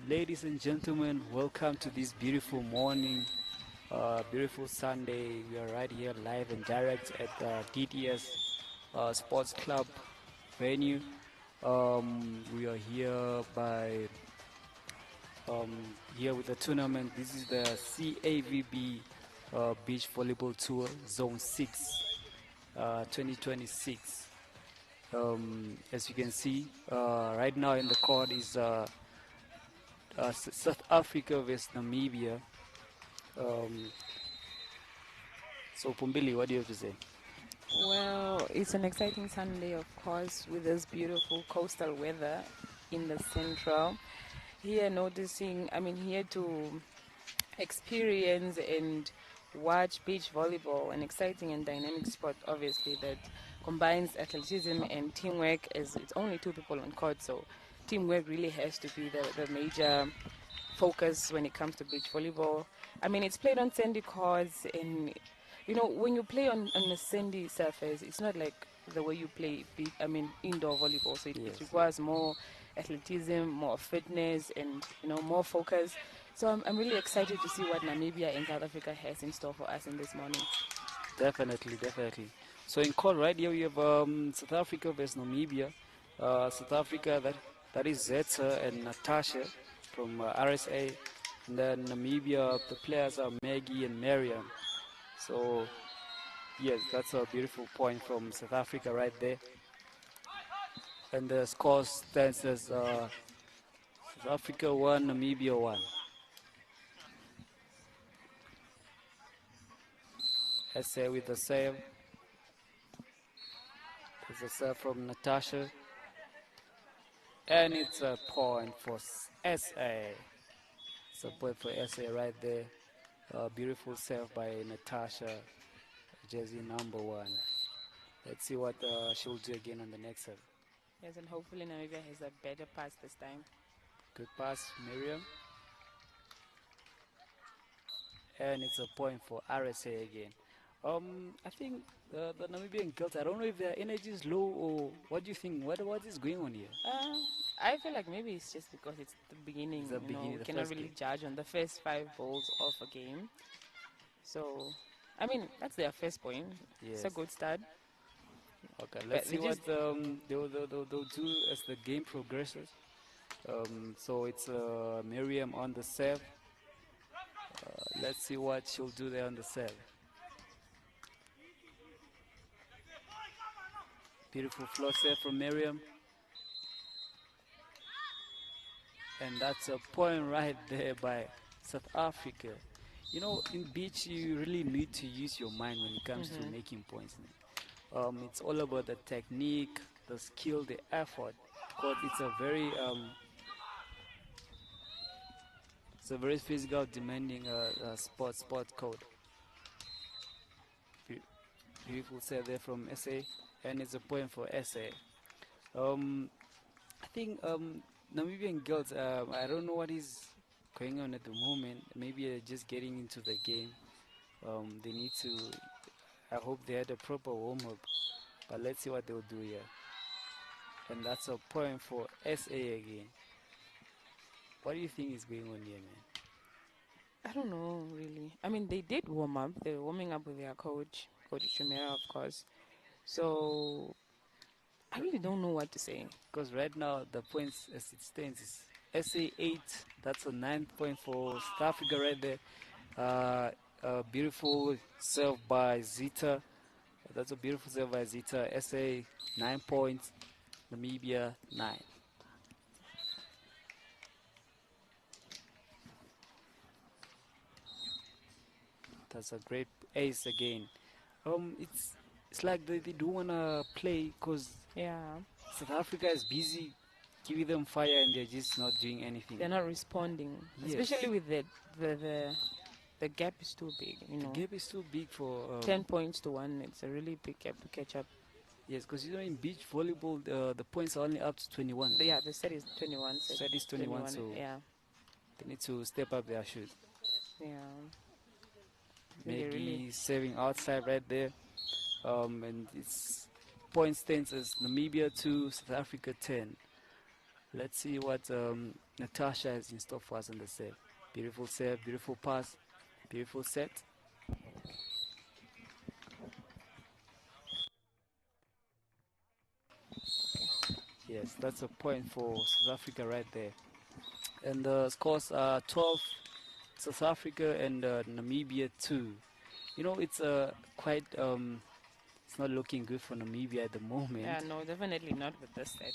Ladies and gentlemen, welcome to this beautiful morning, beautiful Sunday. We are right here live and direct at the DDS Sports Club venue. We are here with the tournament. This is the CAVB Beach Volleyball Tour Zone 6 2026. As you can see, right now in the court is South Africa vs Namibia. Um, so, Pumbili, what do you have to say? Well, it's an exciting Sunday, of course, with this beautiful coastal weather in the central. Here to experience and watch beach volleyball, an exciting and dynamic sport, obviously, that combines athleticism and teamwork, as it's only two people on court, so teamwork really has to be the major focus when it comes to beach volleyball. I mean, it's played on sandy courts, and when you play on a sandy surface, it's not like the way you play indoor volleyball. So it Yes. requires more athleticism, more fitness, and more focus. So I'm really excited to see what Namibia and South Africa has in store for us in this morning. Definitely, definitely. So in court right here we have South Africa versus Namibia. South Africa that is Zeta and Natasha from RSA, and then Namibia the players are Maggie and Miriam. So yes, that's a beautiful point from South Africa right there. And the score stands as South Africa 1, Namibia 1. SA with the save. There's a serve from Natasha. And it's a point for SA. It's a point for SA right there. Beautiful serve by Natasha, jersey number 1. Let's see what she'll do again on the next serve. Yes, and hopefully Namibia has a better pass this time. Good pass, Miriam. And it's a point for RSA again. I think the Namibian girls, I don't know if their energy is low or what do you think? What is going on here? I feel like maybe it's just because it's the beginning. It's the beginning, We the cannot first really game. judge on the first 5 balls of a game. So, I mean, that's their first point. It's a Yes. good start. Okay, But let's see they what just they'll do as the game progresses. So it's Miriam on the serve. Let's see what she'll do there on the serve. Beautiful float serve from Miriam. And that's a point right there by South Africa. You know, in beach, you really need to use your mind when it comes to hmm making points. It's all about the technique, the skill, the effort, because it's a very physical, demanding sport code. Be- Beautiful save there from SA, and it's a point for SA. Um, I think Namibian girls, I don't know what is going on at the moment. Maybe they're just getting into the game. They need to. I hope they had a proper warm up, but let's see what they'll do here. And that's a point for SA again. What do you think is going on here, man? I don't know really. I mean, they did warm up. They were warming up with their Coach Chumera, of course. So I really don't know what to say. Because right now the points as it stands is SA 8. That's a 9 point for South Africa right there. A beautiful serve by Zita. That's a beautiful serve by Zita. SA 9 points. Namibia 9. That's a great ace again. It's like they do wanna play because Yeah, South Africa is busy giving them fire and they're just not doing anything. they're not responding, Yes, especially with the the gap is too big. the gap is too big for 10 points to one. It's a really big gap to catch up. yes, because you know in beach volleyball the points are only up to 21. Yeah, the set is 21. Set is 21, 21. so Yeah, they need to step up their shoes. yeah. Really, really. Maggie saving outside right there. And it's point stands as Namibia 2, South Africa 10. Let's see what Natasha has in store for us on the serve, beautiful pass, beautiful set. Yes, that's a point for South Africa right there. And the scores are 12 South Africa and Namibia 2. You know, it's quite it's not looking good for Namibia at the Yeah, moment. no, definitely not with this set.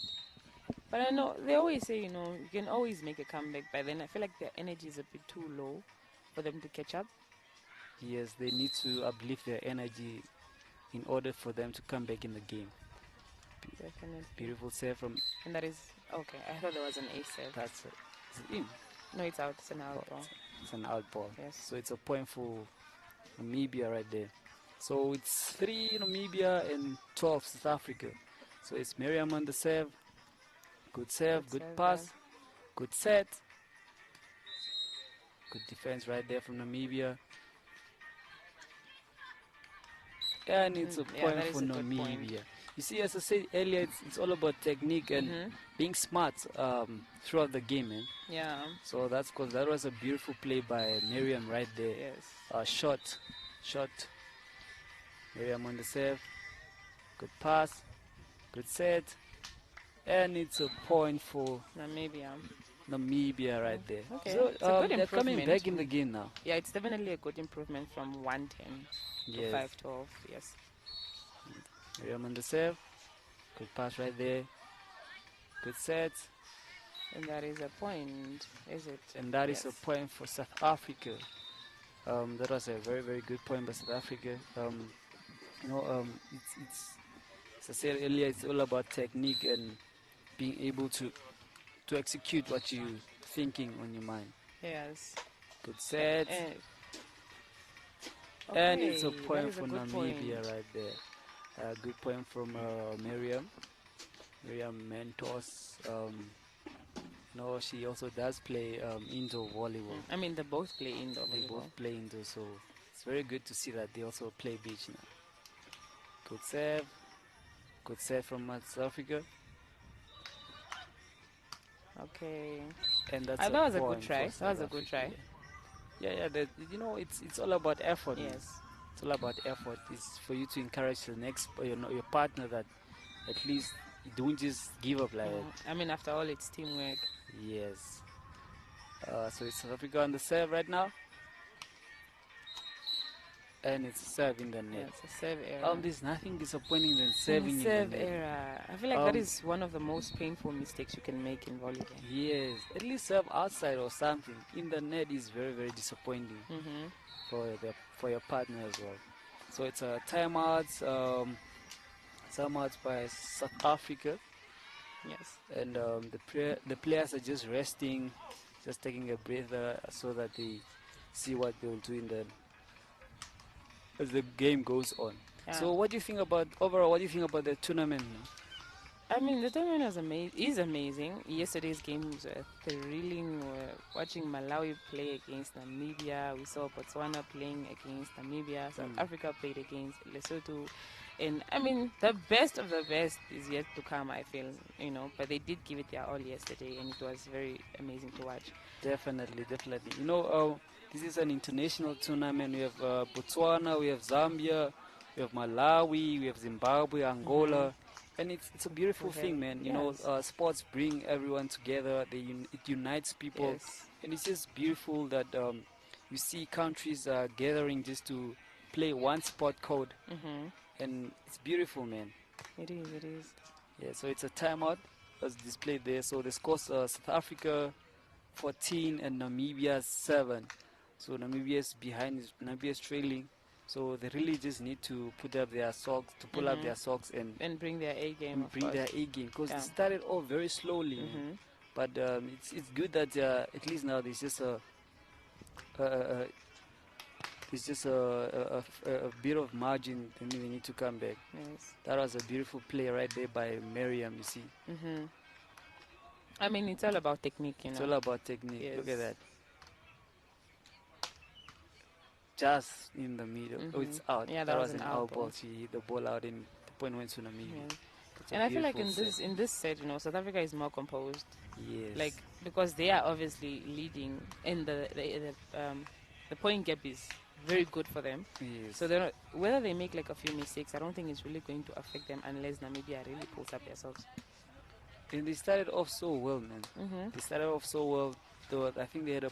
But I know they always say, you know, you can always make a comeback, but then I feel like their energy is a bit too low for them to catch up. Yes, they need to uplift their energy in order for them to come back in the game. Definitely. Beautiful save from And that is okay. I thought there was an ace save. that's it. Is it in? No, it's out. It's an Oh, out ball. it's an out ball. Yes. So it's a point for Namibia right there. So it's 3 Namibia and 12 South Africa. So it's Miriam on the Good save, good save there. pass, good set, good defense right there from Namibia. And it's a Yeah, point that for is a good point. Namibia. You see, as I said earlier, it's all about technique and Mm-hmm. being smart throughout the game, man. Yeah. So that's because that was a beautiful play by Miriam right there. Yes. Shot. Miriam on the serve. Good pass, good set, and it's a point for Namibia. Namibia right there. Okay, So it's a good they're coming improvement. back in the game now. Yeah, it's definitely a good improvement from 110 to Yes, 512. Yes. Miriam on the serve. Good pass right there. Good set, And that is a point, is it? and that is Yes. a point for South Africa. That was a very very good point by South Africa. You know, it's as I said earlier, it's all about technique and being able to execute what you thinking on your mind. Yes. Good set, Eh, and it's a okay, that point is a for good point. Namibia right there. Good point from Miriam. Miriam mentors. No, she also does play indoor volleyball. I mean, they both play indoor They both volleyball. play indoor, so it's very good to see that they also play beach now. Good save from South Africa, Okay. and that's a That was a good point for try. That South was a good Africa. try. Yeah. You know, it's all about effort, man. Yes. It's all about effort. It's for you to encourage the next, your partner that at least you don't just give up like that. I mean, after all, it's teamwork. Yes. So it's South Africa on the serve right now, and it's serving the Yeah, net. it's a serve error. There's nothing disappointing than In a serving in the serve net. error, I feel like that Um, is one of the most painful mistakes you can make in volleyball. yes, at least serve outside or something. In the net is very very disappointing Mm-hmm. for your partner as well. So it's a timeouts by South Africa, Yes. and the players are just resting, just taking a breather so that they see what they will do in the as the game goes on. Yeah. So what do you think about overall? What do you think about the tournament? I mean, the tournament is amazing. Yesterday's games were thrilling. We're watching Malawi play against Namibia. We saw Botswana playing against Namibia. South Africa played against Lesotho. And I mean, the best of the best is yet to come, I feel, you know. But they did give it their all yesterday, and it was very amazing to watch. Definitely. You know, this is an international tournament. We have Botswana, we have Zambia, we have Malawi, we have Zimbabwe, Angola, and it's a beautiful We have, thing, man. You know, yes, sports bring everyone together. It unites people, yes. and it's just beautiful that you see countries gathering just to play one sport code, and it's beautiful, man. It is, it is. Yeah, so it's a timeout as displayed there. So the scores South Africa 14 and Namibia 7. So Namibia is behind, Namibia is trailing. So they really just need to pull up their socks And bring their A game, and of bring course. their A game because Yeah. they started off very slowly, man. But it's good that at least now there's just a, a, it's just a bit of margin, and they need to come back. Yes. That was a beautiful play right there by Miriam, you see. I mean, it's all about technique, you It's know. all about technique. Yes. Look at that. Just in the middle. Oh, it's out. Yeah, That that was was an an out out ball. ball. She hit the ball out and the point went to Namibia. Yes. It's a And I feel like beautiful in set. this set, South Africa is more composed. Like, Yes, because they are obviously leading, and the point gap is very good for them. So yes. they're not, whether they make like a few mistakes, I don't think it's really going to affect them unless Namibia really pulls up their socks. And they started off so well, man. Mm-hmm. They started off so well. Though I think they had a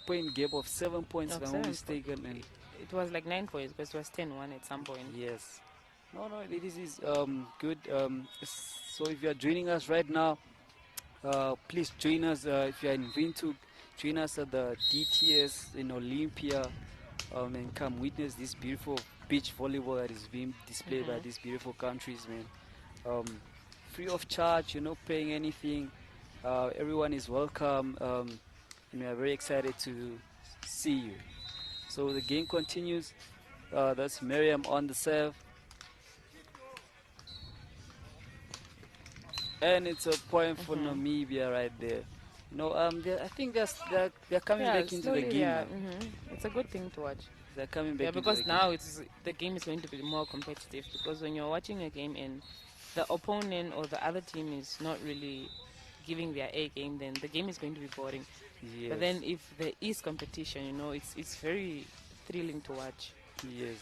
point gap of 7 points, if Of I'm not 7 points. mistaken. And It was like 9 points, but it was 10-1 at some point. yes, no, no, this is good. So if you are joining us right now, please join us. If you are in Windhoek, join us at the DTS in Olympia, and come witness this beautiful beach volleyball that is being displayed by Mm-hmm. these beautiful countries, man. Free of charge, you're not paying anything. Everyone is welcome, and we are very excited to see you. So the game continues. That's Miriam on the serve, and it's a point for Mm-hmm. Namibia right there. I think they're coming Yeah, back into the slowly, game yeah. now. It's a good thing to watch. They're coming Yeah, back into the because game. now the game is going to be more competitive. Because when you're watching a game and the opponent or the other team is not really giving their A game, then the game is going to be boring. But Yes, then if there is competition, it's very thrilling to watch. yes.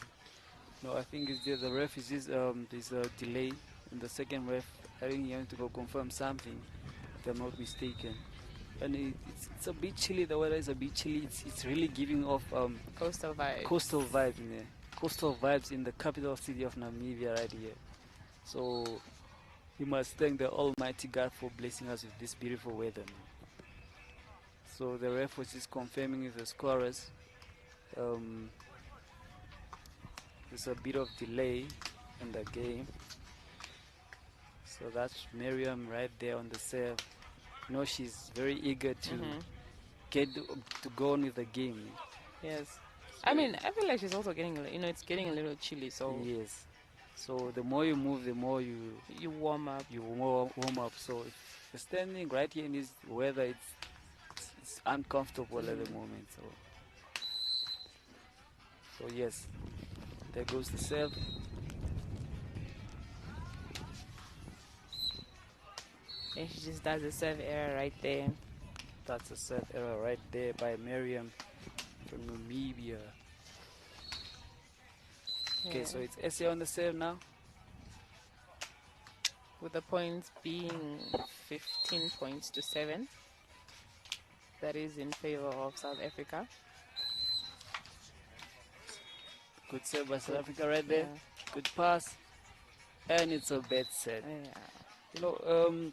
No, I think it's the ref there's a delay in the second ref. I think you have to go confirm something, if I'm not mistaken. And it's a bit chilly. The weather is a bit chilly. It's really giving off Coastal vibes. coastal vibes in there. Coastal vibes in the capital city of Namibia right here. So we must thank the Almighty God for blessing us with this beautiful weather, man. So the ref was just confirming with the scorers. Um, there's a bit of delay in the game. So that's Miriam right there on the serve. She's very eager to Mm-hmm. get to go on with the game. Yes. I So mean, I feel like she's also getting, it's getting a little chilly, so yes. So the more you move, the more you warm up. you warm up. So if you're standing right here in this weather, it's uncomfortable at the Mm. moment. So yes, there goes the serve. And she just does a serve error right there. That's a serve error right there by Miriam from Namibia. Okay, Yeah. so it's SA on the serve now. With the points being 15 points to 7. That is in favor of South Africa. Good serve by South Good. Africa right there. Yeah. Good pass. And it's a bad set. Yeah. You know,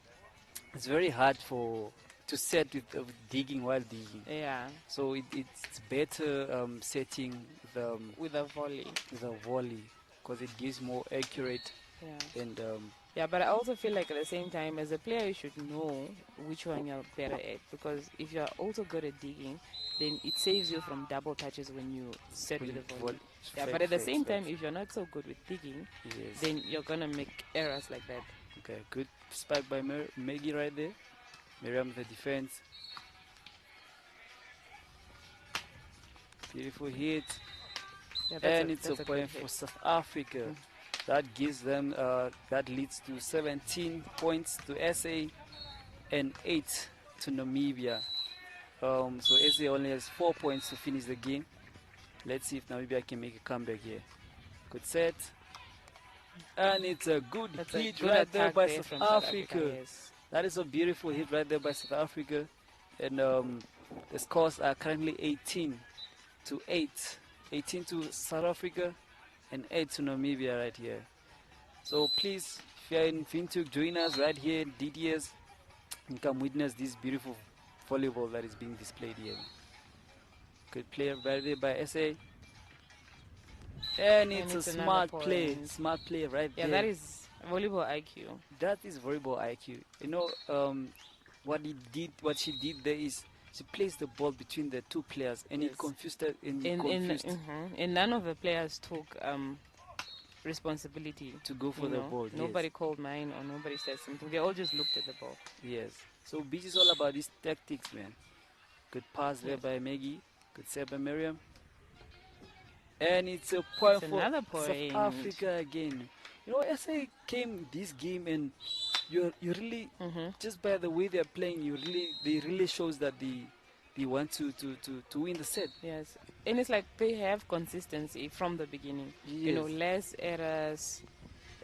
it's very hard to set with digging while digging. Yeah. So it's better setting With a volley. with a volley because it gives more accurate Yeah. and Yeah, but I also feel like at the same time, as a player, you should know which one you're better at. Because if you're also good at digging, then it saves you from double touches when you set with a volley. Yeah, but at the same time, if you're not so good with digging, yes. then you're gonna make errors like that. Okay, good spike by Maggie right there. Miriam with the defense. Beautiful hit. Yeah, And it's a good point for hit. South Africa. Mm. That gives them, that leads to 17 points to SA and 8 to Namibia. So SA only has 4 points to finish the game. Let's see if Namibia can make a comeback here. Good set. And it's a good That's hit a good right there attack by there South from South Africa. Africa. Yes. That is a beautiful hit right there by South Africa. And the scores are currently 18 to 8. 18 to South Africa and 8 to Namibia right here. So please, if you're in Windhoek, join us right here in DDS and come witness this beautiful volleyball that is being displayed here. Good player right there by SA. And it's a another smart play. point. Smart play right Yeah, there. that is volleyball IQ. That is volleyball IQ. What she did there is she placed the ball between the two players, and it Yes. confused her. And it In confused and none of the players took responsibility. to go for the ball. Nobody Yes, called mine or nobody said something. They all just looked at the ball. yes. So beach is all about these tactics, man. Good pass there Yes. by Maggie. Good save by Miriam. And it's a point It's for another South point. Africa again. You know, SA came this game and you really Mm-hmm. just by the way they're playing, they really shows that they want to win the set. Yes, and it's like they have consistency from the beginning. You know, Yes, less errors.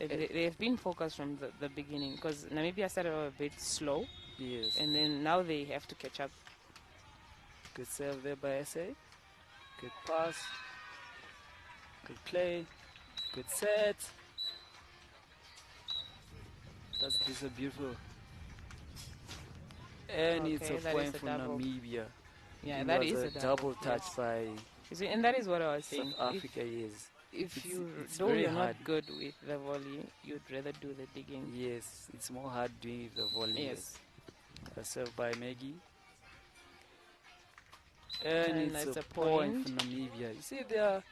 eh, They've been focused from the beginning because Namibia started off a bit slow, yes. and then now they have to catch up. Good serve there by SA. Good pass. Good play. Good set. This is a beautiful. And it's a Okay, that is point a for double. Namibia. I Yeah, think that that was is a a double. double touch Yes, by you see, and that is what I was South saying. Africa. Yes, If it's you, it's though very you're not hard. good with the volley, you'd rather do the digging. Yes, it's more hard doing the volley. Yes, Yes, a serve by Maggie, and and it's a that's a point for point. Namibia. You see, they're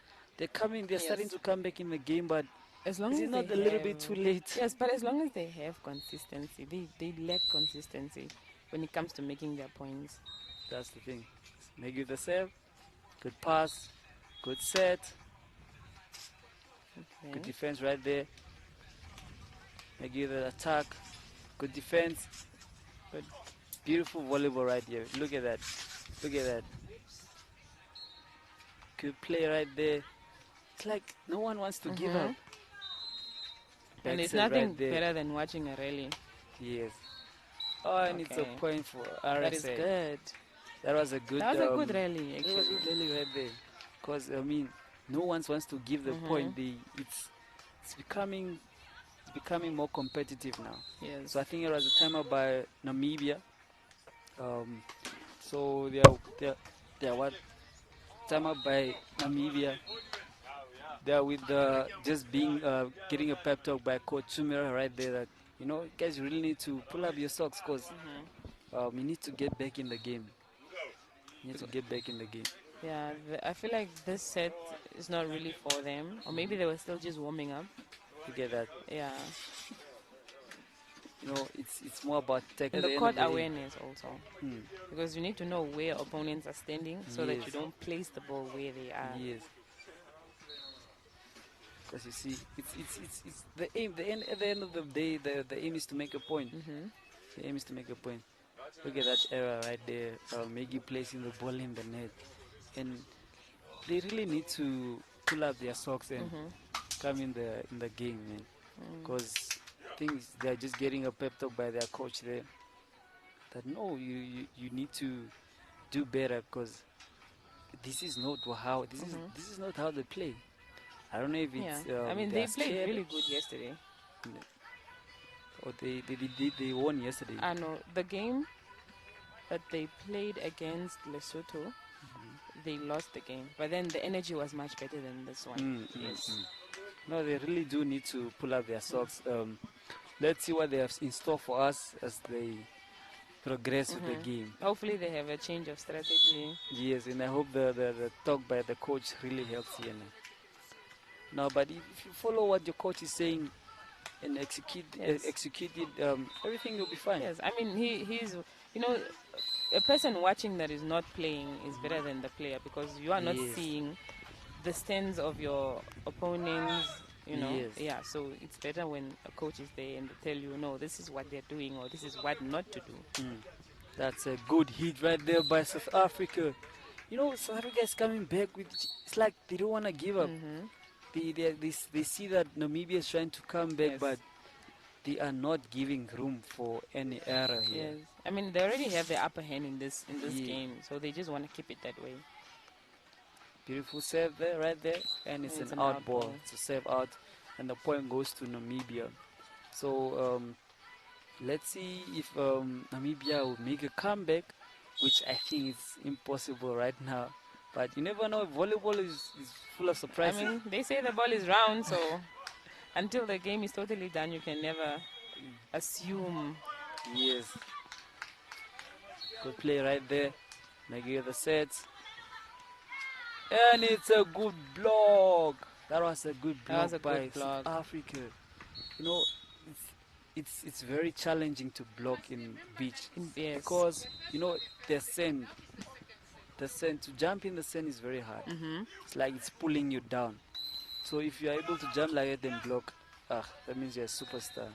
coming. They're starting Yes, to come back in the game, but as long is it as they not a little bit have, too late? yes, but as long as they have consistency, they lack consistency when it comes to making their points. That's the thing. Maggie with the serve, good pass, good set, good Okay, defense right there. Maggie with the attack, good defense, but beautiful volleyball right here. Look at that. Look at that. Good play right there. It's like no one wants to give up. mm-hmm. And Back there's serve right nothing there. better than watching a rally. Yes. Oh, and it's a Okay, point for that is RSA. good. That was a good. That was a good rally, That was a actually. good rally right there. Cause I mean, no one wants to give the Mm-hmm. point. It's becoming more competitive now. So I Yes. think it was a timeout by Namibia. Um, so they are what timeout by Namibia. They are with just being getting a pep talk by Coach Sumira right there. That guys really need to pull up your socks because Mm-hmm. you need to get back in the game. You need to get back in the game. Yeah, I feel like this set is not really for them, or maybe they were still just warming up. You get that? Yeah, It's more about tech and at the the end court of the day. awareness also, Hmm. because you need to know where opponents are standing so that you Yes, don't place the ball where they are. yes. Because you see, it's the aim. At the end of the day, the aim is to make a point. Mm-hmm. The aim is to make a point. Look at that error right there. Maggie placing the ball in the net, and they really need to pull up their socks and Mm-hmm. come in the game, man. Mm. Because things they're just getting a pep talk by their coach there. That no, you need to do better because Mm-hmm. this is not how they play. I don't know if Yeah, it's I mean they they are played scared really good yesterday. or they won yesterday. I know the game that they played against Lesotho, they lost the game, but then the energy was much better than this one. Mm, mm, Yes. mm. No, they really do need to pull up their socks. Let's see what they have in store for us as they progress with the Mm-hmm. game. Hopefully they have a change of strategy. Yes, and I hope the talk by the coach really helps here now. No, but if you follow what your coach is saying and Yes. execute it, everything will be fine. Yes. I mean he's you know a person watching that is not playing is better than the player because you are not Yes, seeing the stance of your opponents. yes. Yeah. So it's better when a coach is there and they tell you, no, this is what they're doing or this is what not to do. Mm. That's a good hit right there by South Africa. South Africa is coming back with. It's like they don't want to give up. Mm-hmm. They see that Namibia is trying to come back, but Yes. they are not giving room for any error here. Yes. I mean they already have the upper hand in this Yeah. game, so they just want to keep it that way. Beautiful save there, right there, and it's And an it's an out out ball. ball. It's a save out, and the point goes to Namibia. So let's see if Namibia will make a comeback, which I think is impossible right now. But you never know. Volleyball is full of I surprises. mean, they say the ball is round, so until the game is totally done, you can never assume. Yes, good play right there. Maggie the sets, and it's a good block. That was a good That block was a by good South block. Africa. You know, it's very challenging to block in beach Yes. because the sand, to jump in the sand is very hard. Mm-hmm. It's like it's pulling you down. So if you are able to jump like that and block, that means you're a superstar.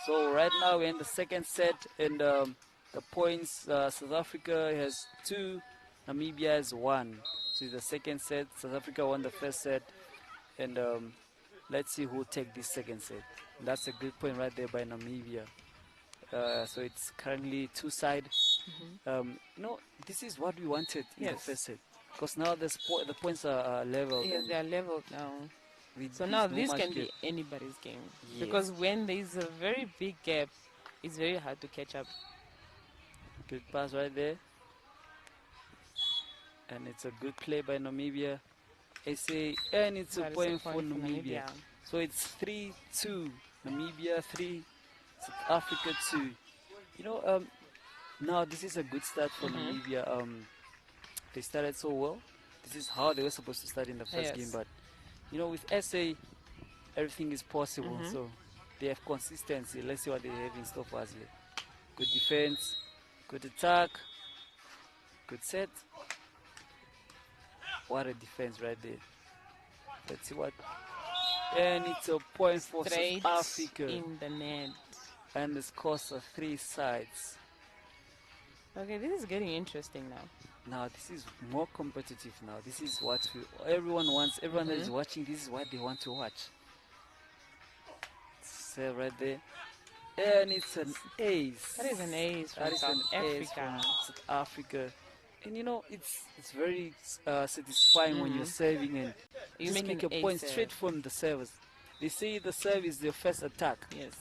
So right now we're in the second set, and the points, South Africa has 2, Namibia has 1. So the second set, South Africa won the first set, and let's see who will take this second set. And that's a good point right there by Namibia. So it's currently two-side. This is what we wanted in the Yes. first set, because now the points are level. Yes, they are leveled now. So There's now no this much can gap. be anybody's game. Yes. Because when there's a very big gap, it's very hard to catch up. Good pass right there. And it's a good play by Namibia. And it's a That is point for Namibia. So it's 3-2. Namibia 3, South Africa 2. Now this is a good start for Namibia. They started so well. This is how they were supposed to start in the first game. But, with SA, everything is possible. So they have consistency. Let's see what they have in store for us here. Good defense, good attack, good set. What a defense right there. Let's see what. And it's a point for Straight South Africa. in the net. And the scores are 3 sides. Okay, this is getting interesting now. Now this is more competitive now. This is what everyone wants. Everyone that is watching, this is what they want to watch. So right there. And it's an ace. That is an ace from South Africa. South Africa. And it's very satisfying when you're serving and you make a point straight from the service. They say the serve is your first attack. Yes.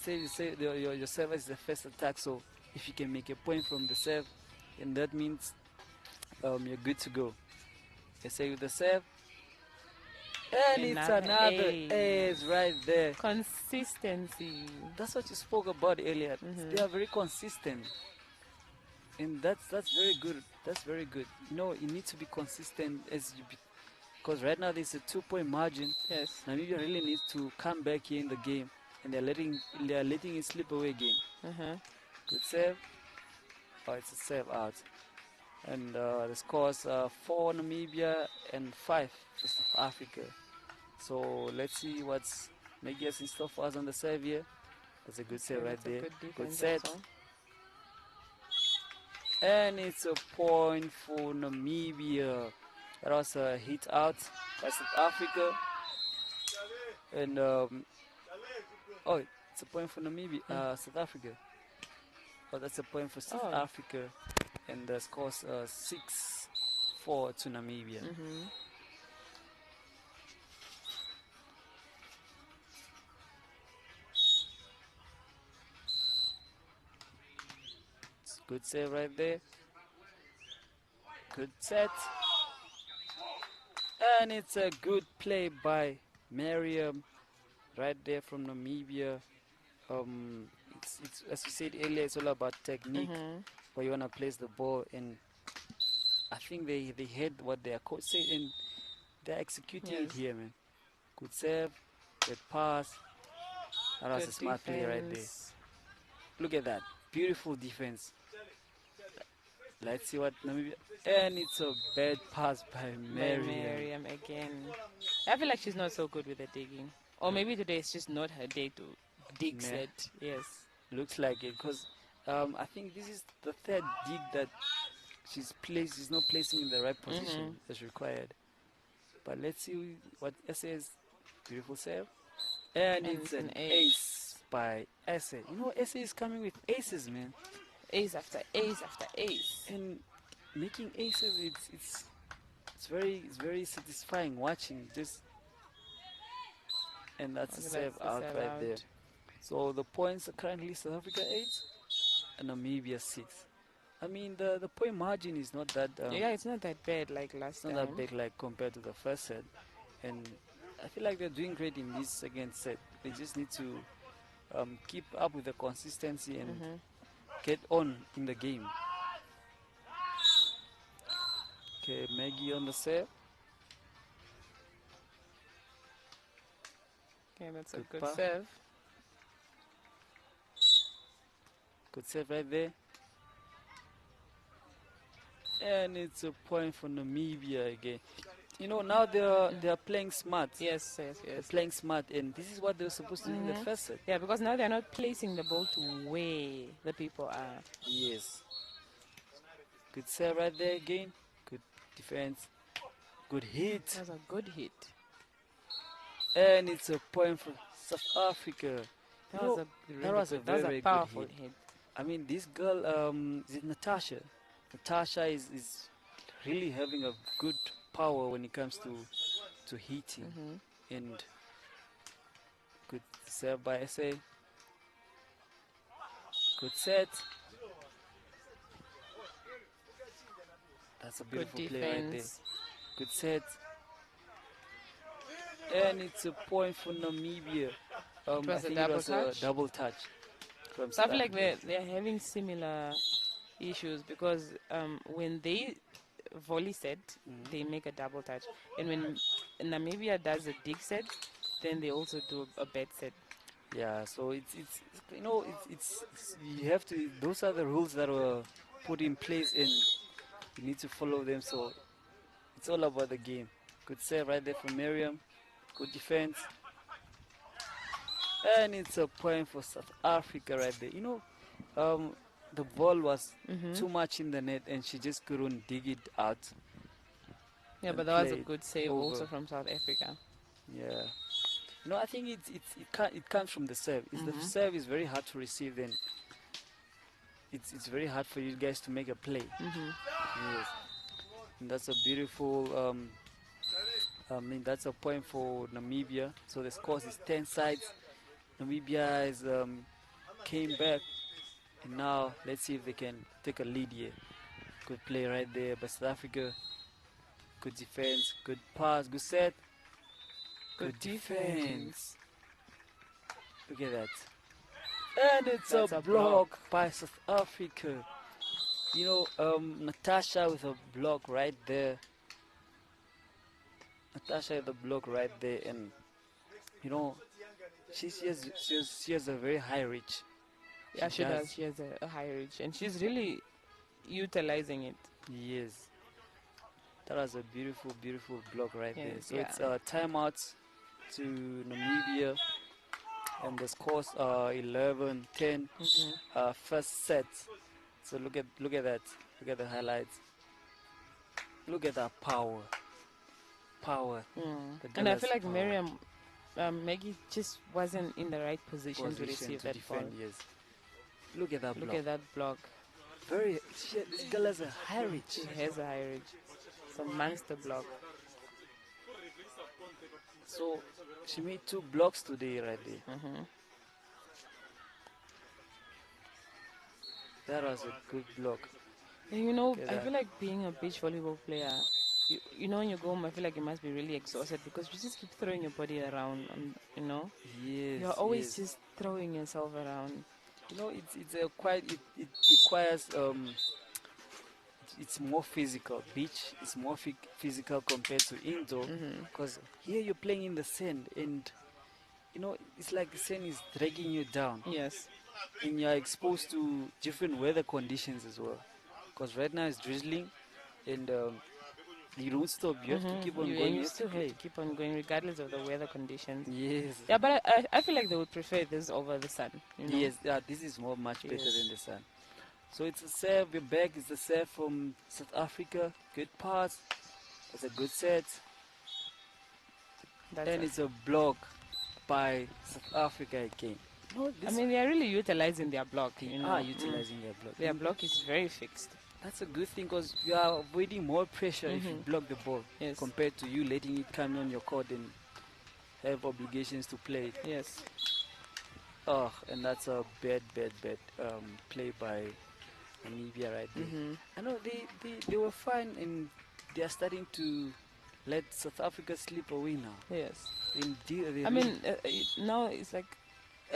They say your serve is the first attack. So if you can make a point from the serve, and that means you're good to go. They say with the serve. And it's another ace right there. Consistency. That's what you spoke about earlier. They are very consistent. And that's very good. That's very good. You need to be consistent because right now there's a 2-point margin. Yes. Namibia really needs to come back here in the game, and they're letting it slip away again. Good save. Oh, it's a save out. And the scores are 4 Namibia and 5 for South Africa. So let's see what's Nagia's in store for us on the save here. That's a good save right there. Good set. Also. And it's a point for Namibia. That was a hit out by South Africa. And it's a point for Namibia, South Africa. Oh, that's a point for South Africa. And the scores 6-4 to Namibia. Good save right there. Good set. And it's a good play by Mariam right there from Namibia. It's as we said earlier, it's all about technique. Where you want to place the ball, and I think they heard what their coach said, and they're executing it here, man. Good save, good pass. That was a smart play right there. Look at that. Beautiful defense. Let's see what Namibia. And it's a bad pass by Mariam again. I feel like she's not so good with the digging. Or maybe today it's just not her day to dig set. Yes. Looks like it, because I think this is the third dig that she's not placing in the right position as required. But let's see what SA is. Beautiful save. And it's an ace by SA. SA is coming with aces, man. Ace after ace after ace. And making aces, it's very satisfying watching this. And that's a save out right there. So the points are currently South Africa 8 and Namibia 6. I mean, the point margin is not that. It's not that bad like last time. It's not that big like compared to the first set. And I feel like they're doing great in this second set. They just need to keep up with the consistency and get on in the game. Okay, Maggie on the save. Okay, that's a good save. Good save right there. And it's a point for Namibia again. You know, now they're playing smart. Yes, yes, They're yes. playing smart, and this is what they were supposed to do in the first set. Yeah, because now they're not placing the ball to where the people are. Yes. Good serve right there again. Good defense. Good hit. That was a good hit. And it's a point for South Africa. You That was know, a that really was a good. That very, was a very good powerful hit. hit. I mean, this girl, is it Natasha? Natasha is really having a good power when it comes to hitting. And good serve by SA. Good set. That's a Good beautiful play right there. defense. Good set. And it's a point for Namibia. It I was a think it double was a touch. double touch from So I South feel like Africa. they're having similar issues because when they volley set, they make a double touch, and when Namibia does a dig set, then they also do a bad set. Yeah, so it's you know it's you have to, those are the rules that were put in place and you need to follow them. So it's all about the game. Good save right there from Miriam. Good defense. And it's a point for South Africa right there. You know, the ball was too much in the net and she just couldn't dig it out Yeah, and but that was a play it good save over. also from South Africa. Yeah. You know, I think it comes from the serve. It's the serve is very hard to receive, then it's very hard for you guys to make a play. Yes. And that's a beautiful I mean that's a point for Namibia. So the scores is 10 sides. Namibia is came back, and now let's see if they can take a lead here. Good play right there by South Africa. Good defense, good pass, good set, Good good defense. defense. Look at that. And it's a That's a block. block by South Africa. You know, Natasha with a block right there. Natasha with a block right there, and you know, she has a very high reach. Yeah, She she does. does. She has a high reach, and she's really utilizing it. Yes. That was a beautiful, beautiful block right there. Yes, So yeah. it's timeouts to Namibia, and the scores are 11-10. First set. So look at that. Look at the highlights. Look at that power. Power. The girl And I has feel like power. Maggie just wasn't in the right position to Position receive to that ball. defend. Yes. Look at that Look block. at that block. This girl has a high reach. She has a high reach. It's a monster block. So she made 2 blocks today right there. That was a good block. And you know, Look at I that. feel like being a beach volleyball player, you know, when you go home, I feel like you must be really exhausted because you just keep throwing your body around, and you know, you're Yes, always yes. just throwing yourself around. You know, it's a quite it requires it's more physical. Beach is more physical compared to indoor, because here you're playing in the sand, and you know it's like the sand is dragging you down, Yes. and you're exposed to different weather conditions as well. Because right now it's drizzling, and you don't stop. You have to keep on And going. you You have to still have play. to keep on going regardless of the weather conditions. Yes, Yeah, but I feel like they would prefer this over the sun, you know? yes. Yeah, this is much better Yes. than the sun. So it's a serve. Your back is the serve from South Africa. Good pass. It's a good set. That's And it. it's a block by South Africa again. No, I this mean, they are really utilizing their block, they you are know? utilizing their block. Their And block is very fixed. that's a good thing because you are avoiding more pressure if you block the ball Yes. compared to you letting it come on your court and have obligations to play it. Yes. Oh, and that's a bad play by Namibia right there. I know they were fine and they are starting to let South Africa slip away now. Yes. They I mean, now it's like,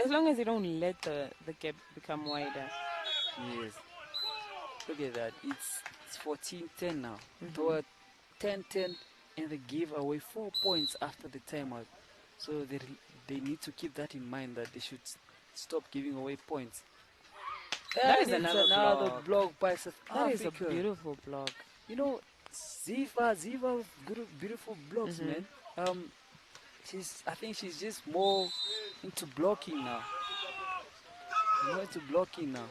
as long as they don't let the gap become wider. yes. Look at that. It's 14-10 now. They were 10-10 and they gave away 4 points after the timeout. So they need to keep that in mind that they should stop giving away points. That And is it's another another block. block by South That is a Africa. beautiful block. You know, Ziva with good, beautiful blocks, Mm-hmm. man. I think she's just more into blocking now. More into blocking now.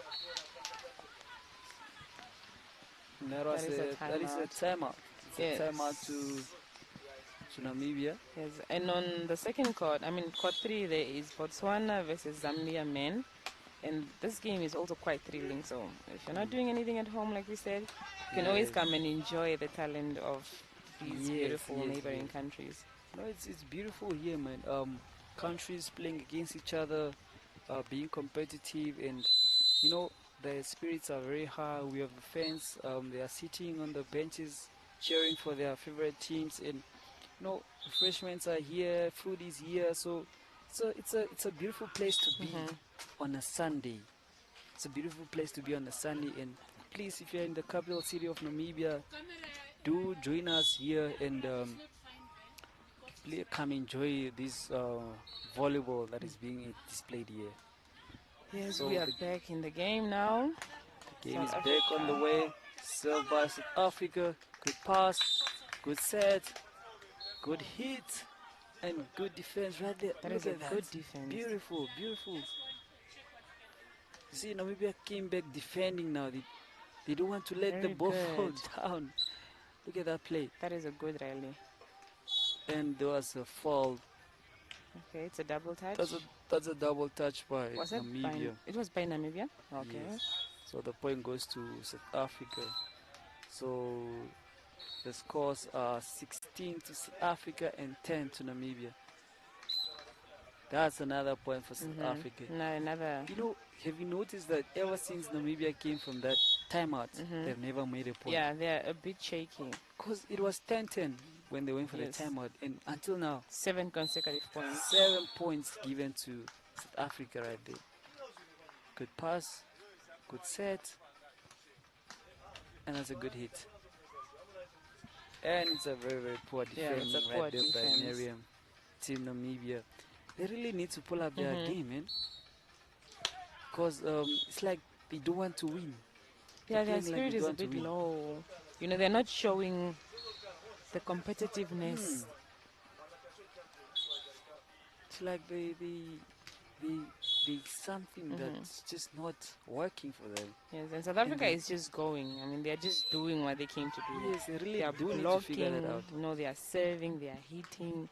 And That is a that is a timeout. timeout. It's a timeout Yes. to Namibia. Yes. And on the second court, I mean, court three, there is Botswana versus Zambia men. And this game is also quite thrilling. So if you're not Mm. doing anything at home, like we said, you can always Yes, come and enjoy the talent of these yes, beautiful yes, neighboring yes. countries. No, it's beautiful here, man. Countries playing against each other, being competitive, and you know the spirits are very high. We have the fans. They are sitting on the benches, cheering for their favorite teams, and you know refreshments are here, food is here. So it's a beautiful place to be Mm-hmm. on a Sunday. It's a beautiful place to be on a Sunday. And please, if you're in the capital city of Namibia, do join us here and come enjoy this volleyball that is being displayed here. Yes, we So are back in the game now. the game South is back on the Africa. way. Served by South Africa. Good pass, good set, good hit, and good defense right there. That is Look a at that. good defense. Beautiful, beautiful. You see, Namibia came back defending now. They don't want to let the Very ball fall good. down. Look at that play. That is a good rally. And there was a fall. Okay, it's a double touch. That's a that's a double touch by Was it by? Namibia. It was by Namibia. Okay. Yes. So the point goes to South Africa. So the scores are 16 to South Africa and 10 to Namibia. That's another point for South Africa. Mm-hmm. No, another. You know, have you noticed that ever since Namibia came from that timeout, Mm-hmm. they've never made a point? Yeah, they're a bit shaky. Because it was 10-10 when they went for the Yes. timeout. And until now, 7 consecutive points. 7 points given to South Africa right there. Good pass, good set, and that's a good hit. And it's a very, very poor Yeah, it's defending a right poor there by defense. Miriam, Team Namibia. They really need to pull up their Mm-hmm. game, man. Because it's like they don't want to win. They're Yeah, their playing like spirit they is don't a want to bit win. low. You know, they're not showing the competitiveness. Hmm. It's like they, they something Mm-hmm. that's just not working for them. Yes, and South And Africa they, is just going. I mean, they're just doing what they came to do. yes, they They really are do need to figure that blocking, out. you know, they are serving, they are hitting,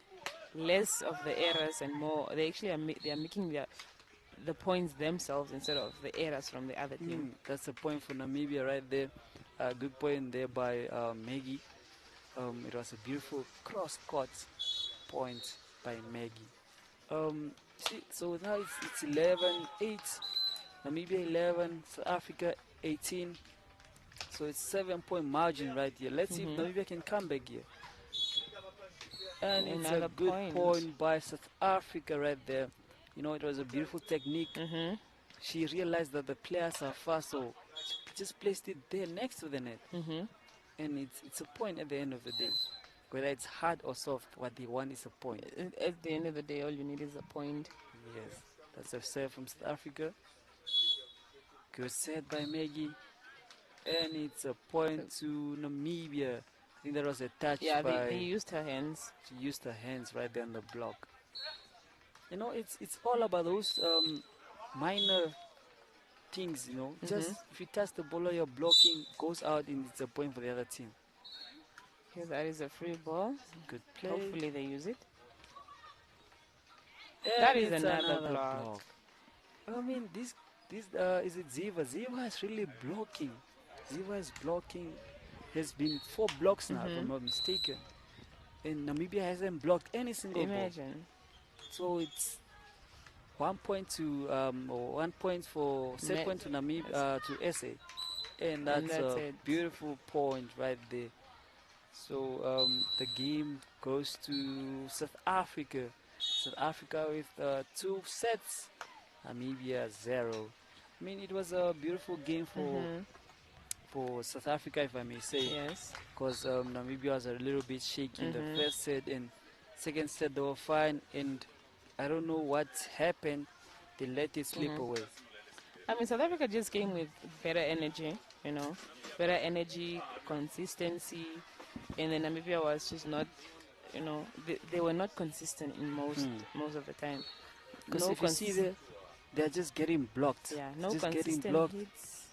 less of the errors and more. They actually are they are making the points themselves instead of the errors from the other team. That's a point for Namibia right there. A good point there by Maggie. It was a beautiful cross-court point by Maggie. See, so now it's 11-8. Namibia 11, South Africa 18. So it's 7 point margin right here. Let's see if Mm-hmm. Namibia can come back here. And it's a Another good point. point by South Africa right there. You know, it was a beautiful technique. Mm-hmm. She realized that the players are fast, so she just placed it there next to the net. Mm-hmm. And it's a point at the end of the day. Whether it's hard or soft, what they want is a point. At the end of the day, all you need is a point. Yes, that's a serve from South Africa. Good set by Maggie. And it's a point to Namibia. I think there was a touch Yeah, they by. used her hands. She used her hands right there on the block. You know, it's all about those minor things. You know, Mm-hmm. just if you touch the ball or you're blocking, goes out and it's a point for the other team. Here, that is a free ball. Good play. Hopefully they use it. And That is it's another another block. block. I mean, this is it Ziva? Ziva is really blocking. Ziva is blocking. There's been 4 blocks now, if I'm Mm-hmm. not mistaken. And Namibia hasn't blocked any single ball. Imagine. So it's 1 point to or 1 point for set Net. point to Namibia Yes. to SA, and that's that's a it. beautiful point right there. So the game goes to South Africa. South Africa with 2 sets, Namibia 0. I mean, it was a beautiful game Mm-hmm. for South Africa, if I may say, Yes. because Namibia was a little bit shaky in the Mm-hmm. first set, and second set they were fine, and I don't know what happened. They let it slip Mm-hmm. away. I mean, South Africa just came with better energy, you know, better energy, consistency, and then Namibia was just not, they were not consistent in most of the time. Because No if you see cons, they're just getting blocked. yeah, They're no just getting consistent blocked. hits.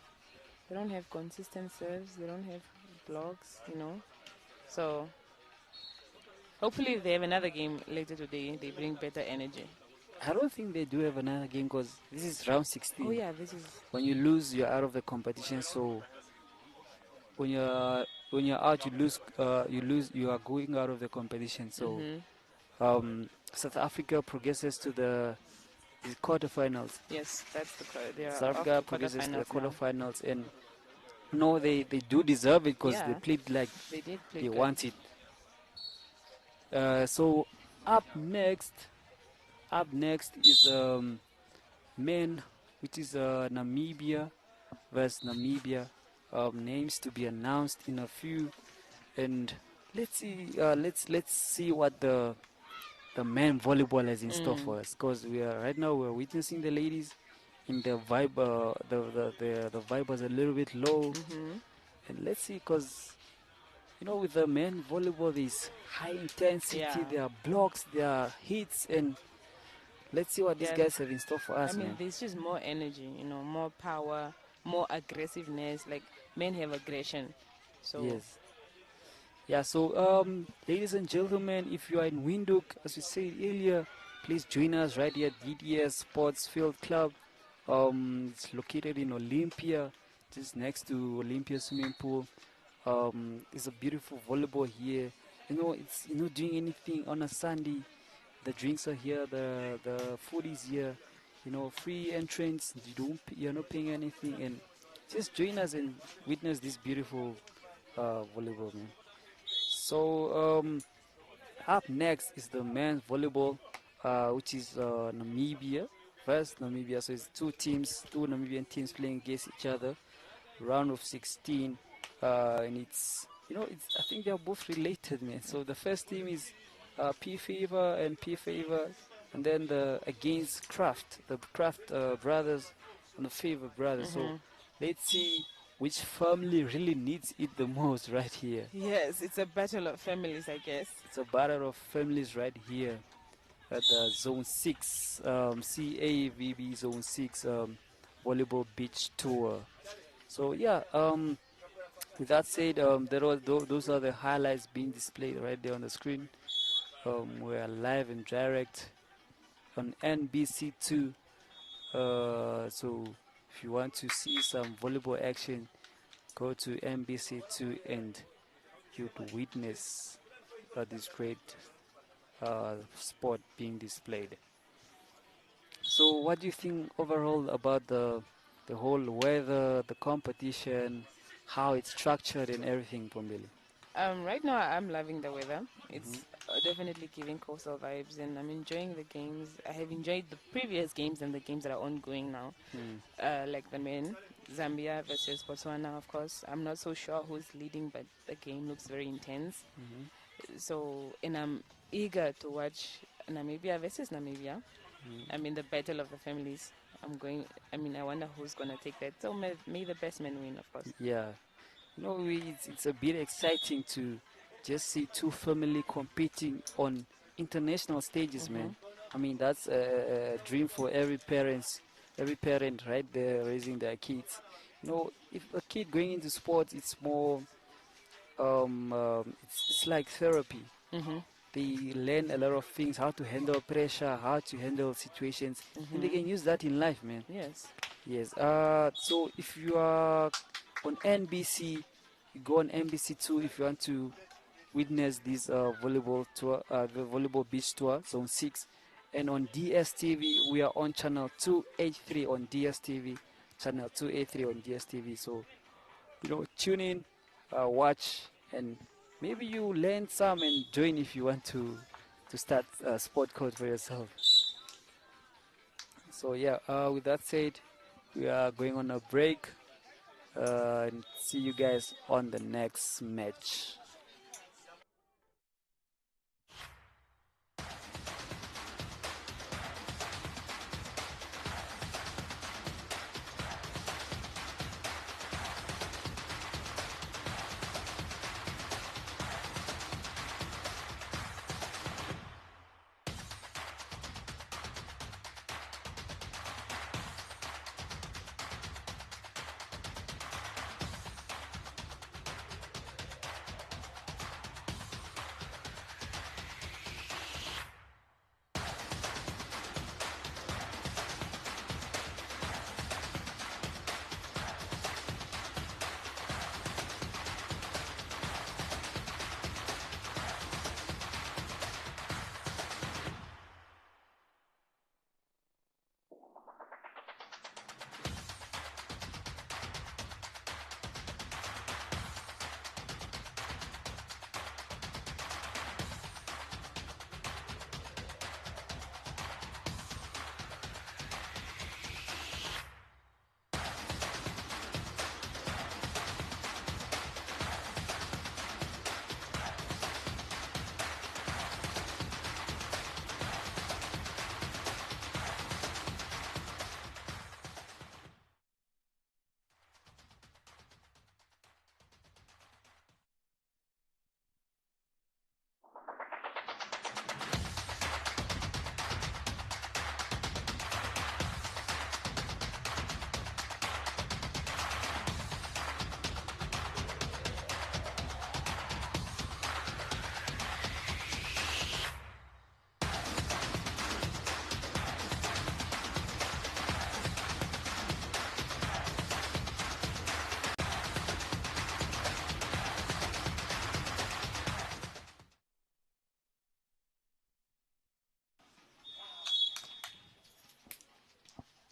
They don't have consistent serves. They don't have blocks. So hopefully, if they have another game later today, they bring better energy. I don't think they do have another game because this is round Oh 16. yeah, this is. When you lose, you're out of the competition. So when you're out, you lose. You lose. You are going out of the competition. So Mhm. South Africa progresses to the quarterfinals. Yes, that's they are South off Africa to progresses to the quarterfinals now. quarterfinals, and no, they do deserve it because they Yeah, played like they did play they good. want it. So up next, up next is men, which is Namibia versus Namibia. Names to be announced in a few, and let's see. Let's see what the men volleyball has in store Mm. for us. Because we're witnessing the ladies, and the vibe. The vibe was a little bit low, Mhm. and let's see. Because with the men volleyball, there's high intensity. Yeah. There are blocks. There are hits, and let's see what these Yeah. guys have in store for I us, mean, man. there's just more energy. More power, more aggressiveness. Like men have aggression, so. Yes. Yeah, so ladies and gentlemen, if you are in Windhoek, as we said earlier, please join us right here at DDS Sports Field Club. It's located in Olympia, just next to Olympia swimming pool. It's a beautiful volleyball here. It's doing anything on a Sunday. The drinks are here, the food is here. Free entrance. You're not paying anything, and just join us and witness this beautiful volleyball, man. So up next is the men's volleyball, which is Namibia. First, Namibia. So it's two Namibian teams playing against each other. Round of 16, and I think they are both related, man. So the first team is P Favor and P Favor, and then the against Kraft, the Kraft brothers and the Favor brothers. So Mhm. let's see which family really needs it the most right here. Yes, it's a battle of families, I guess. It's a battle of families right here at the Zone 6, CAVB Zone 6 Volleyball Beach Tour. So, yeah, with that said, those are the highlights being displayed right there on the screen. We're live and direct on NBC2. So, if you want to see some volleyball action, go to NBC2 and you'd witness this great sport being displayed. So, what do you think overall about the whole weather, the competition, how it's structured, and everything, Pombili? Right now, I'm loving the weather. Hmm. It's definitely giving coastal vibes, and I'm enjoying the games. I have enjoyed the previous games and the games that are ongoing now, Mm. like the men, Zambia versus Botswana, of course. I'm not so sure who's leading, but the game looks very intense. Hmm. So, and I'm eager to watch Namibia versus Namibia. I Mm. mean, the battle of the families. I wonder who's going to take that. So, may the best man win, of course. Yeah, it's a bit exciting to just see two family competing on international stages, Mm-hmm. man. I mean, that's a dream for every parent right there raising their kids. If a kid going into sports, it's more, it's like therapy. Mm-hmm. They learn a lot of things, how to handle pressure, how to handle situations, and they Mm-hmm. can use that in life, man. Yes. Yes. So if you are on NBC, you go on NBC2 if you want to witness this volleyball tour, the volleyball beach tour, Zone 6. And on DSTV, we are on channel 283 on DSTV, channel 283 on DSTV. So, tune in, watch, and maybe you learn some and join if you want to start a sport code for yourself. So, yeah, with that said, we are going on a break. And see you guys on the next match.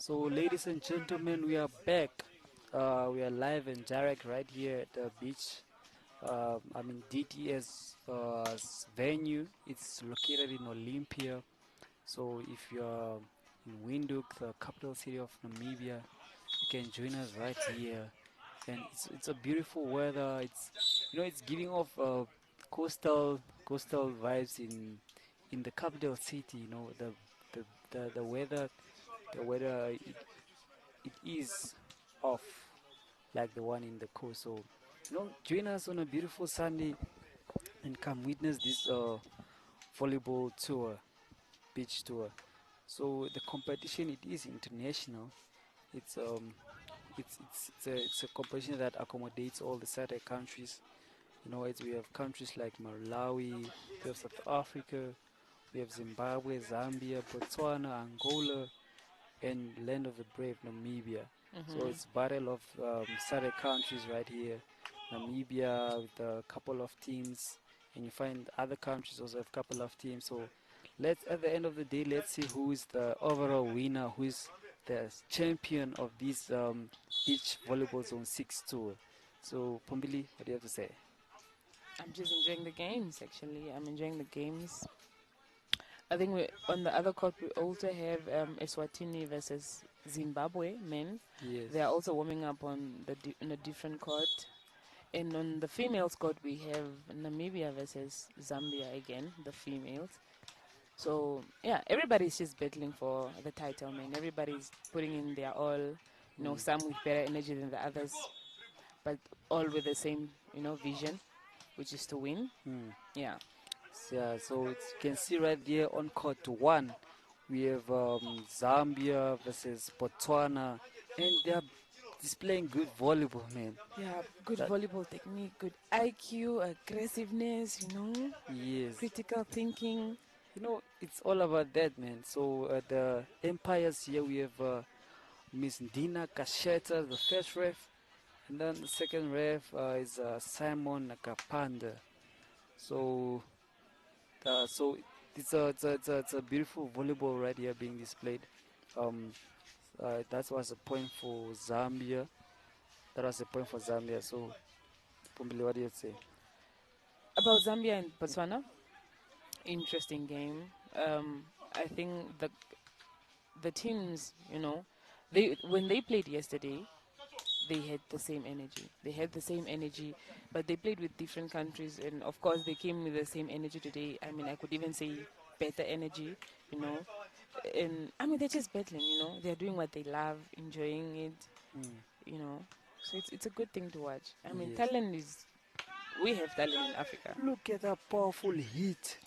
So, ladies and gentlemen, we are back. We are live and direct right here at the beach. DTS venue. It's located in Olympia. So, if you're in Windhoek, the capital city of Namibia, you can join us right here. And it's a beautiful weather. It's giving off coastal vibes in the capital city. The the weather it is off like the one in the coast. So, join us on a beautiful Sunday and come witness this volleyball tour, beach tour. So the competition it is international. It's um it's a competition that accommodates all the SADC countries. We have countries like Malawi, we have South Africa, we have Zimbabwe, Zambia, Botswana, Angola, and land of the brave, Namibia. So Hmm. it's battle of SADC countries right here. Namibia with a couple of teams, and you find other countries also have a couple of teams. So let's at the end of the day, let's see who is the overall winner, who is the champion of this beach volleyball zone 6 tour. So Pombili, what do you have to say? I'm just enjoying the games. Actually, I'm enjoying the games. I think on the other court we also have Eswatini versus Zimbabwe men. Yes. They are also warming up on a different court. And on the females court we have Namibia versus Zambia again, the females. So yeah, everybody's just battling for the title, man. Everybody's putting in their all. Mm. Some with better energy than the others, but all with the same, vision, which is to win. Mm. Yeah. Yeah, so you can see right there on court one, we have Zambia versus Botswana, and they are displaying good volleyball, man. Yeah, good That volleyball technique, good IQ, aggressiveness, yes, critical thinking. it's all about that, man. So the Empires here we have Miss Dina Kasheta, the first ref, and then the second ref is Simon Nakapanda. So so it's a beautiful volleyball right here being displayed. Um, that was a point for Zambia. That was a point for Zambia. So, Pumbili, what do you say? About Zambia and Botswana, interesting game. I think the teams, they when they played yesterday, they had the same energy. They had the same energy, but they played with different countries, and of course they came with the same energy today. I mean, I could even say better energy, you know. And I mean, they're just battling, They're doing what they love, enjoying it, Mm, you know. So it's a good thing to watch. I mean, yes. talent is we have talent in Africa. Look at that powerful hit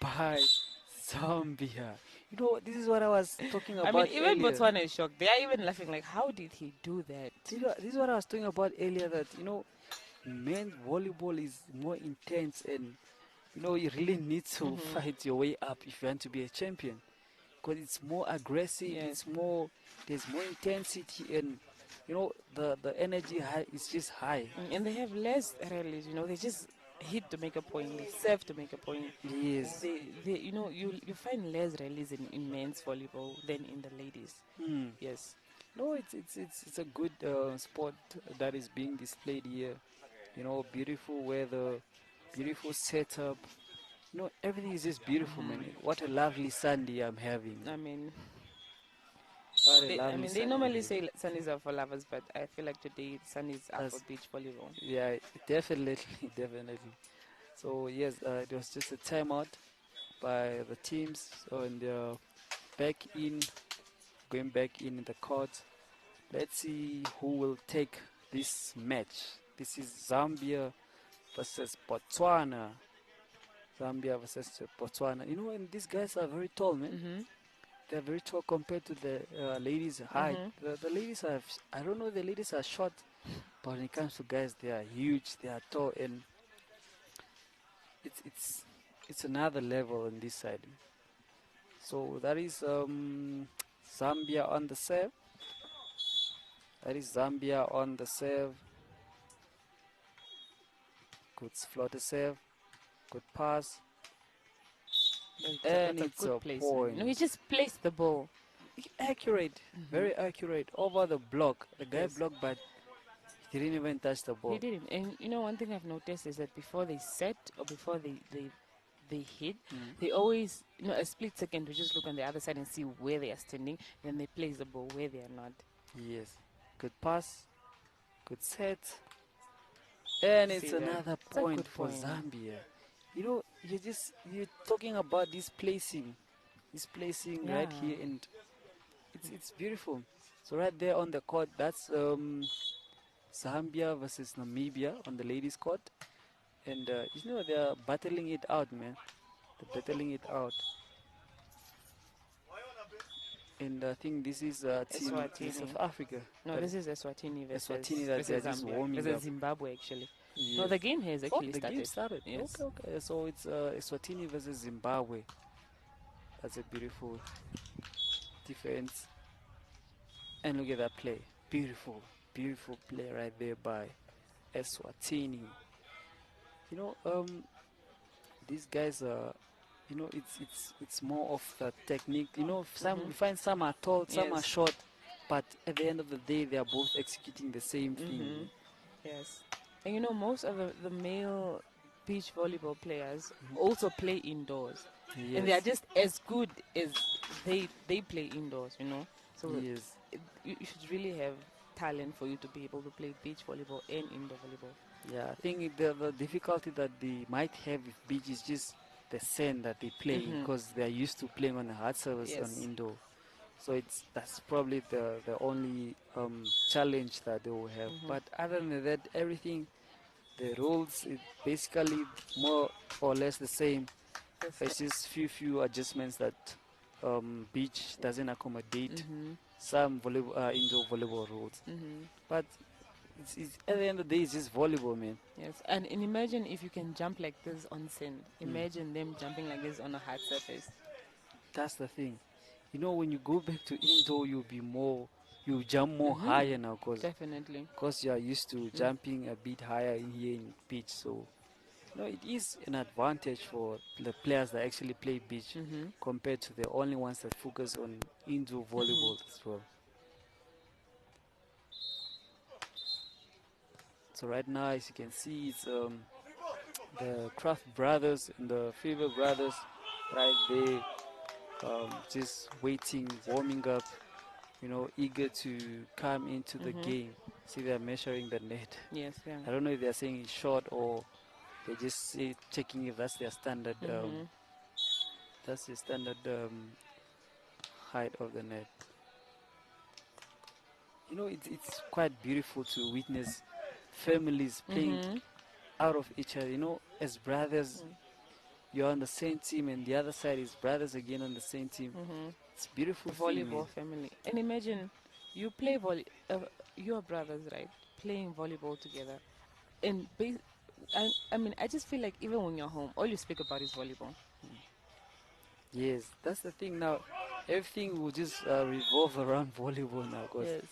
by Zambia. This is what I was talking I mean, about even earlier. Botswana is shocked. They are even laughing like, how did he do that? This is what I was talking about earlier that, men's volleyball is more intense and, you really need to Hmm. fight your way up if you want to be a champion. Because it's more aggressive, Yes. there's more intensity, and the energy high is just high. And they have less rallies, They just hit to make a point. They serve to make a point. Yes. You find less rallies in men's volleyball than in the ladies. Hmm. Yes. No, it's a good sport that is being displayed here. Beautiful weather, beautiful setup. Everything is just beautiful, man. Hmm. What a lovely Sunday I'm having. I mean, What a lovely they Sunday I'm normally having. say Sundays are for lovers, but I feel like today Sundays are for That's, beach volleyball. yeah, definitely, definitely. So yes, it was just a timeout by the teams, so and they're back in, going back in the court. Let's see who will take this match. This is Zambia versus Botswana. Zambia versus Botswana. And these guys are very tall, man. Mm-hmm. They're very tall compared to the ladies' height. Mm-hmm. The ladies are, I don't know, the ladies are short, but when it comes to guys, they are huge, they are tall, and it's it's it's another level on this side. So that is Zambia on the serve. That is Zambia on the serve. Good floater serve. Good pass. That's And a it's good a placement. point. He just placed the ball. Accurate, very accurate. Over the block. The guy Yes. blocked, but he didn't even touch the He ball. didn't. And you know, one thing I've noticed is that before they set or before they hit, Mm. they always, a split second to just look on the other side and see where they are standing. Then they place the ball where they are not. Yes. Good pass, good set. And it's See that? another It's a point good for point. Zambia. You know, you're talking about this placing Yeah. right here, and it's beautiful. So right there on the court, that's Zambia versus Namibia on the ladies' court, and you know they're battling it out, man. They're battling it out, and I think this is team this is Eswatini. South Africa. No, That this is Eswatini Eswatini versus that they're just Zambia warming versus up. Zimbabwe actually. No, Yes. the game has Oh, actually the game started. started. Yes. Okay, okay. So it's Eswatini versus Zimbabwe. That's a beautiful defense. And look at that play. Beautiful, beautiful play right there by Eswatini. You know, these guys are, it's more of the technique. You know, some Mhm. we find some are tall, some are Yes. short, but at the end of the day, they are both executing the same thing. Mhm. Yes. And you know, most of the male beach volleyball players also play indoors, and they are Yes, just as good as they play indoors. So yes. you should really have talent for you to be able to play beach volleyball and indoor volleyball. Yeah, I think the difficulty that they might have with beach is just the sand that they play in Mhm. because they are used to playing on a hard surface on Yes. indoor. So that's probably the only challenge that they will have. Mhm. But other than that, everything, the rules, is basically more or less the same. Yes. It's just few adjustments that beach doesn't accommodate Mhm. some indoor volleyball rules. Mhm. But it's at the end of the day, it's just volleyball, man. Yes. And imagine if you can jump like this on sand. Mm. Imagine them jumping like this on a hard surface. That's the thing. You know, when you go back to indoor, you jump more Mhm. higher now because Definitely. you are used to Mm. jumping a bit higher in here in beach. So, it is an advantage for the players that actually play beach Mhm. compared to the only ones that focus on indoor Mhm. volleyball as well. So right now, as you can see, it's the Kraft brothers and the Fever brothers right there, just waiting, warming up, eager to come into the Mhm. game. See, they're measuring the net. Yes. Yeah. I don't know if they're saying it's short or they're just checking if that's their standard. Mhm. That's the standard height of the net. It's quite beautiful to witness families playing Mhm. out of each other. As brothers, you're on the same team, and the other side is brothers again on the same team. Mhm. It's a beautiful thing, man. Volleyball family. And imagine you play your brothers, right? Playing volleyball together. And I mean, I just feel like even when you're home, all you speak about is volleyball. Yes, that's the thing now. Everything will just revolve around volleyball now, because Yes.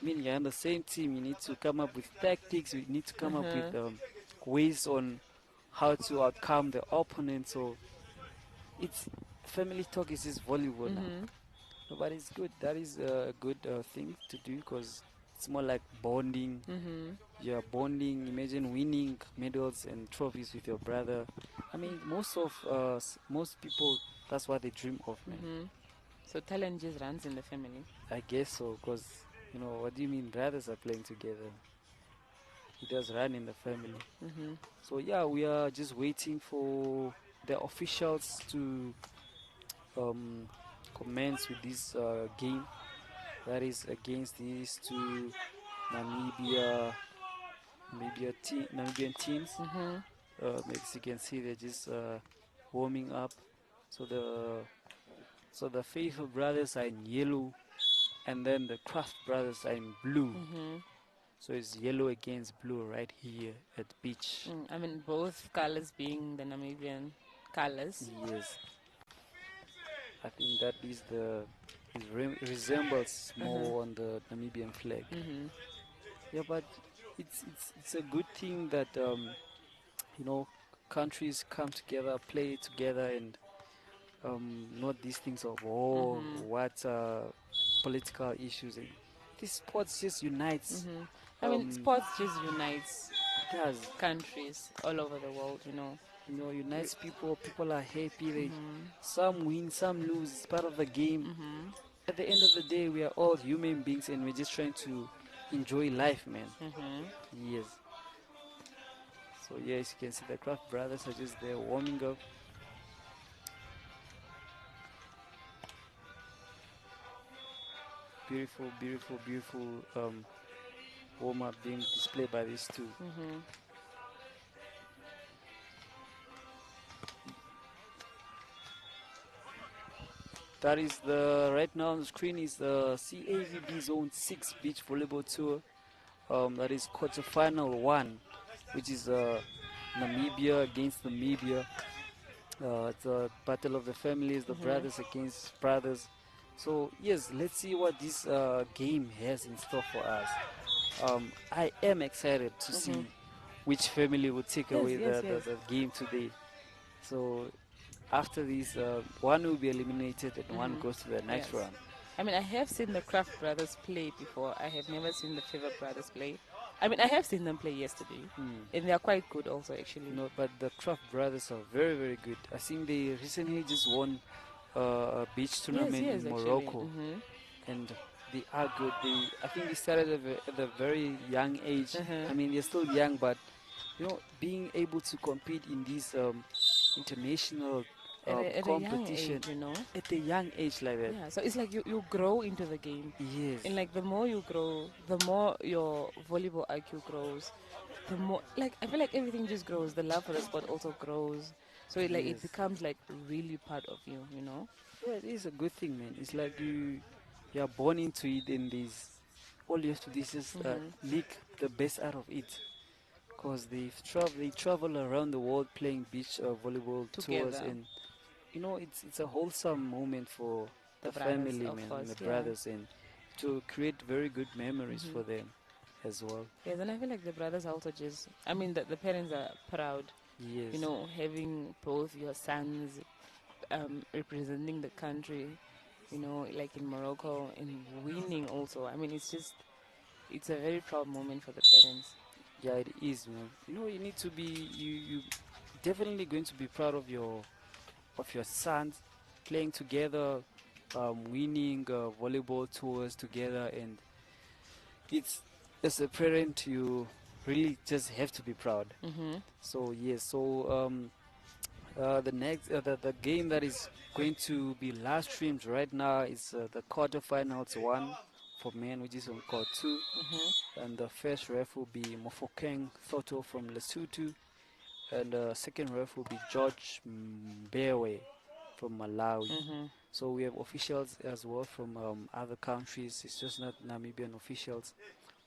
you're on the same team. You need to come up with tactics. You need to Uh come up with huh. ways on how to outcome the opponent. So it's family talk is just volleyball now. Mhm. No, but it's good. That is a good thing to do because it's more like bonding. Mhm. You're bonding. Imagine winning medals and trophies with your brother. I mean, most people, that's what they dream of, man. Mhm. So talent just runs in the family. I guess so, because what do you mean brothers are playing together? It does run in the family. Mhm. So yeah, we are just waiting for the officials to um, commence with this game that is against these two Namibia, Namibian teams. Mhm. As you can see, they're just warming up. So the Faithful brothers are in yellow, and then the Kraft brothers are in blue. Mhm. So it's yellow against blue right here at beach. I mean, both colors being the Namibian colors. Yes, I think that is resembles Uh huh. more on the Namibian flag. Mhm. Yeah, but it's a good thing that you know countries come together, play together, and not these things of war, Mm-hmm. what political issues. This sports just unites. Mm-hmm. I mean, Um, sports just unites it does, countries all over the world, you know. We, unites people. People are happy. They mm-hmm. some win, some lose. It's part of the game. Mm-hmm. At the end of the day, we are all human beings, and we're just trying to enjoy life, man. Mm-hmm. Yes. So yes, you can see the Craft brothers are just there warming up. Beautiful, beautiful, beautiful warm up being displayed by these two. Mm-hmm. That is the right now on the screen is the CAVB Zone 6 Beach Volleyball Tour. That is quarterfinal one, which is Namibia against Namibia. It's a battle of the families, the Mm-hmm. brothers against brothers. So yes, let's see what this game has in store for us. I am excited to Mm-hmm. see which family will take Yes, away yes, the, yes. the game today. So after this, one will be eliminated and one Mm-hmm. goes to the next Yes. round. I mean, I have seen the Kraft brothers play before. I have never seen the Favor brothers play. I mean, I have seen them play yesterday, Hmm. and they are quite good also, actually. No, but the Kraft brothers are very, very good. I think they recently just won a beach Yes, tournament yes, in actually. Morocco, Mm-hmm. and they are good. I think they started at a very young age. Uh-huh. I mean, they're still young, but being able to compete in these international At a young competition age, you know. at a young age like that. Yeah, so it's like you grow into the game. Yes, And like the more you grow, the more your volleyball IQ grows. The more like I feel like everything just grows. The love for the sport also grows. So it yes. becomes like really part of you, you know? Yeah, it is a good thing, man. It's like you are born into it, and this all you have to do is just Mm-hmm. lick the best out of it. Cause they travel around the world playing beach volleyball tours, Together. and it's a wholesome moment for The the brothers, family, of man, and course, the yeah. brothers, and to create very good memories Mm-hmm. for them as well. Yes, and I feel like the brothers are also just I mean the parents are proud, you Yes, know, having both your sons representing the country, you know, like in Morocco and winning also. I mean it's a very proud moment for the parents. yeah, it is, man. You need to be you definitely going to be proud of your sons playing together, winning volleyball tours together, and it's as a parent you really just have to be proud. Mhm. So yes, so the next the game that is going to be live streamed right now is the quarterfinals one for men, which is on court two, Mhm. and the first ref will be Mofokeng Thoto from Lesotho, and the second ref will be George Mbewe from Malawi. Mhm. So we have officials as well from other countries. It's just not Namibian officials.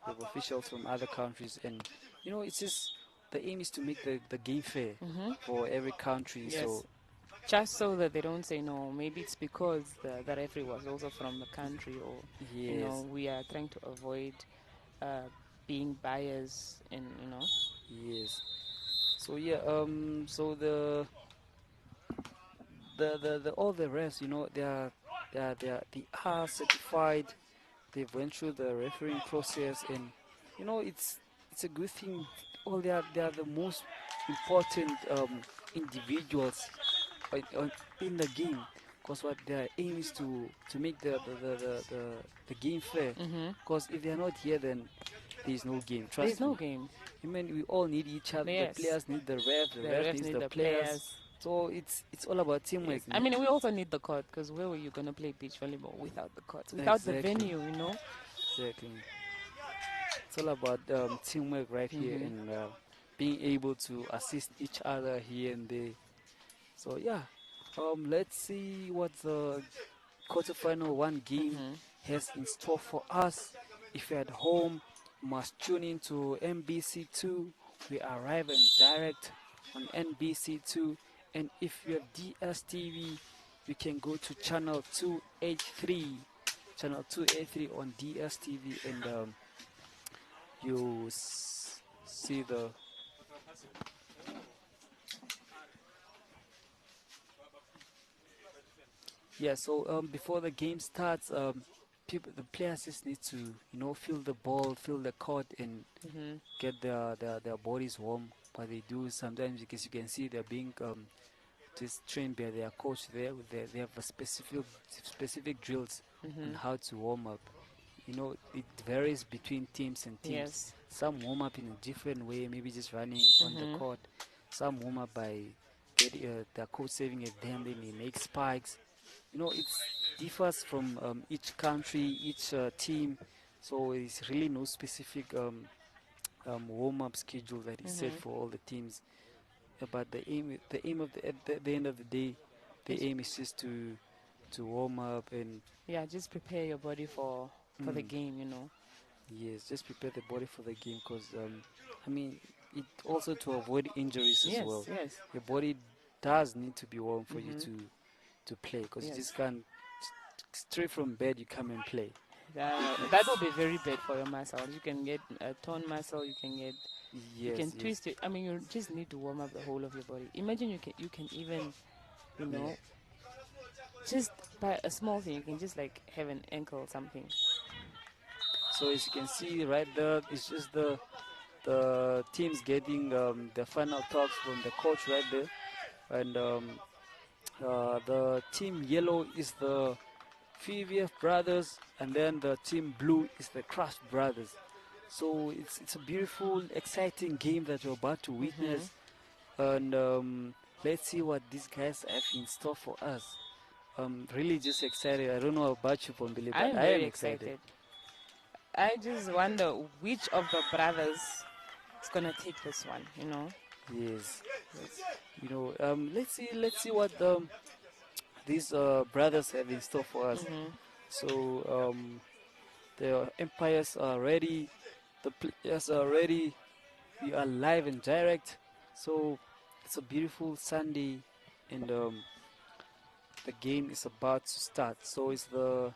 We have officials from other countries, and it's just the aim is to make the game fair Mhm. for every country. Yes. So Just so that they don't say no. Maybe it's because the referee was also from the country, or you know, yes, we are trying to avoid uh, being biased, and you know. yes. So yeah, so the all the rest, they are certified. They've went through the refereeing process, and it's a good thing. All they are the most important individuals in the game, because what their aim is to make the game fair. Mhm. Because if they are not here, then there is no game. There's Trust no me. game. I mean, we all need each other. The Yes. players need the The ref refs needs need the the players. players. So it's all about teamwork, Yes. I man. mean, we also need the court because where were you gonna play beach volleyball without the courts, without the Exactly, venue? You know. exactly. It's all about teamwork right here, Mhm. and being able to assist each other here and there. So yeah, let's see what the quarterfinal one game Mhm. has in store for us. If you're at home, you must tune in to NBC2. We arrive and direct on NBC2. And if you have DSTV, you can go to channel 283. Channel 283 on DSTV, and you see the Yeah, so before the game starts, the players just need to, feel the ball, feel the court, and Mm-hmm. get their bodies warm. But they do sometimes, because you can see they're being just trained by their coach there. They have a specific drills on Mm-hmm. how to warm up. It varies between teams and teams. Yes. Some warm up in a different way, maybe just running on the Mm-hmm. court. Some warm up by getting their coach saving at them. They may make spikes. It differs from each country, each team. So it's really no specific warm up schedule that is set Mm-hmm. for all the teams. But the aim at the end of the day, the It's, aim is just to warm up and yeah, just prepare your body for the mm, game, you know. yes, just prepare the body for the game. Because I mean, it also to avoid injuries as Yes, well. yes. Your body does need to be warm for you Mm-hmm. to play, because you just Yes. can't straight from bed you come and play. That will It's be very bad for your muscles. You can get a torn muscle. You can yes, yes, twist it. I mean, you just need to warm up the whole of your body. Imagine you can even, you yeah. know, just by a small thing, you can just like have an ankle or something. So as you can see right there, it's just the teams getting the final talks from the coach right there, and the team yellow is the VVF brothers, and then the team blue is the Craft brothers. So it's a beautiful, exciting game that we're about to Mm-hmm. witness, and let's see what these guys have in store for us. I'm really just excited. I don't know about you, Pombili, I but am I very am excited. excited. I just wonder which of the brothers is gonna take this one. You know. Yes, Yes. let's see what these brothers have in store for us. Mm-hmm. So the empires are ready, the players are ready. We are live and direct. So it's a beautiful Sunday, and the game is about to start. So it's the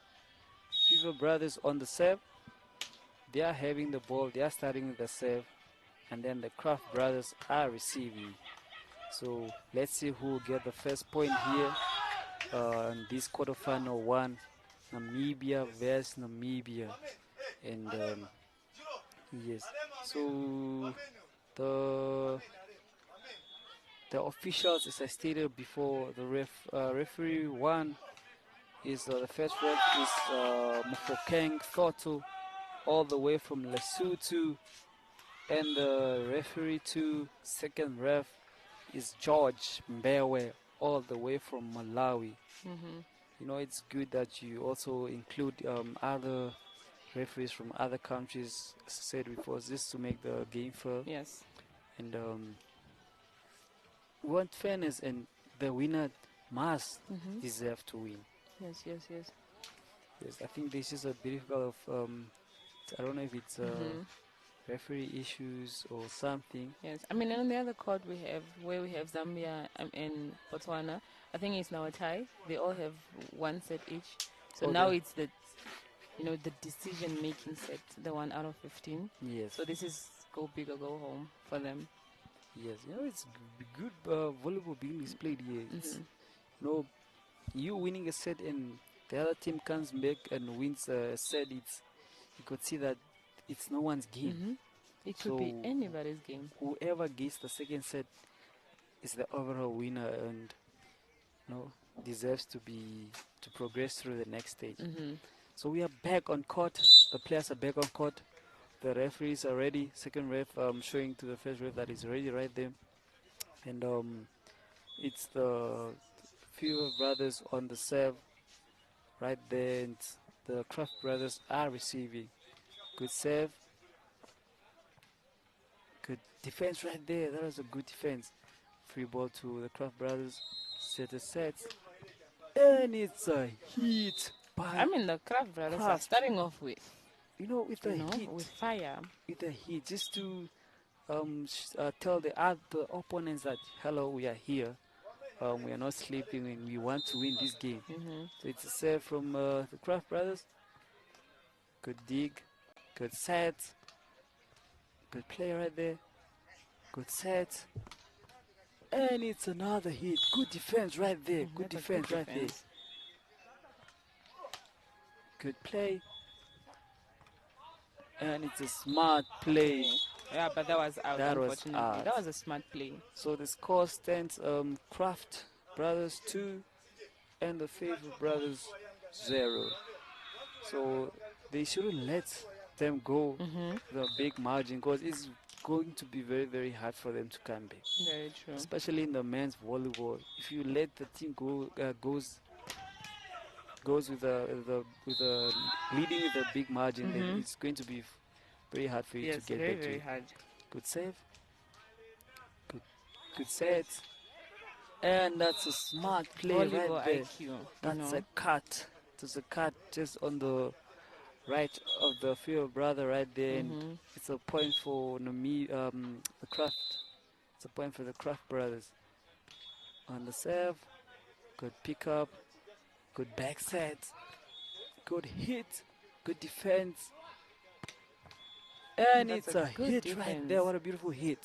Fever brothers on the serve. They are having the ball. They are starting with the serve, and then the Kraft brothers are receiving. So let's see who will get the first point here in this quarterfinal one. Namibia versus Namibia, and yes. So the the officials, as I stated before, the referee one is the first ref is Mofokeng Thoto, all the way from Lesotho, and the referee two, second ref is George Mbewe, all the way from Malawi. Mm-hmm. It's good that you also include other referees from other countries, as I said before, just to make the game fair. Yes. And we want fairness, and the winner must Mm-hmm. deserve to win. Yes. Yes. Yes. Yes, I think this is a bit of, I don't know if it's Mm-hmm. referee issues or something. Yes. I mean, on the other court we have Zambia and Botswana. I think it's now a tie. They all have one set each. So Oh, now it's the decision making set, the one out of 15. yes, So this is go big or go home for them. yes. It's good volleyball being displayed here. It's, Mm-hmm. you know, you winning a set and the other team comes back and wins a set. You could see that it's no one's game. Mm-hmm. It could be So anybody's game. whoever gets the second set is the overall winner, and deserves to progress through the next stage. Mm-hmm. So we are back on court. The players are back on court. The referees are ready. Second ref showing to the first ref that is ready right there. And it's the few brothers on the serve right there. And the Kraft brothers are receiving. Good serve. Good defense right there. That was a good defense. Free ball to the Kraft brothers. Set a set. And it's a hit I by mean, the Kraft brothers are Kraft. starting off with, With the hit. with fire. With the hit. Just to tell the other opponents that, hello, we are here. We are not sleeping and we want to win this game. Mm-hmm. So it's a serve from the Kraft brothers. Good dig. Good set. Good play right there. Good set. And it's another hit. Good defense right there. Good That's a good defense right there. defense. Good play. And it's a smart play. Okay. Yeah, but that was out, That was unfortunately. out. That was a smart play. So the score stands Kraft Brothers 2 and the Favor Brothers 0. So they shouldn't let them go Mm-hmm. the big margin because it's going to be very, very hard for them to come back. Very true. Especially in the men's volleyball. If you let the team goes with a leading with a big margin, then Mm-hmm. it's going to be very hard for you to Yes, get very, back to very it. hard. Good save. Good, good set. And that's a smart play right Volleyball there. IQ, you That's a know. cut. There's a cut just on the right of the field brother right there, and Mm-hmm. it's a point for the Kraft. It's a point for the Kraft brothers. On the serve, good pick up, good back set, good hit, good defense, and That's it's a a good hit right defense. there. What a beautiful hit.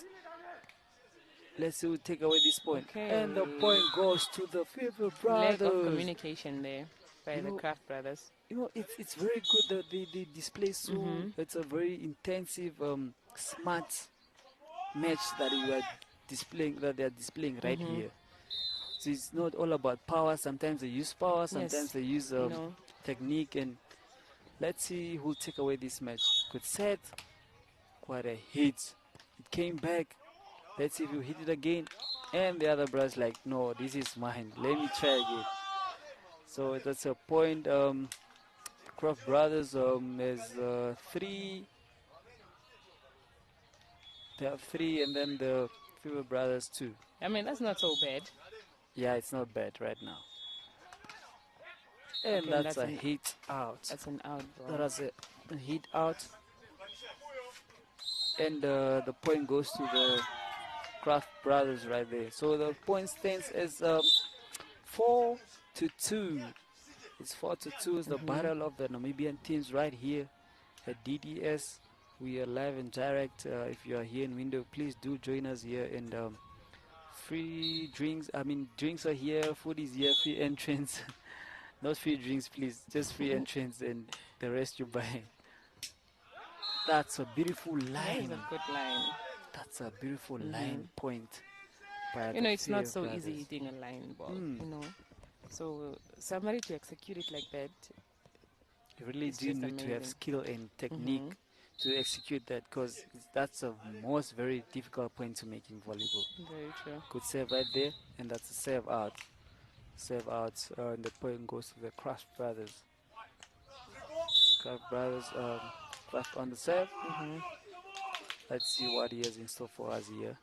Let's see who take away this point. And the Okay. point goes to the Favor Lack of brothers. communication there by You the know, Kraft brothers. it's very good that they display so. Mm-hmm. It's a very intensive, smart match that you are displaying that they are displaying right Mm-hmm. here. So it's not all about power. Sometimes they use power. Sometimes Yes, they use you know. technique. And let's see who'll take away this match. Good set. Quite a hit. It came back. Let's see if you hit it again. And the other brother's like, no, this is mine. Let me try again. So that's a point. Croft Brothers, there's three. They have three, and then the Fever Brothers two. I mean, that's not so bad. Yeah, it's not bad right now. And Okay, and that's a hit out. that's an out That ball. was a hit out. And the point goes to the Kraft Brothers right there. So the point stands as 4-2. It's 4-2. It's the Mm-hmm. battle of the Namibian teams right here at DDS. We are live and direct. If you are here in Windhoek, please do join us here. And free drinks. I mean, drinks are here. Food is here. Free entrance. Not free drinks, please. Just free entrance, and the rest you buy. That's a beautiful That is a line. good line. That's a beautiful Mm-hmm. line point by You the know, it's not Fear so easy brothers. hitting a line ball, Mm. you know. So somebody to execute it like that, You really it's do just need to have amazing. skill and Mm-hmm. technique to execute that because that's a most very difficult point to make in volleyball. Very true. Good save right there, and that's a save out. Save out, and the point goes to the Craft brothers. Craft brothers, Craft on the save. Mm-hmm. Let's see what he has in store for us here.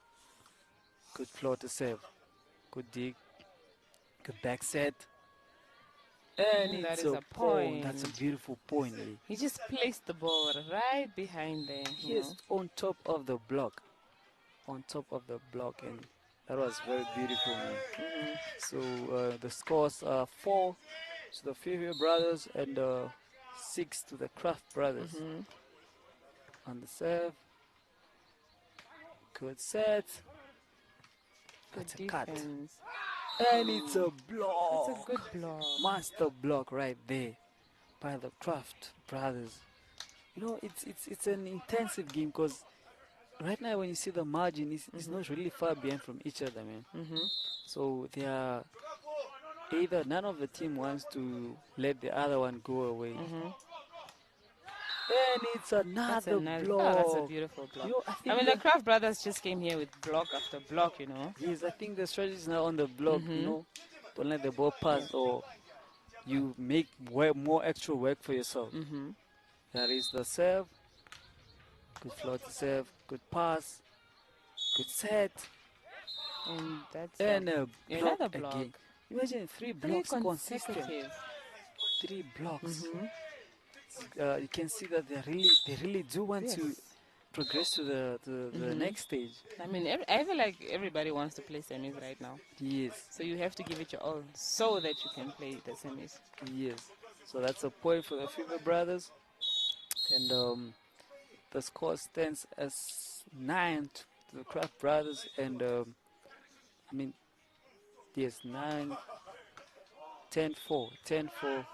Good floor to save. Good dig. Good back set. And And that it's is a a point. That's a point. beautiful point, Lee. He just placed the ball right behind there, you Yes, know. on top of the block. On top of the block. And that was very beautiful, man. Mm-hmm. So the scores are 4 to the Fury brothers and 6 to the Kraft brothers. Mm-hmm. On the serve. Good set. Good That's a cut. defense. And it's a That's a block. good block. Master block right there by the Kraft brothers. You know, it's an intensive game because right now when you see the margin, it's not really far behind from each other, man. Mm-hmm. So they are either none of the team wants to let the other one go away. Mm-hmm. And it's That's another another. Oh, that's a block. beautiful block. Yo, I I think mean, the Kraft brothers just came here with block after block, you know. yes, I think the strategy is now on the block. You Mm-hmm. know, don't let the ball Yes. pass or you make more extra work for yourself. Mm-hmm. That is the serve. Good floor to serve. Good pass. Good set. And that's And a block another again. block. Imagine three Three blocks consistent. consecutive. Three blocks. Mm-hmm. You can see that they really do want to Yes. progress to the Mm-hmm. next stage. I mean, I feel like everybody wants to play semis right now. Yes, So you have to give it your all so that you can play the semis. yes. So that's a point for the Fever brothers, and the score stands as 9 to the Kraft brothers, and I mean yes 9, 10-4, 10-4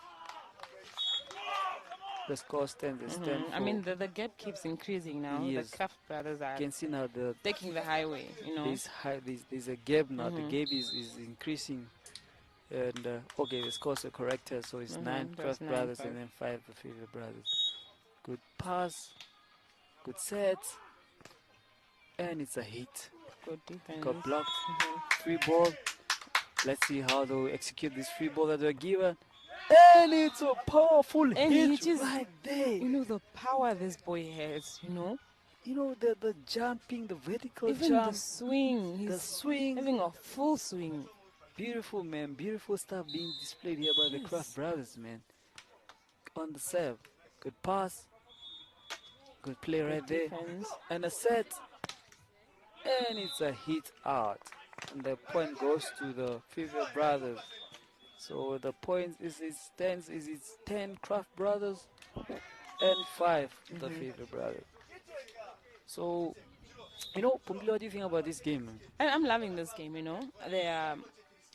The score stands as 10 I for. mean, the gap keeps increasing now. The Yes, Kraft brothers you are can see now taking the highway, you know. there's a gap now. The gap is increasing. And okay, the scores are corrected, so it's 9 That's Kraft 9 brothers 5. and then 5 the Favorite brothers. Good pass, good set, and it's a hit. Good Got defense. blocked. Free ball. Let's see how they'll execute this free ball that they're given. And it's a powerful And hit he just, right there. you know, the power this boy has, you know. You know, the jumping, the vertical Even the jump, swing, the he's swing. having a full swing. Beautiful, man. Beautiful stuff being displayed here by the Kraft Yes. brothers, man. On the serve. Good pass. Good play Good right there. defense. And a set. And it's a hit out. And the point goes to the Favorite brothers. So the point is it's 10 Kraft brothers and 5 the Favorite brothers. So, you know, Pumbili, what do you think about this game, man? And I'm loving this game, you know. They are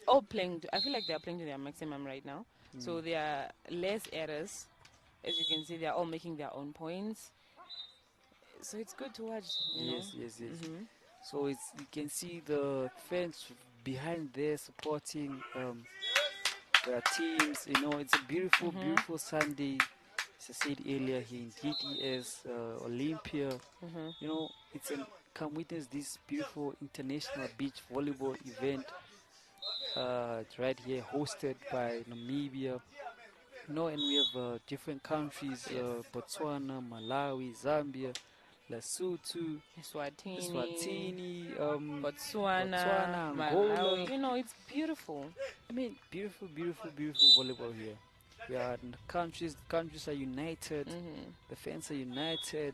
all playing, I feel like they are playing to their maximum right now. So there are less errors. As you can see, they are all making their own points. So it's good to watch, you know. Yes. So you can see the fans behind there supporting their teams. You know, it's a beautiful Sunday. As I said earlier here in DDS Olympia. You know, come witness this beautiful international beach volleyball event. It's right here, hosted by Namibia. You know, and we have different countries: Botswana, Malawi, Zambia, Lesotho, Eswatini, Eswatini, Botswana, Angola. Malawi. You know, it's beautiful. I mean, beautiful volleyball here. We are in countries are united. The fans are united.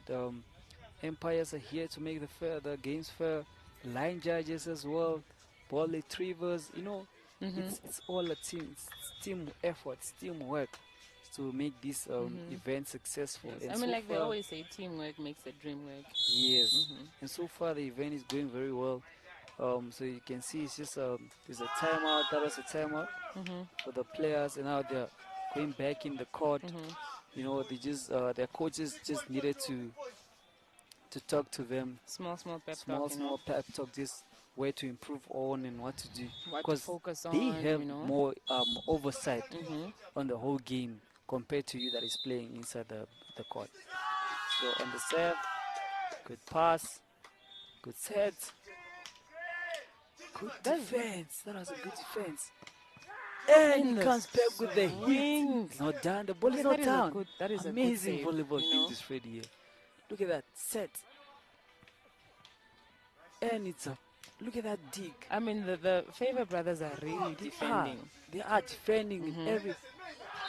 Empires are here to make the games fair. Line judges as well. Ball retrievers. You know, it's all a team. It's team effort. It's teamwork to make this event successful. Yes. And I so mean, like they far, always say, teamwork makes the dream work. yes. And so far, the event is going very well. So you can see it's just there's a timeout. That was a timeout for the players, and now they're going back in the court. You know, they just their coaches just needed to talk to them. Small pep talk, you know. Small pep talk, just where to improve on and what to do, What to because focus they on, have you know. more oversight on the whole game compared to you that is playing inside the court. So on the serve, good pass, good set. Good defense. That was a good defense. And he the comes back with the hit. swing. It's not down. The ball is Yeah, not that is a down. good- that is a good amazing save, volleyball you being know. displayed here. Look at that set. And it's a look at that dig. I mean, the Favor brothers are really defending. They are defending in every.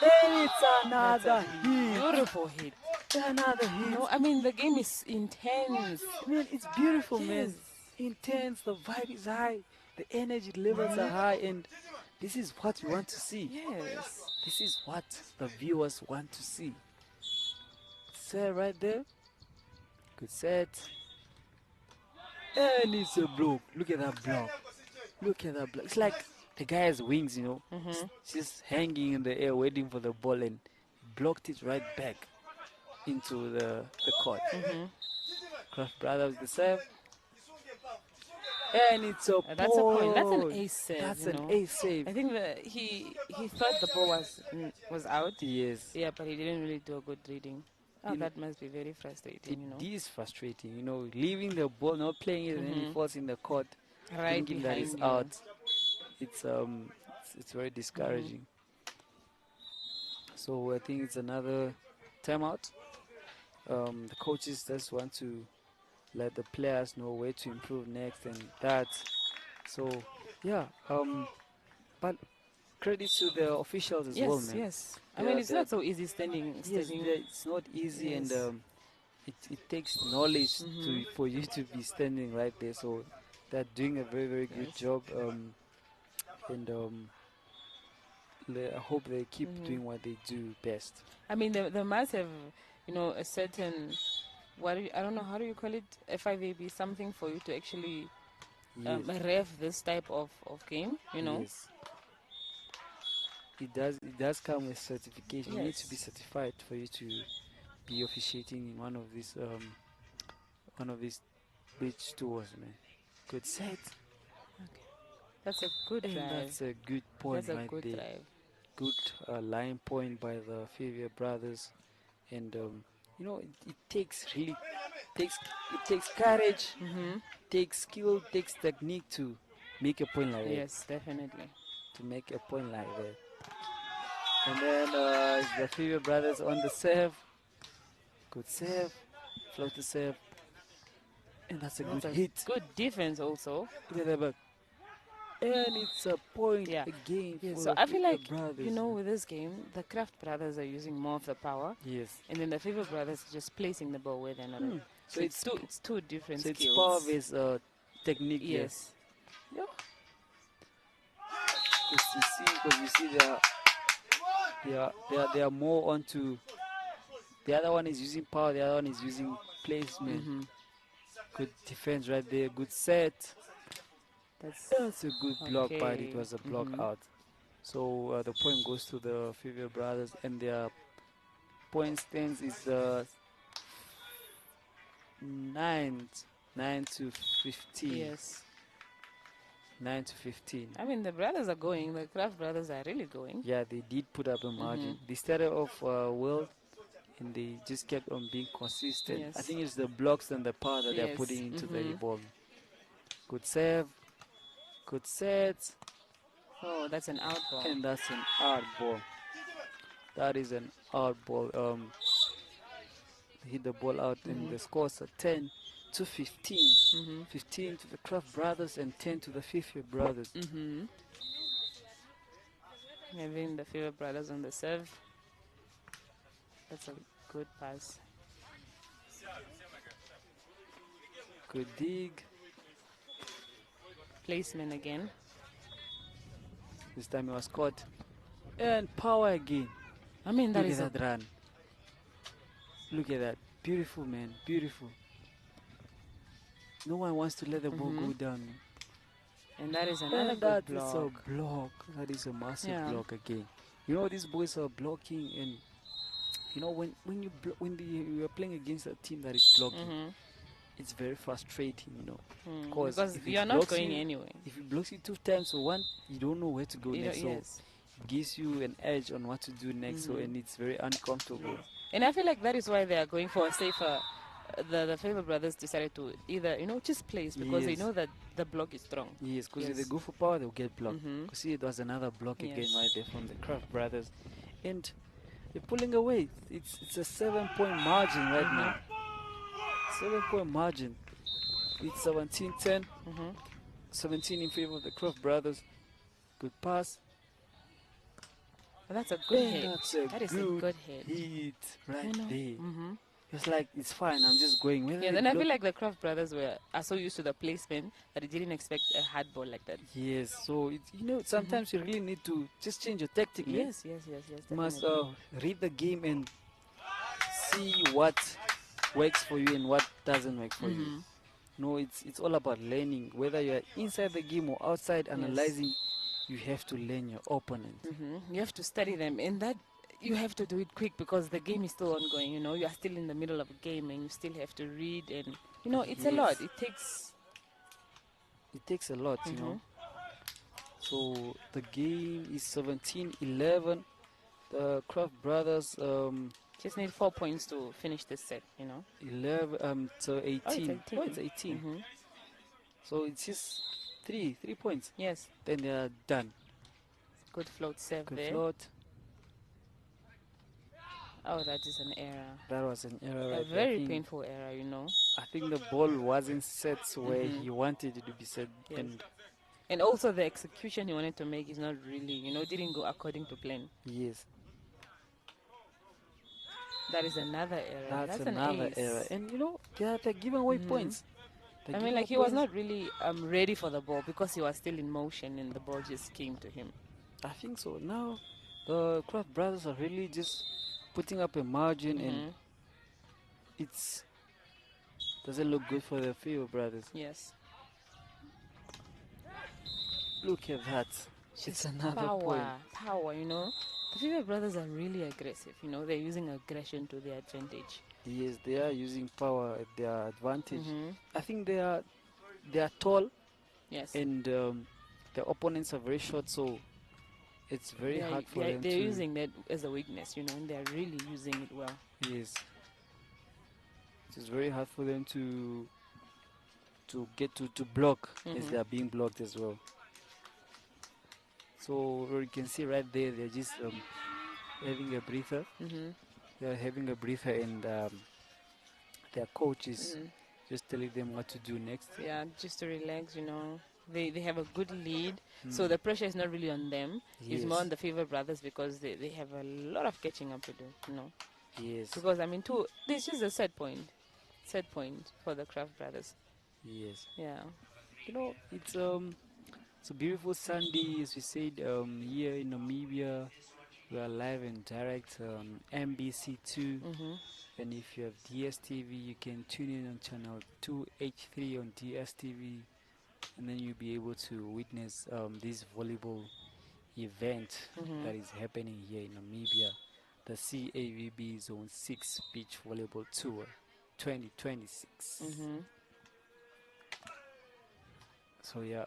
And it's another hit. Beautiful hit. Another hit. No, I mean, the game is intense. Man, it's beautiful, man. Yes. Intense. The vibe is high. The energy levels are high, and this is what we want to see. Yes. This is what the viewers want to see. Set right there. Good set. And it's a block. Look at that block. Look at that block. It's like the guy has wings, you know. Just hanging in the air waiting for the ball and blocked it right back into the court. Kraft Brothers the serve. And it's a That's a point. That's an point. ace save. That's you an know. ace save. I think that he thought the ball was out. Yes. Yeah, but he didn't really do a good reading. Oh, You know, that must be very frustrating, you know. It is frustrating, you know, leaving the ball, not playing it, and then he falls in the court, Right thinking that it's behind you. out. It's very discouraging. So I think it's another timeout. The coaches just want to let the players know where to improve next and that. So yeah, but credit to the officials as well, man. Yes. I mean, it's not so easy standing. Yes, it's not easy, and Yes. it takes knowledge for you to be standing right there. So they're doing a very good job, and I hope they keep doing what they do best. I mean, they must have, you know, a certain, I don't know, how do you call it? FIVB, something for you to actually Yes. ref this type of game, you know? Yes. It does come with certification. You need to be Yes. certified for you to be officiating in one of these beach tours, man. Good set. Okay. That's a good And drive. that's a good point That's a right good there. drive. Good line point by the Favia brothers. And it takes it takes courage, Mm-hmm. takes skill, takes technique to make a point like that. Yes, definitely. To make a point like that. And then the Favia brothers on the serve. Good serve. Float the serve. And that's a good That's a hit. good defense also. Look at that back. And it's a point Yeah. again Yeah. for So the I feel Favia like, brothers. with this game, the Kraft brothers are using more of the power, Yes. and then the Favor brothers are just placing the ball where they're not. Hmm. So So it's it's two different so it's power skills. versus technique here. Yes. Yeah. Because you see they are more onto the other one is using power, the other one is using placement. Mm-hmm. Good defense right there, good set. That's That's a good block, but it okay. was a block Mm-hmm. out. So the point goes to the Favia brothers, and their point stands is 9 9 to 15. Yes. 9 to 15. I mean, the brothers are going. The Kraft brothers are really going. Yeah, they did put up a Mm-hmm. margin. They started off well, and they just kept on being consistent. I Yes. think it's the blocks and the power that they're Yes. putting into the Mm-hmm. ball. Good save, good set, Oh, that's an out ball. and that's an out ball. That is an out ball. Hit the ball out, and Mm-hmm. the scores are 10 to 15. Mm-hmm. 15 to the Kraft brothers and 10 to the Fifi brothers. Mm-hmm. Having the Favor brothers on the serve. That's a good pass. Good dig. Placement again. This time it was caught. And power again. I mean, that Look is at that run. Look at that. Beautiful, man. Beautiful. No one wants to let the ball go down. and that is another And good that is block. a block. That is a massive Yeah. block again. These boys are blocking, and when you are playing against a team that is blocking, Mm-hmm. it's very frustrating. Because if you it are not blocks going you, anyway. if it blocks you 2 times or one, you don't know where to go next. So Yes. it gives you an edge on what to do next. So and it's very uncomfortable. And I feel like that is why they are going for a safer. The Favor brothers decided to either just place because they Yes. know that the block is strong. Yes, because if they Yes. go for power, they'll get blocked. Mhm. See, it was another block again Yes. right there from the Kraft brothers, and they're pulling away. It's a 7-point margin right now. 7-point margin. It's 17-10. Mhm. 17 in favor of the Kraft brothers. Good pass. But that's a good And hit. that's a That is good a good hit. hit right there. Mhm. It's like, it's fine, I'm just going. Whether Yeah. they Then I block- feel like the Kraft brothers are so used to the placement that they didn't expect a hard ball like that. Yes, so sometimes you really need to just change your tactic, man. Yes. You must Definitely. read the game and see what works for you and what doesn't work for you. No, it's all about learning. Whether you're inside the game or outside analyzing, you have to learn your opponent. You have to study them, and that you have to do it quick because the game is still ongoing. You are still in the middle of a game, and you still have to read, and it's a lot. Yes. It takes. It takes a lot. So the game is 17-11. The Kraft brothers Just need 4 points to finish this set. 11 to 18. Oh, It's 18. Mhm. So it's just three points. Yes. Then they are done. Good float serve Good there. float. Oh, that is an error. That was an error A right there. very painful error. I think the ball wasn't set where he wanted it to be set. Yes. And And also the execution he wanted to make is not really, didn't go according to plan. yes, That is another error. that's an another ace. error. And they're giving away points. They're I mean, giving like up he was points. not really ready for the ball because he was still in motion and the ball just came to him. I think so. Now the Kraft brothers are really just putting up a margin, and it's doesn't look good for the Fio brothers. Yes. Look at that. It's Just another point. power, you know. The Fever brothers are really aggressive, you know. They're using aggression to their advantage. Yes, they are using power at their advantage. Mm-hmm. I think they are tall, Yes. and the opponents are very short, so it's very They're, hard for they're, them they're to. using that as a weakness, you know, and they're really using it well. Yes, it's very hard for them to get to block as Mm-hmm. they are being blocked as well. So you can see right there, they're just having a breather. Mm-hmm. They're having a breather, and their coach is Mm-hmm. just telling them what to do next. Yeah, just to relax, you know. They have a good lead, so Mm. the pressure is not really on them. It's more Yes, on the Fever brothers because they have a lot of catching up to do, you know. yes, Because I mean, this is a set point for the Kraft brothers. yes. Yeah. It's a beautiful Sunday, as we said, here in Namibia. We are live and direct on MBC2. Mm-hmm. And if you have DSTV, you can tune in on channel 2H3 on DSTV. And then you'll be able to witness this volleyball event Mm-hmm. that is happening here in Namibia. The CAVB Zone 6 Beach Volleyball Tour 2026. Mm-hmm. So yeah,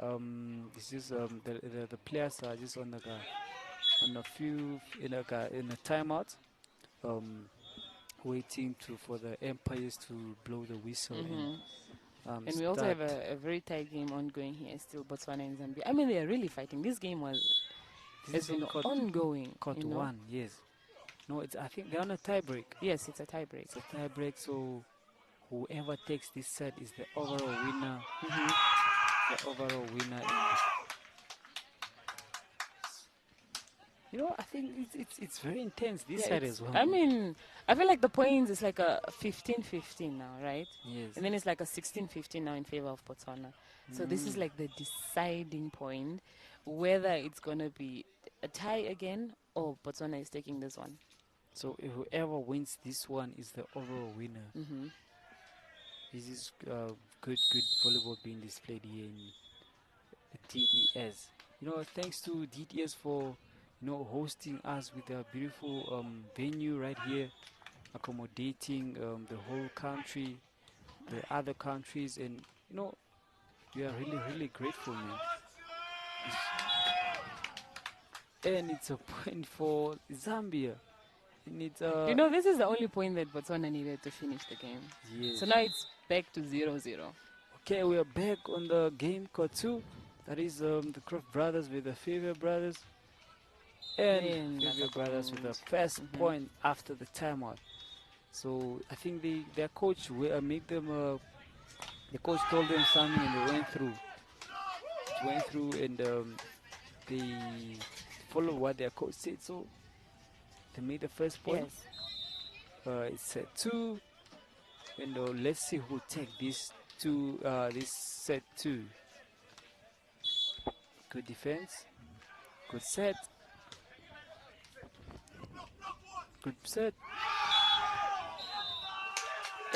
this is the players are just on a few in a timeout, um, waiting for the umpires to blow the whistle and Mm-hmm. And we also start. have a very tight game ongoing here, still Botswana and Zambia. I mean, they are really fighting. This game This has is on been ongoing, court you know. one, yes. No, I think they're on a tie break. Yes, it's a tiebreak. It's a tie break, so whoever takes this set is the overall winner. Mm-hmm. The overall winner. I think it's very intense this Yeah, side as well. I mean, I feel like the points is like a 15-15 now, right? Yes. And then it's like a 16-15 now in favor of Botswana. So this is Mm. like the deciding point whether it's going to be a tie again or Botswana is taking this one. So whoever wins this one is the overall winner. Mm-hmm. This is good volleyball being displayed here in DDS. Thanks to DDS for hosting us with a beautiful venue right here, accommodating the whole country, the other countries, and we are really grateful, man. And it's a point for Zambia, and it's You know, this is the only point that Botswana needed to finish the game. yes. So now it's back to 0-0. Okay, we are back on the game court 2. That is the Croft brothers with the Favor brothers, and And that's Favor a brothers with the point. first Mm-hmm. point after the timeout. So I think their coach made them. The coach told them something, and they went through. It went through, and they followed what their coach said. So they made the first point. Yes. It's set 2, and let's see who take this set 2. Good defense, good set, good set,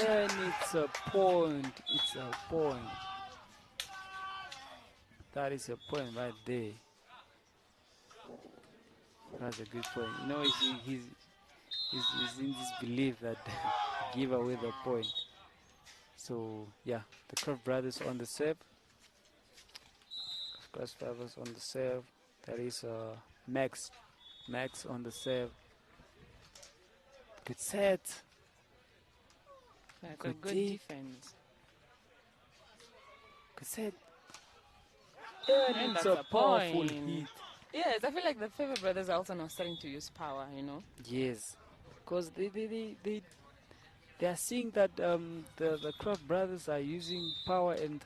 and it's a point. It's a point. That is a point right there. That's a good point. He's in this belief that give away the point. So yeah, the Kraft brothers on the serve. Kraft brothers on the serve. That is Max. Max on the serve. Good set. That's a Good good dig. defense. Good set. And And it's that's a a powerful point. hit. Yes, I feel like the Favor brothers are also now starting to use power, you know. Yes, because they are seeing that the Kraft brothers are using power, and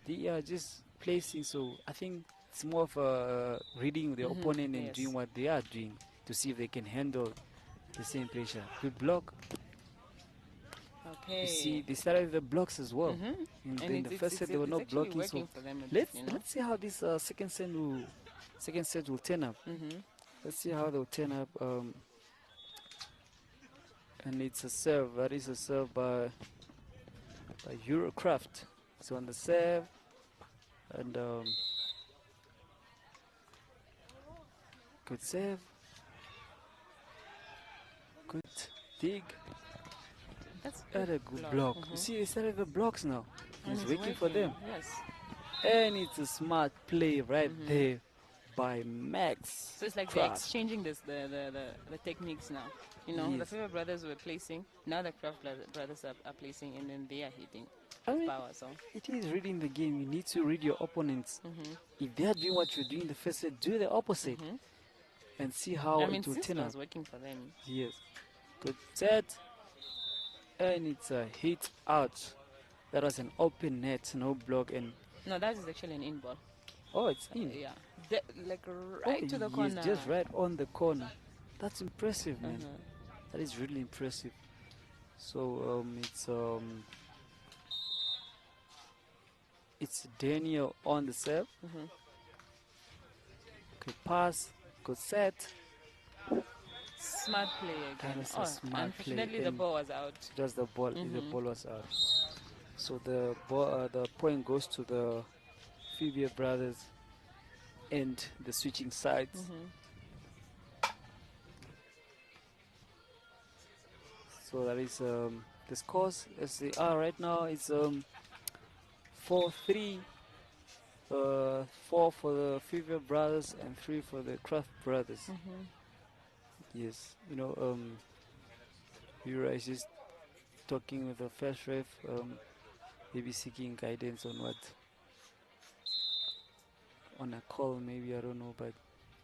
they are just placing. So I think it's more of reading the Mm-hmm. opponent and doing Yes. what they are doing to see if they can handle the same pressure. Good block. You see, Okay. they started with the blocks as well. Mm-hmm. In, And in the first set, they were it's not actually blocking. So working for them a bit, let's you know. let's see how this second set will turn up. Mm-hmm. Let's see how they'll turn up. And it's a serve. That is a serve by Eurocraft. So on the serve, and Good save. Good dig. That's And a good block. You see, they started the blocks now. And It's working for them. Yes. And it's a smart play right there by Max. So it's like they're Kraft. exchanging the techniques now. You know, the Yes. Favor brothers were placing, now the Kraft brothers are placing, and then they are hitting I with mean, power. So it is reading the game. You need to read your opponents. If they are doing what you're doing in the first set, do the opposite and see how I mean, it will since turn it out. was working for them. Yes. Good set. And it's a hit out. That was an open net, no block. And No, that is actually an in ball. oh, it's in. Yeah, like Oh, right to the yes, corner. just right on the corner. That's impressive, man. That is really impressive. So it's Daniel on the serve. Good pass, good set. Smart play again. That was a smart unfortunately, play. the ball was out. Just the ball. The ball was out. So the ball, the point goes to the Fibia brothers and the switching sides. So that is the scores as they are right now. It's 4-3. 4 for the Fibia brothers and 3 for the Kraft brothers. Yes, Yura is just talking with the first ref, maybe seeking guidance on what, on a call maybe, I don't know, but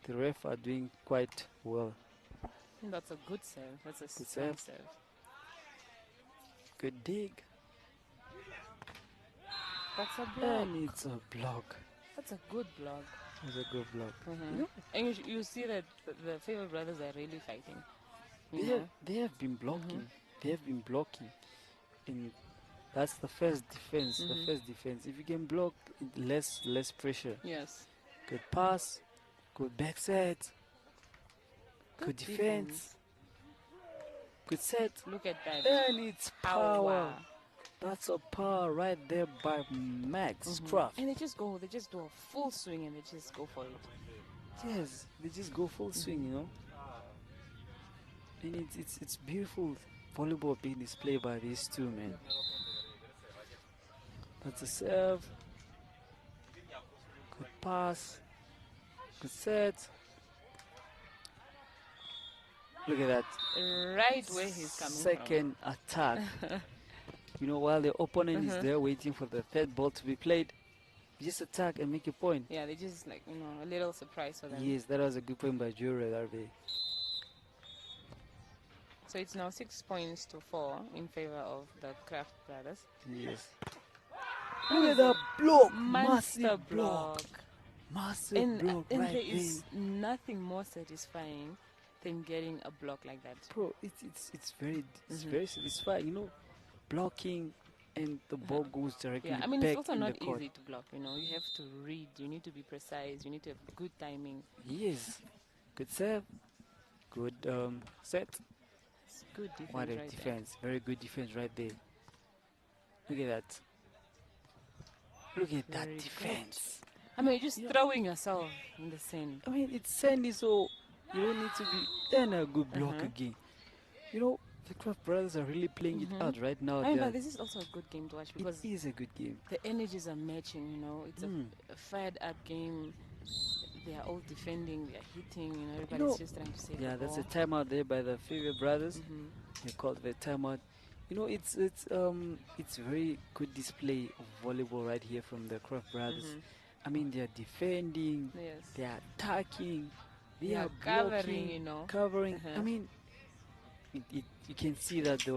the ref are doing quite well. That's a good serve. That's a Good strong serve. serve. Good dig. That's a block. And it's a block. That's a good block. It's a good block. And you see that the Favor brothers are really fighting. They have been blocking. They have been blocking. And that's the first defense. The first defense. If you can block, less pressure. Yes. Good pass. Good back set. Good defense. Good set. Look at that. And it's power. That's a power right there by Max Kraft. And they just do a full swing and they just go for it. Yes, they just go full swing, And it's beautiful volleyball being displayed by these two men. That's a serve. Good pass. Good set. Look at that. Right where he's coming Second attack. While the opponent is there waiting for the third ball to be played, you just attack and make a point. Yeah, they just a little surprise for them. Yes, that was a good point by Jure Darby. So it's now 6 points to 4 in favor of the Kraft brothers. Yes. Look at that block. Master block. Massive block and right there there. is nothing more satisfying than getting a block like that. Bro, it's very satisfying, blocking and the ball goes directly Yeah, I mean, back it's also in not the court. easy to block, you have to read, you need to be precise, you need to have good timing. Yes. Good serve. Good set. It's good defense. What a right defense. Very good defense right there. Look at that. Look at that Very defense. good. I mean, you're just throwing yourself in the sand. I mean, it's sandy, so you don't need to be. And a good block again. The Kraft brothers are really playing it out right now. I mean, but this is also a good game to watch because it is a good game. the energies are matching, It's a fired up game. They are all defending, they are hitting, everybody's just trying to save the ball. That's a timeout there by the Favor brothers. They called the timeout. It's very good display of volleyball right here from the Kraft brothers. I mean, they are defending, they are attacking, they are covering, blocking, covering. I mean, you can see that they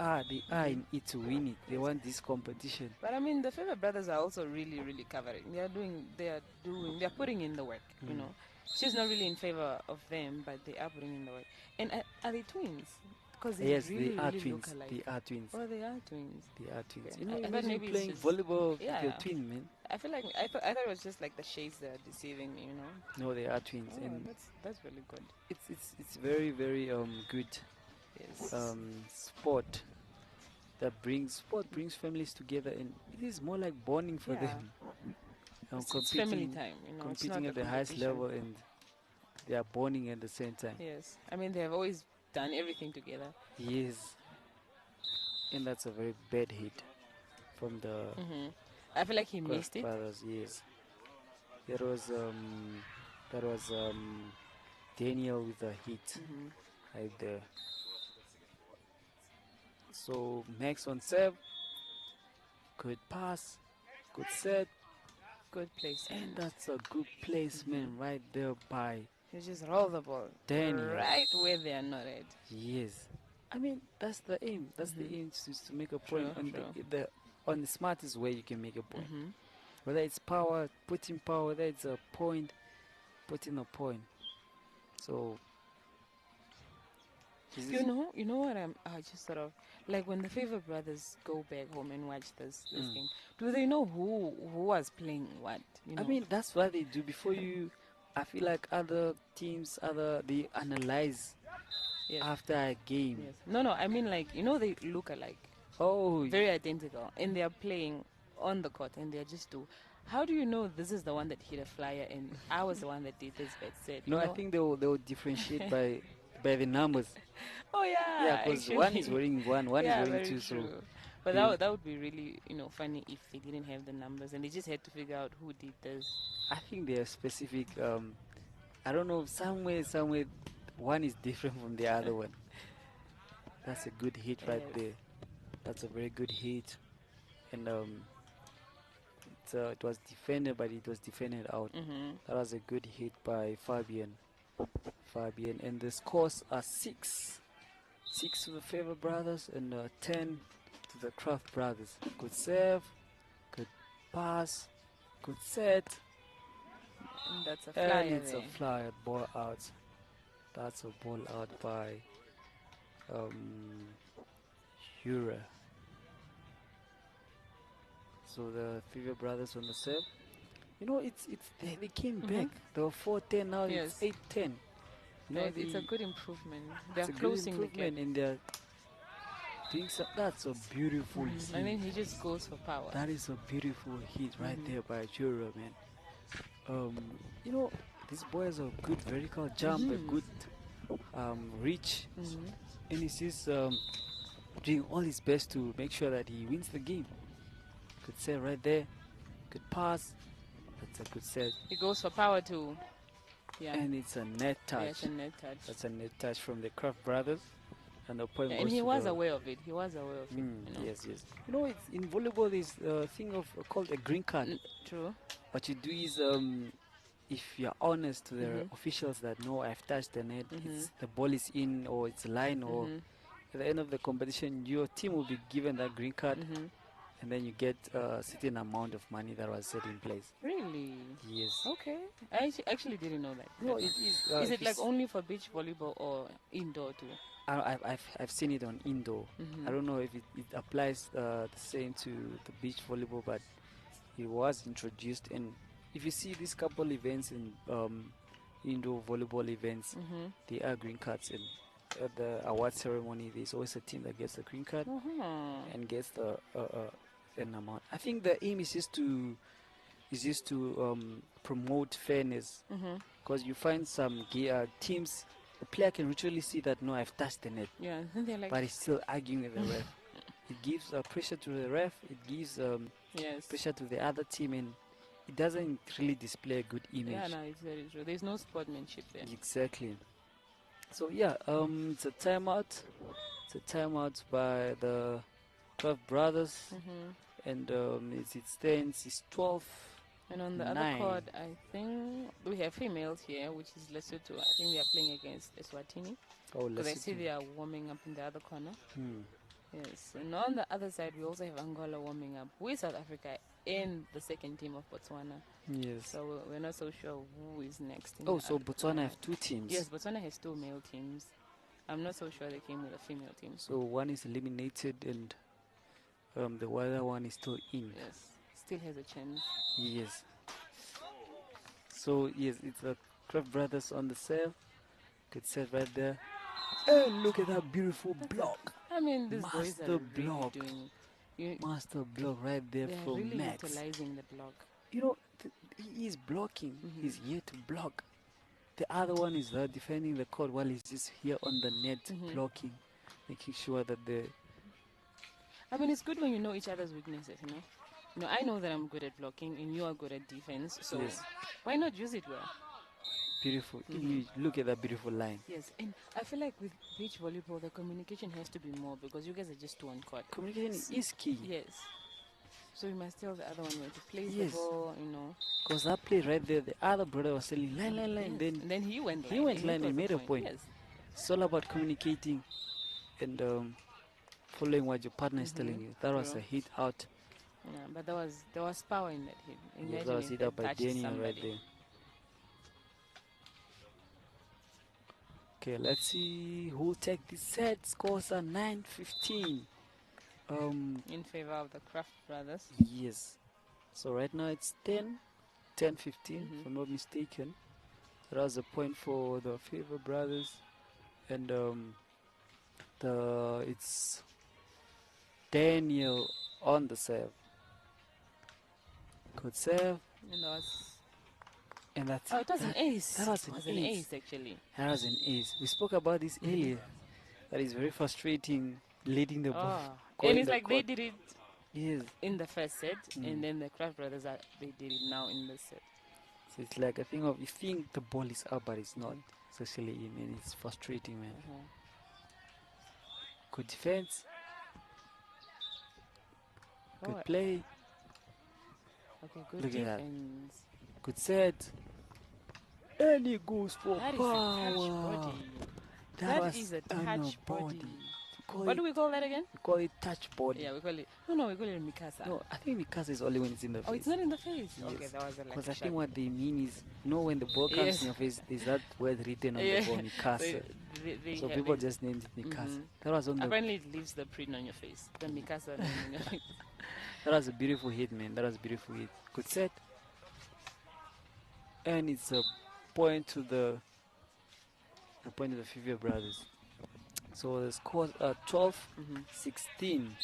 are in it to win it. They want this competition. But I mean, the Favor brothers are also really, really covering. They are putting in the work. She's not really in favor of them, but they are putting in the work. And are they twins? Because they really, they are really twins. look alike. They are twins. Oh, they are twins. They are twins. Okay. I thought Imagine maybe playing it's just volleyball with your twin, man. I feel like I thought it was just like the shades that are deceiving me, No, they are twins, Oh, and that's really good. it's very very good. Yes. Sport brings families together, and it is more like bonding for them. It's family competing, time, it's not competing a at the highest competition. level, and they are bonding at the same time. Yes. I mean, they have always done everything together. Yes, and that's a very bad hit from the I feel like he Craft missed it. brothers. Yes, that was Daniel with a hit right there. So Max on serve, good pass, good set, Good placement. and that's a good placement right there by You just roll the ball Daniel. right where they are not at. Yes, I mean that's the aim. That's the aim, is to make a point True, on true. on the smartest way you can make a point. Mm-hmm. Whether it's power, putting power, whether it's a point, putting a point. So this is You know what I just sort of like when the Favor brothers go back home and watch this mm. game. Do they know who was playing what? I mean that's what they do before you. I feel like other teams, they analyze Yes, after a game. yes. No. I mean like they look alike, Oh, very identical, and they are playing on the court, and they are just two. How do you know this is the one that hit a flyer and I was the one that did this bad set? no, I think they will differentiate by the numbers. Oh Yeah, yeah, because one is actually. wearing one is Yeah, wearing very two, so true. But they, that would be really, funny if they didn't have the numbers and they just had to figure out who did this. I think they are specific. I don't know, somewhere, one is different from the other one. That's a good hit right Yes. there. That's a very good hit, and it was defended, but it was defended out. Mm-hmm. That was a good hit by Fabian. Fabian, and the scores are 6 to the Favor brothers and 10 to the Kraft brothers. Good serve, good pass, good set, And that's a and flyer it's a there. flyer ball out. That's a ball out by um, Hura. So the Favor brothers on the serve. They came Mm-hmm. back. They were 4-10, now it's Yes. 8-10. It's a good improvement. They're it's a good closing the gap. improvement, and they're doing so. That's a beautiful hit. And then he just goes for power. That is a beautiful hit right there by Jura, man. Um, you know, these boys are good vertical jump, a good reach, Mm-hmm. and he's just doing all his best to make sure that he wins the game. Good set right there, good pass. That's a good set, He goes for power too. Yeah. and it's a net touch. Yes, a net touch. That's a net touch from the Kraft brothers, and the point Yeah, goes and he to was the. aware of it. He was aware of it. Yes, yes. It's in volleyball. There's a thing of called a green card. True. What you do is, if you're honest to the officials that no, I've touched the net, the ball is in or it's a line, or at the end of the competition, your team will be given that green card, and then you get a certain amount of money that was set in place. Really? Yes. Okay. I actually didn't know that. No, it is. Is it like only for beach volleyball or indoor too? I've seen it on indoor. I don't know if it applies the same to the beach volleyball, but it was introduced. And if you see these couple events in indoor volleyball events, they are green cards. And at the award ceremony, there's always a team that gets the green card and gets the an amount. I think the aim is just to promote fairness, because you find some teams. The player can literally see that no, I've touched the net, Yeah, and they're like, but he's still arguing with the ref. It gives pressure to the ref. It gives yes. pressure to the other team, and it doesn't really display a good image. Yeah, no, it's very true. There's no sportsmanship there. Exactly. So yeah, it's a timeout. It's a timeout by the 12 brothers, and as it stands, it's 12. And on the other court, I think we have females here, which is Lesotho. I think they are playing against Eswatini. Oh, Because I let's see see. they are warming up in the other corner. Yes. And on the other side, we also have Angola warming up with South Africa in the second team of Botswana. Yes. So we're not so sure who is next. Oh, so Botswana have two teams. Yes, Botswana has two male teams. I'm not so sure they came with a female team. So one is eliminated, and the other one is still in. Yes, still has a chance. Yes. So yes, it's the Kraft brothers on the serve. Good serve right there. And look at that beautiful block. I mean, these boys Master are block. really doing. Master block right there They're from really Max. utilizing the block. he is blocking. Mhm. He's here to block. The other one is defending the court while he's just here on the net Mhm. blocking, making sure that the I mean, it's good when you know each other's weaknesses, you know. You know, I know that I'm good at blocking and you are good at defense, so yes, why not use it well? beautiful. Mhm. You look at that beautiful line. Yes, and I feel like with beach volleyball, the communication has to be more because you guys are just two on court. Communication is key. Yes. So you must tell the other one where to place the Yes, ball, you know. because that play right there, the other brother was saying line, line, line. Yes. Then And then he went he line went and he line got and the made a point. point. Yes. It's all about communicating and following what your partner is telling Mhm. you. That was True. a hit out. Yeah, but there was power in that hit. Yes, that Imagine was if hit out that by touches Daniel right somebody. there. Okay, let's see who take this set. Scores are 9-15. In favor of the Kraft brothers. Yes. So right now it's 10-15, if Mhm. I'm not mistaken. That was a point for the Favor brothers, and the it's Daniel on the serve. Good serve, And that was and that's it was an ace. that was It an was an ace. ace actually. That was an ace. We spoke about this Mhm. earlier. That is very frustrating, leading the ball, Oh, and going it's the like they court. did it Yes. in the first set, Mm. and then the Kraft brothers they did it now in the set. So it's like a thing of you think the ball is up, but it's not. Mhm. It's actually in, and it's frustrating, man. Uh-huh. Good defense, Oh, good play. okay, good Look at that. defense. Good set. And he goes for That is a touch power. body. That That was is a on a touch body. body. Call What it, do we call that again? we call it touch body. Yeah, we call it. No, we call it Mikasa. No, I think because it's only when it's in the Oh, it's face. not in the face. Okay, Yes. that was a Because lucky I shot. think what they mean is, when the ball comes Yes. in your face, there's that word written on the Yeah. ball, So Mikasa. they So have people it. just named it Mikasa. Mhm. That was on the. Apparently, it leaves the print on your face. The Mikasa name on your face. That was a beautiful hit, man. That was a beautiful hit. Good set. And it's point to the a point to the Fivia brothers. So the scores are 12 Mhm. 16.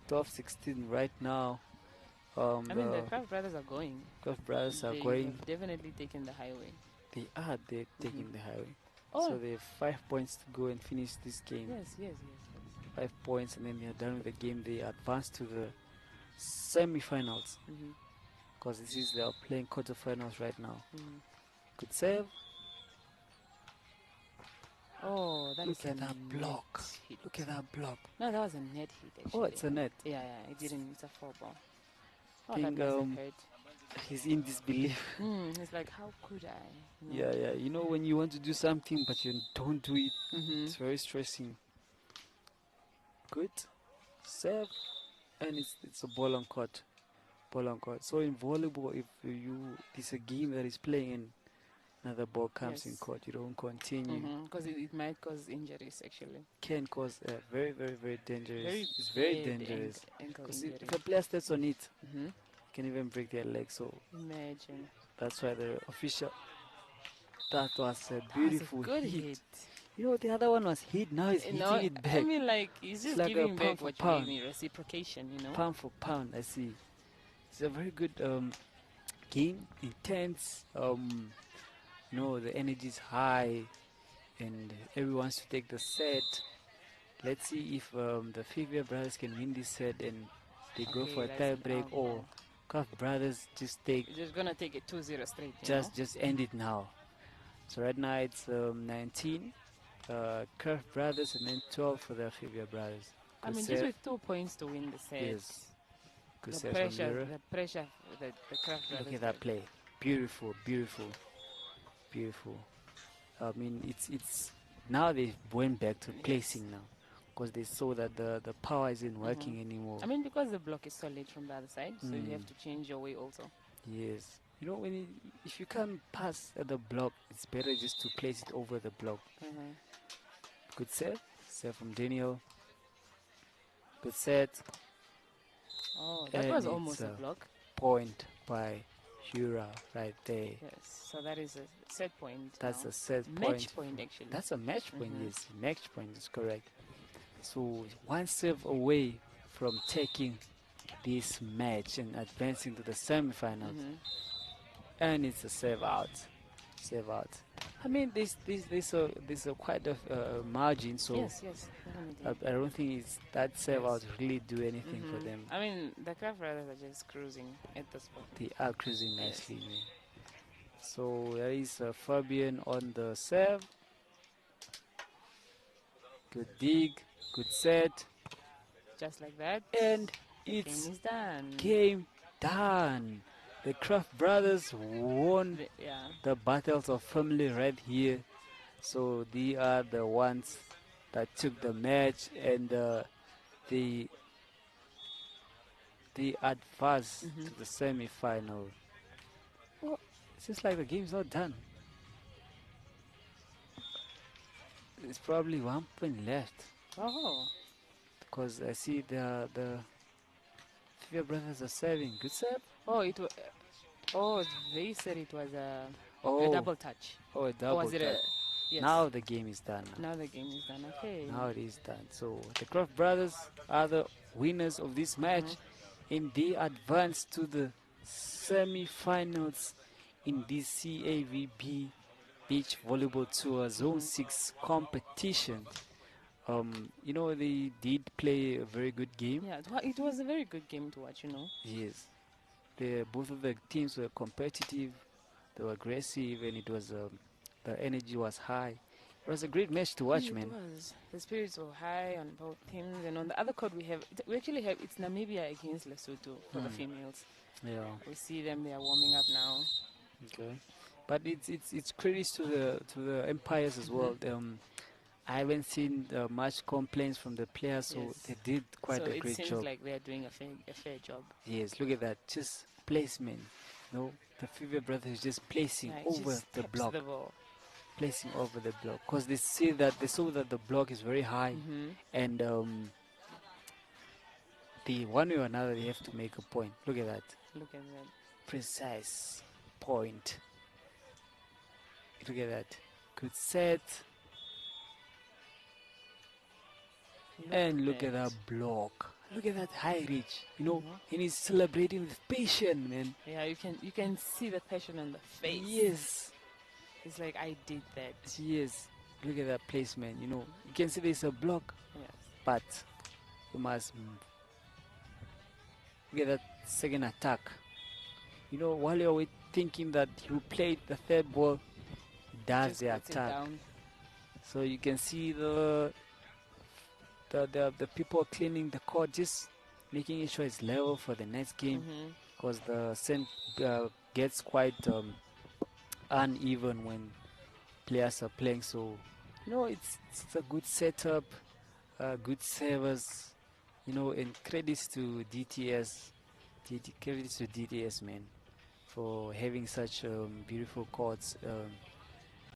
12-16 right now. I mean, the The Kraft brothers are going. Gulf brothers are They going. have definitely taken the highway. They're Mhm. taking the highway. Oh, So they have 5 points to go and finish this game. yes. 5 points, and then they're done with the game. They advance to the semifinals Mhm. because they are playing quarterfinals right now. Mhm. Good save. Oh, that is Look a at that block. net hit. Look at that block. No, that was a net hit actually. Oh, it's a net. Yeah, it didn't. It's a foul ball. Oh, I think that must have hurt. he's in disbelief. It's like, how could I? Yeah. You know when you want to do something but you don't do it, Mm-hmm. it's very stressing. Good save, and it's a ball on court. Ball on court. So in volleyball, if it's a game that is playing and another ball comes in Yes. court, you don't continue. Because it might cause injuries actually. Can cause very, very, very dangerous. Very It's very bad dangerous. ankle Because injury. if a player steps on it, Mm-hmm. can even break their leg. So Imagine. that's why the official. That was a That was a beautiful good hit. hit. The other one was hit. Now he's hitting it I back. mean, like, he's It's just like a giving pound back for what you pound. gave me, reciprocation. Pound for pound. I see. It's a very good game. Intense. The energy is high, and everyone wants to take the set. Let's see if the Fivia brothers can win this set and they go for a tie break, or Kraft brothers just take You're just gonna take it 2-0 straight, just end it now. So right now it's 19 Kraft brothers and then 12 for the Fivia brothers. I Good mean, just set. with 2 points to win the set. Yes. Good The set from pressure, Lira. the pressure that the Kraft brothers Look at that had. play. Beautiful, beautiful, beautiful. I mean, it's now they went back to placing now because they saw that the power isn't working anymore. I mean, because the block is solid from the other side, so you have to change your way also. Yes. If you can't pass at the block, it's better just to place it over the block. Good set. Set from Daniel. Good set. Oh, that And was it's almost a block. Point by Hura right there. Yes, so that is a set point. That's now. a set point. Match point, actually. That's a match point, yes. Match point is correct. So one serve away from taking this match and advancing to the semifinals. and it's a save out. Save out. I mean, this quite a margin, so Yes, yes, definitely. I don't think it's that save out Yes. really do anything for them. I mean, the Craft Brothers are just cruising at this point. They are cruising Yes. nicely, man. So there is Fabian on the serve. Good dig, good set, Just like that, and the game it's is done. game done. The Kraft brothers won Yeah. the battles of family right here. So they are the ones that took the match, and they they advanced Mm-hmm. to the semi-final. Well, it's just like the game's not done. It's probably 1 point left Oh. because I see the Fia brothers are serving. Good serve. Oh, it was. Oh, they said it was a Oh, double touch. oh, a Or double was it a? touch. Yes. Now the game is done. Now the game is done. Okay. Now it is done. So the Kraft brothers are the winners of this Mm-hmm. match, and they advance to the semi-finals in this CAVB Beach Volleyball Tour Zone 6 competition. They did play a very good game. Yeah, it was a very good game to watch. Yes, both of the teams were competitive. They were aggressive, and the energy was high. It was a great match to watch, It man. was. The spirits were high on both teams, and on the other court we actually have it's Namibia against Lesotho for the females. Yeah. We see them; they are warming up now. Okay. But it's credits to the empires as Hmm. well. I haven't seen much complaints from the players, so Yes. they did So quite a it great seems job. like they are doing a fair job. Yes, look at that, just placement. The Fever brothers just placing Yeah, it over just the taps block, the ball. placing over the block, because they saw that the block is very high, Hmm. and the one way or another they have to make a point. Look at that, Look at that. precise point. Look at that, good set. And look at that block. Look at that high reach. Mhm. And he's celebrating with passion, man. Yeah, you can see the passion on the face. Yes, It's like I did that. yes. Look at that placement. You can see there's a block, Yes. but you must look at that second attack. While you're thinking that you played the third ball, he does Just the puts it attack. down. So you can see the people cleaning the court, just making sure it's level for the next game, Hmm. because the sand gets quite uneven when players are playing. So, it's a good setup, good servers, and credits to DTS, credits to DTS, man, for having such beautiful courts,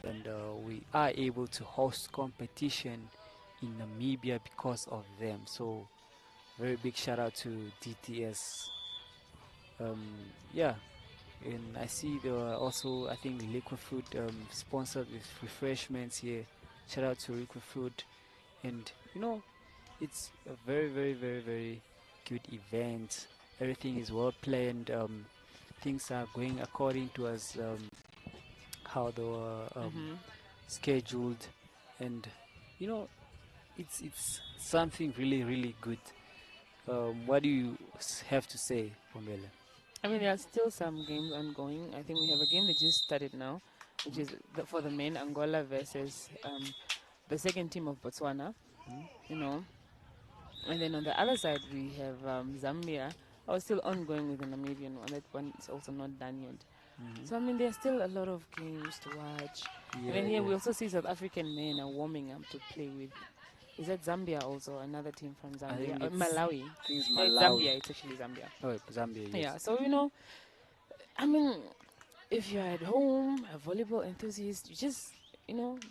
and we are able to host competition in Namibia because of them. So, very big shout out to DTS. Yeah, and I see there are also, I think, Liquid Food sponsored with refreshments here. Shout out to Liquid Food, and it's a very, very, very, very good event. Everything is well planned. Things are going according to as how they were Hmm. scheduled, and you know it's something really, really good. What do you have to say, Pombele? I mean, there are still some games ongoing. I think we have a game that just started now, which is for the men, Angola versus the second team of Botswana. Hmm? You know, and then on the other side we have Zambia. I was still ongoing with the Namibian one. That one is also not done yet. Hmm. So I mean, there's still a lot of games to watch. And Yeah, then here yeah. we also see South African men are warming up to play with. Is that Zambia also? Another team from I Zambia? think Malawi. it's No, it's Malawi. Zambia. It's actually Zambia. Oh, Zambia, Yeah. yes. So I mean, if you're at home, a volleyball enthusiast, you just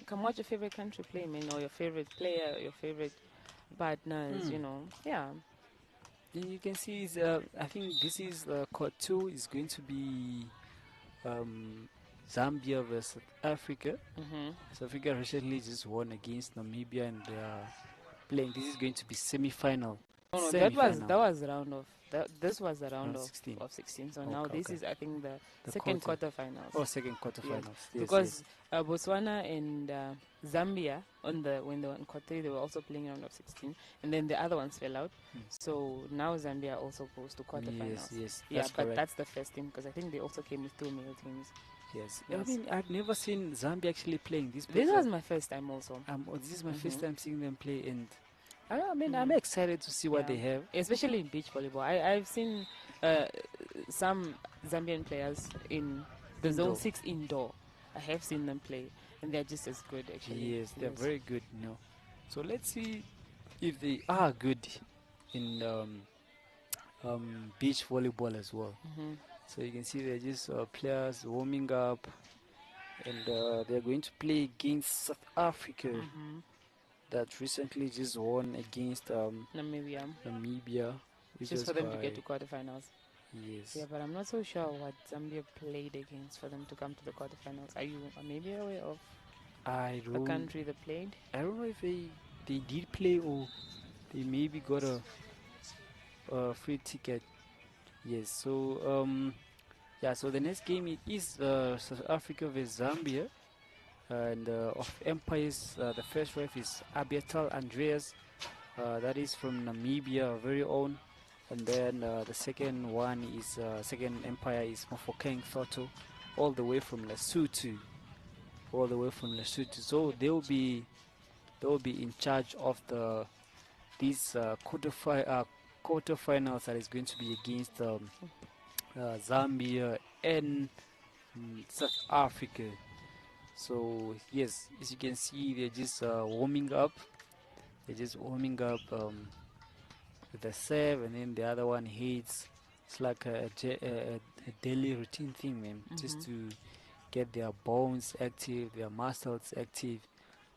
come watch your favorite country play, man, or your favorite player, your favorite partners. Mm. Yeah. You can see, I think this is court two is going to be um, Zambia versus Africa. Mhm. South Africa recently just won against Namibia, and they are playing. This is going to be semi-final. No, no, that was Semi-final. that was round of This was the round Round 16. of 16. So now Okay, this okay. is, I think, the The second quarter. quarterfinals. Oh, second Yes, quarterfinals. Yes, because yes. Botswana and Zambia when they were in quarter three, they were also playing round of 16, and then the other ones fell out. Hmm. So now Zambia also goes to Yes, quarterfinals. yes, Yeah, that's but correct. that's the first team because I think they also came with two male teams. Yes. I Yes, mean, I've never seen Zambia actually playing this, but this was my first time also. this is my first Hmm. time seeing them play, and I mean, I'm Mm. excited to see what Yeah, they have. especially in beach volleyball. I've seen uh, some Zambian players in the zone Indoor. 6 indoor. I have seen them play, and they're just as good actually. Yes, they're Yes. very good, So let's see if they are good in beach volleyball as well. Hmm. So you can see they're just players warming up, and they're going to play against South Africa Hmm. that recently just won against Namibia, Namibia, which just was for them to get by to quarterfinals. Yeah, yes. but I'm not so sure what Zambia played against for them to come to the quarterfinals. Are you maybe aware of I the don't country they played? I don't know if they did play or they maybe got a free ticket. Yes. So yeah. So the next game it is South Africa vs Zambia, and of Empires. The first ref is Abiatal Andreas. That is from Namibia, our very own. And then the second one is second empire is Mofokeng Thoto, all the way from Lesotho, all the way from Lesotho. So they will be in charge of these quarterfinals that is going to be against Zambia and South Africa. So yes, as you can see, they're just warming up. They're just warming up. With the serve, and then the other one hits. It's like a daily routine thing, man, just Hmm. to get their bones active, their muscles active,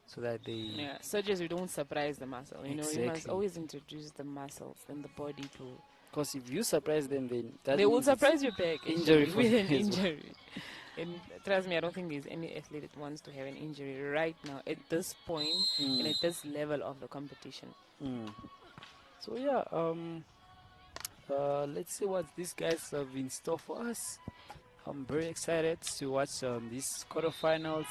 so that they Yeah, surgeries we don't surprise the muscle. You know, you must exactly. always introduce the muscles and the body to. Because if you surprise them, then that They will means it's surprise you back injury actually for with them an as well. injury. And trust me, I don't think there's any athlete that wants to have an injury right now at this point and Mm, at this level of the competition. mm. So yeah, let's see what these guys have in store for us. I'm very excited to watch these quarterfinals.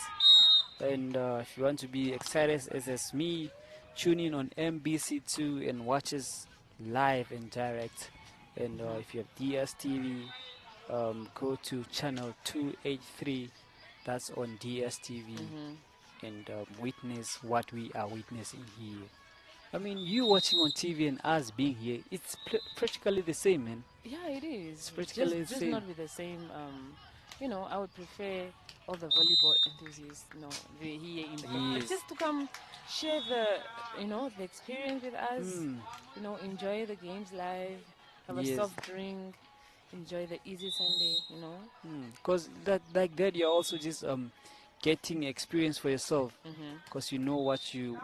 And if you want to be excited as me, tune in on MBC2 and watch us live and direct. And Hmm. if you have DSTV, go to channel 283. That's on DSTV, Hmm. and witness what we are witnessing here. I mean, you watching on TV and us being here, it's practically the same, man. Yeah, it It's is. practically the Just same. not with the same. I would prefer all the volleyball enthusiasts, they here in the complex, Yes. just to come share the experience with us. Mm, Enjoy the games live, have a yes. soft drink, enjoy the easy Sunday. Because that like that you're also just getting experience for yourself, Mm-hmm. because you know what you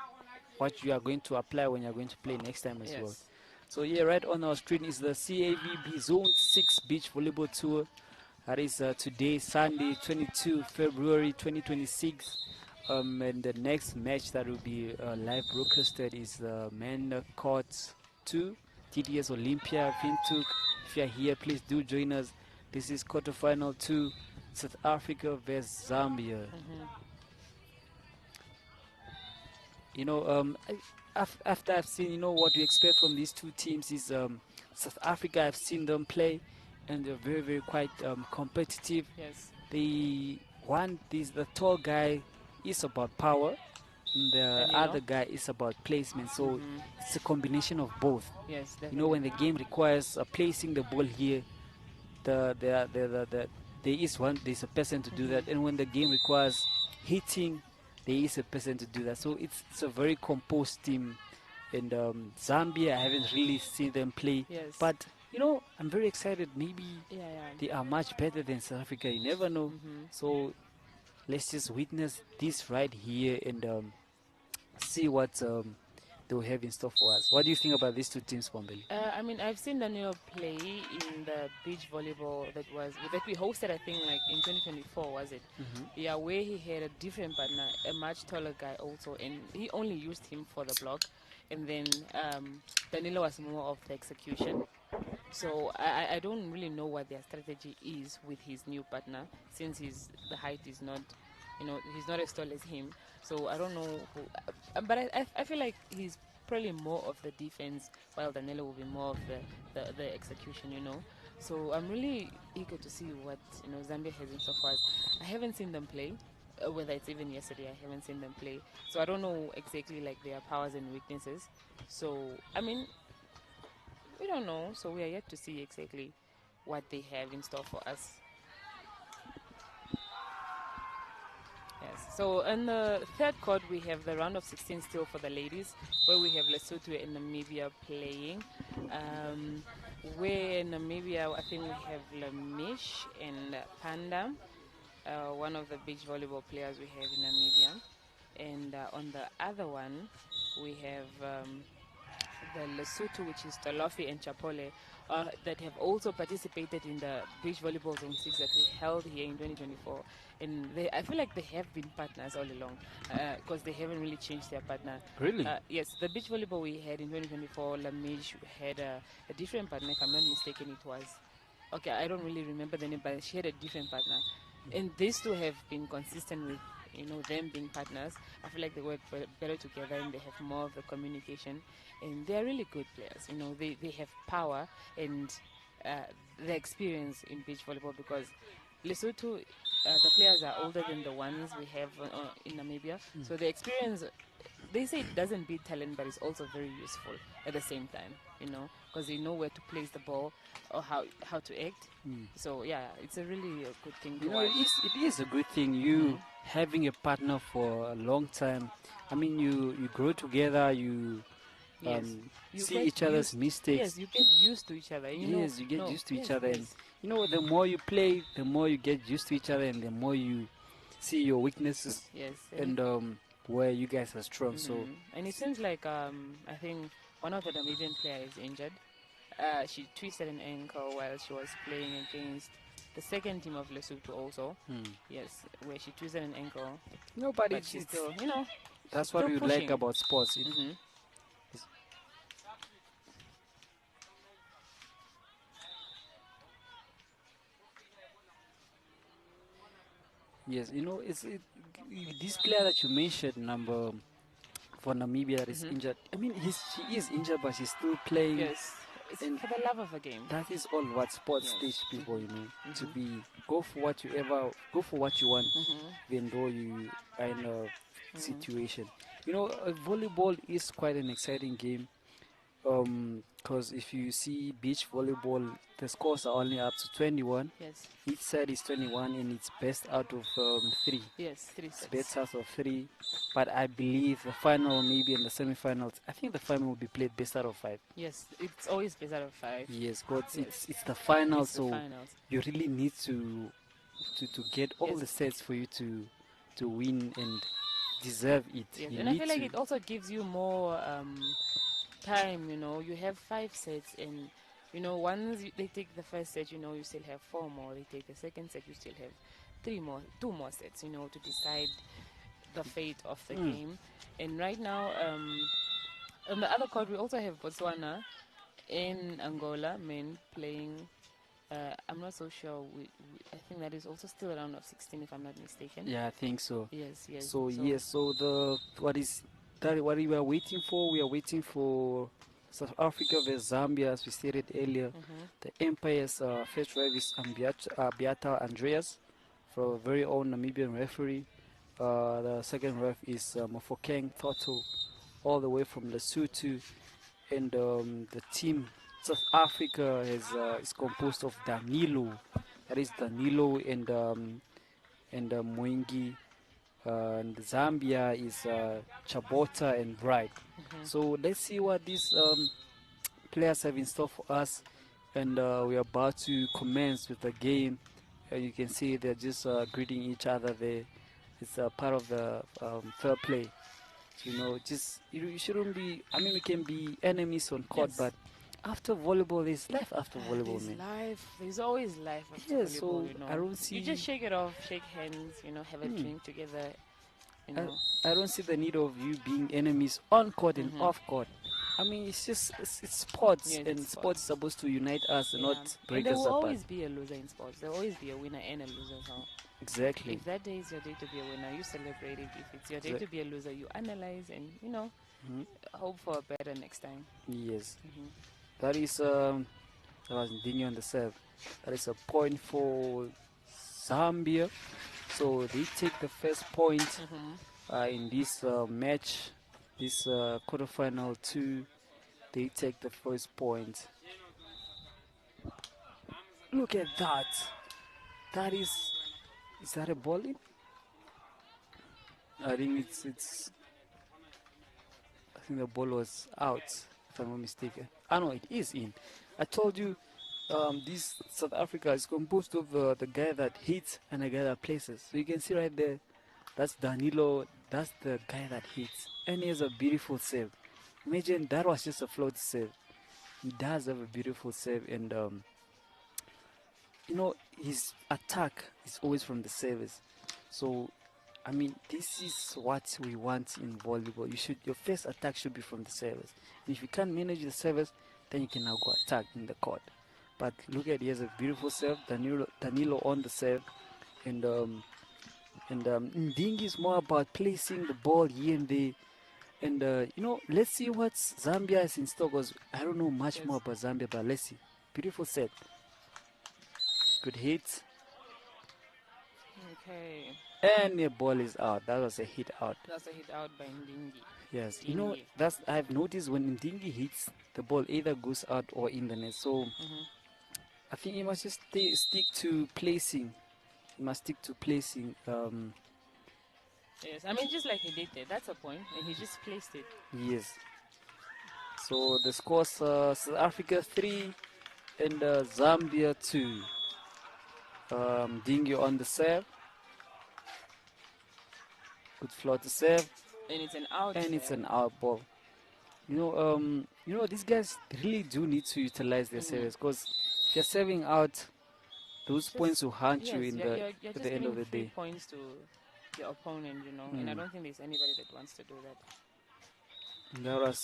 are going to apply when you're going to play next time as well. Yes. So yeah, right on our screen is the CAVB Zone 6 Beach Volleyball Tour. That is today, Sunday, 22 February 2026. And the next match that will be live broadcasted is the Men Court 2, TDS Olympia, Windhoek. If you're here, please do join us. This is quarterfinal 2, South Africa vs Zambia. Mm-hmm. After I've seen, what we expect from these two teams is South Africa. I've seen them play, and they're very, very quite competitive. Yes. The tall guy is about power, and the Danilo. other guy is about placement. So Mm-hmm. it's a combination of both. Yes, When definitely. the game requires placing the ball here, there's a person to do that, Mm-hmm. and when the game requires hitting, there is a person to do that. So it's a very composed team. And Zambia, I haven't really seen them play, Yes. but I'm very excited. Maybe Yeah, yeah. they are much better than South Africa. You never know. Mm-hmm. So let's just witness this right here and see what they'll have in store for us. What do you think about these two teams, Bombeli? I've seen Danilo play in the beach volleyball that we hosted. I think like in 2024, was it? Hmm. Yeah, where he had a different partner, a much taller guy also, and he only used him for the block, and then Danilo was more of the execution. So I don't really know what their strategy is with his new partner, since the height is not, he's not as tall as him. So I don't know who, but I feel like he's probably more of the defense, while Danilo will be more of the execution. So I'm really eager to see what Zambia has in so far. I haven't seen them play. Whether it's even yesterday, I haven't seen them play, so I don't know exactly like their powers and weaknesses. So I mean, we don't know, so we are yet to see exactly what they have in store for us. Yes. So in the third court, we have the round of 16 still for the ladies, where we have Lesotho and Namibia playing. Um, where in Namibia, I think we have Lamish and Panda, one of the beach volleyball players we have in Namibia. And on the other one, we have the Lesotho, which is Talofi and Chapole, that have also participated in the Beach Volleyball Zone 6 that we held here in 2024. And I feel like they have been partners all along, because they haven't really changed their partner. Really? Yes, the beach volleyball we had in 2024, Lamish had a different partner, if I'm not mistaken. It was, okay, I don't really remember the name, but she had a different partner. And these two have been consistent with them being partners. I feel like they work better together, and they have more of the communication, and they are really good players. They have power and the experience in beach volleyball, because Lesotho, the players are older than the ones we have in Namibia, so the experience, they say it doesn't beat talent, but it's also very useful at the same time, because they know where to place the ball or how to act. So yeah, it's a really good thing to watch. It is a good thing, you having a partner for a long time. I mean, you grow together, you Yes, you see get each other's used. mistakes. Yes, you get used to each other. Yes, you get No, used to each yes, other, and yes, the more you play, the more you get used to each other, and the more you see your weaknesses yes, and where you guys are strong. So and it seems like I think one of the Namibian players is injured. She twisted an ankle while she was playing against the second team of Lesotho also. Yes, where she twisted an ankle, but but it's she's that's what still we like pushing. about sports. Hmm. It's- yes, this player that you mentioned, number for Namibia, that is Hmm. injured. I mean, she is injured, but she's still playing, Yes, it's and for the love of the game. that is all what sports Yes. teach people. To Hmm. be go for what you want, Hmm. even though you are in a Hmm. situation. Volleyball is quite an exciting game. Because if you see beach volleyball, the scores are only up to 21. Yes. Each side is 21, and it's best out of three. Yes, three It's sets. best out of three. But I believe the final, maybe in the semifinals, I think the final will be played best out of five. Yes, it's always best out of five. Yes, God, Yes, it's the final, it's the so finals. you really need to get all Yes, the sets for you to win and deserve it. yes, You and I need feel like to. it also gives you more time. You have five sets, and once they take the first set, you still have four more. They take the second set, you still have two more sets. To decide the fate of the Mm. game. And right now, on the other court, we also have Botswana in Angola, men playing. I'm not so sure. I think that is also still around of 16, if I'm not mistaken. Yeah, I think so. Yes, yes. So So, yes, so the what we are waiting for? We are waiting for South Africa versus Zambia, as we stated earlier. mhm. The Empire's first ref is Beata Andreas, for our very own Namibian referee. The second ref is Mofokeng Toto, all the way from Lesotho, and the team South Africa is composed of Danilo, that is Danilo and Mwingi, and Zambia is Chabota and Bright. So let's see what these players have in store for us, and we are about to commence with the game. You can see they're just greeting each other there. It's part of the fair play. Just you shouldn't be. I mean, we can be enemies on court, Yes. but after volleyball, there's life after volleyball, There's man. life. There's always life after Yeah, volleyball. so I don't You just see. shake it off, shake hands. Have a Hmm, drink together. You I, know. I don't see the need of you being enemies on court and Mhm. off court. I mean, it's sports, Yes, it's and sports is sports. supposed to unite us, and Yeah, not and break there us will apart. always be a loser in sports. There will always be a winner and a loser. So Exactly. if that day is your day to be a winner, you celebrate it. If it's your day Exa- to be a loser, you analyze and mhm. hope for a better next time. Yes, Hmm. that is that was Ndinho on the serve. That is a point for Zambia. So they take the first point Hmm. in this match, this quarterfinal two. They take the first point. Look at that. That is that a ball in? I think I think the ball was out, if I'm not mistaken. Ah no, it is in. I told you, this South Africa is composed of the guy that hits and the guy that places. So you can see right there, that's Danilo. That's the guy that hits, and he has a beautiful save. Imagine that was just a float save. He does have a beautiful save, and his attack is always from the service. So I mean, this is what we want in volleyball. Your first attack should be from the service. And if you can't manage the service, then you can now go attack in the court. But look at, he has a beautiful serve. Danilo on the serve, and Ndingi is more about placing the ball here and there. And let's see what Zambia is in store. Because I don't know much more Yes. about Zambia, but let's see. Beautiful set, good hit, Okay. and the ball is out. That was a hit out. That's a hit out by Ndingi. Yes, Dingi. that's I've noticed when Ndingi hits, the ball either goes out or in the net. So Hmm. I think he must just stick to placing. He must stick to placing. Yes, I mean just like he did there. That's a point, and he just placed it. Yes. So the scores: South Africa 3 and Zambia 2. Ndingi on the serve, good floor to serve, And it's an out and it's there. an out ball. These guys really do need to utilize their Hmm. service, because if you're serving out, those It's points just will haunt you yes, in you're at the just end giving of the free day. points to your opponent, and I Mm. don't think there's anybody that wants to do that. That was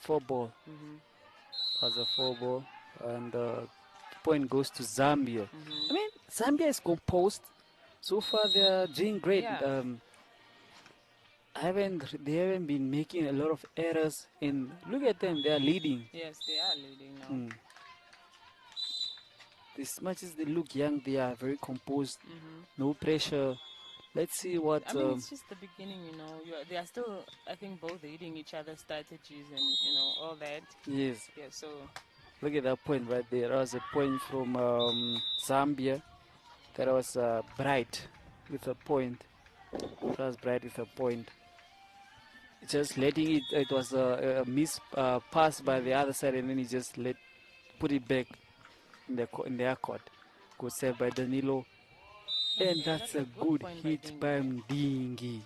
four ball. Hmm. That was a four ball, and point goes to Zambia. Hmm. I mean, Zambia is composed. So far, they're doing great. Yeah. They haven't been making a lot of errors. And look at them, they are leading. Yes, they are leading now. Mm. As much as they look young, they are very composed. Hmm. No pressure. Let's see what. I mean, it's just the beginning, they are still, I think, both reading each other's strategies and all that. Yes, Yeah. So look at that point right there. That was a point from Zambia. That was Bright with a point. That was Bright with a point. Just letting it. It was a miss pass by the other side, and then he just put it back in their court. Good save by Danilo, and okay, that's that's a a good good point by hit Dingy by there. Ndingi.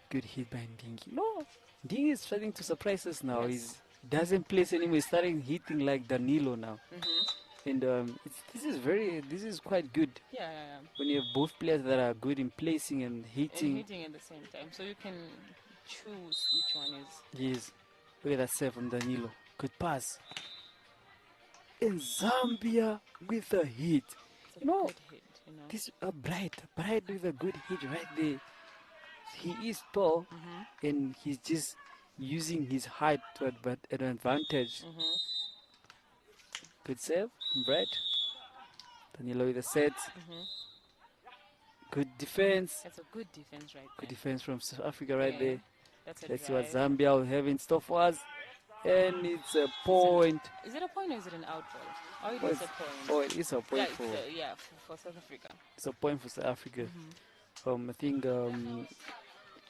Good hit by Ndingi. No, Ndingi is starting to surprise us now. Yes. He doesn't place anymore. He's starting hitting like Danilo now, Hmm. and this is quite good Yeah, yeah, yeah. when you have both players that are good in placing and And hitting. hitting at the same time, so you can choose which one is. Yes, look at that save from Danilo. Good pass. And Zambia with a hit. It's a You know, good hit. this Bright with a good hit right there. He is tall, Mhm. and he's just using his height to an advantage. Mhm. Good save from Bright. Danilo with a set. Mhm. Good defense. That's a good defense right Good there. defense from South Africa right Yeah, there. that's a Let's see what drive. Zambia will have in store for us. And it's a It's an, point. is it a point or is it an out ball? Oh, it Oh, is it's, a point. oh, it is a Yeah, point for South Africa. it's a point for South Africa. Mhm. I think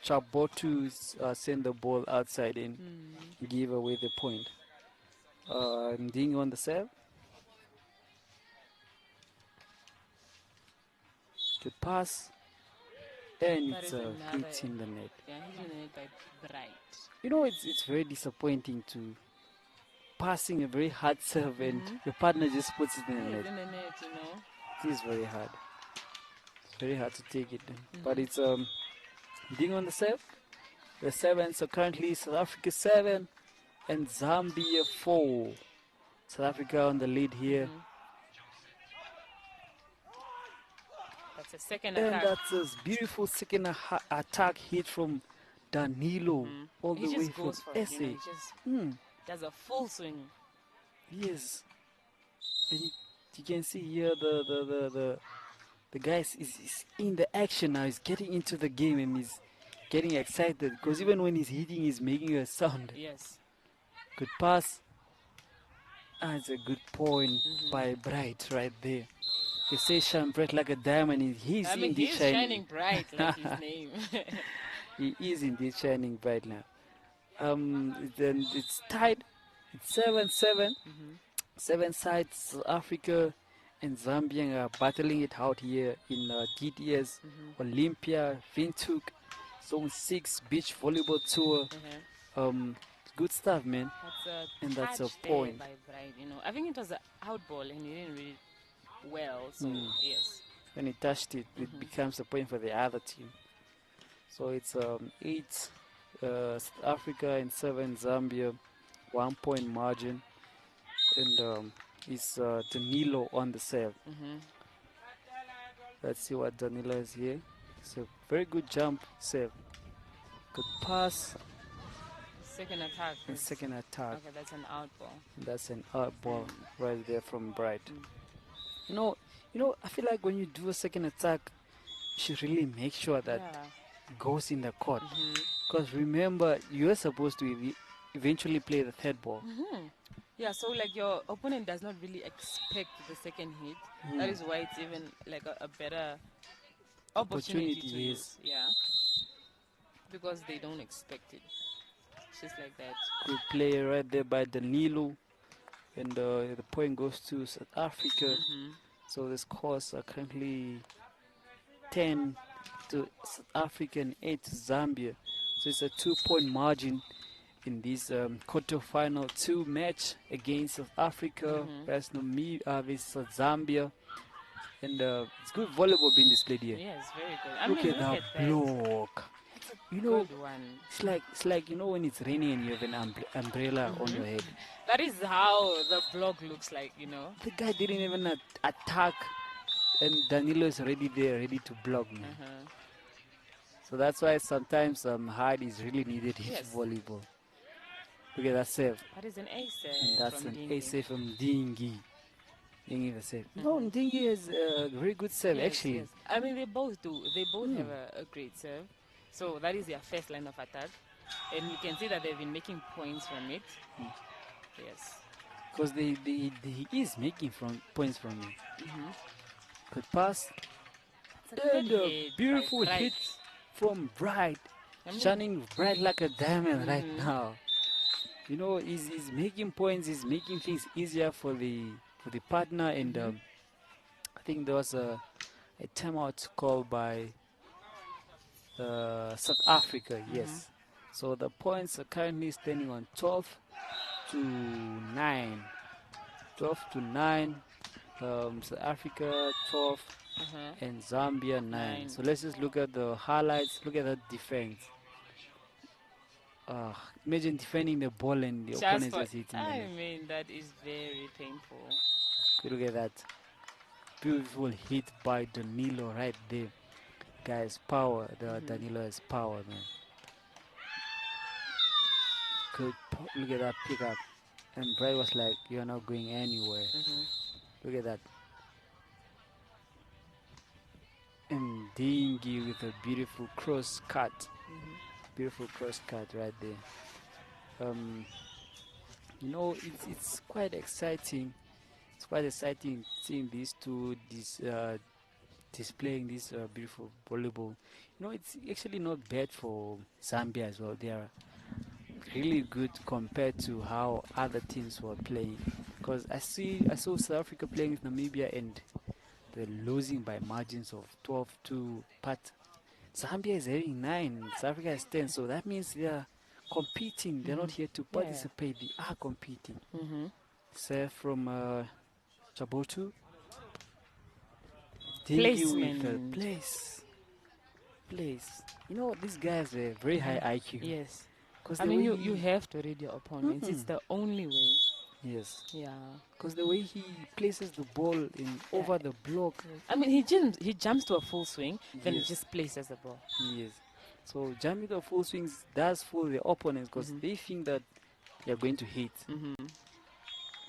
Chabotu sent the ball outside and Mhm. give away the point. Nding on the serve. Good pass. And That it's is a another. hit in the net. Yeah, he's in it by Bright. It's very disappointing to passing a very hard serve and Mhm. your partner just puts it in the Yeah, net. it's in the net. It is very hard. It's very hard to take it. But Mhm. it's Nding on the serve. the seven. So currently South Africa 7 and Zambia 4. South Africa on the lead here. That's a second And attack. that's a beautiful second attack hit from Danilo all He the way just from goes for it, SA. he just Mm, does a full swing. yes. And you can see here the guy is in the action now. He's getting into the game and he's getting excited because even when he's hitting, he's making a sound. Yes. Good pass. That's a good point by Bright right there. They say shine bright like a diamond. He's I mean, indeed he's shining. shining bright like his name. He is indeed shining bright now. Then it's tied. It's 7-7. Seven sides, South Africa and Zambia are battling it out here in GTS, Olympia, Windhoek, Zone 6, Beach Volleyball Tour. Um, Good stuff, man. That's a And that's a touch there point. by Bright. I think it was an out ball and he didn't read it well. So yes. When he touched it, it becomes a point for the other team. So it's 8 South Africa and 7 Zambia, 1 point margin. And it's Danilo on the serve. Let's see what Danilo is here. It's a very good jump serve. Good pass Second attack. and second attack. Okay, that's an out ball. That's an out ball right there from Bright. You know, I feel like when you do a second attack, you should really make sure that it goes in the court. Because remember, you're supposed to eventually play the third ball. Yeah, so like your opponent does not really expect the second hit. That is why it's even like a better opportunity to use. Yeah. Because they don't expect it. Just like that. Good play right there by Danilo. And the point goes to South Africa. So the scores are currently 10 to South Africa and 8 to Zambia. So it's a 2-point margin in this quarterfinal 2 match against South Africa versus Namibia versus Zambia. And it's good volleyball being displayed here. Yes, very good. Look at that block. You know, Good one. it's like when it's raining and you have an umbrella on your head. That is how the block looks like. The guy didn't even attack, and Danilo is already there, ready to block me. So that's why sometimes height is really needed in volleyball. Look at that save. That is an ace save. And that's from an Dingy. ace save from Dingy. Dingy the save. No, Dingy has a very good save, actually. Yes. I mean, they both do. They both have a great serve. So that is their first line of attack. And you can see that they've been making points from it. Yes. Because he is making points from it. Good pass. And a beautiful hit from Bright. Shining bright like a diamond right now. You know, he's making points. He's making things easier for the partner. And I think there was a timeout called by South Africa. Yes. So the points are currently standing on 12 to 9. 12 to 9. South Africa 12 and Zambia 9. So let's just look at the highlights. Look at that defense. Imagine defending the ball and the opponent just hitting I them. mean, that is very painful. Look at that. Beautiful hit by Danilo right there. Guys, power. Danilo has power, man. Good. Look at that pickup. And Bray was like, "You're not going anywhere." Look at that. And Dingy with a beautiful cross cut. Beautiful cross cut right there. You know, it's quite exciting. It's quite exciting seeing these two displaying this beautiful volleyball. You know, it's actually not bad for Zambia as well. They are really good compared to how other teams were playing. Because I saw South Africa playing with Namibia and they're losing by margins of 12-2. But Zambia is having 9, South Africa has 10. So that means they are competing. They're not here to participate. They are competing. Serve from Chabotu. Dingy with the place. You know, these guys are very high IQ. Yes. Because I the mean, way you he. have to read your opponents. It's Mm-mm. the only way. Yes. Yeah. Because the way he places the ball in Yeah. over the block. Yes. I mean, he jumps to a full swing, then he Yes. just places the ball. Yes. So jumping the full swings does fool the opponents because they think that they're going to hit.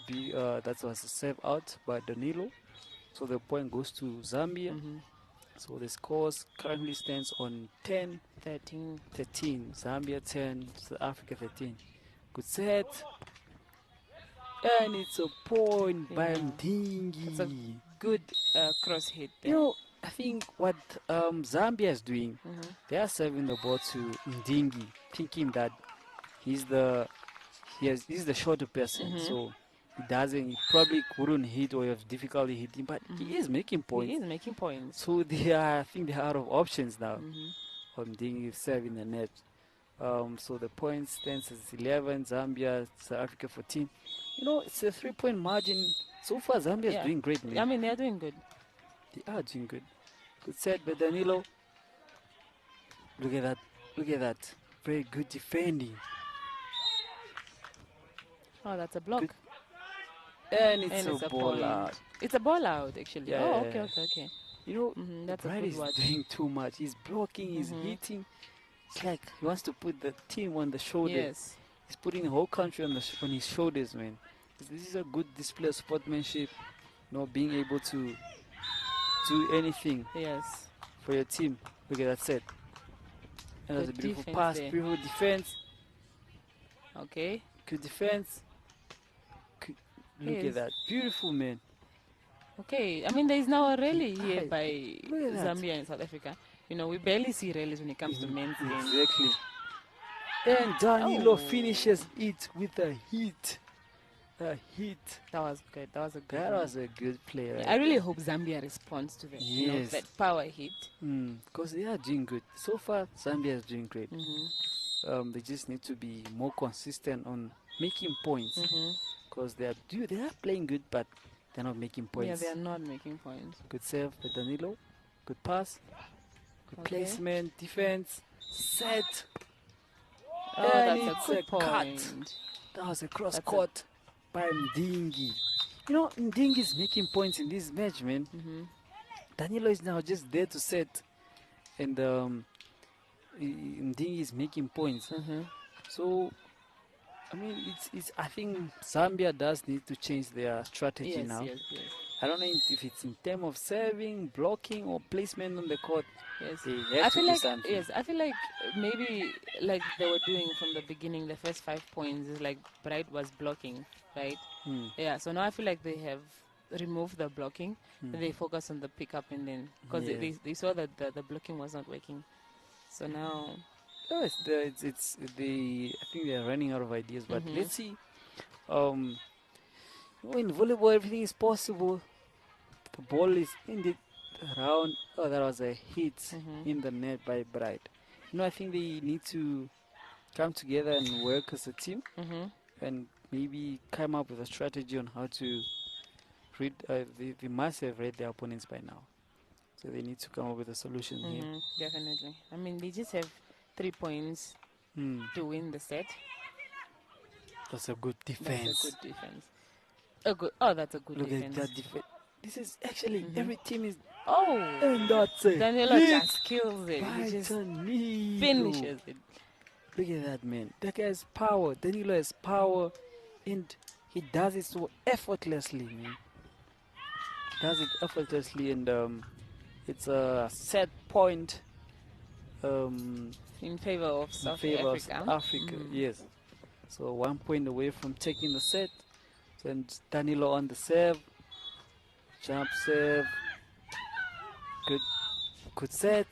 That was a save out by Danilo. So the point goes to Zambia. So the scores currently stands on 10 13. 13. Zambia 10, South Africa 13. Good set. And it's a point by Yeah. It's a Mdingi. good cross hit You there. know, I think what Zambia is doing, they are serving the ball to Mdingi, thinking that he's the he's the shorter person, so he probably couldn't hit or have difficulty hitting, but he is making He points. is making points. So I think they're out of options now. Mdingi is serving the net. So the point stands as 11, Zambia, South Africa 14. You know, it's a 3-point margin. So far, Zambia is Yeah. doing great, man. I mean, they're doing good. They are doing good. Good set by Danilo. Look at that. Look at that. Very good defending. Oh, that's a block. Good. And it's And a it's a ball point. out. It's a ball out, actually. Yeah, Oh, yeah, okay, yeah. okay, okay. You know, That's a Brad good is watch. doing too much. He's blocking, he's hitting. It's like he wants to put the team on the shoulder. Yes. He's putting the whole country on his shoulders, man. This is a good display of sportsmanship. You know, being able to do anything Yes. for your team. Look at that set. And that's a Good beautiful defense pass, there. beautiful defense. Okay. Good defense. Look at Yes. that. Beautiful, man. Okay. I mean, there is now a rally here Look by at that. Zambia and South Africa. You know, we barely see rallies when it comes to men's games. Exactly. And Danilo Oh. finishes it with a hit. A hit. That was good. That was a good That one. was a good play, right? I really hope Zambia responds to that. You know, Yes. that power hit. Because they are doing good. So far, Zambia is doing great. They just need to be more consistent on making points. Because they are playing good, but they're not making points. Yeah, they are not making points. Good save by Danilo. Good pass. Good Okay. placement. Defense. Set. Oh, And that's it's a good a cut. point. That was a cross That's court by Mdingi. You know, Mdingi is making points in this match, man. Danilo is now just there to set. And Mdingi is making points. So, I mean, I think Zambia does need to change their strategy Yes, now. yes, yes. I don't know if it's in terms of serving, blocking, or placement on the court. Yes. They have I to feel do like something. I feel like maybe like they were doing from the beginning. The first 5 points is like Bright was blocking, right? Yeah. So now I feel like they have removed the blocking. They focus on the pickup and then because Yeah. they saw that the blocking was not working. So now Oh, I think they are running out of ideas, but let's see. In volleyball, everything is possible. The ball is in the round. Oh, that was a hit in the net by Bright. I think they need to come together and work as a team and maybe come up with a strategy on how to read. They must have read their opponents by now. So they need to come up with a solution here. definitely. I mean, they just have 3 points to win the set. That's a good defense. That's a good defense. That's a good Look defense. at that defense. This is actually every team is. Oh, And that's it. Danilo just kills it. He just Danilo. finishes it. Look at that, man. That guy has power. Danilo has power, and he does it so effortlessly, man. Does it effortlessly, and it's a set point. In favor of In South favor of Africa. South Africa, yes. So 1 point away from taking the set. And Danilo on the serve. Jump serve. Good set.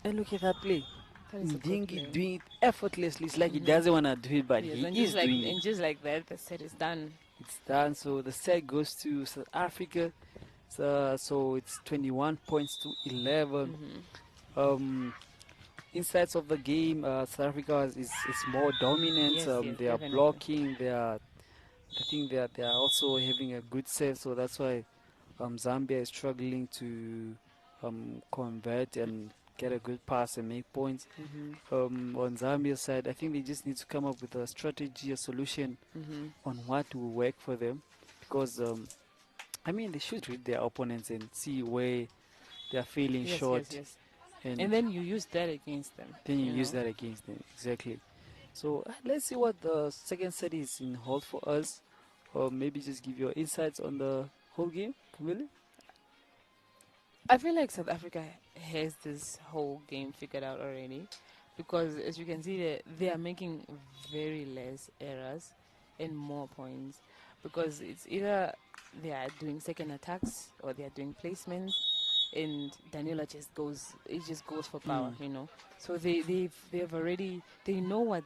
And look at that play. That is a good Dingy play. doing it effortlessly. It's like he doesn't want to do it, but Yes, he and is just like doing it. and just like that, the set is done. It's done. So the set goes to South Africa. So it's 21 points to 11. Insights of the game, South Africa is more dominant. Yes, They are definitely. blocking. I think they are also having a good set. So that's why Zambia is struggling to convert and get a good pass and make points. Mm-hmm. On Zambia's side, I think they just need to come up with a strategy, a solution Mm-hmm. on what will work for them, because I mean they should read their opponents and see where they are failing Yes, yes, short, yes. and And then you use that against them, then you you use know. that against them. Exactly. So let's see what the second set is in hold for us, or maybe just give your insights on the whole game, Camille. I feel like South Africa has this whole game figured out already because, as you can see, they are making very less errors and more points because it's either they are doing second attacks or they are doing placements, and Daniela just goes for power, Mm. you know. So they've already they know what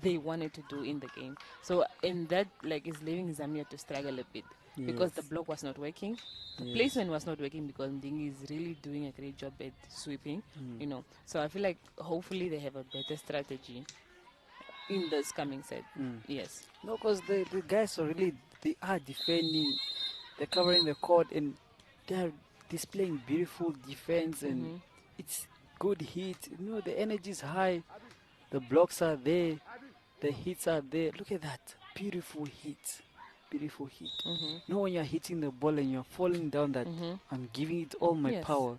they wanted to do in the game. So and that like is leaving Zambia to struggle a bit because the Yes. block was not working, the Yes. placement was not working because Ndingi is really doing a great job at sweeping, Mm. you know. So I feel like hopefully they have a better strategy in this coming set. Mm. Yes. No, because the guys are really they are defending, they're covering the court and they're displaying beautiful defense and Mhm. it's good hit. You know the energy is high, the blocks are there, the hits are there. Look at that beautiful hit, beautiful hit. Mhm. You know when you're hitting the ball and you're falling down, that Mhm. I'm giving it all my Yes. power.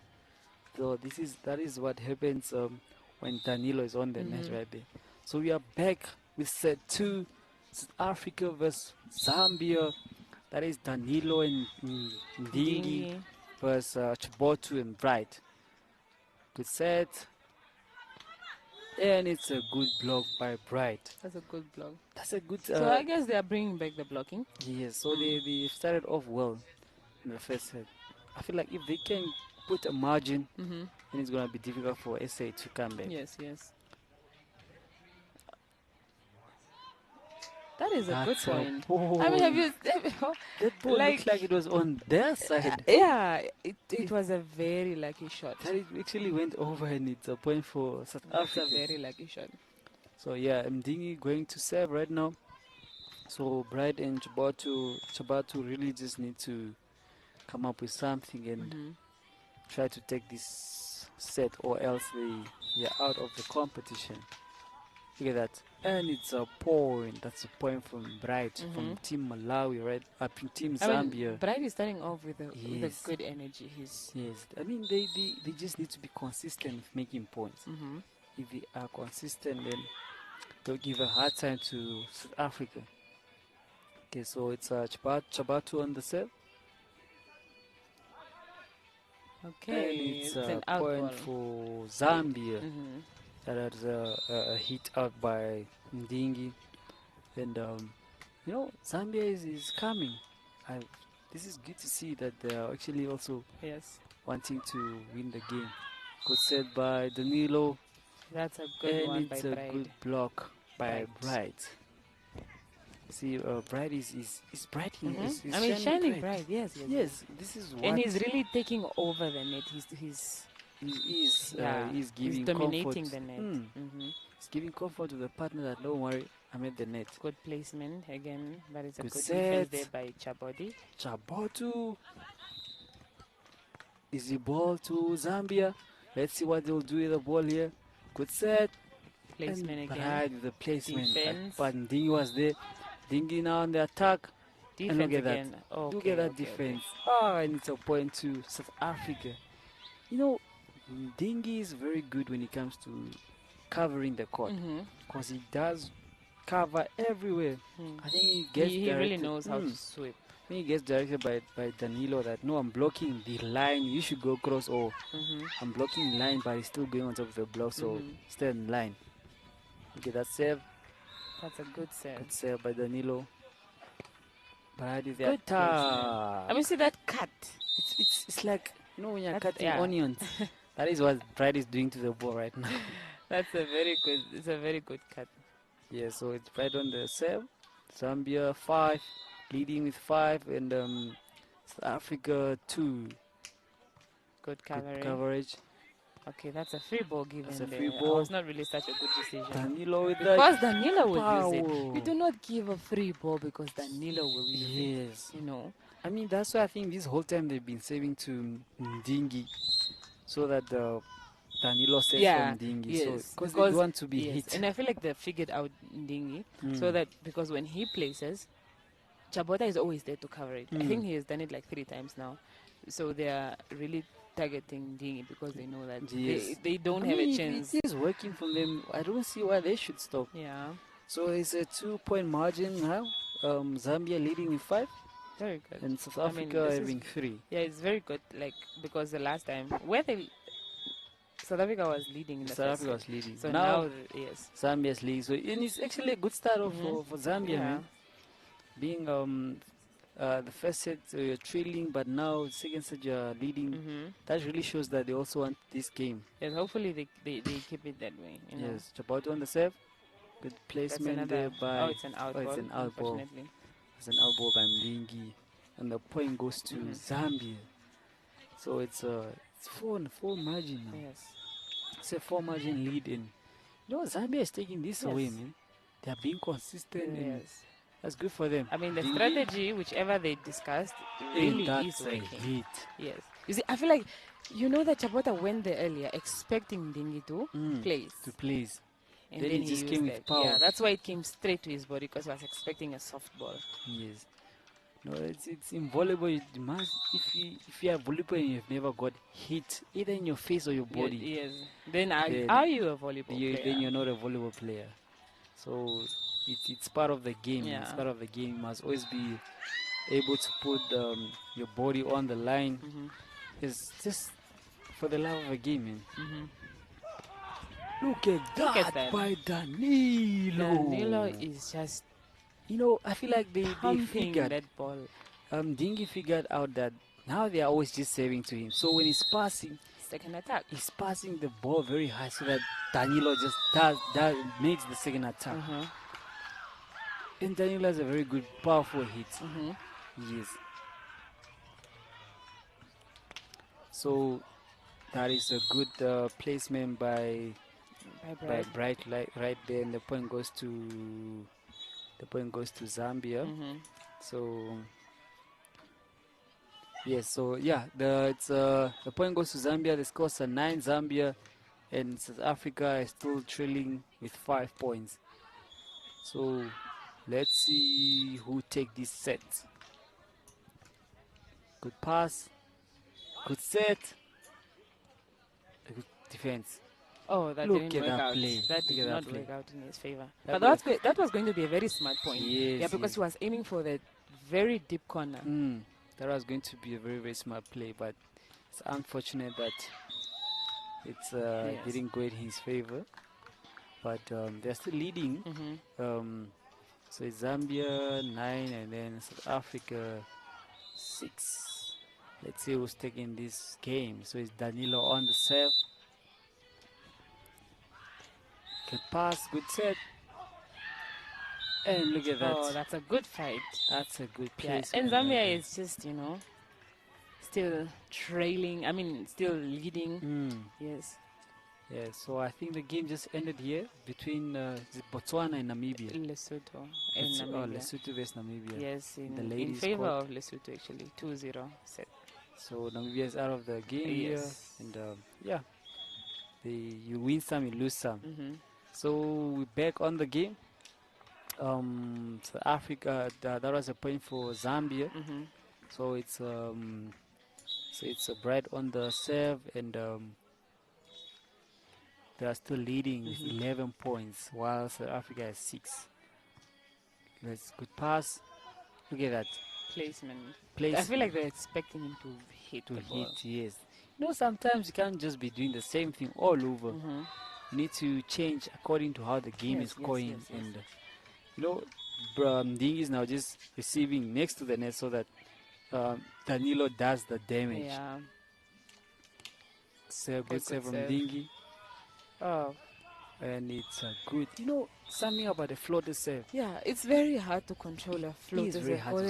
So that is what happens when Danilo is on the net Mhm. right there. So we are back with set two, South Africa versus Zambia. That is Danilo and Ndingi Ndingi. versus Chibotu and Bright. Good set, and it's a good block by Bright. That's a good block. That's a good So I guess they are bringing back the blocking. yes. So Mm. they started off well in the first set. I feel like if they can put a margin, Mhm. then it's gonna be difficult for SA to come back. Yes. Yes. That is a good That's a point. I mean, ball. have you That ball like looked like it was on their side. yeah, it It, was a very lucky shot. that it actually went over and it's a point for South That's a Africa. very lucky shot. So yeah, Mdingi going to serve right now. So Bright and Chabatu really just need to come up with something and Mhm. try to take this set or else they're out of the competition. Look at that. And it's a point. That's a point from Bright from Mhm. Team Malawi, right? Up in Team I mean, Zambia. Bright is starting off with a Yes. good energy. He's Yes, I mean they just need to be consistent with making points. mhm. If they are consistent, then they'll give a hard time to South Africa. Okay, so it's Chabatu on the set, and Okay, it's it's a an out point ball. for Zambia. Mhm. That is a hit out by Ndingi, and Zambia is coming. I, this is good to see that they are actually also Yes, wanting to win the game. Good set by Danilo. that's a good And one by it's a Bright. good block by Bright. Bright. See, Bright is brighting, Mhm. I is mean, shining shining bright. bright. Yes, yes, yes. Yes, this is And what he's really taking over the net. He's he is. yeah, He's he's giving comfort. dominating the net. Mm, Mhm. he's giving comfort to the partner that don't worry, I'm at the net. Good placement again, but it's a Good good defense there set. by Chabodi. Chabotu. Easy ball to Zambia. Let's see what they'll do with the ball here. Good set. And Placement again. Bright with the placement. Defense. But Dingy was there. Dingy now on the attack. And look Defense at that. again. Look at Okay, that okay, okay. defense. Ah, and it's a point to South Africa. You know, Dingy is very good when it comes to covering the court Mhm. because he does cover everywhere. Hmm. I think he gets He really directed. knows how to sweep. I think he gets directed by Danilo that no, I'm blocking the line. You should go cross, or Mhm. I'm blocking line, but he's still going on top of the block, so Mhm. stay in line. Okay, that save. That's a good Good save. save by Danilo. But the Good placement. I attack. mean, see that cut. It's like when you're That cutting yeah. onions. That is what Brad is doing to the ball right now. That's a very good. It's a very good cut. Yeah, so it's right on the save. Zambia 5, leading with 5, and South Africa 2. Good Good coverage. coverage. Okay, that's a free ball That's a given free there. I ball. was not really such a good decision. Danilo with the Because Danilo will use it. You power. do not give a free ball because Danilo will use it. Yes. You know. I mean, that's why I think this whole time they've been saving to Ndingi. so that Danilo sets Yeah, from Dingy. So yes, because they don't because want to be yes, hit. and I feel like they figured out Ndingi so Mm. that because when he places, Chabota is always there to cover it. I think Mm. he has done it like 3 times now, so they are really targeting Ndingi because they know that Yes. they don't I have a mean, if chance. it is working for them, I don't see why they should stop. Yeah, So it's a 2 point margin now. Zambia leading with 5, very good. and South I mean, Africa this is having 3. yeah, it's very good. Like because the last time where they South Africa was leading in the South first Africa set, was leading. so Now now yes, Zambia's leading. So and it's actually a good start off for Zambia, yeah. man. Being the first set you're trailing, but now second set you're leading. That really shows that they also want this game. Yes, hopefully they keep it that way. Yes, Chaboto on the serve. Good That's placement there another. Oh, by. it's an Oh, it's outball, an out ball. unfortunately. It's an out ball by Mlingi, and the point goes to Zambia. So it's four margin now. Yes. It's a 4 margin lead, and Zambia is taking this away, Yes. man. They are being consistent, and Yes. that's good for them. I mean, the Dingy, strategy, whichever they discussed, and really is that's a working. hit. Yes. You see, I feel like, that Chabota went there earlier expecting Dingy to place. To please. And Then then he he just used came that. with power. Yeah, that's why it came straight to his body because he was expecting a softball. Yes. No, it's in volleyball. You must if you are volleyball and you've never got hit either in your face or your body, Yes. Then are then you a volleyball player? you're not a volleyball player. So it's part of the game. Yeah. It's part of the game. You must always be able to put your body on the line. It's just for the love of the game, man. Look at Look at that that. by Danilo. Danilo is just I feel like they pumping figured. that ball. Dingy figured out that now they are always just serving to him. So when he's passing the ball very high so that Danilo just does makes the second attack. And Danilo has a very good, powerful hit. Yes. So that is a good placement by Bright right there, and the point goes to Zambia. So yes, so yeah, the point goes to Zambia. The scores are 9 Zambia, and South Africa is still trailing with 5 points. So let's see who take this set. Good pass, good set, a good defense. Oh, that Look didn't at work that out. play. That Look did at not that play. work out in his favor. That But that was going to be a very smart point. Yes, Yeah, because yes. he was aiming for that very deep corner. That was going to be a very, very smart play, but it's unfortunate that it didn't go in his favor. But they're still leading. So it's Zambia 9 and then South Africa 6. Let's see who's taking this game. So it's Danilo on the serve. Good pass, good set. And look at that. Oh, that's a good fight. That's a good Yeah, placement. and Zambia is just, still trailing. I mean, still leading. Yes. Yeah, so I think the game just ended here between Botswana and Namibia. Lesotho and Namibia. Lesotho versus Namibia. Yes, the in ladies favor squad. of Lesotho actually, 2-0 set. So Namibia is out of the game Yes. here, and yeah, you win some, you lose some. So we're back on the game. South Africa, that was a point for Zambia. So it's Bright on the serve, and they are still leading with 11 points, while South Africa has 6. That's good pass. Look at that. Placement. Place I feel like they're expecting him to hit to the ball. hit, yes. Sometimes you can't just be doing the same thing all over. You need to change according to how the game is going. And Ding is now just receiving next to the net so that Danilo does the damage. Yeah. Good save from save. Dingy. Oh. And it's a good, something about the floater save. Yeah, it's very hard to control a floater It is very save. hard.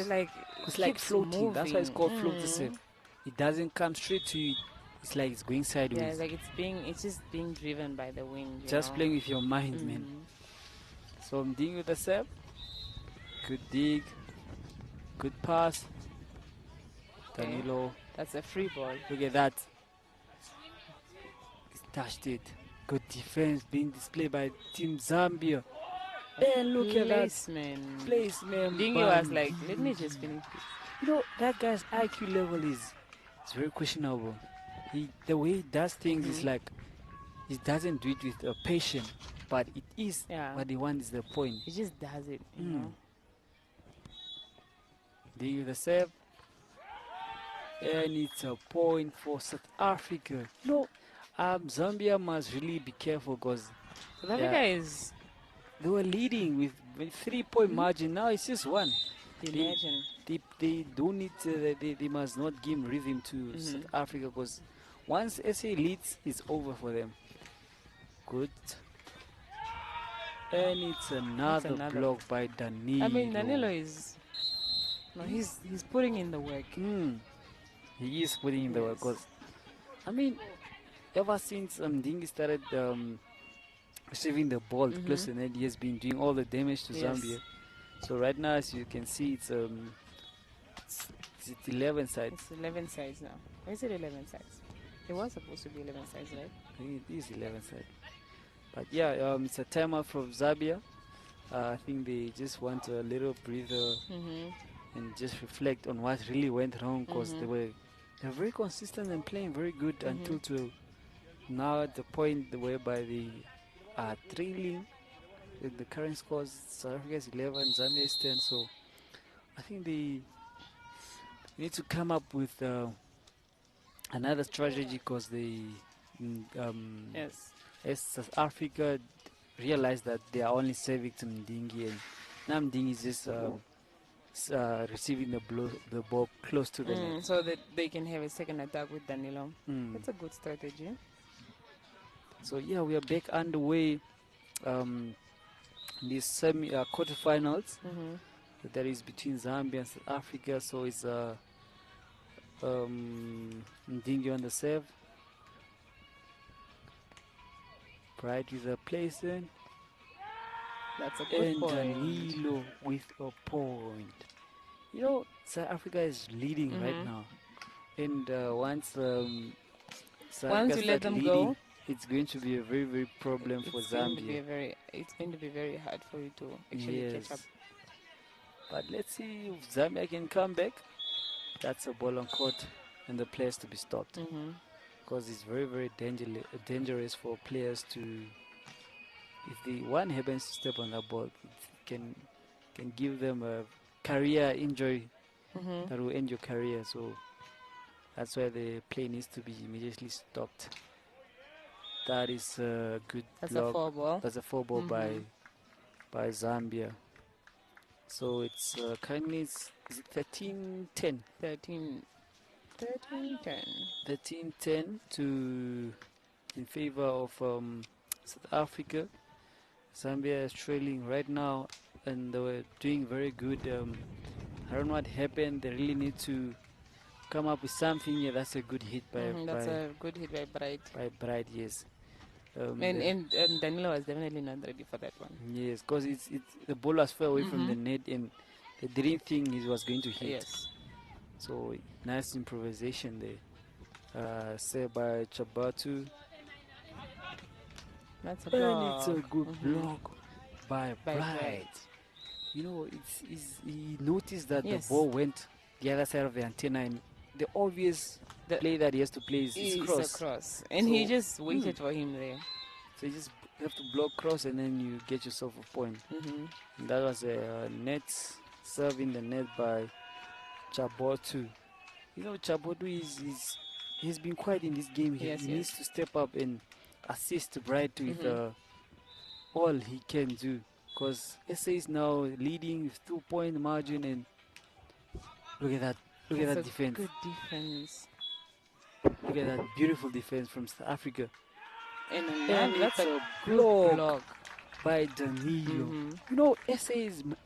It's like floating. That's why it's called floater save. It doesn't come straight to you. It's like it's going sideways. Yeah, it's like it's just being driven by the wind. Just playing with your mind, man. So I'm dealing with the serve. Good dig. Good pass. Danilo. That's a free ball. Look at that. touched it. Good defense being displayed by Team Zambia. And look at that Placement. placement Dingy by was like, let me just Ndingi. finish this. That guy's IQ level is very questionable. The way he does things is like he doesn't do it with passion, but it is Yeah. what he wants is the point. He just does it, you Mm. know. Dingi with the serve, and it's a point for South Africa. Zambia must really be careful because South Africa is, they were leading with 3-point margin. Now it's just one. They, imagine. they don't need to, they must not give rhythm to South Africa because once SA leads, it's over for them. Good. And it's another block by Danilo. I mean, Danilo is, no, he's putting in the work. He is putting in the work because, I mean, ever since Dingi started receiving the ball close to the net, he has been doing all the damage to Zambia. So right now, as you can see, it's 11 sides. It's 11 sides now. Why is it 11 sides? It was supposed to be 11 sides, right? I think it is 11 sides. But yeah, it's a timeout from Zambia. I think they just want a little breather and just reflect on what really went wrong because they're very consistent and playing very good until to now at the point whereby they are trailing. The current scores, South Africa is 11, Zambia is 10. So I think they need to come up with another strategy because as South Africa realized that they are only serving to Ndingi, and now Ndingi is just receiving the ball close to the net. So that they can have a second attack with Danilo. That's a good strategy. So yeah, we are back underway. These quarterfinals that is between Zambia and South Africa. So it's Ndingi on the serve. Bright with a placement. That's a good point. And Danilo with a point. South Africa is leading right now. And once you let them go, it's going to be a very, very problem for Zambia. It's going to be very hard for you to actually catch up. But let's see if Zambia can come back. That's a ball on court and the players to be stopped. Because it's very, very dangerous for players to, if the one happens to step on that ball, it can give them a career injury that will end your career. So that's why the play needs to be immediately stopped. That is a good block. That's a 4-ball by Zambia. So it's currently is it 13-10? 13-10 to in favor of South Africa. Zambia is trailing right now, and they were doing very good. I don't know what happened. They really need to come up with something. Yeah, that's a good hit by. That's a good hit by Bright. By Bright, yes. And Danilo was definitely not ready for that one. Yes, because the ball was far away from the net, and they didn't think it was going to hit. Yes. So nice improvisation there. Saved by Chabatu. That's a block. And it's a good block by Bright. He noticed that the ball went the other side of the antenna, and the obvious play that he has to play is cross. And he just waited for him there. So you just have to block cross, and then you get yourself a point. And that was a net serve in the net by Chabotu. Chabotu he's been quiet in this game. He needs to step up and assist Bright with all he can do. Because SA is now leading with 2-point margin, and look at that. Look at that defense. Good defense. Look at that beautiful defense from South Africa. And that's a good block by Danilo. SA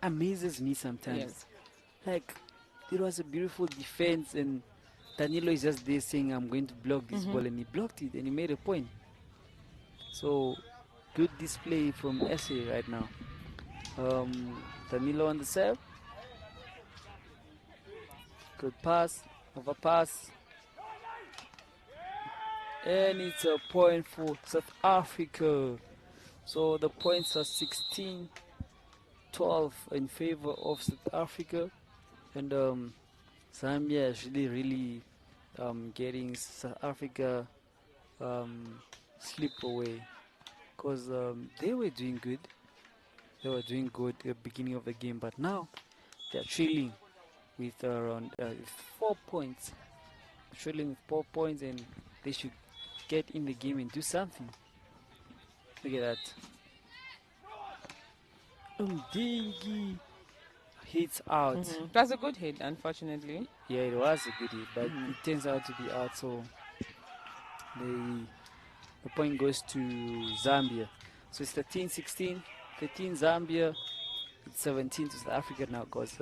amazes me sometimes. Yes. Like, it was a beautiful defense, and Danilo is just there saying, I'm going to block this ball, and he blocked it, and he made a point. So, good display from SA right now. Danilo on the serve. Good pass, overpass. And it's a point for South Africa. So the points are 16-12 in favor of South Africa. And Zambia is really getting South Africa slip away because they were doing good. They were doing good at the beginning of the game, but now they're trailing with around 4 points. Trailing with 4 points, and they should get in the game and do something. Look at that. Dingy hits out. It was a good hit, unfortunately. Yeah, it was a good hit, but it turns out to be out. So the point goes to Zambia. So it's 13-16, 13 Zambia. It's 17 to South Africa now because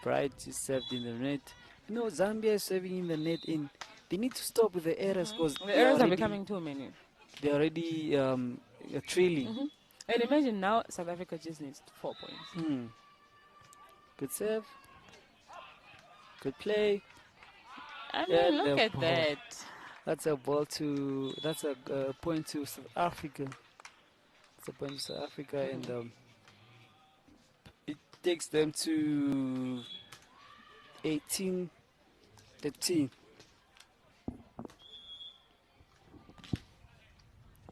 Bright is served in the net. You know, Zambia is serving in the net, and they need to stop with the errors because The errors are becoming too many. they're already trailing. And imagine now South Africa just needs 4 points. Good serve. Good play. I mean, look at ball. that. That's a ball to. That's a point to South Africa. It's a point to South Africa, and it takes them to 18-13.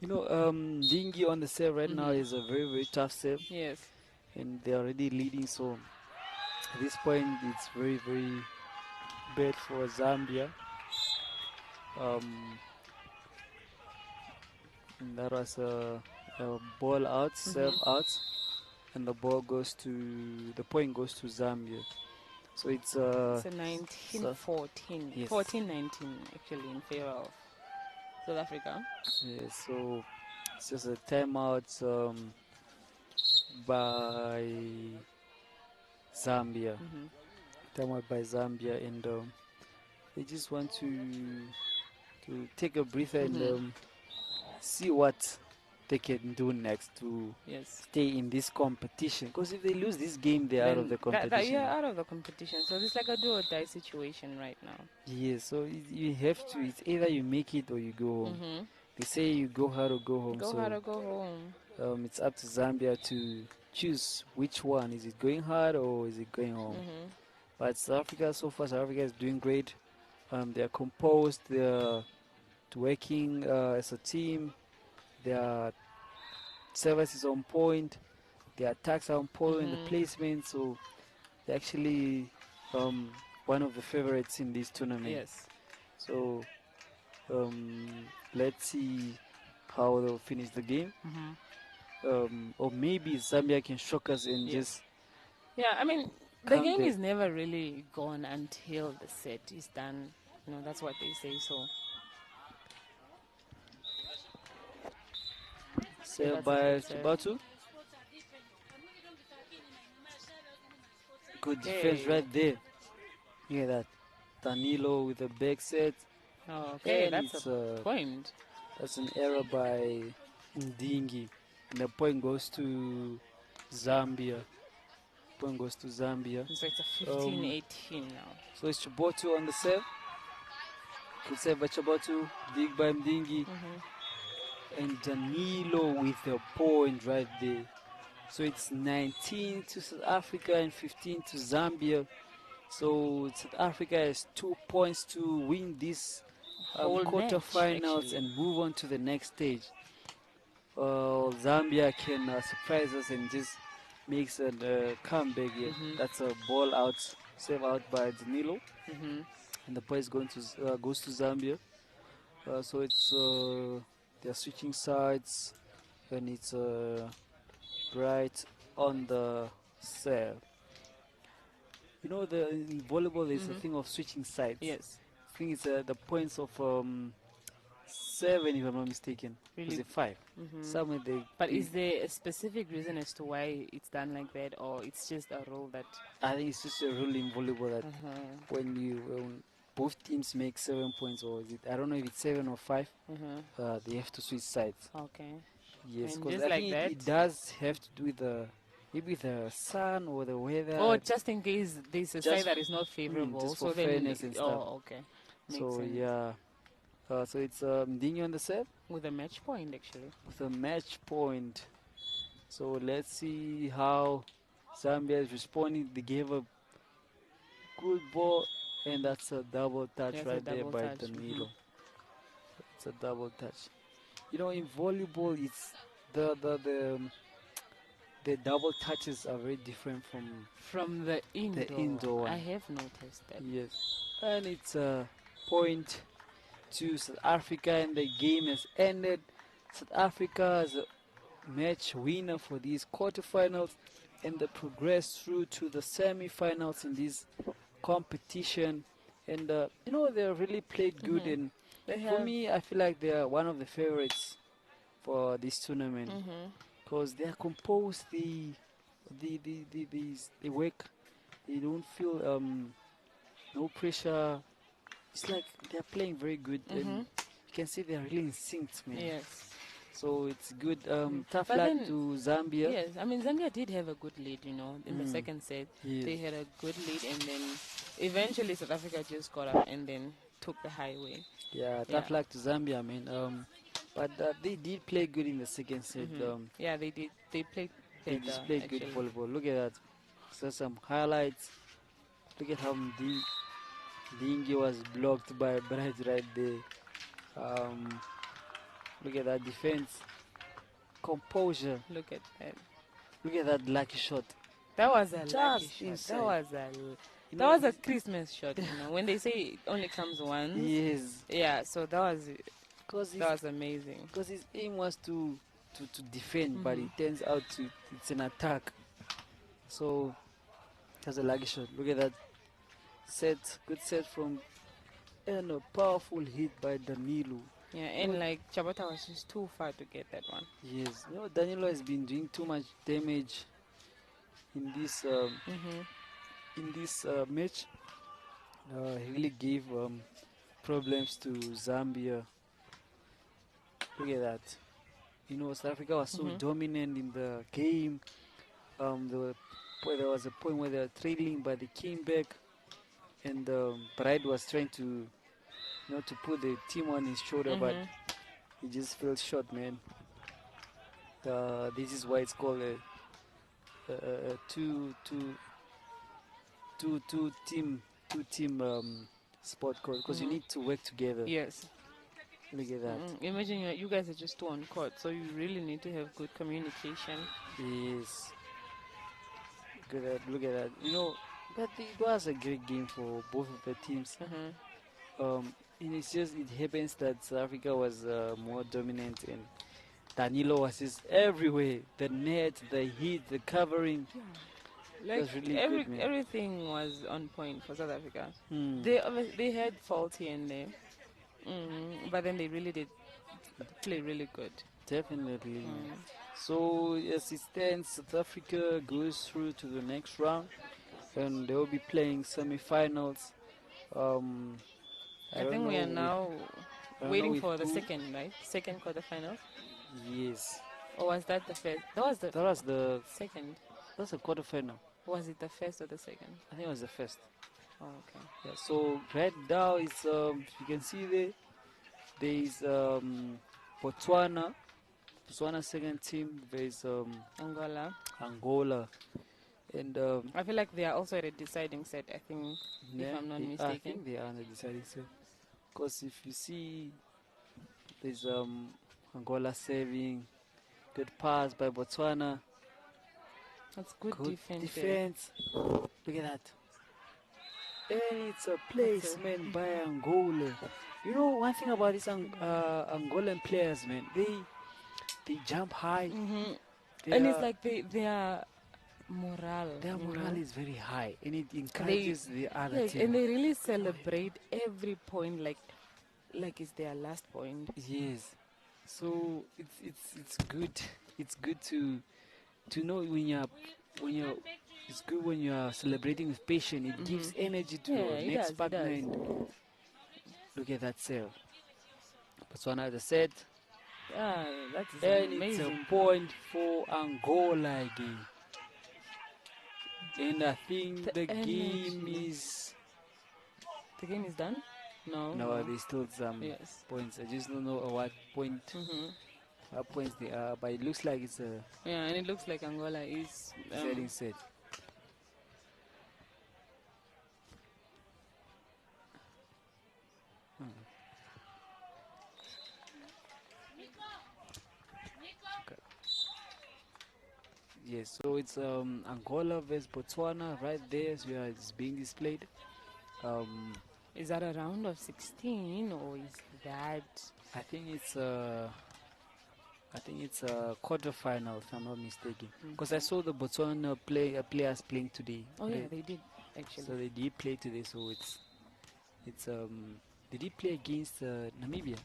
You know, Dingy on the serve right now is a very, very tough serve. Yes. And they're already leading, so at this point it's very, very bad for Zambia. And that was a ball out, serve out, and the point goes to Zambia. So it's a 19-14, yes. 14-19 actually in favor of South Africa. Yeah, so it's just a timeout by Zambia. Timeout by Zambia, and they just want to take a breather and see what they can do next to stay in this competition. Because if they lose this game, they're out of the competition. You're out of the competition. So it's like a do or die situation right now. Yeah, so you have to. It's either you make it or you go home. They say you go hard or go home. Go hard or go home. It's up to Zambia to choose which one. Is it going hard or is it going home? But South Africa, so far, South Africa is doing great. They're composed. They're working as a team. Their service is on point. Their attacks are on point. The placement. So they're actually one of the favorites in this tournament. Yes. So let's see how they'll finish the game. Or maybe Zambia can shock us and just. Yeah, I mean, the game is never really gone until the set is done. You know, that's what they say. So. Served by Chibatu. Good defense right there. Look at that. Danilo with a back set. Oh, okay, that's a point. That's an error by Ndingi. And the point goes to Zambia. Point goes to Zambia. So it's a 15-18 now. So it's Chibotu on the serve. Good serve by Chibotu. Dig by Ndingi. And Danilo with a point right there. So it's 19 to South Africa and 15 to Zambia. So South Africa has 2 points to win this quarterfinals and move on to the next stage. Zambia can surprise us and just makes a comeback here. That's a ball out, save out by Danilo, and the point goes to Zambia. So it's they're switching sides, and it's right on the serve. You know, in volleyball there's a thing of switching sides. Yes. I think it's the points of 7, if I'm not mistaken. Really? Was it 5? Somewhere they. But is there a specific reason as to why it's done like that, or it's just a rule that? I think it's just a rule in volleyball that when both teams make 7 points, or is it? I don't know if it's 7 or 5. They have to switch sides. Okay. Yes, because I think it does have to do with maybe the sun or the weather. Or just in case there's a side that is not favorable. Just for so fairness then, and stuff. Oh, okay. Makes so sense. yeah, So it's Mdinho on the serve with a match point actually. with a match point. So let's see how Zambia is responding. They gave a good ball, and that's a double touch That's a right there double by touch. Danilo. It's a double touch. You know, in volleyball, it's the double touches are very different from From the the indoor, indoor I one. have noticed that. Yes, and it's a point to South Africa, and the game has ended. South Africa is a match winner for these quarterfinals, and they progress through to the semifinals in this competition. And you know, they really played good, and They for have. me, I feel like they are one of the favorites for this tournament Mm-hmm. because they are composed. They work. They don't feel no pressure. It's like they're playing very good, and Mm-hmm. you can see they're really in sync, man. Yes. So it's good. Tough But luck then, to Zambia. yes, I mean, Zambia did have a good lead, in the Mm, second set. yes. They had a good lead, and then eventually South Africa just got up and then took the highway. Yeah, Yeah. tough luck to Zambia, man. But they did play good in the second set. Yeah, they did. They played They better, just played good actually. volleyball. Look at that. So some highlights. Look at how Dingy was blocked by Bright right there. Um, Look at that defense, composure. Look at that. Look at that lucky shot. That was a lucky Just shot. inside. You That know, was a Christmas shot. When they say it only comes once. yes, Yeah. So because that was amazing. his aim was to defend, but Mm-hmm. it turns out it's an attack. So that's a lucky shot. Look at that set, good set from and a powerful hit by Danilo. Yeah, You know, and like Chabota was just too far to get that one. yes, you know Danilo has been doing too much damage in Mm-hmm. this match. He really gave problems to Zambia. Look at that. You know, South Africa was so Mm-hmm. dominant in the game. There was a point where they were trailing, but they came back, and Bride was trying to put the team on his shoulder, but Mm-hmm. he just fell short, man. This is why it's called a two team sport code because you Mm-hmm. need to work together. Yes. Look at that. Imagine you guys are just two on court, so you really need to have good communication. Yes. Look at that. Look at that. You know, but it was a great game for both of the teams. Mm-hmm. And it's just it happens that South Africa was more dominant and Danilo was just everywhere. The net, the hit, the covering. It Like was really good, man. everything was on point for South Africa. Hmm. They had faults here and there, but then they really did play really good. Definitely, man. Mm. So as it stands, South Africa goes through to the next round, and they will be playing semi-finals. Um, I I don't think we know are with now I don't know waiting with for the who. second, right? Second quarterfinal. Yes, Or was that the first? That was the that was the second. that's a quarterfinal. Was it the first or the second? I think it was the first. Oh, okay. Yeah. So right now it's you can see there is Botswana, Botswana second team. There is Angola. Angola, and I feel like they are also at a deciding set, I think, if yeah, I'm not I mistaken. think they are on the deciding set. Because if you see, there's Angola saving, good pass by Botswana, That's good good defense there. defense. Look at that. And it's a That's a, placement by Angola. You know one thing about these Angolan players, man, they jump high. hmm They And it's are like their morale, their morale is very high, and it They encourages the other yes, and team. they really celebrate every point like it's their last point. Yes. So it's good. It's good to know when you're it's good when you are celebrating with passion. It gives energy to Yeah, your it next does, it partner. does. And look at that save. Botswana has a set, Yeah, that is and it's a amazing. point for Angola again. And I think The the game energy. is The game is done. No, No, no. there's still some Yes. points. I just don't know Mm-hmm. what points they are, but it looks like Yeah, and it looks like Angola is. it's heading set. Hmm. Okay. Yes, so it's Angola versus Botswana right there as where it's being displayed. Um, Is that a round of 16 or is that? I think it's I think it's a quarterfinal, if I'm not mistaken. Mm. Because I saw the Botswana players playing today. Oh yeah, they did actually. So they did play today. So it's they did play against Namibia.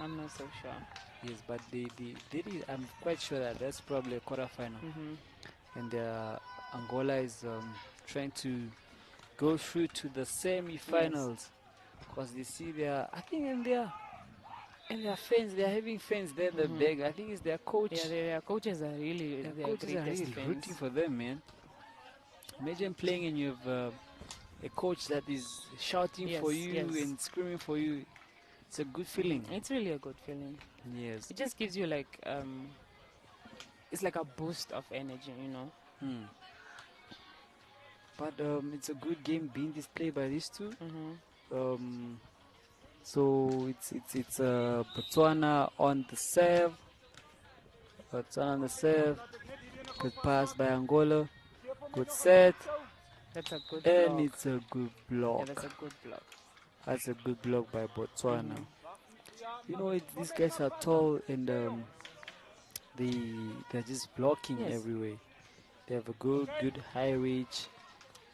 I'm not so sure. Yes, but they did. I'm quite sure that that's probably a quarterfinal. Mm-hmm. And Angola is trying to go through to the Yes. semi-finals. Because they see I think and their fans, they're having fans there, the Mm-hmm. big. I think it's their coach. Yeah, their coaches are really Their their coaches are greatest really fans. rooting for them, man. Imagine playing and you have a coach that is shouting for Yes, you yes. and screaming for you. It's a good feeling. It's really a good feeling. Yes. It just gives you like it's like a boost of energy, you know. Hmm. But it's a good game being displayed by these two. Mm-hmm. Um, so it's Botswana on the serve. Botswana on the serve. Good pass by Angola. Good set. That's a good And block. it's a good Yeah, that's block. a good block. That's a good block by Botswana. Mm-hmm. You know, these guys are tall and they're just blocking Yes. everywhere. They have a good high reach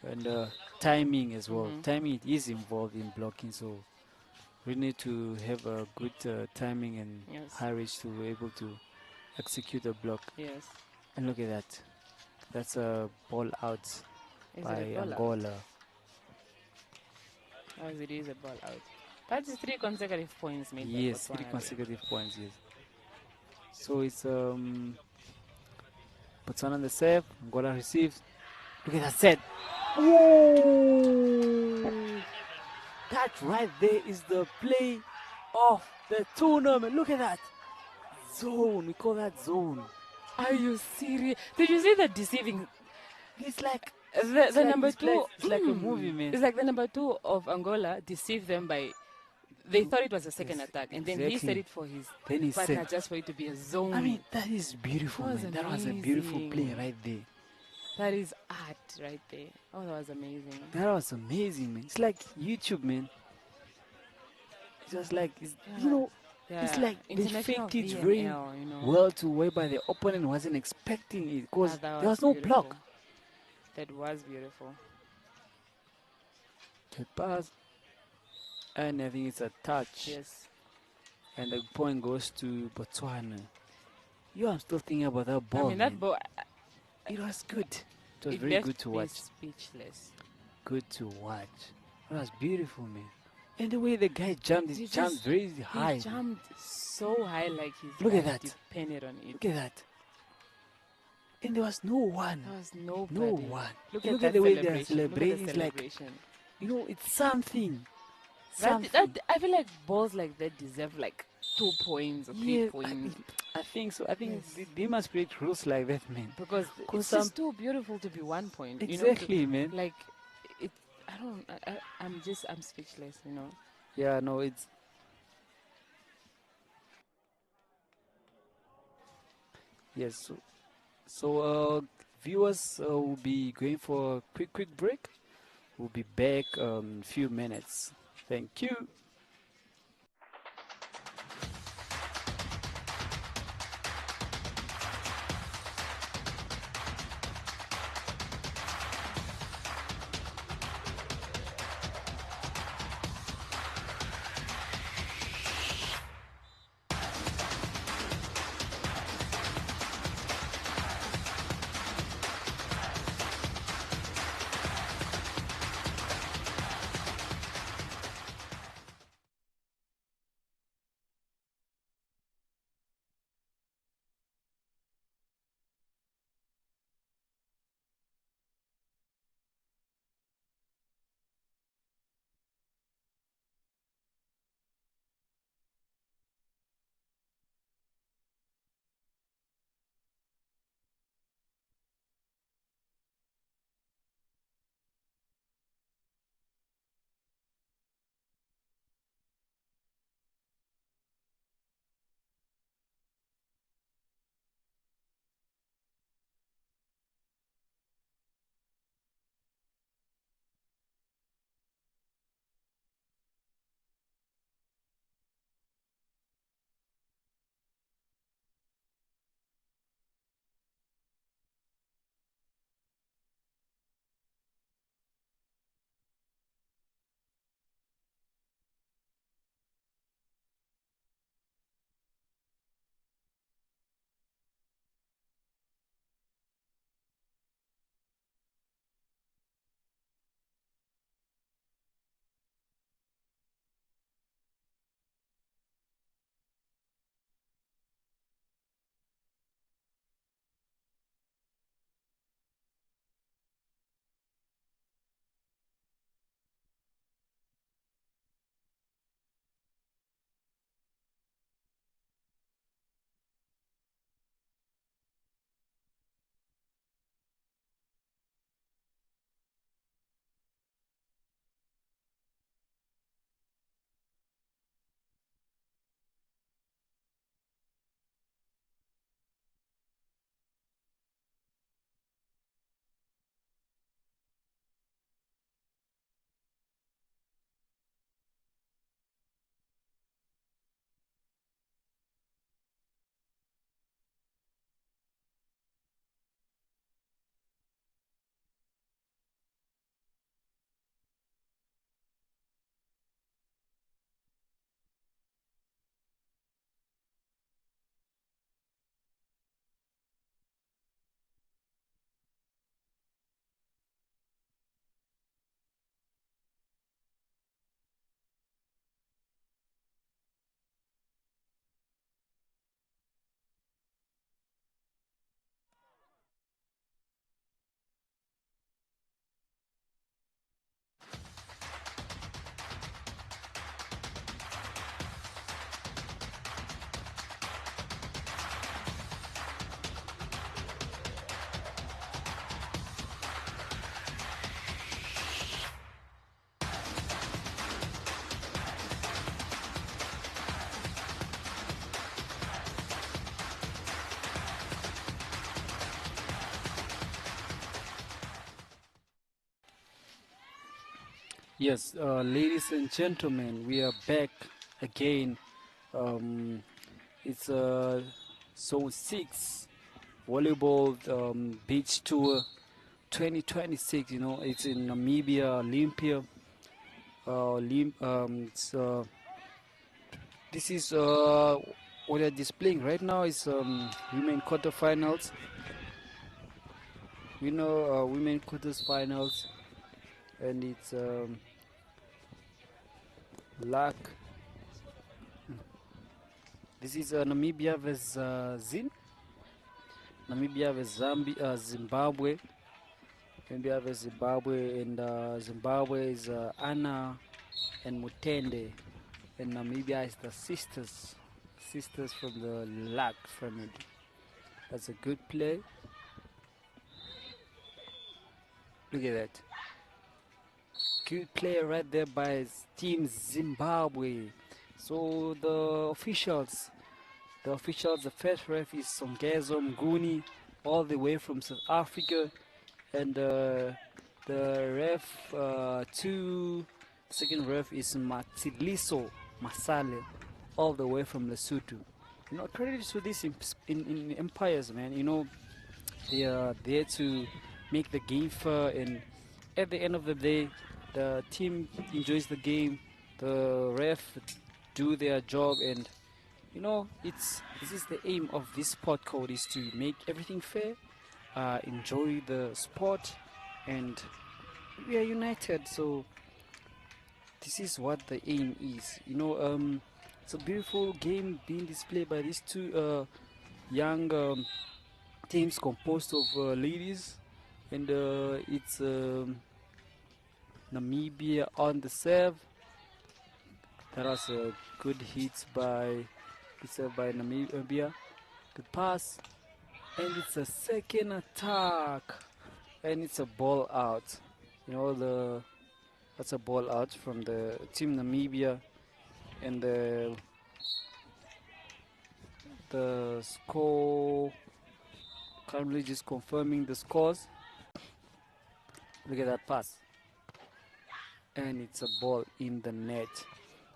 and timing as well. Mm-hmm. Timing is involved in blocking, so we need to have a good timing and Yes. high reach to be able to execute a block. Yes. And look at that. That's a ball out Is it a by ball out? Angola. As it is a ball out. That's 3 consecutive points made by Yes, three Botswana there. consecutive points. Yes. So it's Botswana on the serve. Angola receives. Look at that set. Whoa! That right there is the play of the tournament. Look at that. Zone. We call that zone. Are you serious? Did you see the deceiving? It's like The number two. it's like a movie, man. It's like the number two of Angola deceived them by. They thought it was a second Yes, attack, and then he set exactly. it for his Then he partner said, just for it to be a zone. I mean, that is beautiful, That was man. That was a beautiful play amazing. right there. That is art right there. Oh, that was amazing. That was amazing, man. It's like YouTube, man. It's just like, you know, it's like they International faked it very VNL, you know. well to whereby the opponent wasn't expecting it because Ah, that there was no beautiful. block. That was beautiful. Good pass. And I think it's a touch. Yes. And the point goes to Botswana. I'm still thinking about that ball. I mean, that man. ball. It was good. It was It very left good to me watch. speechless. Good to watch. It was beautiful, man. And the way the guy jumped, he He jumped just- very high. He jumped so high, like his Look at life that. depended on it. Look at that. And there was no one. There was nobody. No one. Look Look at at that the way they are celebration. Look at the celebrating. It's like, celebration. you know, it's something. That I feel like balls like that deserve like 2 points or 3 Yeah, points I think so. I think Yes. they must create rules like that, man. because 'Cause it's just too beautiful to be 1 point. Exactly, You know, man. like it. I don't. I'm speechless. You know. Yeah, no, it's yes. So, viewers will be going for a quick break. We'll be back in a few minutes. Thank you. Yes, ladies and gentlemen, we are back again. Um, it's Zone 6 Volleyball Beach Tour 2026. You know, it's in Namibia, Olympia. It's, this is what they're displaying right now is women quarterfinals. We know women quarterfinals, and it's luck. This is Namibia versus Namibia versus Zimbabwe. Namibia versus Zimbabwe, and Zimbabwe is Anna and Mutende, and Namibia is the sisters from the Lack family. That's a good play. Look at that. Good play right there by Team Zimbabwe. So the first ref is Songezo Mguni, all the way from South Africa, and the ref second ref is Matiliso Masale, all the way from Lesotho. You know, credit to these in empires, man. You know, they are there to make the game fair, and at the end of the day, the team enjoys the game, the ref do their job, and you know, this is the aim of this sport code, is to make everything fair, enjoy the sport, and we are united. So this is what the aim is. You know, it's a beautiful game being displayed by these two young teams composed of ladies, and it's Namibia on the serve. That was a good hit by Namibia. Good pass, and it's a second attack, and it's a ball out. You know, that's a ball out from the team Namibia, and the score currently just confirming the scores. Look at that pass, and it's a ball in the net.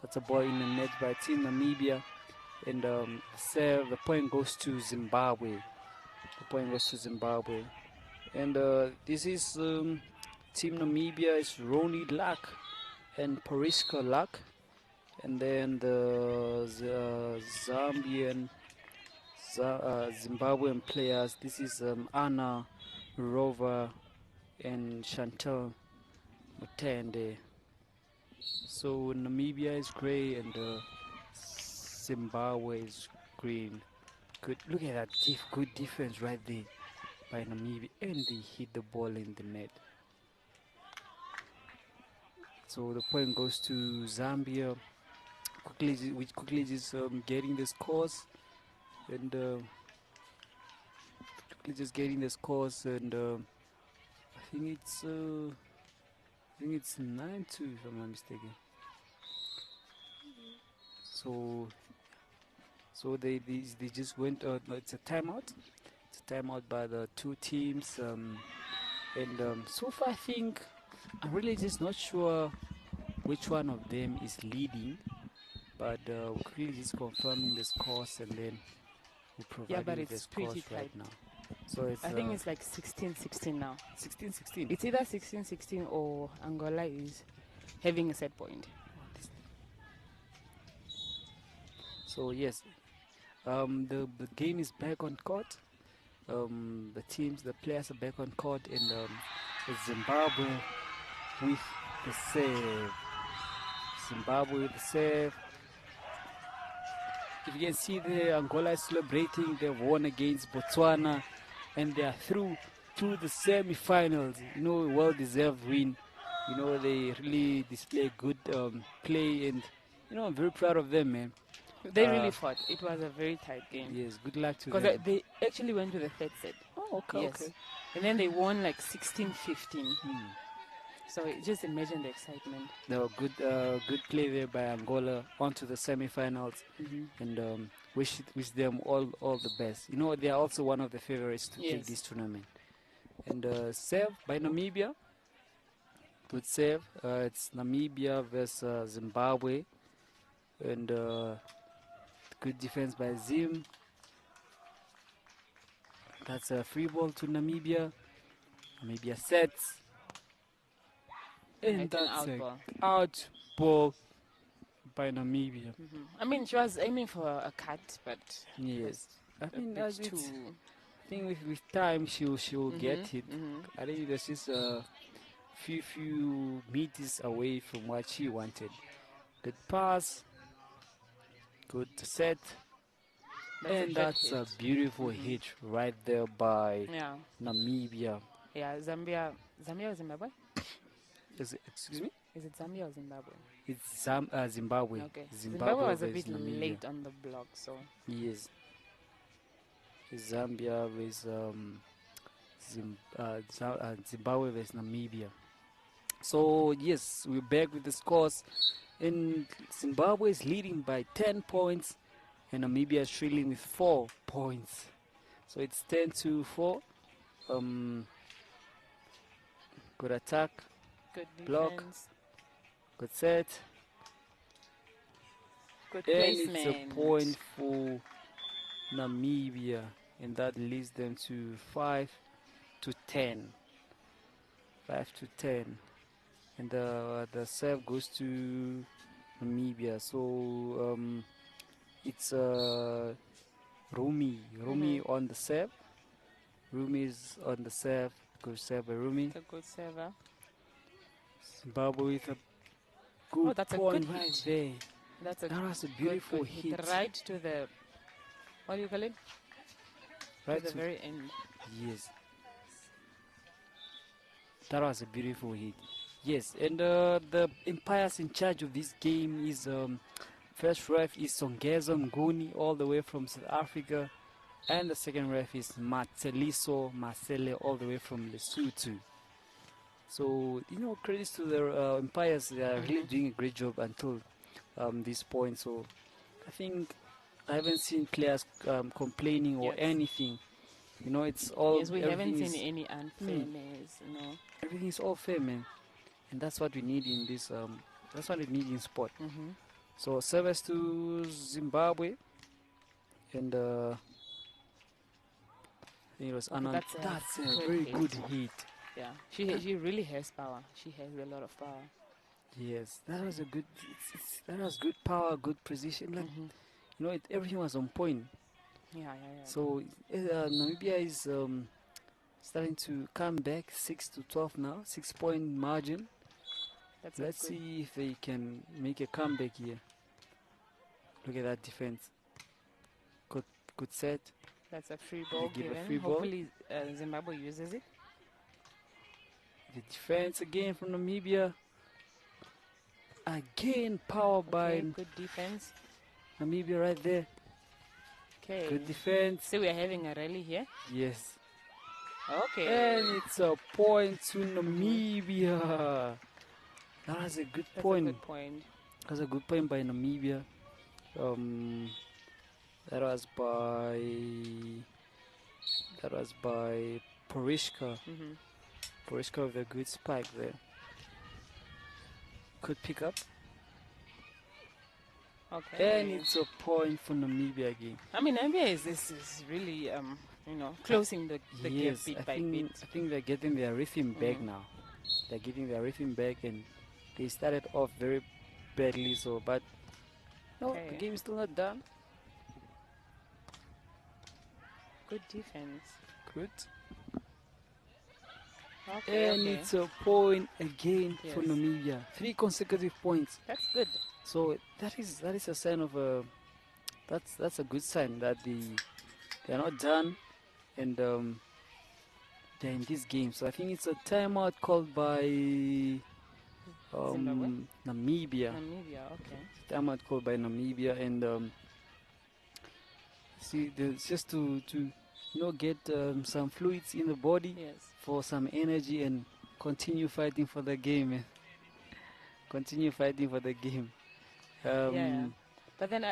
That's a ball in the net by Team Namibia, and the point goes to Zimbabwe. The point goes to Zimbabwe, and this is Team Namibia is Roni Luck and Pariska Luck, and then the Zambian Zimbabwean players. This is Anna Rova and Chantal Mutende. So Namibia is grey and Zimbabwe is green. Good. Look at that. Good defense right there by Namibia, and they hit the ball in the net. So the point goes to Zambia. Quickly just getting the scores, and quickly just getting the scores, and I think it's 9-2 if I'm not mistaken. So they just went. No, it's a timeout. It's a timeout by the two teams. And so far, I think I'm really just not sure which one of them is leading. But we're quickly just confirming the scores, and then we'll provide but you the it's scores pretty right tight. now. So it's I think it's like 16-16 now. 16-16. It's either 16-16 or Angola is having a set point. So yes, the game is back on court. The players are back on court, and it's Zimbabwe with the save. Zimbabwe with the save. If you can see there, Angola is celebrating. They've won against Botswana, and they are through to the semi-finals. You know, well-deserved win. You know, they really display good play, and you know, I'm very proud of them, man. They really fought. It was a very tight game. Yes, good luck to Because them. they actually went to the third set. Oh, okay, Yes. okay. And then they won like 16-15. So just imagine the excitement. No, good play there by Angola. On to the semi-finals, and wish them all the best. You know, they are also one of the favorites to take this tournament. And serve by Namibia. Good save. It's Namibia versus Zimbabwe. And good defense by Zim. That's a free ball to Namibia. Namibia sets. And It's an that's out a ball. out ball by Namibia. I mean, she was aiming for a cut, but it was Yes. I a mean, bit it's, too. I think with time she'll get it. Mm-hmm. I think there's just a few meters away from what she wanted. Good pass, good set, That's a and good that's a hit. beautiful hit right there by Yeah. Namibia. Yeah, Zambia or Zimbabwe? Excuse me? Is it Zambia or Zimbabwe? It's Zimbabwe. Okay. Zimbabwe Zimbabwe was a versus bit Namibia. late on the block, so. Yes. Zambia versus Zimbabwe versus Namibia. So yes, we're back with the scores. And Zimbabwe is leading by 10 points, and Namibia is trailing with 4 points. So it's 10-4. Good attack, Good block, defense. good set, Good and it's a placement. point for Namibia, and that leads them to 5-10. 5-10, and the serve goes to Namibia. So it's Rumi on the serve. Rumi is on the serve. Good serve by Rumi. It's a good server. Zimbabwe with a Oh, good that's a point good right hit. there. That's a That was a good, beautiful good hit. right to the, what do you call it? Right To the very end. yes. That was a beautiful hit. Yes, and the umpires in charge of this game is first ref is Songeza Nguni all the way from South Africa, and the second ref is Matseliso Masele all the way from Lesotho. So credits to the umpires. They are really doing a great job until this point. So I think I haven't seen players complaining or Yes. anything. It's all Yes, we haven't everything seen is any unfairness, no. everything is all fair, man, and that's what we need in this. That's what we need in sport. So service to Zimbabwe, and I think it was Okay, Anand. that's a That's a good very hit. good hit. Yeah, she really has power. She has a lot of power. Yes, that was a good. That was good power, good precision. Like everything was on point. Yeah. So Namibia is starting to come back 6-12 now, 6-point margin. That's Let's a good. see if they can make a comeback here. Look at that defense. Good set. That's a free ball give a given. free ball. Hopefully, Zimbabwe uses it. The defense again from Namibia. Again, power by Good defense. Namibia right there. Okay. Good defense. So we are having a rally here. Yes. Okay. And it's a point to Namibia. That was a good point. That's a good point. That's a good point by Namibia. That was by Porishka. Porishka with a good spike there. Good pick up. Okay. And it's a point for Namibia again. I mean, Namibia is really closing the gap bit by bit. I think they're getting their rhythm back now. They're getting their rhythm back, and they started off very badly. So, but no, the game is still not done. Good defense. Good. Okay. It's a point again for Namibia. 3 consecutive points. That's good. So that is a sign of that's a good sign that they're not done, and they're in this game. So I think it's a timeout called by Namibia. Namibia, okay. Timeout called by Namibia, and see, it's just to get some fluids in the body for some energy and continue fighting for the game. Man. Continue fighting for the game. But then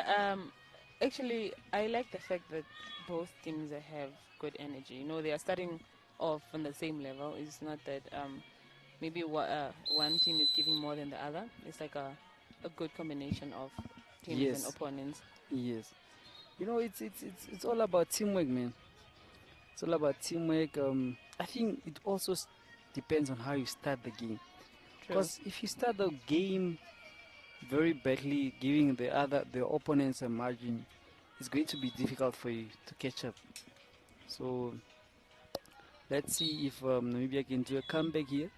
actually I like the fact that both teams have good energy. They are starting off on the same level. It's not that maybe one team is giving more than the other. It's like a good combination of teams and Yes, opponents. yes. You know, it's all about teamwork, man. It's all about teamwork. I think it also depends on how you start the game. True. Because if you start the game very badly, giving the opponents a margin, it's going to be difficult for you to catch up. So let's see if Namibia can do a comeback here,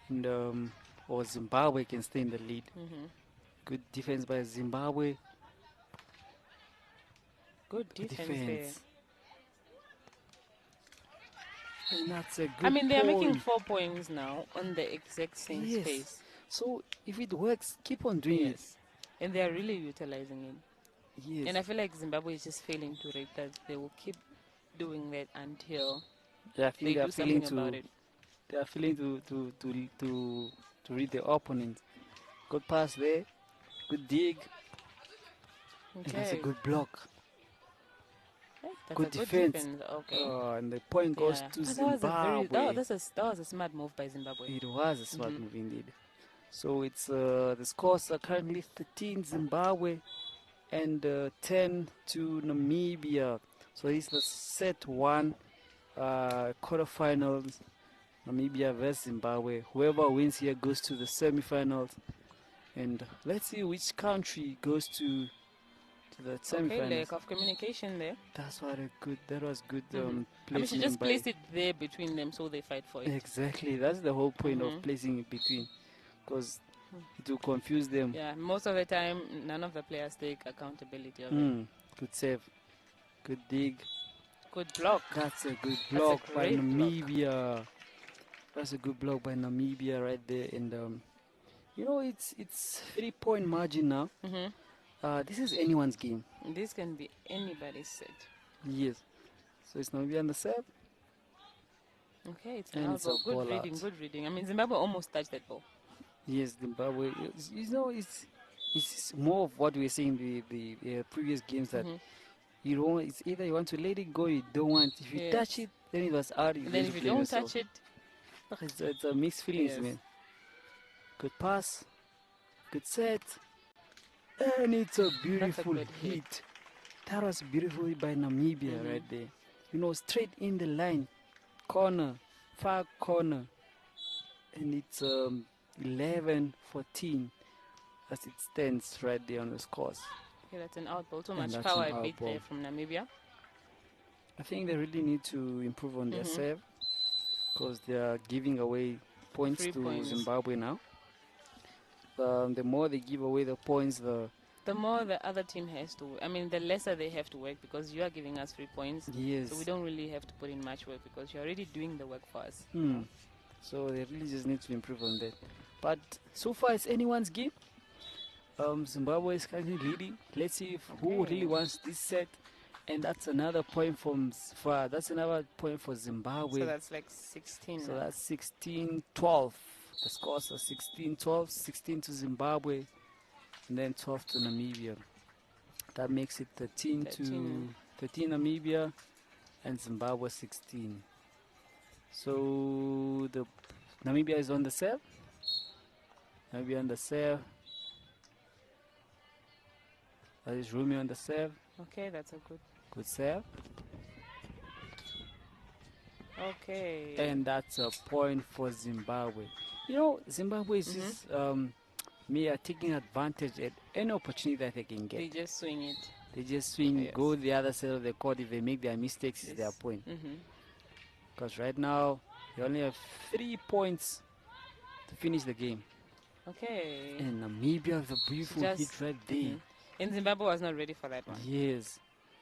and or Zimbabwe can stay in the lead. Hmm. Good defense by Zimbabwe. Good Good defense there. defense, and that's a I good mean, they are making point. 4 points now on the exact same Yes. space. So if it works, keep on doing it. Yes. And they are really utilizing it. Yes. And I feel like Zimbabwe is just failing to rate that. They will keep doing that until Yeah, I think they do something about it. they are feeling to read the opponent. Good pass there, good dig, and that's a Okay. good block. That's a Good good defense. defense. Okay. And the point goes Yeah. to That was a very Zimbabwe. that was a smart move by Zimbabwe. It was a smart Hmm. move indeed. So it's the scores are currently 13 Zimbabwe and 10 to Namibia. So it's the set one quarterfinals. Namibia versus Zimbabwe. Whoever wins here goes to the semifinals. And let's see which country goes to the Okay, semifinals. lack of communication there. That was good Hmm. I mean, she placement just by. placed it there between them so they fight for it. Exactly, that's the whole point of Hmm. placing it between, because it will confuse them. Yeah, most of the time, none of the players take accountability of it. Good save, good dig. Good block. That's a good That's a block by great block. Namibia. That's a good block by Namibia right there. And you know, it's 3 point margin now. Hmm. This is anyone's game. This can be anybody's set. Yes. So it's Namibia on the serve, Okay, it's an and it's a outball. Good ball reading, out. good reading. I mean, Zimbabwe almost touched that ball. Yes, Zimbabwe. You know, it's more of what we were saying the previous games, that Hmm. you don't. It's either you want to let it go, you don't want. If you touch Yes. it, then it was out. You're And going then to if you blame don't yourself. touch it, It's a mixed feelings, yes. man. Good pass, good set, and it's a That's a beautiful good hit. hit. That was beautiful hit by Namibia Hmm. right there. You know, straight in the line, corner, far corner, and it's 11-14 as it stands right there on the scores. Okay, that's an outball. Too And much that's power an a out bit ball. there from Namibia. I think they really need to improve on their Hmm. serve, because they are giving away points 3 points. to Zimbabwe now. The more they give away the points, the The more the other team has to, I mean, the lesser they have to work because you are giving us 3 points. So we yes. don't really have to put in much work because you're already doing the work for us. So they really just need to improve on that. But so far, it's anyone's game. Zimbabwe is currently leading. Let's see if who Okay. really wants this set. And that's another point that's another point for So Zimbabwe. that's like 16 So now. that's 16-12. The scores are 16-12, 16 to Zimbabwe, and then 12 to Namibia. That makes it 13 13. to 13 Namibia and Zimbabwe 16. So the Namibia is on the serve. Namibia on the serve. That is Rumi on the serve. Okay, that's a Good serve. okay. And that's a point for Zimbabwe. You know, Zimbabwe is Hmm. just taking advantage at any opportunity that they can get. They just swing it. They just swing, Yes. go the other side of the court. If they make their mistakes, it's their Yes. point. Hmm. Because right now, they only have 3 points to finish the game. Okay. And Namibia has a beautiful hit Just. right there. And Zimbabwe was not ready for that one. Yes.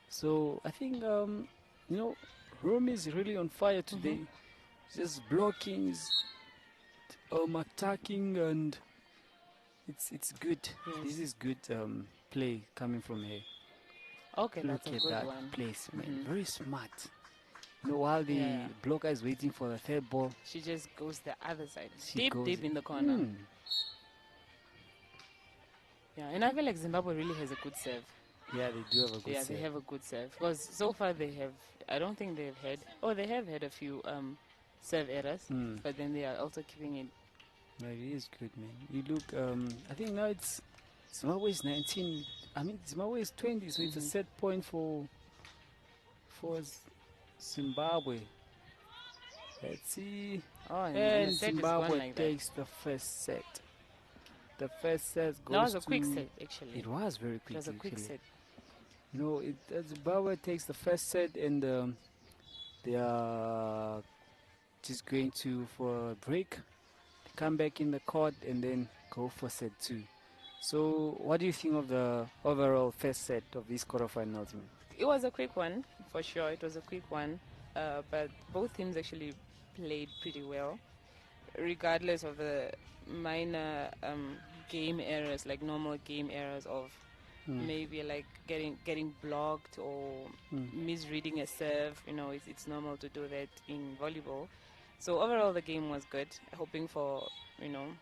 So I think, you know, Rome is really on fire today. Just blocking, attacking, and it's good. Yes. This is good play coming from here. Okay, Look that's a at good that one. placement. Very smart. You know, while the Yeah. blocker is waiting for the third ball, She just goes the other side. she goes Deep in the corner. Yeah, and I feel like Zimbabwe really has a good serve. Yeah, they do have a good Yeah, serve. they have a good serve. Because so far they have, I don't think they've had, they have had a few serve errors, Mm. but then they are also keeping it. No, it is good, man. You look, I think now it's Zimbabwe is 19. I mean, Zimbabwe is 20, so it's a Mhm. set point for Zimbabwe. Let's see. Oh, and the And set is gone Zimbabwe like that. takes the first set. The first set That goes was a quick to. set, actually. It was very It quick, was a quick actually. set. You know, Zimbabwe takes the first set, and they are just going to for a break, come back in the court, and then go for set two. So, what do you think of the overall first set of this quarterfinals, man? It was a quick one, for sure. It was a quick one, but both teams actually played pretty well, regardless of the minor game errors, like normal game errors of Mm. maybe like getting blocked or Mm. misreading a serve. It's normal to do that in volleyball. So overall, the game was good. Hoping for you know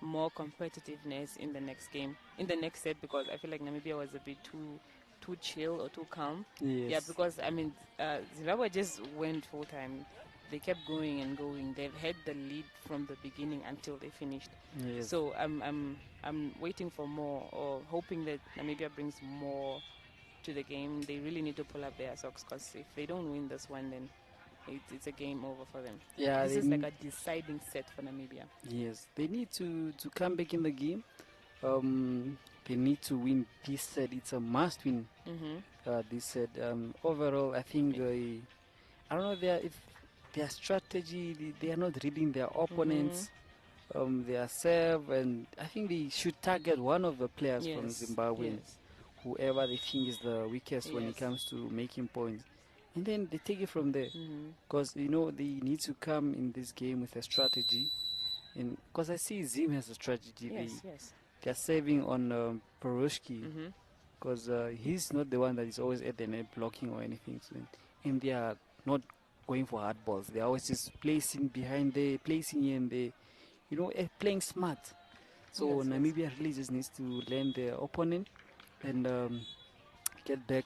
more competitiveness in the next game, in the next set, because I feel like Namibia was a bit too chill or too calm. Yeah, Yes. because I mean, Zimbabwe just went full time. They kept going and going. They've had the lead from the beginning until they finished. Yes. So I'm waiting for more, or hoping that Namibia brings more to the game. They really need to pull up their socks, because if they don't win this one, then it's a game over for them. Yeah, This is like a deciding set for Namibia. yes, they need to come back in the game. They need to win this set. It's a must win. Mm-hmm. This set. Overall, I think I don't know if their strategy. They are not reading their Mm-hmm. opponents. Their serve, and I think they should target one of the players from Yes. Zimbabwe, and Yes. whoever they think is the weakest when it Yes. comes to making points, and then they take it from there. Mm-hmm. Because they need to come in this game with a strategy, and because I see Zim has a strategy, Yes. Yes. they're saving on Perushki, Mm-hmm. because he's not the one that is always at the net blocking or anything. So, and they are not going for hard balls. They're always just placing behind there, placing here and there, playing smart. So Yes. Yes. Namibia really just needs to learn their opponent and get back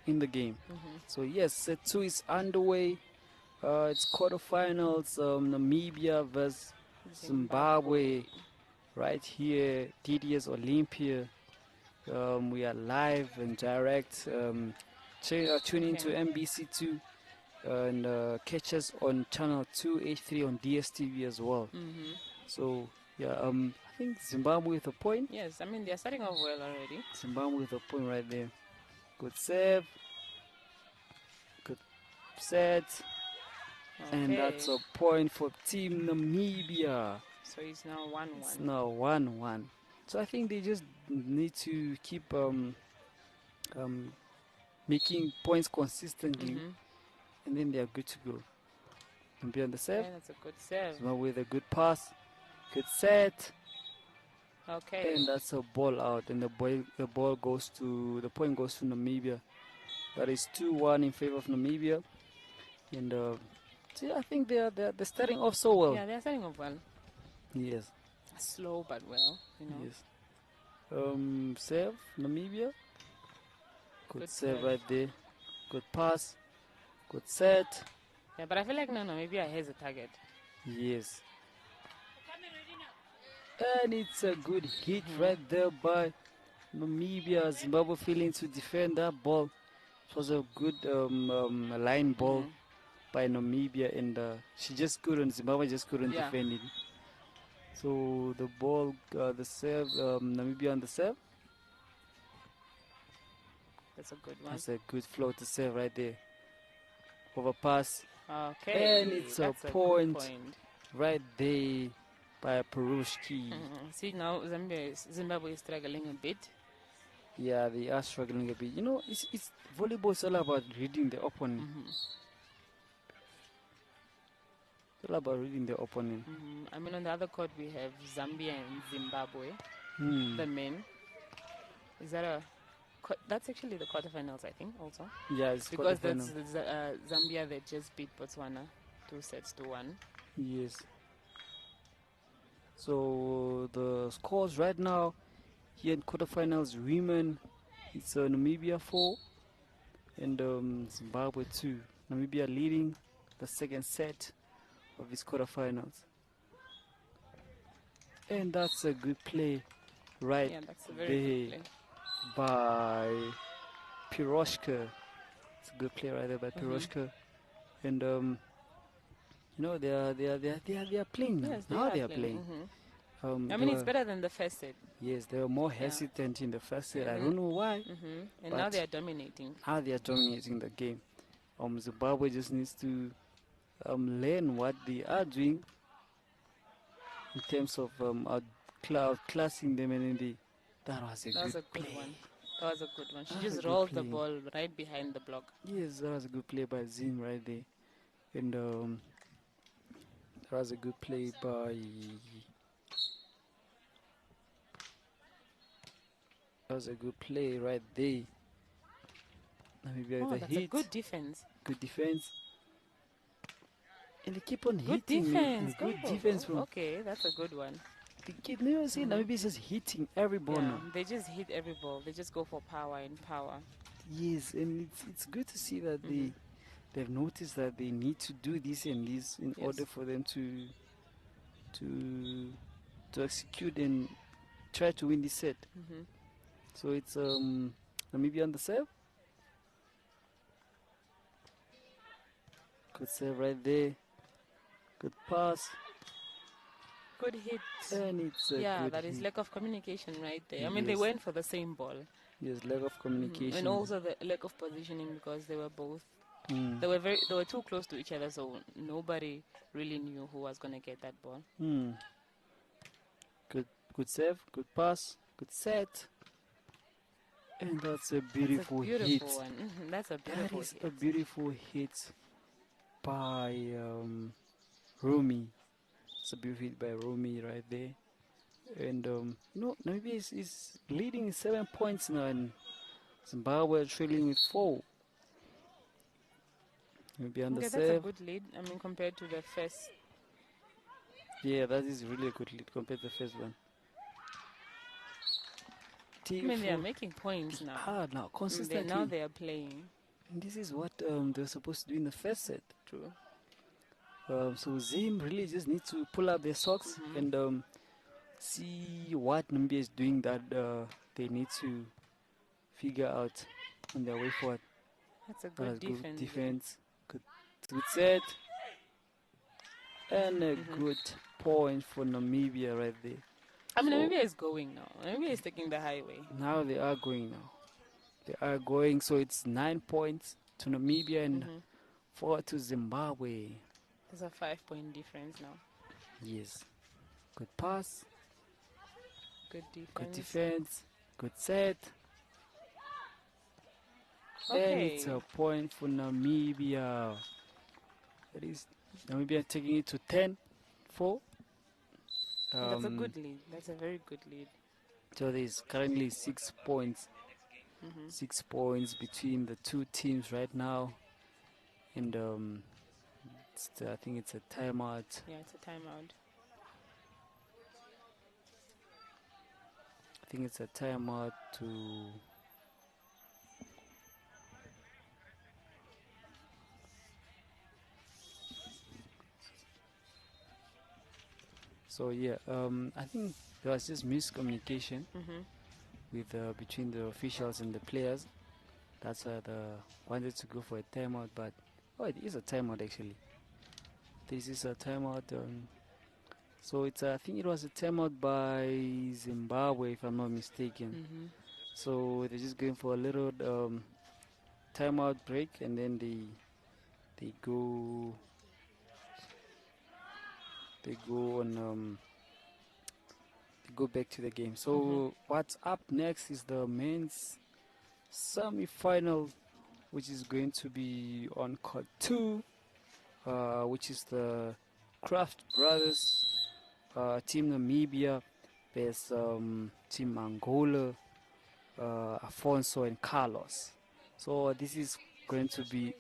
in the game. Mm-hmm. So yes, set two is underway. It's quarterfinals. Namibia versus Zimbabwe. Right here, DDS Olympia. We are live and direct. Tune into Okay. MBC2 and catch us on channel 283 on DSTV as well. Mm-hmm. So yeah, I think Zimbabwe with a point. Yes. I mean, they're starting off well already. Zimbabwe with a point right there. Good save, good set, and Okay. that's a point for Team Namibia. So it's now 1-1. It's now 1-1. So I think they just need to keep um, making points consistently, Mm-hmm. and then they are good to go. And be on the serve. Okay, that's a good serve. Zimbabwe with a good pass, good set, Okay. and that's a ball out. And the point goes to Namibia. That is 2-1 in favor of Namibia. And see, I think they're starting off so well. Yeah, they're starting off well. Yes, Slow but well. yes. Save Namibia. Good save serve. right there. Good pass. Good set. Yeah, but I feel like no, maybe I has a target. Yes. And it's a good hit right there by Namibia. Zimbabwe failing to defend that ball. It was a good line ball Mhm. by Namibia, and Zimbabwe just couldn't Yeah. defend it. So the ball, the serve, Namibia on the serve. That's a good one. That's a good flow to serve right there. Overpass. Okay. And it's that's a good point right there by Perushki. See, now Zimbabwe is struggling a bit. Yeah, they are struggling a bit. It's volleyball is all about reading the opponent. It's all about reading the opponent. I mean, on the other court, we have Zambia and Zimbabwe, the men. Is that that's actually the quarterfinals, I think, also. Yeah, it's because quarterfinal. that's Zambia that just beat Botswana 2-1. Yes. So the scores right now here in quarterfinals: women, it's Namibia 4 and Zimbabwe 2. Namibia leading the second set of his quarterfinals. And that's a good play right Yeah, that's a very good there play. by Piroshka. It's a good play right there by Piroshka. And they are playing now. Yes, they Now are they are playing. playing. I They mean, it's were better than the first set. Yes, they were more Yeah. hesitant in the first set. I don't know why, And now they but are dominating. now they are dominating the game. Zimbabwe just needs to learn what they are doing in terms of outclassing them, and then that was a That was good a good play. one. That was a good one. She That was a just good rolled the play. ball right behind the block. Yes, that was a good play by Zim right there, and that was a good play by. That was a good play right there. Namibia with Oh, a that's a hit, good defense. good defense, and they keep on Good hitting me. defense. Go, Good go, defense go. from Okay, that's a good one. the kid. Never see Namibia is just hitting every ball Yeah, now. they just hit every ball. They just go for power and power. Yes, and it's good to see that they've noticed that they need to do this and this in Yes. order for them to to execute and try to win this set. So it's Namibia on the serve. Good serve right there. Good pass. Good hit. And it's a Yeah, good that is hit. lack of communication right there. I mean, they Yes. went for the same ball. Yes, lack of And communication. also the lack of positioning because they were both Mm. they were too close to each other, so nobody really knew who was gonna get that ball. Mm. Good good save, good pass, good set. And that's a That's a beautiful beautiful hit. one. That's a That beautiful is hit. a beautiful hit by Rumi. It's a beautiful hit by Rumi right there. And Namibia is leading 7 points now, and Zimbabwe are trailing with 4. Maybe on the Okay, that's a serve. good lead. I mean, compared to the first. Yeah, that is really a good lead compared to the first one. I mean, they are Tearful. making points now. Now Now consistently. they are playing. And this is what they're supposed to do in the first set. True. So Zim really just needs to pull up their socks and see what Namibia is doing that they need to figure out on their way forward. That's a That good was good defense. defense, good set, and a good point for Namibia right there. I mean, So Namibia is going now. Namibia is taking the highway. now they are going now. They are going, so it's 9 points to Namibia and 4 to Zimbabwe. There's a 5-point difference now. Yes. Good pass, Good good defense. defense, good set. And Okay. it's a point for Namibia. That is Namibia taking it to 10-4. That's a good lead. That's a very good lead. So there's currently 6 points. 6 points between the two teams right now. And I think it's a timeout. Yeah, it's a timeout. I think it's a timeout to. So yeah, I think there was just miscommunication with between the officials and the players. That's why they wanted to go for a timeout, but it is a timeout actually. This is a timeout. So it's I think it was a timeout by Zimbabwe, if I'm not mistaken. So they're just going for a little timeout break, and then they go on they go back to the game. So what's up next is the men's semi-final, which is going to be on court 2, which is the Kraft Brothers, Team Namibia versus Team Angola, Afonso and Carlos. So this is going to be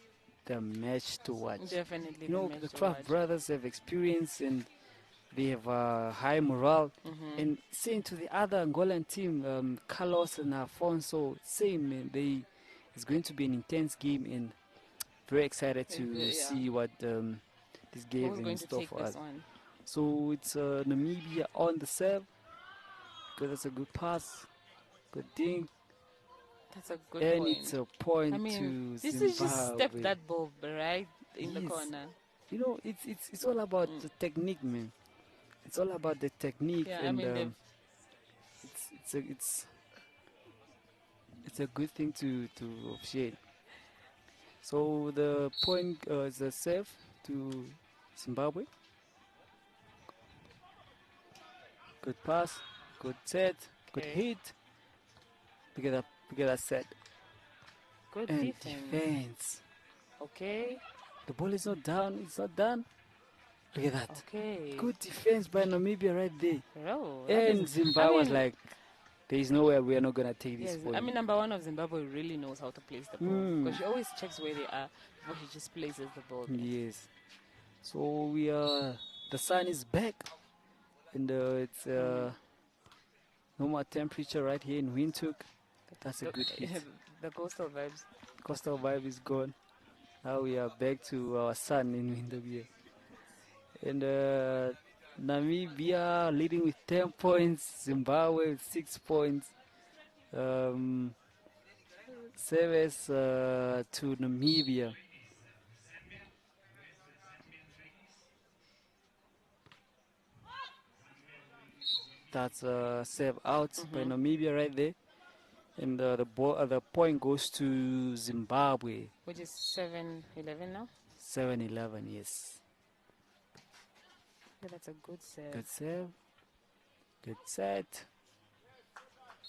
the match to watch. Definitely You the know, match the to Kraft watch. brothers have experience and they have high morale. And same to the other Angolan team, Carlos and Afonso, same. It's going to be an intense game, and very excited to Yeah. see what this game Who's in going to store take for this us. one? So it's Namibia on the serve. Because that's a good pass, good ding, That's a good and it's point. a I point mean, to this is just step Zimbabwe. that ball right in the Yes, corner. you know it's all about Mm. the technique, man. It's all about the technique, Yeah, I and mean they've it's a good thing to officiate. So the point is a save to Zimbabwe. Good pass, good set, good okay. hit. Look at that set Good and defense. defense. Okay. The ball is not down. It's not done. Look at that. Okay. Good defense by Namibia right there. Oh, that is. And I Zimbabwe was mean, like, there is nowhere we are not going to take this yes. I point. mean, number one of Zimbabwe really knows how to place the ball Hmm. because she always checks where they are before she just places the ball there. Yes. So we are, the sun is back. And it's normal temperature right here in Windhoek. That's a good hit. The coastal vibes. Coastal vibe is gone. Now we are back to our sun in Windhoek. And Namibia leading with 10 points, Zimbabwe with 6 points. Service to Namibia. That's a save out by Mm-hmm. Namibia right there. And the point goes to Zimbabwe. Which is 7-11 now. 7-11, yes. Yeah, that's a good serve. Good save. Good set.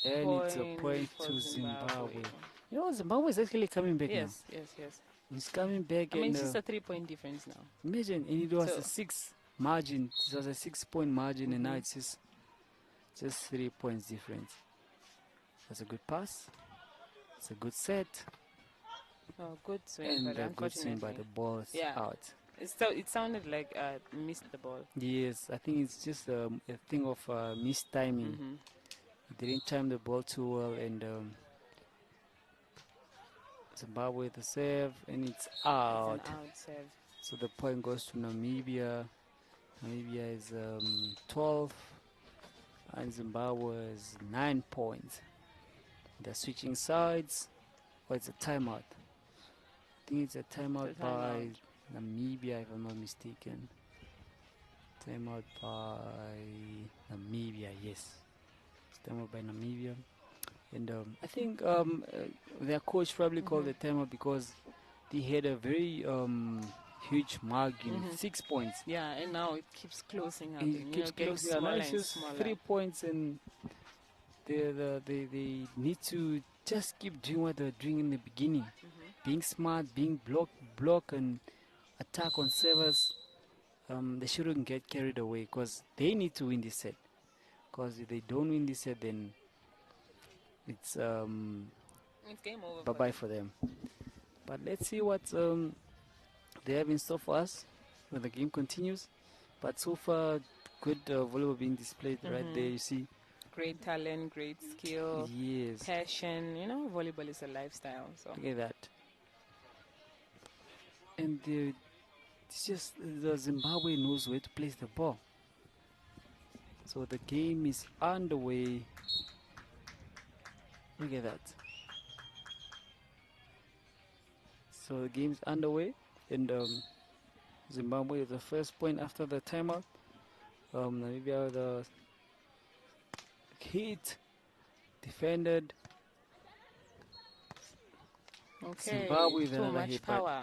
And it's a Point point for to Zimbabwe. Zimbabwe. You know, Zimbabwe is actually coming back now. Yes, yes, yes. It's coming back, I mean, and it's just a 3-point difference now. imagine, and it was So, a 6 margin. It was a 6 point margin, and now mm-hmm. it's just 3 points difference. That's a good pass. It's a good set, Oh, good swing, and but a good swing by unfortunately, the ball's yeah, out. it sounded like missed the ball. Yes, I think it's just a thing of missed timing. Mm-hmm. He didn't time the ball too well, and Zimbabwe the save, and it's It's an out. out serve. So the point goes to Namibia. Namibia is 12, and Zimbabwe is 9 points. They're switching sides. Or it's a timeout. I think it's a timeout It's a by timeout. Namibia, if I'm not mistaken. Timeout by Namibia, yes. It's timeout by Namibia. And I think their coach probably called Mm-hmm. the timeout because they had a very huge margin, Mm-hmm. 6 points. Yeah, and now it keeps closing up, It and keeps getting closing. Now smaller it's and just smaller. 3 points, and they need to just keep doing what they're doing in the beginning. Mm-hmm. Being smart, being block and attack on servers. They shouldn't get carried away because they need to win this set. Because if they don't win this set, then it's It's game over bye for bye them. for them. But let's see what they have in store for us when the game continues. But so far, good volleyball being displayed right there. Mm-hmm. You see, Great talent, great skill, yes, passion. You know, volleyball is a lifestyle. So look at that. And it's just the Zimbabwe knows where to place the ball. So the game is underway. Look at that. So the game's underway, and Zimbabwe is the first point after the timeout. Namibia the hit, defended. okay, Zimbabwe with too another much hit, but power.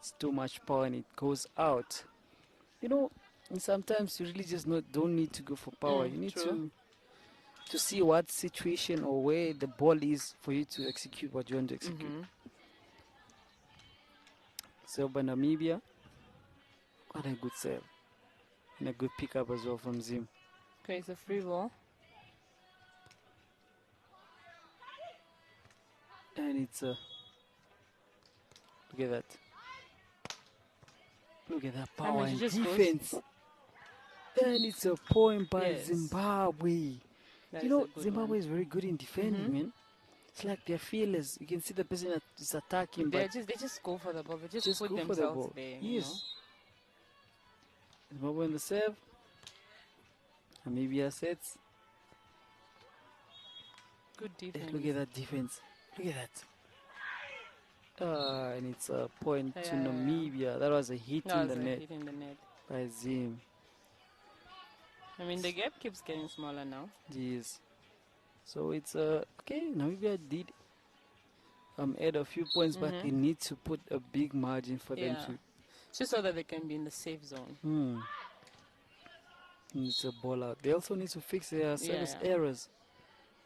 it's too much power and it goes out. You know, and sometimes you really just don't need to go for power. You need True. to see what situation or where the ball is for you to execute what you want to execute. Mm-hmm. So by Namibia, what a good save and a good pickup as well from Zim. Okay, it's a free ball. And it's a look at that. Look at that I power mean, she and just goes. defense. And it's a point by Yes. Zimbabwe. That You is a know, good Zimbabwe one. is very good in defending, Mhm. man. It's like they're fearless. You can see the person that is attacking, but They just go for the ball. They just just put go for the themselves ball. there. Yes. Zimbabwe in the serve. Namibia sets. Good defense. Look at that defense. Look at that. And it's a point to Namibia. That was a hit in the net hit in the net by Zim. I mean, the gap keeps getting smaller now. Yes. So it's okay. Namibia did add a few points, but they need to put a big margin for them to. Just so that they can be in the safe zone. It's a ball out. They also need to fix their service errors.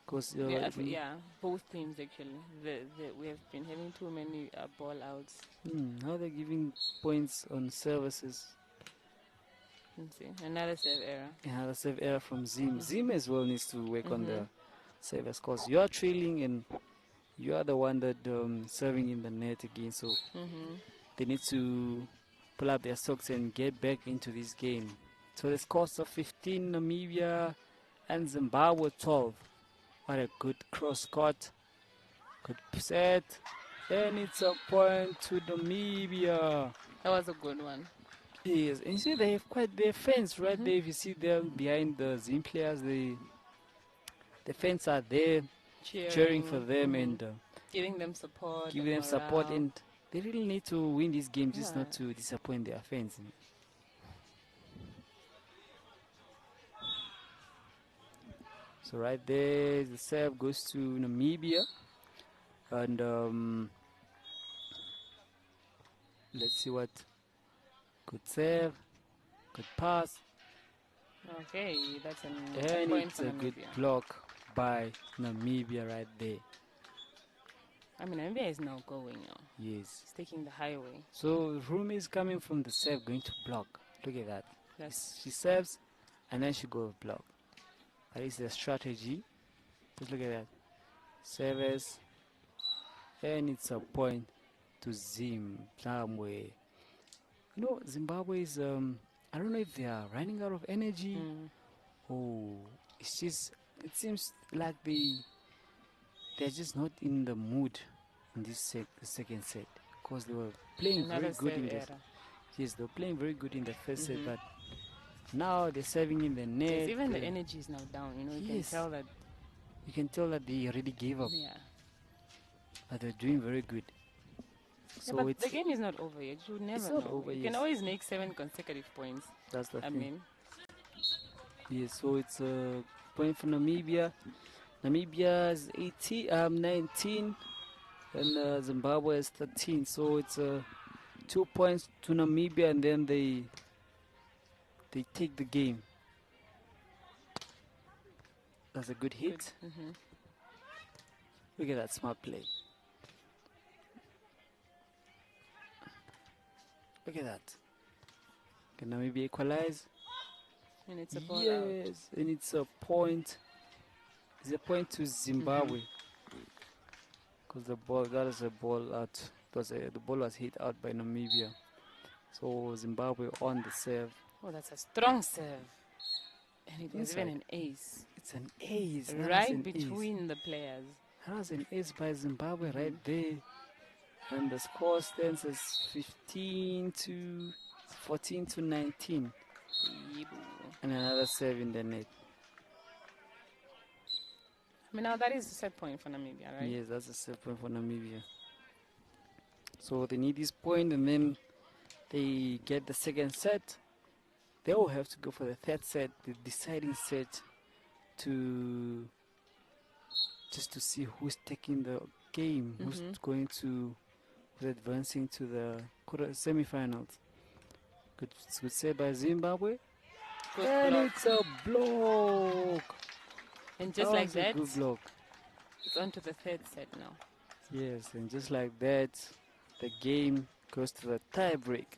Because both teams actually. We have been having too many ball outs. How they're giving points on services. Let's see. Another save error from Zim. Zim as well needs to work on the service because you are trailing and you are the one that serving in the net again. So they need to pull up their socks and get back into this game. So the scores of 15 Namibia and Zimbabwe 12. What a good cross court. Good set. And it's a point to Namibia. That was a good one. Yes, and you see they have quite their fans right there. If you see them behind the Zim players, the fans are there cheering for them and giving them support. And they really need to win this game just not to disappoint their fans. So right there, the serve goes to Namibia, and let's see what. Good serve, good pass. Okay, that's a point it's a good block by Namibia right there. I mean, Namibia is now going now. Yes. It's taking the highway. So Rumi is coming from the serve, going to block. Look at that. She serves, and then she goes block. That is the strategy. Just look at that. Service, and it's a point to Zim somewhere. You know, Zimbabwe is, I don't know if they are running out of energy. It's just, it seems like they're just not in the mood in this the second set. Because they were playing very good in this. Yes, they were playing very good in the first set, but now they're serving in the net. Yes, even the energy is now down, you know, you can tell that they already gave up. Yeah. But they're doing very good. So but the game is not over yet. You never know. You can always make 7 consecutive points. That's the thing. I mean. Yes, so it's a point for Namibia. Namibia is 19, and Zimbabwe is 13. So it's 2 points to Namibia, and then they take the game. That's a good hit. Look at that smart play. Look at that. Can Namibia equalize? And it's a ball out. Yes, and it's a point. It's a point to Zimbabwe. Because that is a ball out. The ball was hit out by Namibia. So Zimbabwe on the serve. Oh, that's a strong serve. And it was even an ace. It's an ace. Right between the players. That was an ace by Zimbabwe right there. And the score stands as 14 to 19. And another serve in the net. I mean, now that is a set point for Namibia, right? Yes, that's a set point for Namibia. So they need this point, and then they get the second set. They will have to go for the third set, the deciding set, just to see who's taking the game, who's going to advancing to the semifinals. Good save by Zimbabwe. And it's a block. And just like that, good block. It's on to the third set now. Yes, and just like that, the game goes to the tie break.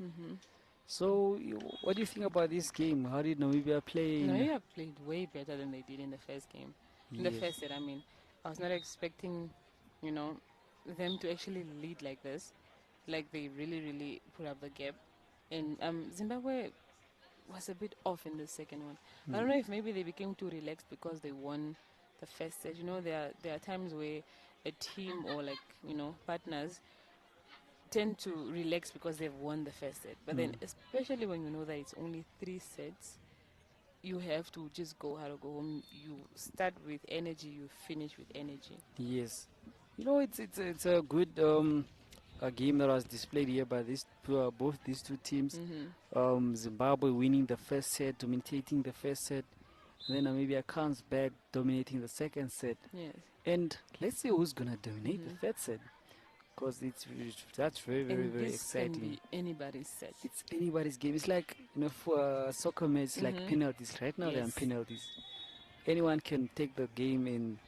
So, what do you think about this game? How did Namibia play? Namibia played way better than they did in the first game. In the first set, I mean, I was not expecting, them to actually lead like this. Like they really, really put up the gap. And Zimbabwe was a bit off in the second one. I don't know if maybe they became too relaxed because they won the first set. There are times where a team or partners tend to relax because they've won the first set. But then, especially when you know that it's only 3 sets, you have to just go how to go home. You start with energy, you finish with energy. Yes. You know, it's a good a game that was displayed here by both these two teams. Zimbabwe winning the first set, dominating the first set. And then Namibia comes back, dominating the second set. Yes. And let's see who's gonna dominate the third set, because that's very, very, And very this can exciting. be anybody's set. It's anybody's game. It's like, for a soccer match, it's like penalties. Right now, they're on Yes. penalties. Anyone can take the game, and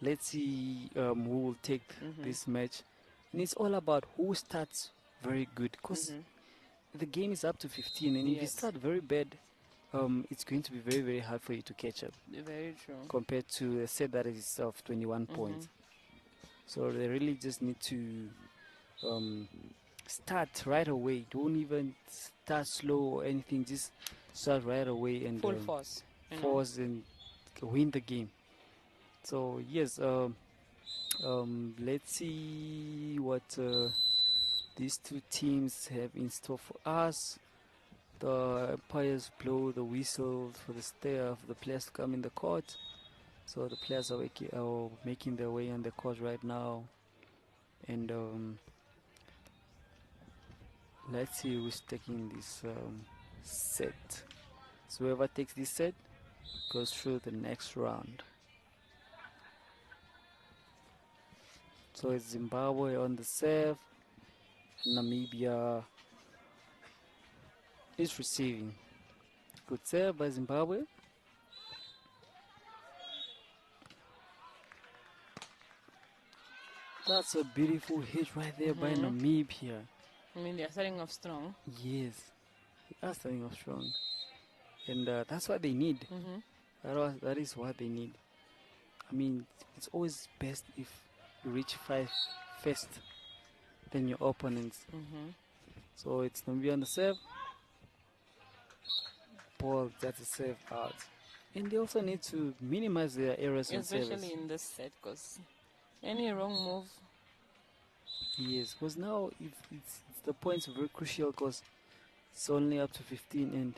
let's see who will take this match. And it's all about who starts very good, because the game is up to 15, and if you Yes. start very bad, it's going to be very, very hard for you to catch up Very true. compared to a set that is of 21 points. So they really just need to start right away. Don't even start slow or anything. Just start right away and Full force. force and win the game. So yes, let's see what these two teams have in store for us. The umpires blow the whistle for the players to come in the court. So the players are making their way on the court right now, and let's see who's taking this set. So whoever takes this set goes through the next round. So it's Zimbabwe on the serve. Namibia is receiving. Good serve by Zimbabwe. That's a beautiful hit right there by Namibia. I mean, they're starting off strong. Yes, they are starting off strong. And that's what they need. That is what they need. I mean, it's always best if you reach 5 first than your opponents. So it's Namibia on the serve. Ball, that's a serve out. And they also need to minimize their errors on service. Especially in this set, because any wrong move. Yes, because now it's the points are very crucial, because it's only up to 15, and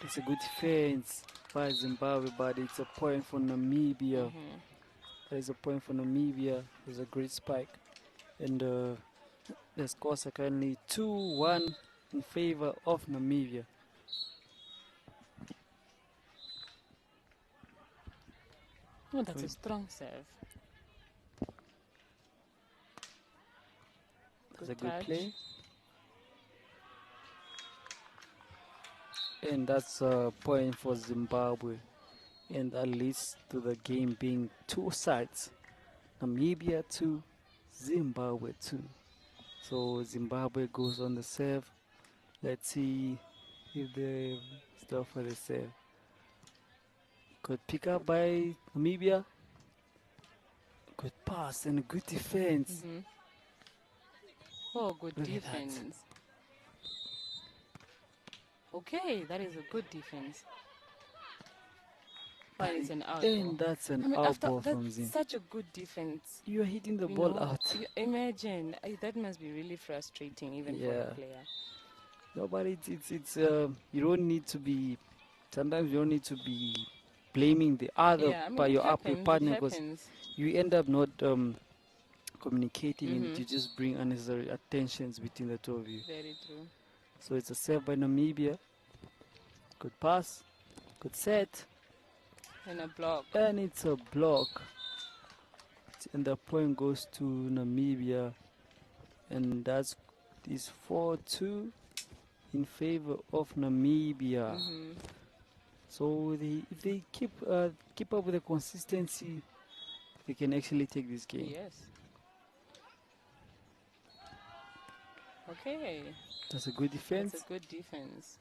it's a good defense by Zimbabwe, but it's a point for Namibia. That is a point for Namibia. There's a great spike. And the scores are currently 2-1 in favor of Namibia. Oh, that's a strong serve. That's a good play. And that's a point for Zimbabwe. And that leads to the game being 2 sides. Namibia 2, Zimbabwe 2. So Zimbabwe goes on the serve. Let's see if they stop for the serve. Good pick up by Namibia. Good pass and a good defense. Oh, good Look at defense. that. Okay, that is a good defense. But it's an out. And that's an out ball from Zim. Such a good defense. You are hitting the ball out. Imagine, that must be really frustrating even for the player. No, but it's you don't need to be. Sometimes you don't need to be blaming the other by your partner, because you end up not communicating, and you just bring unnecessary attentions between the two of you. Very true. So it's a serve by Namibia. Good pass, good set. And a block. And it's a block. And the point goes to Namibia. And that's 4-2 in favor of Namibia. So if they keep up with the consistency, they can actually take this game. Yes. Okay. That's a good defense. That's a good defense.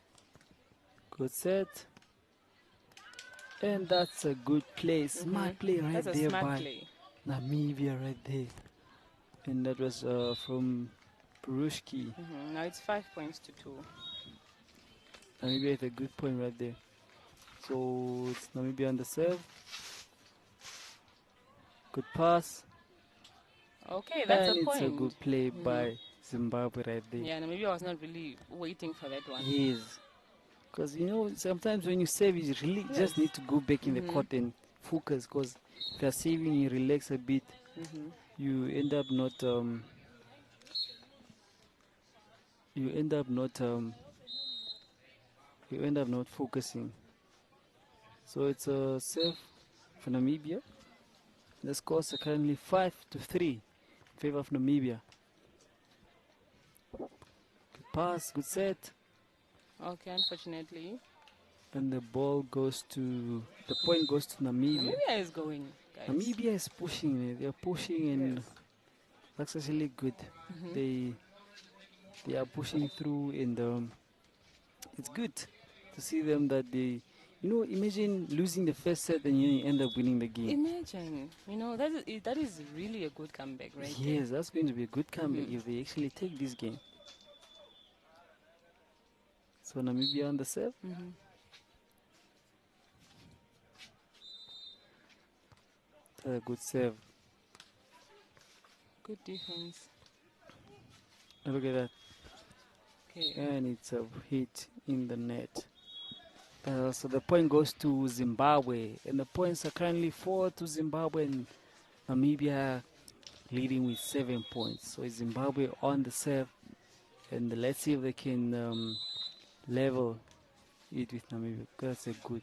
Good set. And that's a good play. Smart play right there by Namibia right there. And that was from Perushki. Now it's 5 points to 2. Namibia had a good point right there. So it's Namibia on the serve. Good pass. Okay, that's a And it's a point. good play by Zimbabwe right there. Yeah, maybe I was not really waiting for that one. Yes. Because sometimes when you save, you really Yes. just need to go back in the court and focus. Because if you're saving, you relax a bit, you end up not you end up not you end up not focusing. So it's a save for Namibia. The scores are currently 5-3 in favor of Namibia. Good pass, good set, Okay, unfortunately. and the point goes to Namibia. Namibia is going, guys. Namibia is pushing. They're pushing, Yes. and that's actually good. They they are pushing through, and it's good to see them that imagine losing the first set and you end up winning the game. Imagine, that is really a good comeback right there. Yes, that's going to be a good comeback if they actually take this game. So Namibia on the serve. A good serve. Good defense. Look at that. Okay. And it's a hit in the net. So the point goes to Zimbabwe. And the points are currently 4 to Zimbabwe, and Namibia leading with 7 points. So Zimbabwe on the serve. And let's see if they can level it with Namibia. That's a good.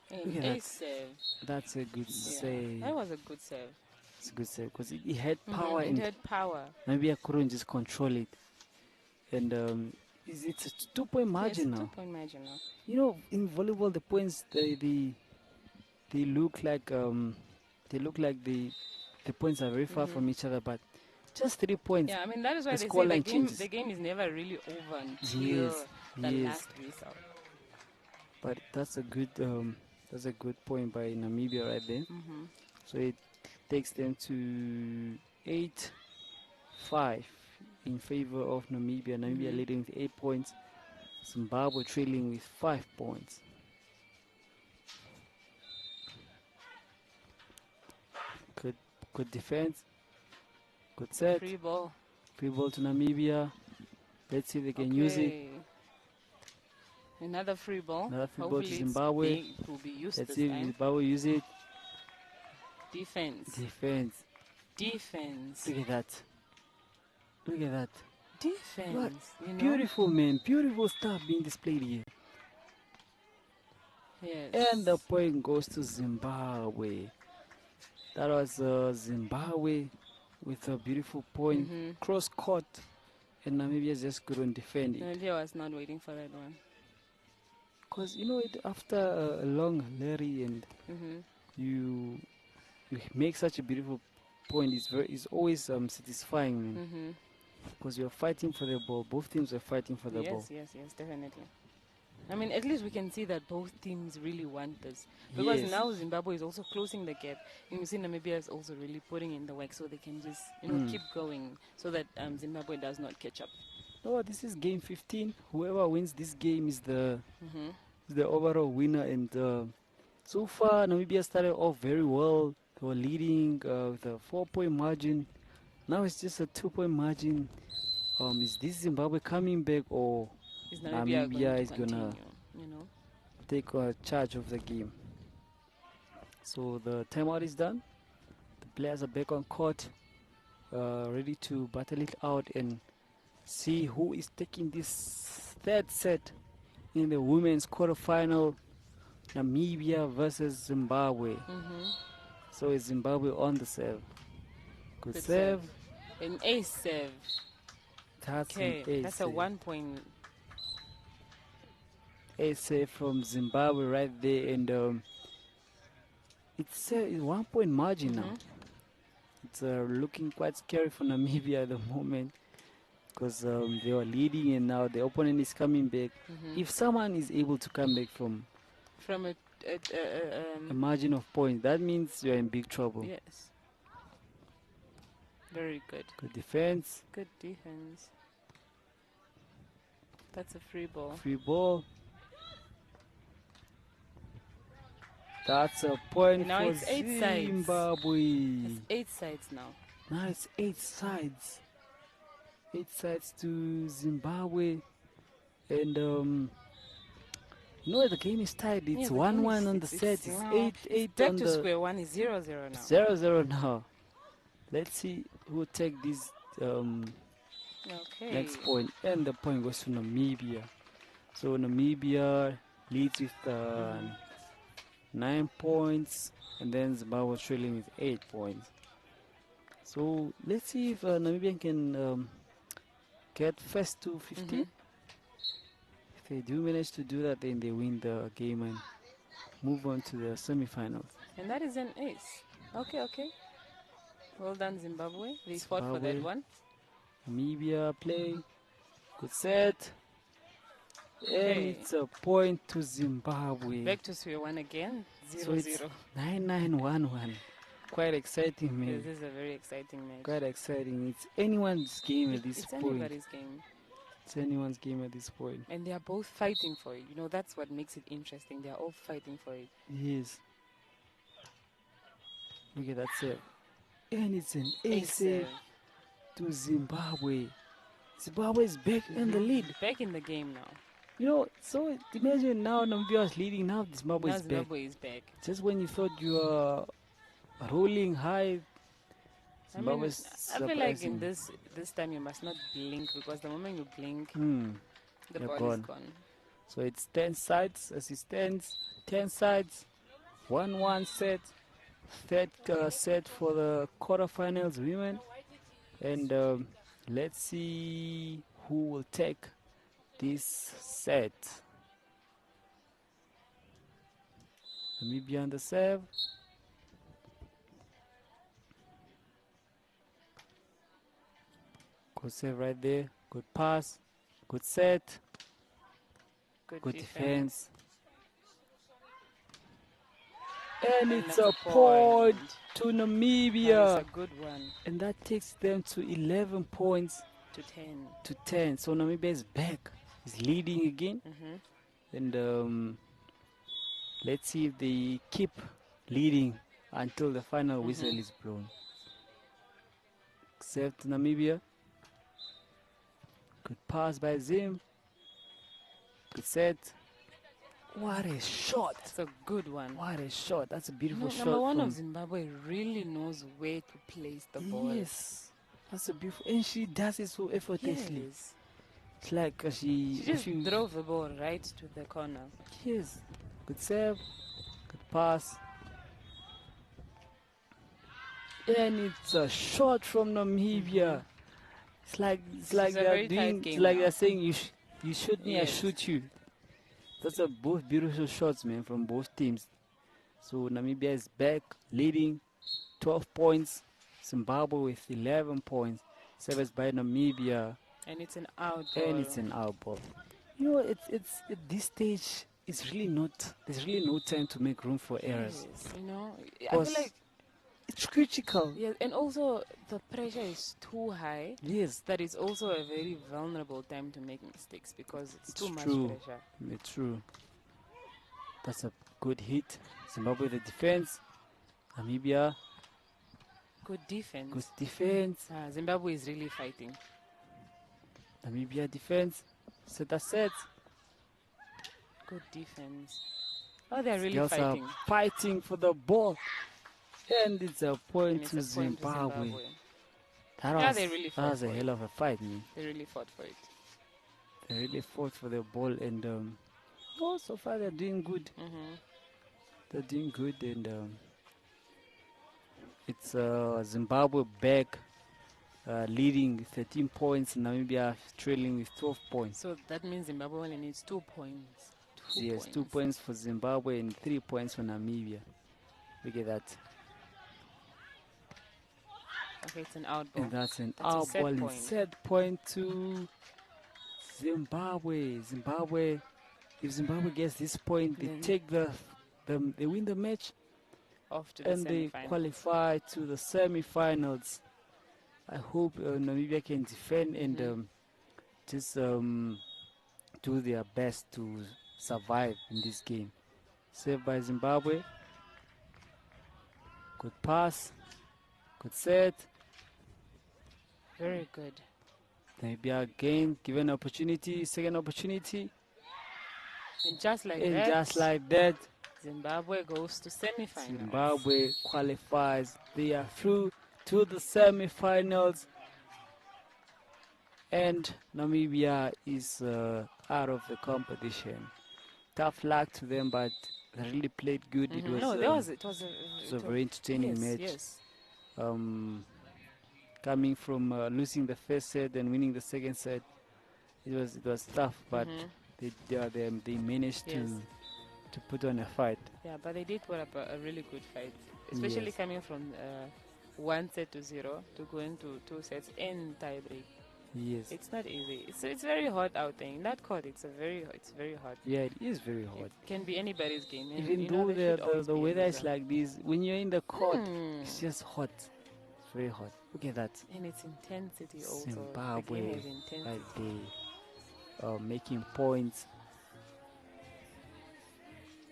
An Look at ace that. serve. That's a good save. That was a good serve. It's a good save because it had power It and had power. Namibia couldn't just control it. And it's a 2-point margin Yes, now. 2-point margin now. In volleyball, the points they look like the points are very far from each other, but just 3 points. Yeah, I mean that is why The they say scoreline changes. the game is never really over until Yes, the yes. last whistle. But that's a good point by Namibia right there. So it takes them to 8-5 in favor of Namibia. Namibia leading with 8 points. Zimbabwe trailing with 5 points. Good defense. Good set. Free ball. Free ball to Namibia. Let's see if they can use it. Another free ball. Another free ball to Hopefully Zimbabwe. it will be used Let's this see if time. Zimbabwe use it. Defense. Look at that. Look at that. Defense. Beautiful, man. Beautiful stuff being displayed here. Yes. And the point goes to Zimbabwe. That was Zimbabwe with a beautiful point. Cross court. And Namibia just couldn't defend it. Namibia was not waiting for that one. Because, after a long rally and you make such a beautiful point, it's always satisfying. Because you're fighting for the ball. Both teams are fighting for the ball. Yes, definitely. I mean, at least we can see that both teams really want this. Because now Zimbabwe is also closing the gap. And you see Namibia is also really putting in the work so they can just, keep going so that Zimbabwe does not catch up. Oh, this is game 15. Whoever wins this game is the overall winner. And so far, Namibia started off very well. They were leading with a 4-point margin. Now it's just a 2-point margin. Is this Zimbabwe coming back, or Is Namibia is going gonna take charge of the game? So the timeout is done. The players are back on court, ready to battle it out and see who is taking this third set in the women's quarterfinal. Namibia versus Zimbabwe. So it's Zimbabwe on the serve. Good serve. An ace serve. That's an ace. That's a 1-point. Ace serve from Zimbabwe right there, and it's a 1-point margin now. It's looking quite scary for Namibia at the moment because they were leading and now the opponent is coming back. If someone is able to come back from a margin of points, that means you're in big trouble. Yes. Very good. Good defense. Good defense. That's a free ball. Free ball. That's a point now for it's 8 Zimbabwe. sides. It's 8 sides now. Now it's 8 sides. 8 sides to Zimbabwe. And the game is tied. It's Yeah, the game 1-1 is on the set. you It's know, 8-8 back on to the square one is 0-0 now. 0-0 now. Let's see who will take this Okay. next point. And the point goes to Namibia. So Namibia leads with 9 points, and then Zimbabwe trailing with 8 points. So let's see if Namibia can get first to 15. If they do manage to do that, then they win the game and move on to the semifinals. And that is an ace. Okay, okay. Well done, Zimbabwe. They fought for that Zimbabwe, one. Namibia play. Good set. And Okay. it's a point to Zimbabwe. Back to square one again. 0-0. So it's 9-9-1-1. Quite exciting, man. This is a very exciting match. Quite exciting. It's anyone's game at this It's point. anybody's game. It's anyone's game at this point. And they are both fighting for it. You know, that's what makes it interesting. They are all fighting for it. Yes. Look at that save. And it's an ace Save. to Zimbabwe. Zimbabwe is back in the lead. Back in the game now. So imagine now Namibia is leading, now Zimbabwe Now is back. Zimbabwe is back. Just when you thought you were rolling high, Zimbabwe is I feel like in surprising. this time you must not blink, because the moment you blink, the They're ball is gone. So it's 10 sides as it stands. 10 sides, 1-1 set. Third set for the quarterfinals women. And let's see who will take this set. Namibia on the serve. Good save right there. Good pass. Good set. Good defense. And it's a point to Namibia. That is a good one. And that takes them to 11 points To 10. to 10. So Namibia is back. Is leading again. And let's see if they keep leading until the final whistle is blown. Except Namibia. Good pass by Zim. Good set. What a shot. That's a good one. What a shot. That's a beautiful shot. Number one from of Zimbabwe really knows where to place the ball. Yes. That's a beautiful. And she does it so effortlessly. Yes. It's like She just drove the ball right to the corner. Yes. Good save. Good pass. And it's a shot from Namibia. It's like they're doing. It's like they're saying you shoot me, I shoot you. Those are both beautiful shots, man, from both teams. So Namibia is back, leading 12 points. Zimbabwe with 11 points. Serviced by Namibia. And it's an out ball. And it's an out ball. It's at this stage. It's really not. There's really no time to make room for errors. Yes, I feel like it's critical. Yeah, and also the pressure is too high. Yes. That is also a very vulnerable time to make mistakes, because it's too much pressure. It's true. That's a good hit. Zimbabwe the defense. Namibia. Good defense. Good defense. Zimbabwe is really fighting. Namibia defense. Set a set. Good defense. Oh, they're really Girls fighting. are fighting for the ball. And it's a point to Zimbabwe. They really fought. That was a hell of a fight, man. They really fought for it. They really fought for the ball, and so far they're doing good. They're doing good, and it's Zimbabwe back, leading 13 points. Namibia trailing with 12 points. So that means Zimbabwe only needs 2 points. Yes, 2 points for Zimbabwe and 3 points for Namibia. Look at that. Okay, it's an out ball. And that's an out ball and set point to Zimbabwe. If Zimbabwe gets this point, they take they win the match. Off to the and they qualify to the semifinals. I hope Namibia can defend and just do their best to survive in this game. Saved by Zimbabwe. Good pass. Good set. Very good. Namibia again given opportunity, second opportunity, And just like and that, just like that, Zimbabwe goes to semifinals. Zimbabwe qualifies. They are through to the semifinals, and Namibia is out of the competition. Tough luck to them, but they really played good. No, there was it was a It was a very entertaining yes, match. yes. Um, Coming from losing the first set and winning the second set, it was tough, but they managed Yes. to put on a fight. Yeah, but they did put up a really good fight, especially Yes, coming from 1-0 to go into 2 sets in tiebreak. yes, It's not easy. It's very hot out there in that court. It's very hot. yeah, it is very It hot. can be anybody's game, and Even though there should always the be a weather is loser. like this, when you're in the court, Hmm. it's just hot. It's very hot. Look at that. And its intensity also. The game Zimbabwe has right intensity. there, making points.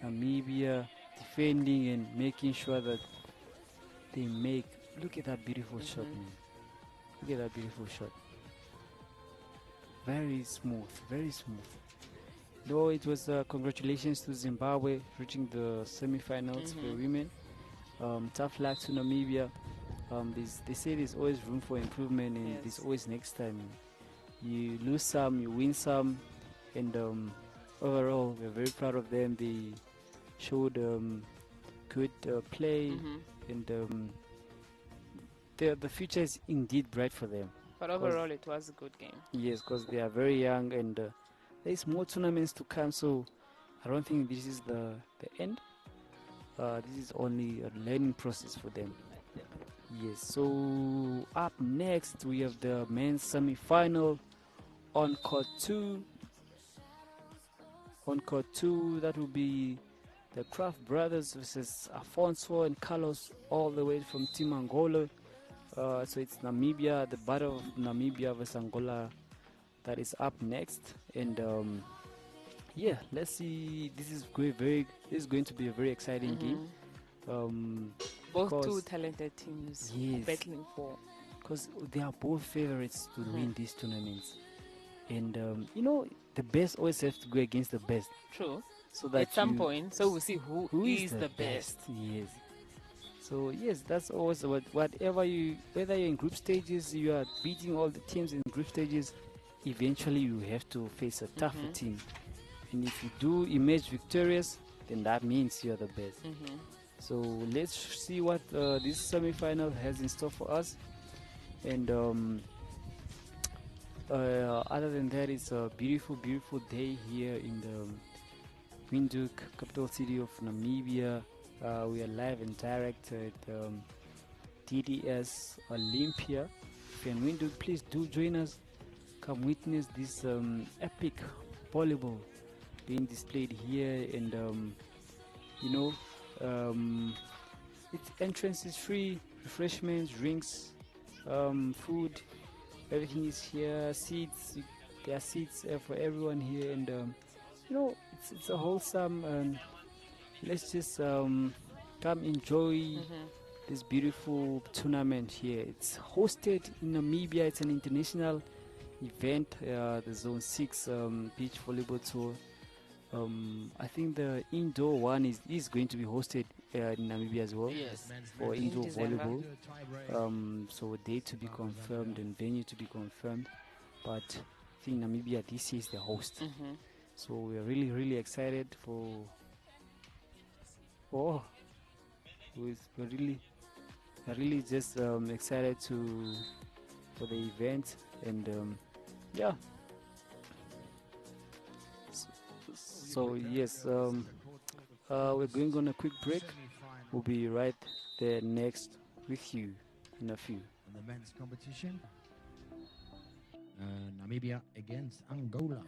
Namibia defending and making sure that they make. Look at that beautiful shot, man. Look at that beautiful shot. Very smooth, very smooth. Though it was congratulations to Zimbabwe reaching the semifinals for women. Tough luck to Namibia. They say there's always room for improvement, and there's Yes. always next time. You lose some, you win some, and overall, we're very proud of them. They showed good play, and the future is indeed bright for them. But 'Cause overall, it was a good game. yes, because they are very young, and there's more tournaments to come. So I don't think this is the end. This is only a learning process for them. Yes. So up next we have the men's semi-final on court two. On court two, that will be the Kraft brothers versus Afonso and Carlos, all the way from Team Angola. So it's Namibia, the battle of Namibia versus Angola, that is up next. And yeah, let's see. This is going to be a very exciting game. Both two Because talented teams yes, battling for. because they are both favorites to win these tournaments. And the best always have to go against the best. True. So that At some point, so we'll see who is the best. Yes. So yes, that's always whatever whether you're in group stages, you are beating all the teams in group stages. Eventually, you have to face a tougher team, and if you do emerge victorious, then that means you're the best. So let's see what this semi-final has in store for us. And other than that, it's a beautiful, beautiful day here in the Windhoek, capital city of Namibia. We are live and direct at DDS Olympia. If you're in Windhoek, please do join us. Come witness this epic volleyball being displayed here, and you know, its entrance is free, refreshments, drinks, food, everything is here. Seats, there are seats for everyone here, and it's a wholesome. Let's just come enjoy this beautiful tournament here. It's hosted in Namibia. It's an international event, the Zone 6 Beach Volleyball Tour. I think the indoor one is going to be hosted in Namibia as well. Yes. For In indoor December. volleyball. So a date to be confirmed and venue to be confirmed. But I think Namibia this year is the host. So we're really, really excited oh, we're really just excited for the event, and yeah. So yes, we're going on a quick break. We'll be right there next with you in a few. In the men's competition, Namibia against Angola.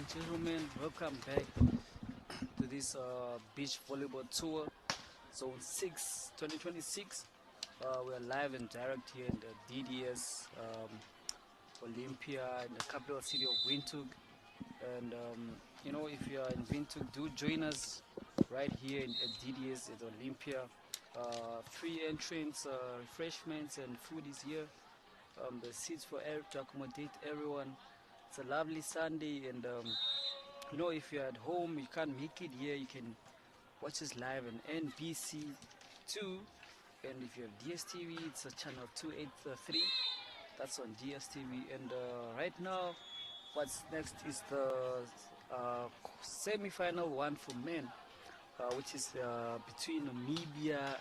and gentlemen, welcome back to this beach volleyball tour, Zone 6 2026. We are live and direct here in the DDS Olympia in the capital city of Windhoek. And if you are in Windhoek, do join us right here at DDS at Olympia. Free entrance, refreshments, and food is here. The seats for to accommodate everyone. It's a lovely Sunday, and if you're at home, you can't make it here, you can watch us live on NBC2. And if you have DSTV, it's a channel 283. That's on DSTV. And right now, what's next is the semi-final one for men, which is between Namibia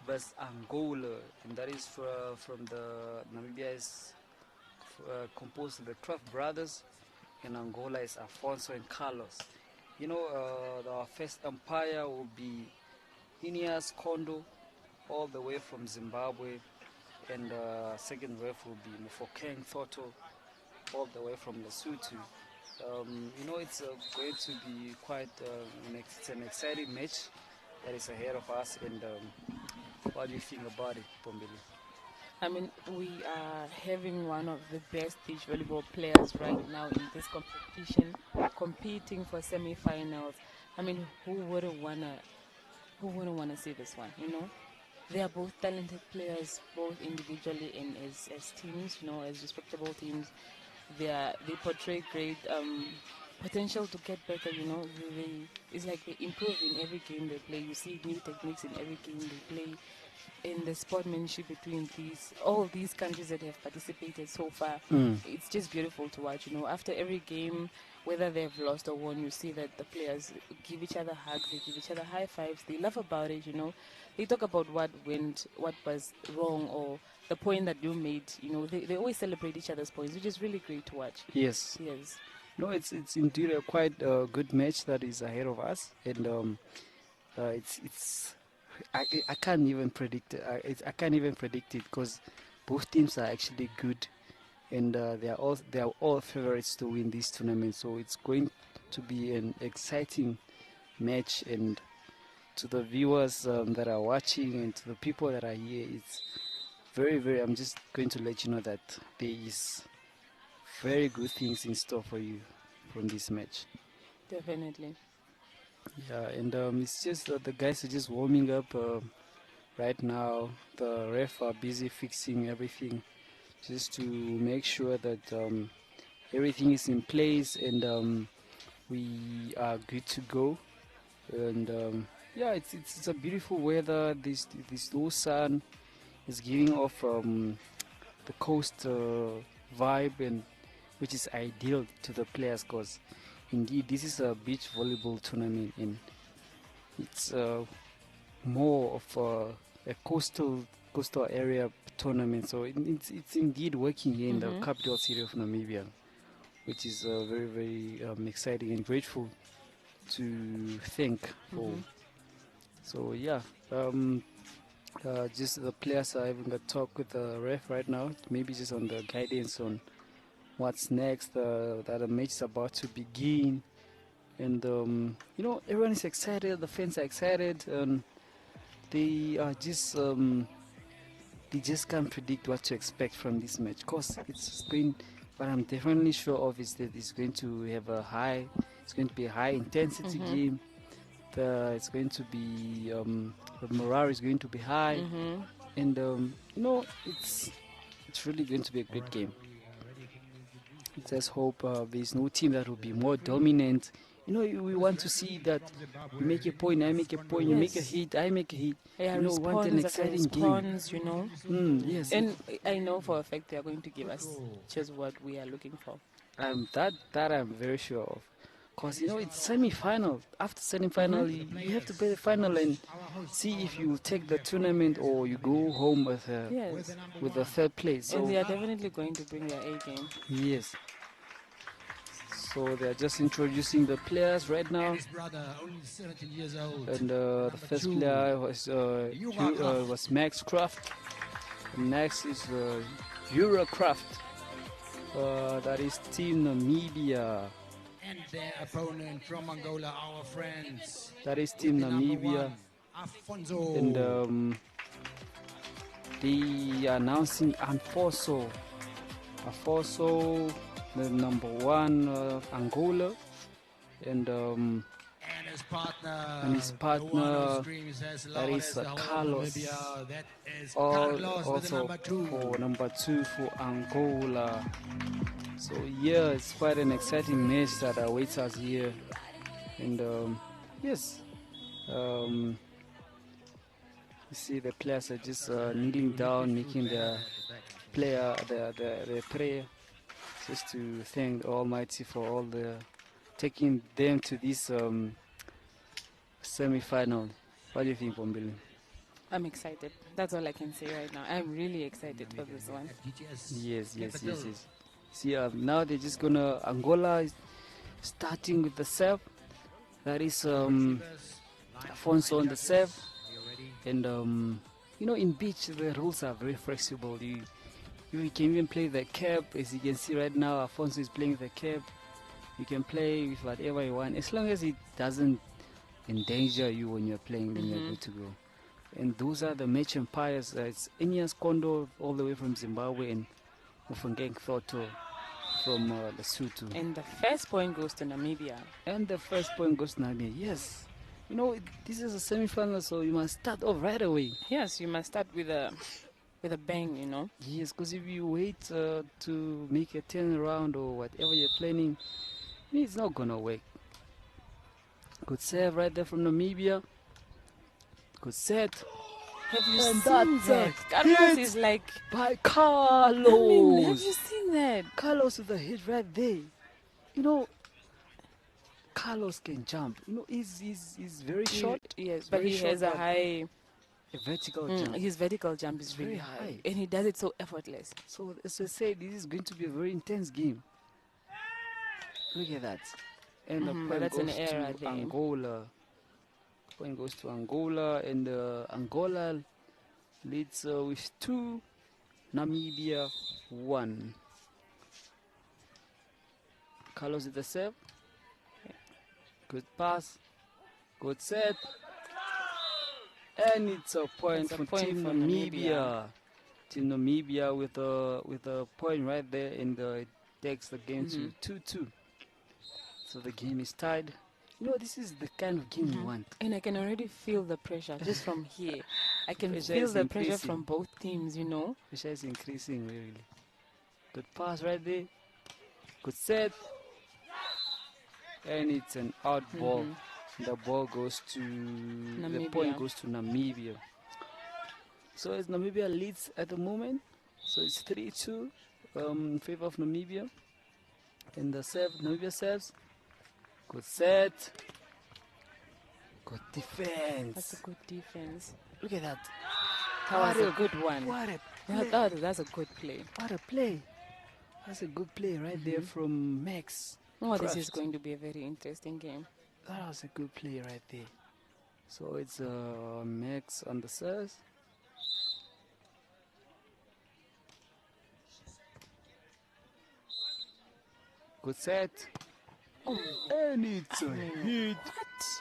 versus Angola, and that is from the Namibia is composed of the Kraft brothers, and Angola is Afonso and Carlos. The first umpire will be Ineas Kondo, all the way from Zimbabwe, and second ref will be Mofokeng Thoto, all the way from Lesotho. It's going to be quite it's an exciting match that is ahead of us. And what do you think about it, Pombili? I mean, we are having one of the best beach volleyball players right now in this competition, competing for semi-finals. I mean, who wouldn't wanna see this one? They are both talented players, both individually and as teams. As respectable teams. They portray great potential to get better. It's like they improve in every game they play. You see new techniques in every game they play. In the sportsmanship between all these countries that have participated so far, it's just beautiful to watch. After every game, whether they've lost or won, you see that the players give each other hugs, they give each other high fives, they laugh about it. They talk about what went, what was wrong, or the point that you made. They always celebrate each other's points, which is really great to watch. Yes. Yes. No, it's indeed a quite good match that is ahead of us, and it's I can't even predict it. I can't even predict it because both teams are actually good, and they are all favorites to win this tournament. So it's going to be an exciting match, and to the viewers that are watching and to the people that are here, it's very, very. I'm just going to let you know that there is very good things in store for you from this match. Definitely. Yeah, and it's just the guys are just warming up right now. The ref are busy fixing everything just to make sure that everything is in place, and we are good to go. And yeah, it's a beautiful weather. This low sun is giving off the coast vibe, and which is ideal to the players because indeed this is a beach volleyball tournament, and it's more of a coastal area tournament. So it's indeed working here in the capital city of Namibia, which is very, very exciting and grateful to think for. So yeah, just the players are having a talk with the ref right now, maybe just on the guidance on what's next, that the match is about to begin. And everyone is excited, the fans are excited, and they are just they just can't predict what to expect from this match because it's going. What I'm definitely sure of is that it's going to have it's going to be a high intensity game. It's going to be the morale is going to be high, and it's really going to be a great game. Let's hope there's no team that will be more dominant. We want to see that you make a point, I make a point, you make a hit, I make a hit. Yeah, We want an exciting game. Yes. And I know for a fact they are going to give us just what we are looking for. That I'm very sure of. Because, it's semi-final. After semi-final, you have to play the final and see if you take the tournament or you go home with the third place. So, and they are definitely going to bring their A game. Yes. So they're just introducing the players right now. His brother, only 17 years old. And the first player was Max Kraft. And next is Eurocraft. That is Team Namibia. And their opponent from Angola, our friends, That is with Team the number Namibia. one, Afonso. And they are announcing Afonso, the number one, Angola. And his The one who partner, screams as that loud is as the whole of Carlos. Namibia. That is All Carlos with the also number 2. for number 2 for Angola. So yeah, it's quite an exciting match that awaits us here. And yes, you see the players are just kneeling down, making the prayer, just to thank Almighty for all the taking them to this semi-final. What do you think, Bombili? I'm excited. That's all I can say right now. I'm really excited for this one. Yes. See, now they're just gonna Angola is starting with the serve. That is Afonso on the serve, and in beach the rules are very flexible. You can even play the cap, as you can see right now. Afonso is playing the cap. You can play with whatever you want, as long as it doesn't endanger you when you're playing. Then you're good to go. And those are the match empires. It's Ineas Kondo all the way from Zimbabwe and Mufungeng Thoto from Lesotho. And the first point goes to Namibia. And the first point goes to Namibia. Yes. This is a semi-final, so you must start off right away. Yes, you must start with a bang. Yes, because if you wait to make a turnaround or whatever you're planning, it's not going to work. Good serve right there from Namibia. Good set. Have you And seen that's that? a Carlos hit is like, by Carlos. I mean, have you seen that? Carlos with a hit right there. Carlos can jump. He's very short. Yes, but very he short, has a but high. a vertical jump. His vertical jump is really very high, high. and he does it so effortless. So as I said, this is going to be a very intense game. Look at that. And the point that's goes an error to there. Angola. Point goes to Angola, and Angola leads with 2, Namibia 1. Carlos with the serve. Good pass. Good set. And it's a point for Team Namibia. Team Namibia with a point right there, and it takes the game to 2-2. So the game is tied. This is the kind of game you want. And I can already feel the pressure just from here. I can Pressure feel is the pressure increasing. from both teams. Pressure is increasing, really. Good pass right there. Good set. And it's an out ball. The ball goes to the point goes to Namibia. So as Namibia leads at the moment, so it's 3-2 in favor of Namibia. And the serve, Namibia serves. Good set. Good defense. That's a good defense. Look at that. That was a good one. What a That's a good play. What a play. That's a good play right there from Max. Oh, this is going to be a very interesting game. That was a good play right there. So it's Max on the serve. Good set. And it's a hit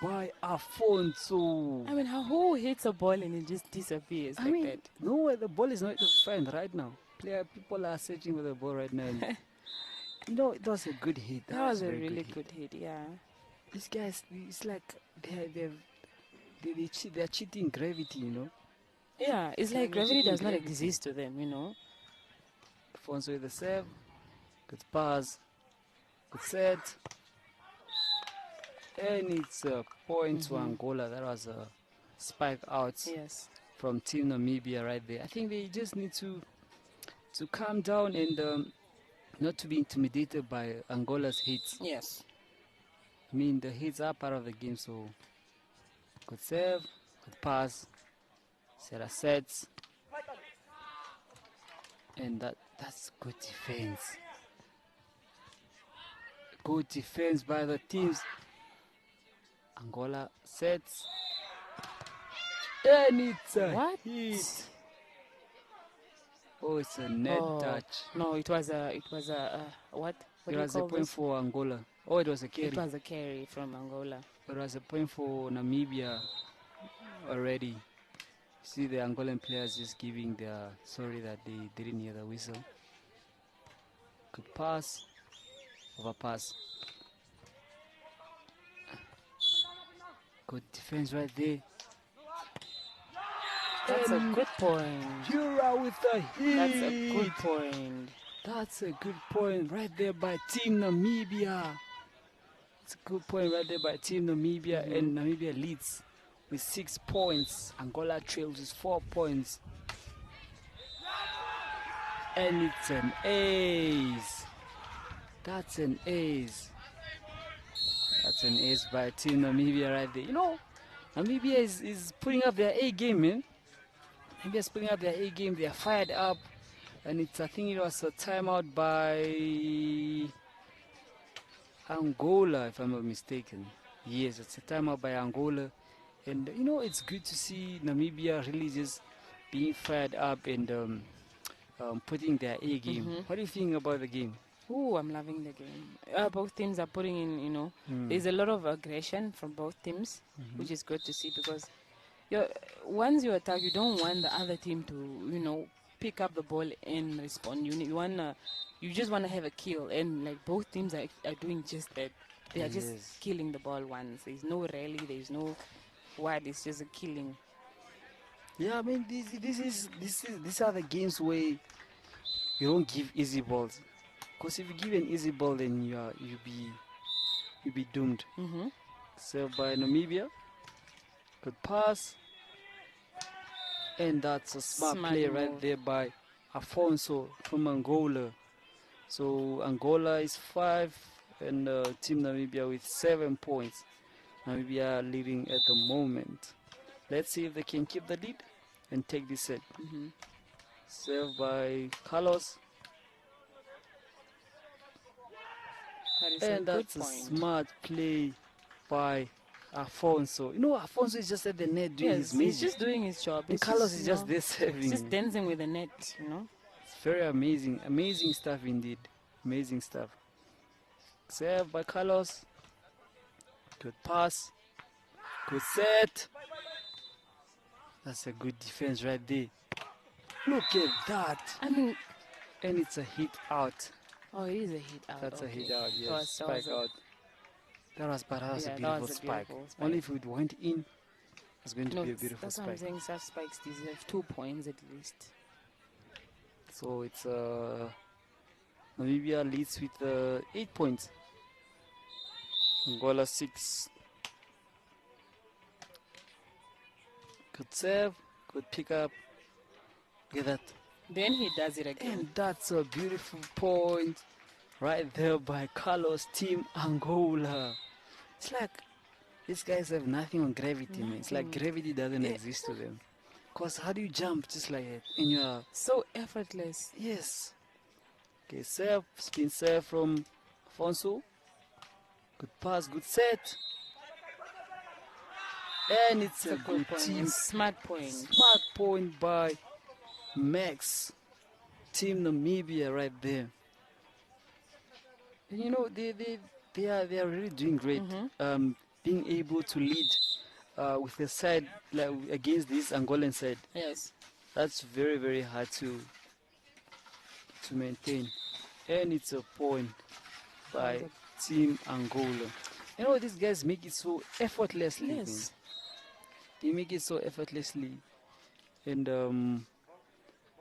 by Afonso. I mean, who hits a ball and it just disappears that? No, the ball is not defined right now. People are searching for the ball right now. It was a good hit. That was a really good hit, yeah. These guys, it's like they're cheating gravity, Yeah, it's like gravity does not exist to them, Afonso with the serve. Good pass. Good set. And it's a point to Angola. That was a spike out from Team Namibia right there. I think they just need to calm down and not to be intimidated by Angola's hits. Yes. I mean, the hits are part of the game, so good serve, good pass, set sets, and that's good defense. Good defense by the teams. Angola sets, and it's a hit. Oh, it's a net touch. No, it was a what? It was a point for Angola. Oh, it was a carry. It was a carry from Angola. It was a point for Namibia already. See the Angolan players just giving their sorry that they didn't hear the whistle. Good pass, overpass. Good defense right there. That's a good point. Jura with the hit. That's a good point. That's a good point right there by Team Namibia. It's a good point right there by Team Namibia, and Namibia leads with 6 points. Angola trails with 4 points. And it's an ace. That's an ace. That's an ace by Team Namibia right there. You know, Namibia is putting up their A game, man. Namibia's putting up their A game. They are fired up. And it's, I think it was a timeout by Angola, if I'm not mistaken. Yes, it's a timeout by Angola. And, you know, it's good to see Namibia really just being fired up and putting their A game. What do you think about the game? Ooh, I'm loving the game. Both teams are putting in, you know, there's a lot of aggression from both teams, which is good to see because once you attack, you don't want the other team to, you know, pick up the ball and respond. You just want to have a kill, and like both teams are doing just that. They are just killing the ball once. There's no rally. There's no what. It's just a killing. Yeah, I mean, these are the games where you don't give easy balls. Because if you give an easy ball, then you'll be doomed. So by Namibia, good pass, and that's a smart play right there by Afonso from Angola. So Angola is 5, and Team Namibia with 7 points. Namibia leading at the moment. Let's see if they can keep the lead and take this set. Served by Carlos. And that's a smart play by Afonso. You know, Afonso is just at the net doing his magic. He's just doing his job. And Carlos is just there serving. He's just dancing with the net, you know. It's very amazing. Amazing stuff indeed. Amazing stuff. Served by Carlos. Good pass. Good set. That's a good defense right there. Look at that. I mean, and it's a hit out. Oh, it is a hit out. That's a hit out, yes. Spike out. That was a beautiful spike. Only if it went in, it's going to be a beautiful spike. That's what I'm saying. Such spikes deserve 2 points at least. So it's Namibia leads with 8 points. Angola 6. Good serve, good pick up. Look at that. Then he does it again. And that's a beautiful point right there by Carlos, Team Angola. It's like these guys have nothing on gravity, man. It's like gravity doesn't exist to them. Because how do you jump just like that? And you're so effortless. Yes. Okay, serve, spin serve from Afonso. Good pass, good set. And it's a good team. Smart point. Smart point by Max. Team Namibia right there. And you know, they are really doing great. Being able to lead with the side like, against this Angolan side. Yes. That's very, very hard to maintain. And it's a point by Team Angola. You know, these guys make it so effortlessly. Yes. They make it so effortlessly. And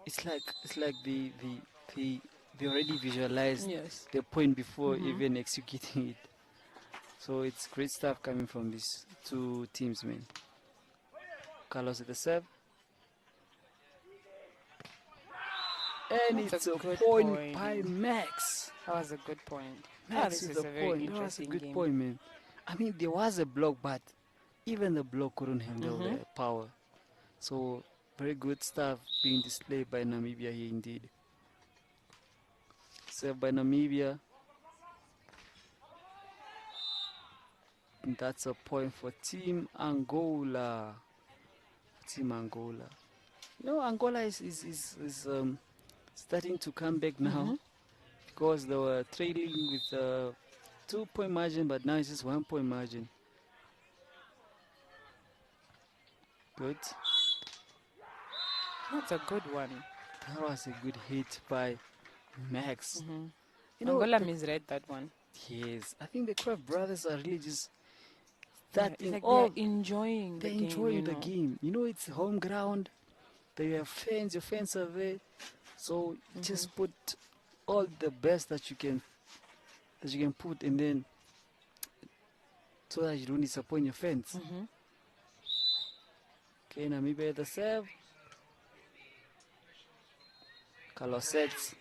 it's like they already visualized the point before even executing it. So it's great stuff coming from these two teams, man. Carlos at the serve. And it's a point by Max. That was a good point. Max is a point. That was a good point, man. I mean, there was a block, but even the block couldn't handle the power. So very good stuff being displayed by Namibia here indeed. Served by Namibia. And that's a point for Team Angola. Team Angola. You know, Angola is starting to come back now because they were trailing with 2-point margin, but now it's just 1-point margin. Good. That's a good one. That was a good hit by Max. You know, Angola misread that one. yes, I think the Kraft brothers are really just Yeah, that it's like all. they're enjoying the They're game. enjoying you the know. game. You know, it's home ground. They have fans. Your fans are there, so just put all the best that you can put, and then so that you don't disappoint your fans. Okay, Namibia at the serve. Carlos sets.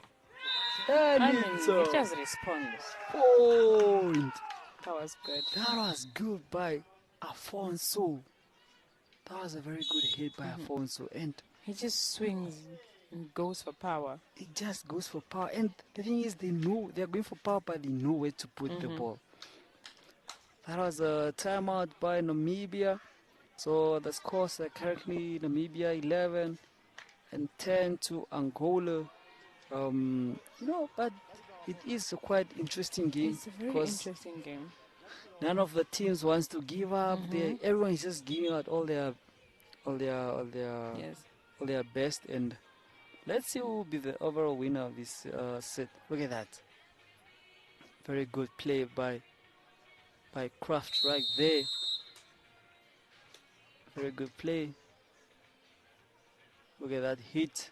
And I mean, it's he a just responds. point. That was good. That was good by Afonso. That was a very good hit by Afonso, and He just swings and goes for power. it just goes for power. And the thing is, they know they're going for power, but they know where to put the ball. That was a timeout by Namibia. So the scores are currently Namibia 11 and 10 to Angola. But it is a quite interesting game It's a very because interesting game. none of the teams wants to give up. Everyone is just giving out all their Yes. all their best, and let's see who will be the overall winner of this set. Look at that. Very good play by Kraft right there. Very good play. Look at that hit.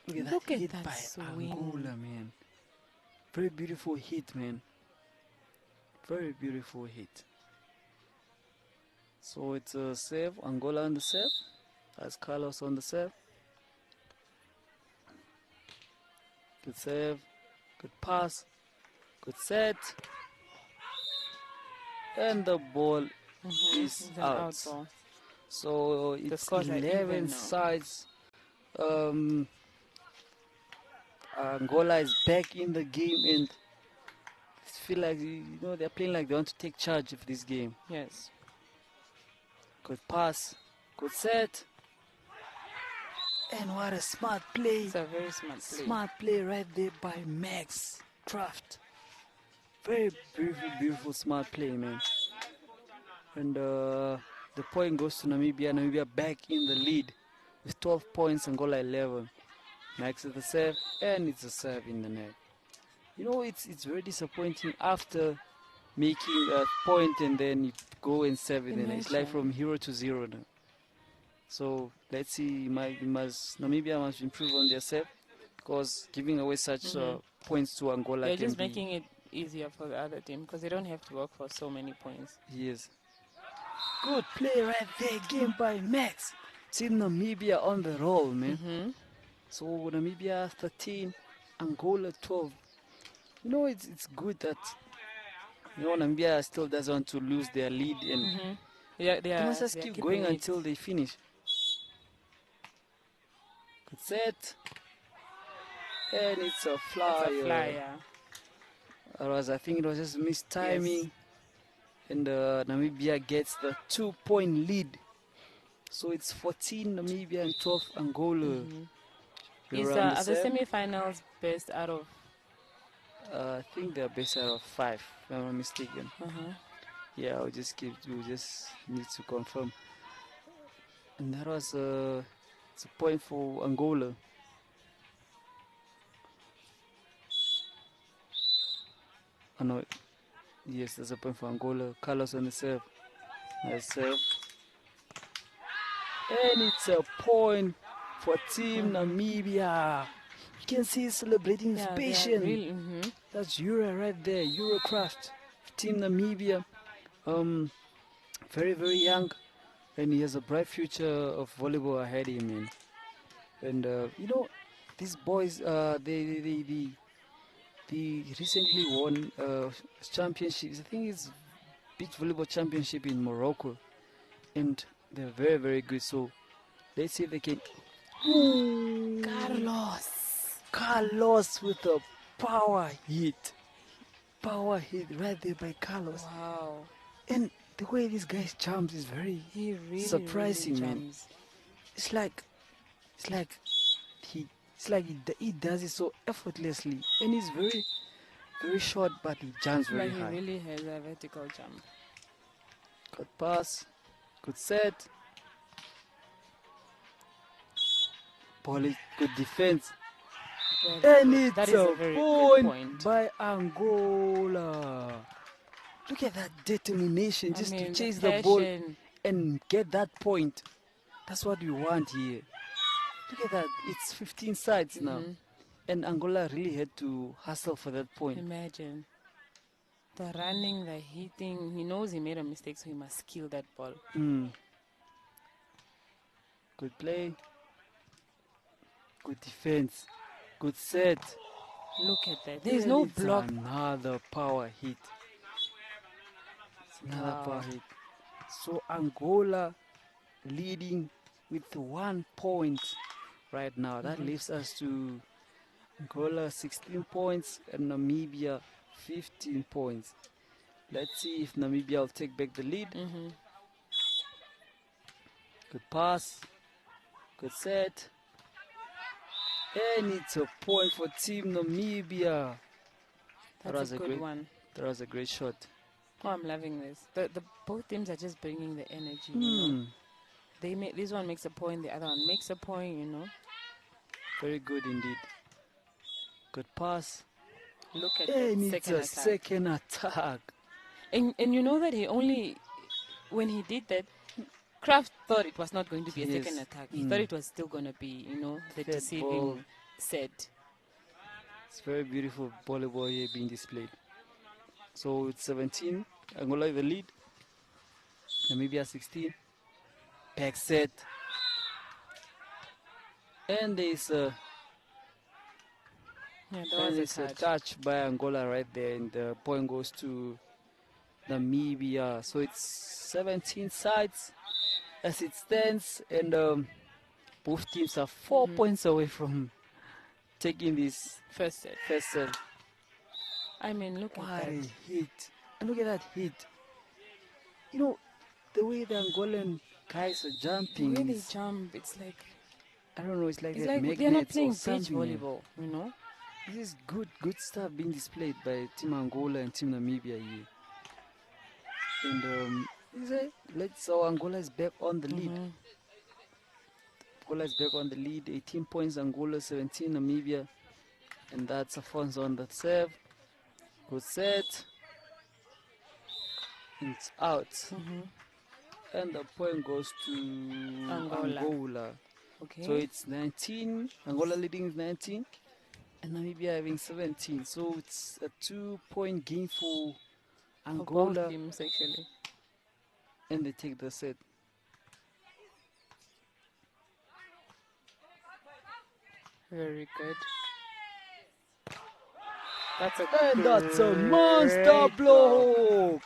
Look at Look that at hit that by swing. Angola, man. Very beautiful hit, man. Very beautiful hit. So it's a save. Angola on the save. That's Carlos on the save. Good save. Good pass. Good set. And the ball is It's an out. out ball. So it's scores are 11 even now. sides. Angola is back in the game, and I feel like they're playing like they want to take charge of this game. Yes. Good pass, good set, and what a smart play! It's a very smart play. Smart play right there by Max Kraft. Very beautiful, beautiful, smart play, man. And the point goes to Namibia. Namibia back in the lead with 12 points. Angola 11. Max at the serve, and it's a serve in the net. It's very disappointing after making a point and then you go and serve it. It's like from hero to zero now. So let's see. Namibia must improve on their serve because giving away such points to Angola They're can just be making it easier for the other team because they don't have to work for so many points. Yes. Good play right there. Game by Max. Team Namibia on the roll, man. So Namibia 13, Angola 12. It's good that Namibia still doesn't want to lose their lead, and they must just keep going until they finish. Good set, and it's a flyer. It's a flyer. I think it was just missed timing, and Namibia gets the 2-point lead. So it's 14 Namibia and 12 Angola. Are the semifinals best out of? I think they're best out of 5, if I'm not mistaken. Yeah, we'll just need to confirm. And that was it's a point for Angola. Oh no, yes, there's a point for Angola. Carlos on the serve. Nice serve. And it's a point for Team Namibia. You can see he's celebrating his patient. Really, That's Euro right there, Eurocraft. Team Namibia. Very, very young. And he has a bright future of volleyball ahead of him, man. And these boys, they recently won championships. I think it's Beach Volleyball Championship in Morocco, and they're very, very good. So let's see if they can. Ooh, Carlos with a power hit right there by Carlos. Wow. And the way this guy jumps is very surprising, really man. It's like he does it so effortlessly, and he's very, very short, but he jumps But very he high. really has a vertical jump. Good pass, good set. Good defense. Very And good. it's That is a a very good point point. by Angola. Look at that determination I just to mean, chase the the ball passion. and get that point. That's what we want here. Look at that. It's 15 sides now. And Angola really had to hustle for that point. Imagine. The running, the hitting. He knows he made a mistake, so he must kill that ball. Good play. Good defense. Good set. Look at that. There's And no it's block. another power hit. Another Wow. power hit. So Angola leading with 1 point right now. That leaves us to Angola 16 points and Namibia 15 points. Let's see if Namibia will take back the lead. Good pass. Good set. And it's a point for Team Namibia. That's a good one. That was a great shot. Oh, I'm loving this. The both teams are just bringing the energy. You know, this one makes a point, the other one makes a point. You know, Very good indeed. Good pass. look at And that it's second a attack. second attack. And you know that when he did that, Kraft thought it was not going to be a Yes. second attack. He thought it was still going to be, the Third deceiving ball. set. It's very beautiful volleyball here being displayed. So it's 17. Angola the lead. Namibia 16. Back set. And there's a touch by Angola right there, and the point goes to Namibia. So it's 17 sides as it stands, and both teams are 4 points away from taking this First set. I mean, look What at a that. hit. And look at that hit. You know, the way the Angolan guys are The jumping. way they jump, it's like I don't know, it's like they're not magnets playing or beach something. volleyball. You know. This is good stuff being displayed by Team Angola and Team Namibia here. And so Angola is back on the lead. Angola is back on the lead. 18 points, Angola 17, Namibia. And that's Afonso on the serve. Good set. It's out. And the point goes to Angola. Okay. So it's 19. Angola leading is 19. And Namibia having 17. So it's a 2-point game for Angola. Both teams actually. And they take the set. Very good. That's a monster block.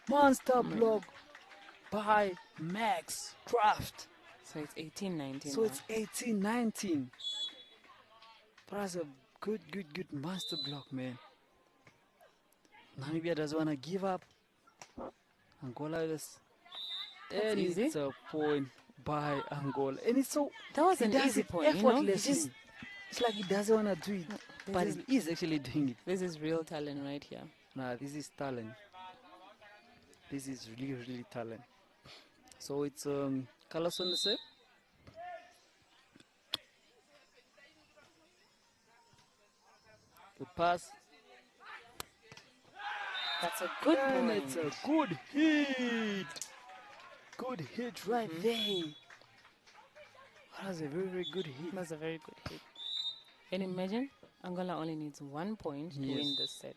Monster block by Max Kraft. So it's 18-19. So it's 18-19. That's a good monster block, man. Namibia doesn't want to give up. Angola is. And easy. it's a point by Angola. And it's so. That was he an does easy it point, you know? effortlessly. It's like he doesn't want to do it. But he is actually doing it. This is real talent right here. Nah, this is talent. This is really talent. So it's Carlos on the set. Good pass. That's a good And point. it's a good hit. Good hit right there. That was a very good hit. That's a very good hit. And imagine, Angola only needs 1 point to win this set.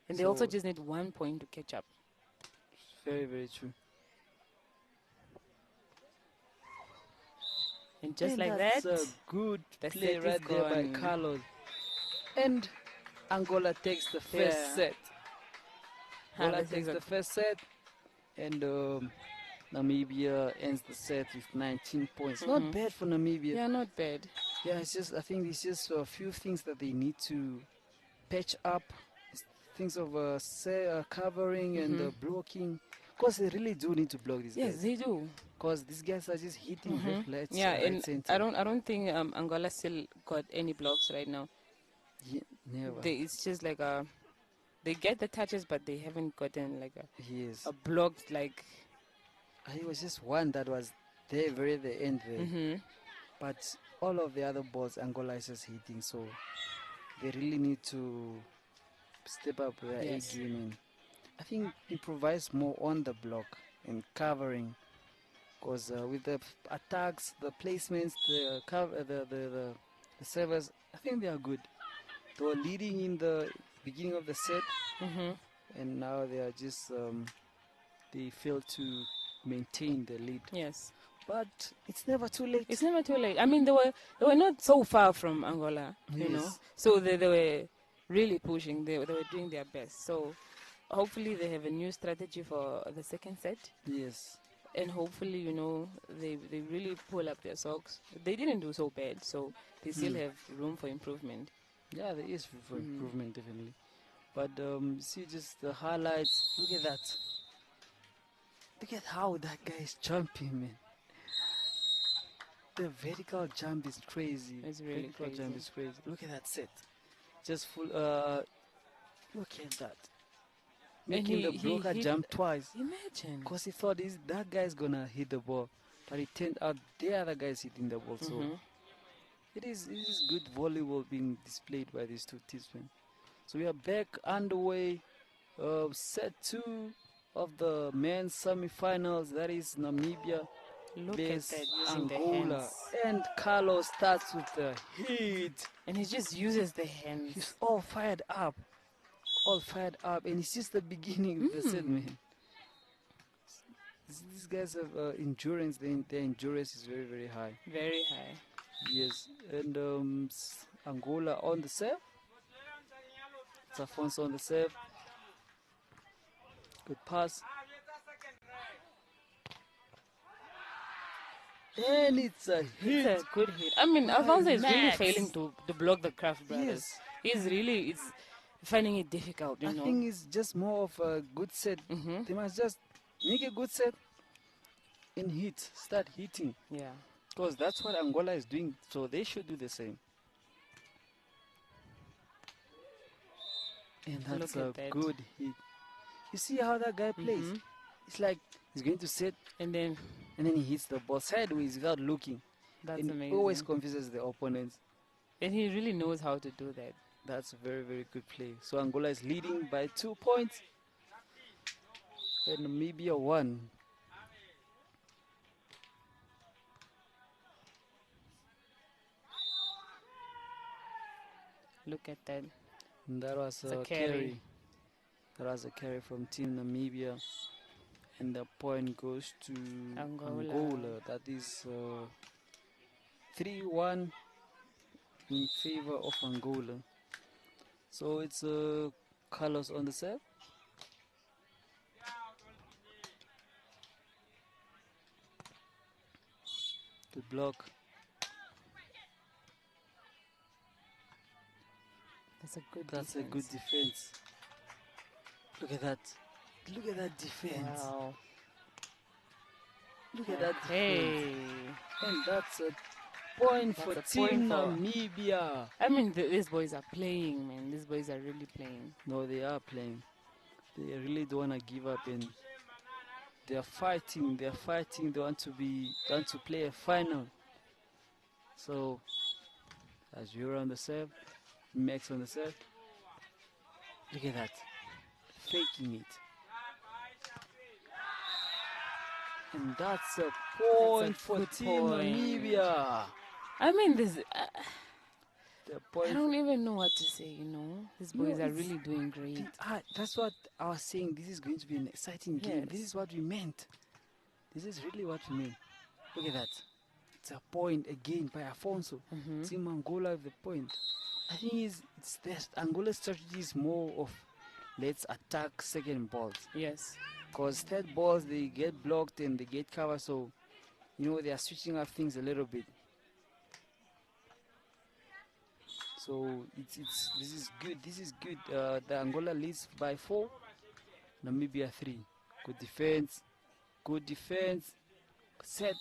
And they also just need 1 point to catch up. Very true. And just and like that's that, a good the play set right is there by gone. Carlos. And Angola takes the first set. Angola this takes is a- the first set. And Namibia ends the set with 19 points. Not bad for Namibia. Yeah, not bad. Yeah, I think it's just a few things that they need to patch up. It's things of covering and blocking. Because they really do need to block these Yes, guys. they do. Because these guys are just hitting left, right, Yeah, right, and center. I don't think Angola still got any blocks right now. Yeah, never. It's just like a they get the touches, but they haven't gotten like Yes. a blocked like. It was just one that was there, very at the end there. Mhm. But all of the other balls, Angola is just hitting. So they really need to step up their A Yes. game and I think improvise more on the block and covering. Because with the attacks, the placements, the cover, the servers, I think they are good. They were leading in the beginning of the set, Mhm. and now they are just they fail to maintain the lead. Yes. But it's never too late. It's never too late. I mean, they were not so far from Angola, Yes. So they were really pushing. They were doing their best. So hopefully they have a new strategy for the second set, Yes. and hopefully they really pull up their socks. They didn't do so bad, so they still Mm. have room for improvement. Yeah, there is room for Mm. improvement, definitely. But see just the highlights. Look at that. Look at how that guy is jumping, man. The vertical jump is crazy. It's really Vertical jump crazy. is crazy. Look at that set. Just full. Look at that. And Making the he blocker hit. jump twice. Imagine. Because he thought that guy's gonna hit the ball. But it turned out the other guy's hitting the ball. So Mhm. it is good volleyball being displayed by these two teams, man. So we are back underway. Set two of the men's semifinals. That is Namibia Look at vs that using the Angola. hands. And Carlos starts with the hit. And he just uses the He's hands. all fired up. All fired up. And it's just the beginning of the set, Mm. man. These guys have endurance. Their endurance is very, very high. Very high. Yes. And Angola on the serve. It's Afonso on the serve. Good pass. And it's a hit. It's a good hit. I mean, by Alfonso is really Max. failing to block the Kraft brothers. Yes. It's finding it difficult, I think it's just more of a good set. Mm-hmm. They must just make a good set and hit. Start hitting. Yeah. Because that's what Angola is doing. So they should do the same. And that's Look a at that. good hit. You see how that guy plays? Mm-hmm. It's like he's going to set And then and then he hits the ball sideways without looking. that's And amazing. he always confuses the opponents. And he really knows how to do that. That's a very, very good play. So Angola is leading by 2 points. And Namibia 1. Look at that. And that was It's a a carry. carry. That was a carry from Team Namibia. And the point goes to Angola. That is 3-1 in favor of Angola. So it's Carlos on the serve. Good block. That's a good That's a defense. good defense. Look at that. Look at that defense. Wow. Look at that defense. Hey. And that's a point for That's a point Team for- Namibia. I mean, these boys are playing, man. These boys are really playing. No, they are playing. They really don't want to give up and they are fighting. They are fighting. They want to play a final. So, as you're on the serve, Max on the serve. Look at that. Faking it. And that's a point for good Team point. Namibia. I mean, The I point. don't even know what to say, These No, boys are it's- really doing great. That's what I was saying. This is going to be an exciting game. Yes. This is what we meant. This is really what we meant. Look at that. It's a point again by Afonso. Mm-hmm. Team Angola with the point. I think it's this Angola's strategy is more of let's attack second balls. Yes. Because third balls they get blocked and they get covered, so they are switching up things a little bit. So this is good. This is good. The Angola leads by 4, Namibia 3. Good defense. Good defense. Set.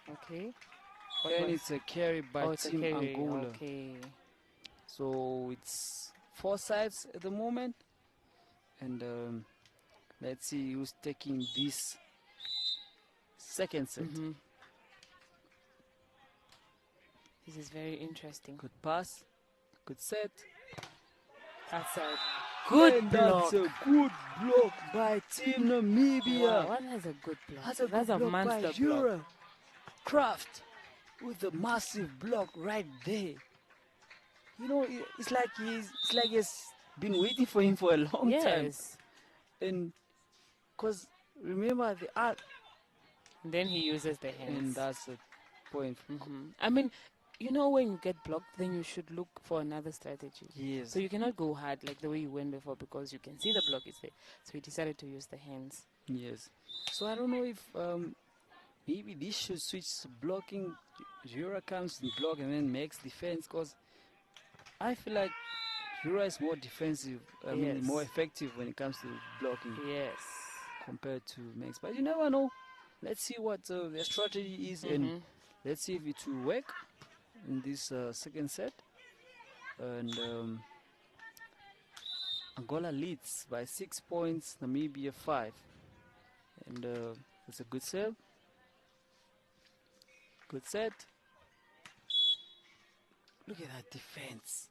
Okay. And it's a carry by It's a Team carry. Angola. Okay. So it's 4 sides at the moment, and let's see who's taking this second set. This is very interesting. Good pass, good set. Outside. Good And block. that's a good block by Team Namibia. Wow, what has a good block? That's a That's good a block by monster block. Jura Kraft with a massive block right there. You know, it's like he's been waiting for him for a long time. Yes. And because remember the art, And then he uses the hands. and that's a point. I mean, you know, when you get blocked, then you should look for another strategy. Yes. So you cannot go hard like the way you went before because you can see the block is there. So he decided to use the hands. Yes. So I don't know if maybe this should switch to blocking. Jura comes and block and then makes defense, because I feel like Jura is more defensive. I mean, more effective when it comes to blocking. Yes. Compared to Max. But you never know. Let's see what their strategy is, and let's see if it will work in this second set. And Angola leads by 6 points, Namibia 5. And it's a good serve. Good set. Look at that defense.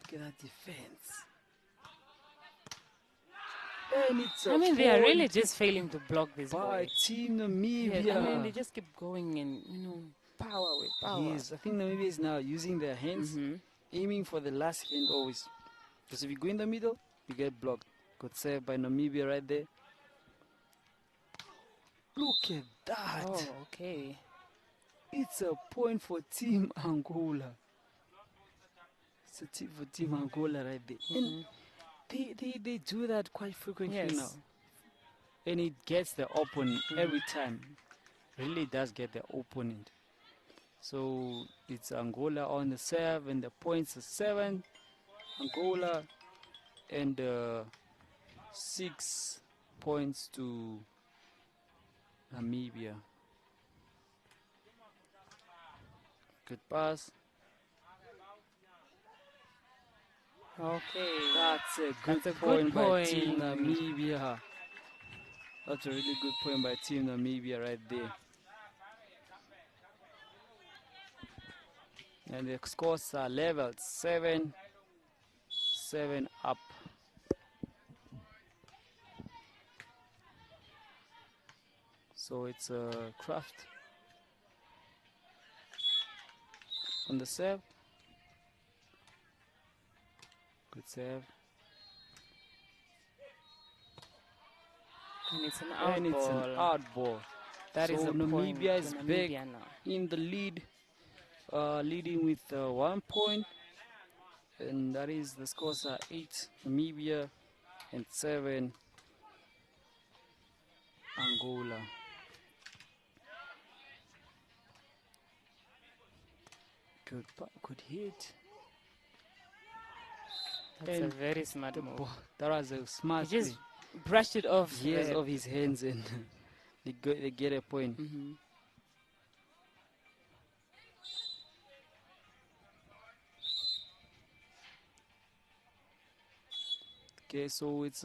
Look at that defense. And it's I mean, they are really just failing to block this by ball. Team Namibia. Yes, I mean, they just keep going and, power with power. Yes, I think Namibia is now using their hands, aiming for the last hand always. Because if you go in the middle, you get blocked. Good save by Namibia right there. Look at that. Oh, okay. It's a point for Team Angola. It's a tip for Team Angola right there. And they do that quite frequently now. And it gets the opponent every time. Really does get the opponent. So it's Angola on the serve, and the points are 7. Angola, and 6 points to Namibia. Good pass. Okay. That's a good point by Team Namibia. That's a really good point by Team Namibia right there. And the scores are leveled 7 up. So it's a Kraft on the serve. Good serve. And it's an out And it's an out ball. That is so a Namibia point is to back Namibia now. in the lead, leading with 1 point. And that is, the scores are 8 Namibia and 7 Angola. Good hit. That's a very smart move. That was a smart He just play. brushed it off. Yes, off his hands, and they get a point. Okay, so it's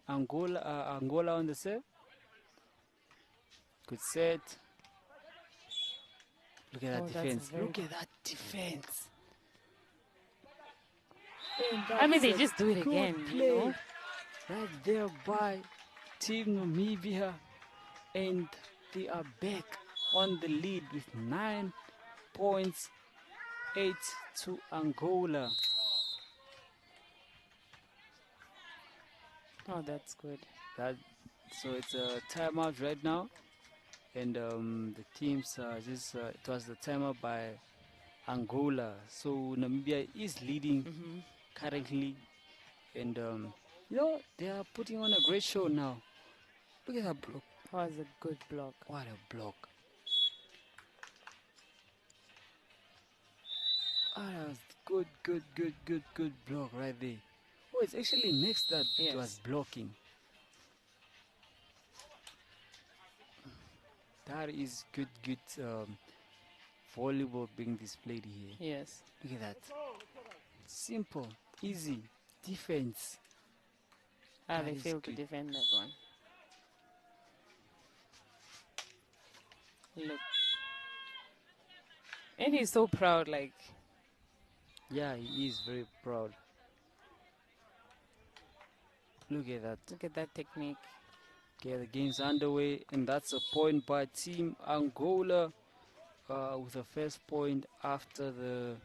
Angola on the serve. Good set. Look at that defense. Look at that defense. I mean, they just do it again, Play right there by Team Namibia, and they are back on the lead with 9 points, 8 to Angola. Oh, that's good. So it's a timeout right now, and the teams just it was the timeout by Angola. So Namibia is leading currently, and they are putting on a great show now. Look at that block. That was a good block. What a block. Ah, that was good block right there. Oh, it's actually next that it was blocking. That is good volleyball being displayed here. Yes. Look at that. Simple, easy defense. That They is failed to good. defend that one. Look. And he's so proud, like. Yeah, he is very proud. Look at that. Look at that technique. Okay, the game's underway, and that's a point by Team Angola with the first point after the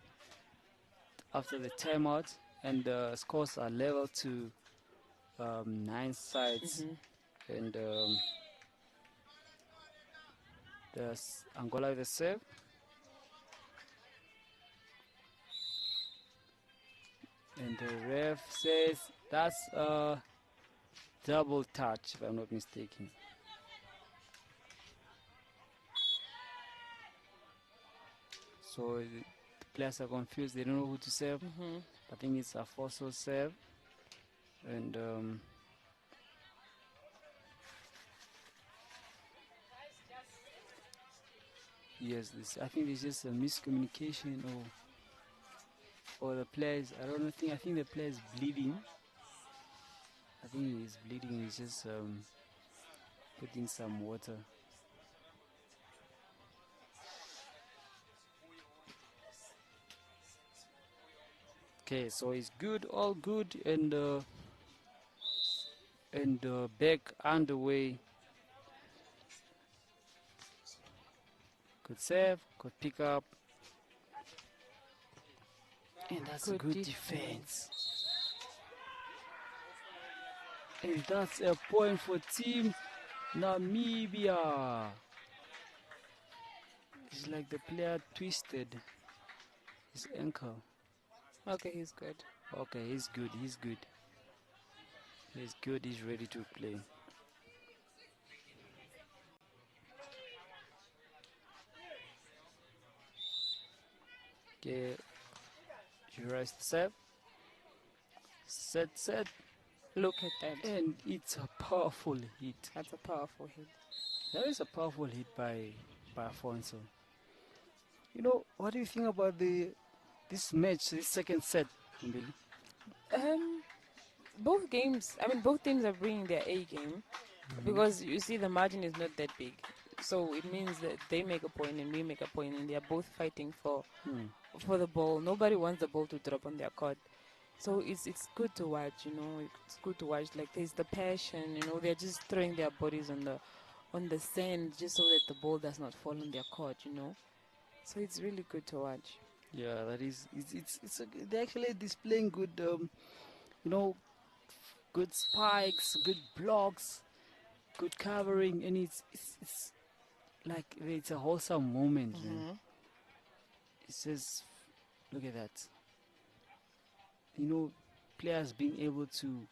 timeout, and the scores are level to 9 sides, and Angola with the serve. And the ref says that's a double touch, if I'm not mistaken. So the players are confused. They don't know who to serve. I think it's a Afoso serve. And yes, I think there's just a miscommunication or the players. I think the player is bleeding. I think he's bleeding. He's just putting some water. Okay, so it's good, all good, and back underway. Good save, good pick up, and that's Good a good defense. And that's a point for Team Namibia. It's like the player twisted his ankle. Okay, he's good. Okay, he's good, he's good. He's good, he's ready to play. Okay, you raise the set. Set. Look at that. And it's a powerful hit. That's a powerful hit. That is a powerful hit by Afonso. You know, what do you think about this match, this second set, Billy? Both teams are bringing their A game because you see the margin is not that big. So it means that they make a point and we make a point, and they are both fighting for the ball. Nobody wants the ball to drop on their court. So it's good to watch, It's good to watch. Like, there's the passion, They're just throwing their bodies on the sand just so that the ball does not fall on their court, So it's really good to watch. Yeah, that is. They're actually displaying good, good spikes, good blocks, good covering, and it's like it's a wholesome moment. It's just, look at that. Players being able to,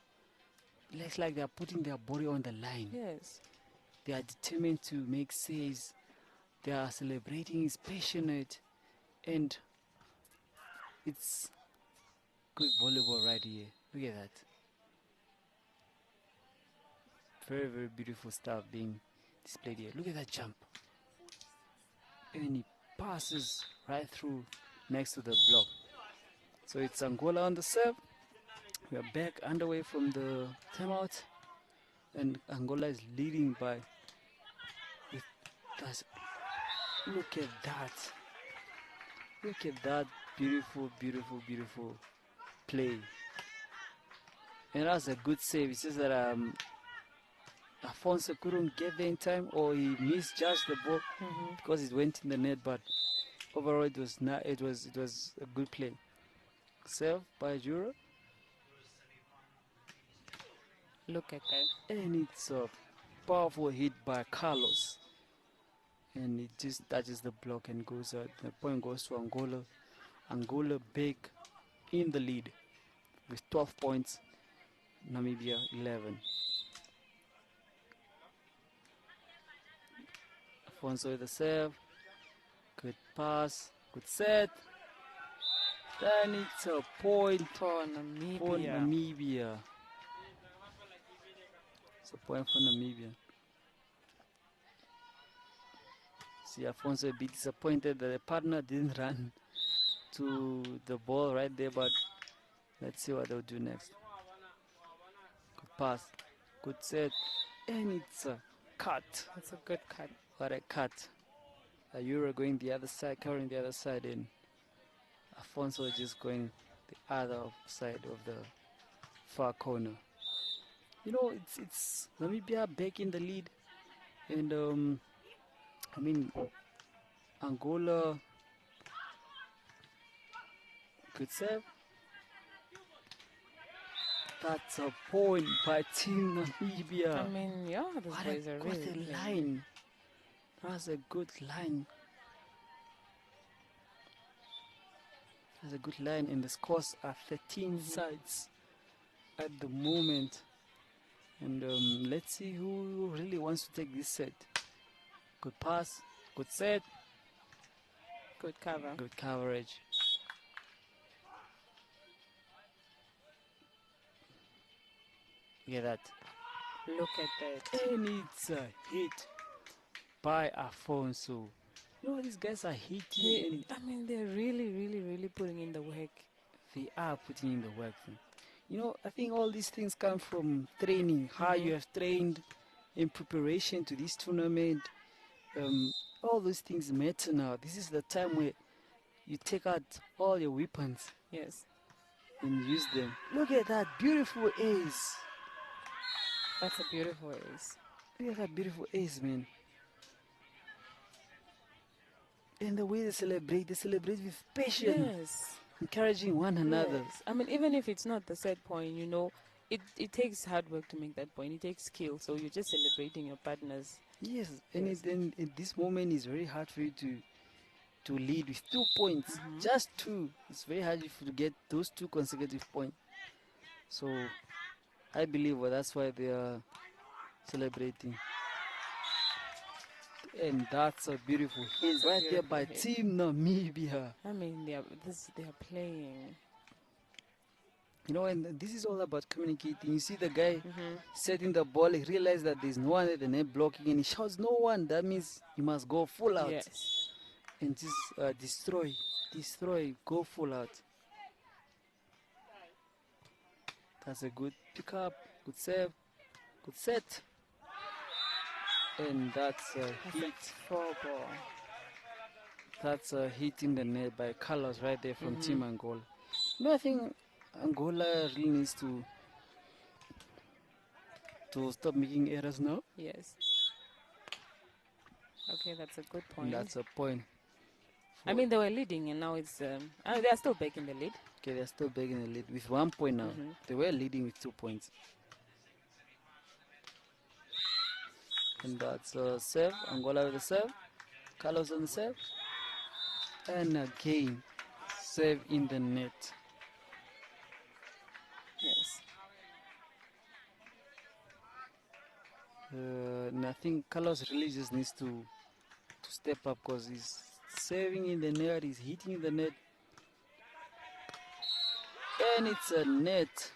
it's like they're putting their body on the line. Yes. They are determined to make saves. They are celebrating. It's passionate, and it's good volleyball right here. Look at that. Very, very beautiful stuff being displayed here. Look at that jump. And he passes right through next to the block. So it's Angola on the serve. We are back underway from the timeout. And Angola is leading by... Look at that. Look at that beautiful, beautiful, beautiful play. And that's a good save. It's just that Afonso couldn't get there in time, or he misjudged the ball because it went in the net. But overall, it was a good play. Serve by Jura. Look at that. And it's a powerful hit by Carlos. And it just touches the block and goes out. The point goes to Angola. Angola big in the lead with 12 points. Namibia 11. Afonso with the serve. Good pass. Good set. Then it's a point For Namibia. for Namibia. It's a point for Namibia. See, Afonso a bit disappointed that the partner didn't run to the ball right there, but let's see what they'll do next. Good pass, good set, and it's a cut. That's a good cut. What a cut. Euro going the other side, covering the other side, and Afonso just going the other side of the far corner. You know, it's Namibia back in the lead, and I mean, Angola could serve. That's a point by Team Namibia. I mean, yeah, those What boys a are good really line. That's a good line. That's a good line, and the scores are 13 sides at the moment. And let's see who really wants to take this set. Good pass, good set, good cover. good coverage. Look at that. Look at that. And it's a hit by Afonso. You know, these guys are hitting. I mean, they're really, really, really putting in the work. They are putting in the work. You know, I think all these things come from training, how you have trained in preparation to this tournament. All those things matter now. This is the time where you take out all your weapons. Yes. And use them. Look at that beautiful ace. That's a beautiful ace. Look at that beautiful ace, man. And the way they celebrate with passion. Yes. Encouraging one another. Yes. I mean, even if it's not the set point, you know, it takes hard work to make that point. It takes skill. So you're just celebrating your partners. Yes, and at this moment it's very hard for you to lead with 2 points. Just 2. It's very hard to get those 2 consecutive points. So I believe that's why they are celebrating. And that's a beautiful hit right there by Team Namibia. I mean, they are playing. You know, and this is all about communicating. You see the guy setting the ball, he realizes that there's no one at the net blocking, and he shouts, "No one!" That means you must go full out. Yes. And just destroy, go full out. That's a good pickup, good save, good set. And that's a hit. 4-ball. That's a hit in the net by Carlos right there from Team Angola. You know, I think Angola really needs to stop making errors now. Yes. Okay, that's a good point. And that's a point. I mean, they were leading, and now it's they are still back in the lead. Okay, they're still back in the lead with 1 point now. They were leading with 2 points. And that's a serve. Angola with a serve. Carlos on the serve. And again, save in the net. Yes. And I think Carlos really just needs to step up because he's saving in the net, he's hitting in the net. And it's a net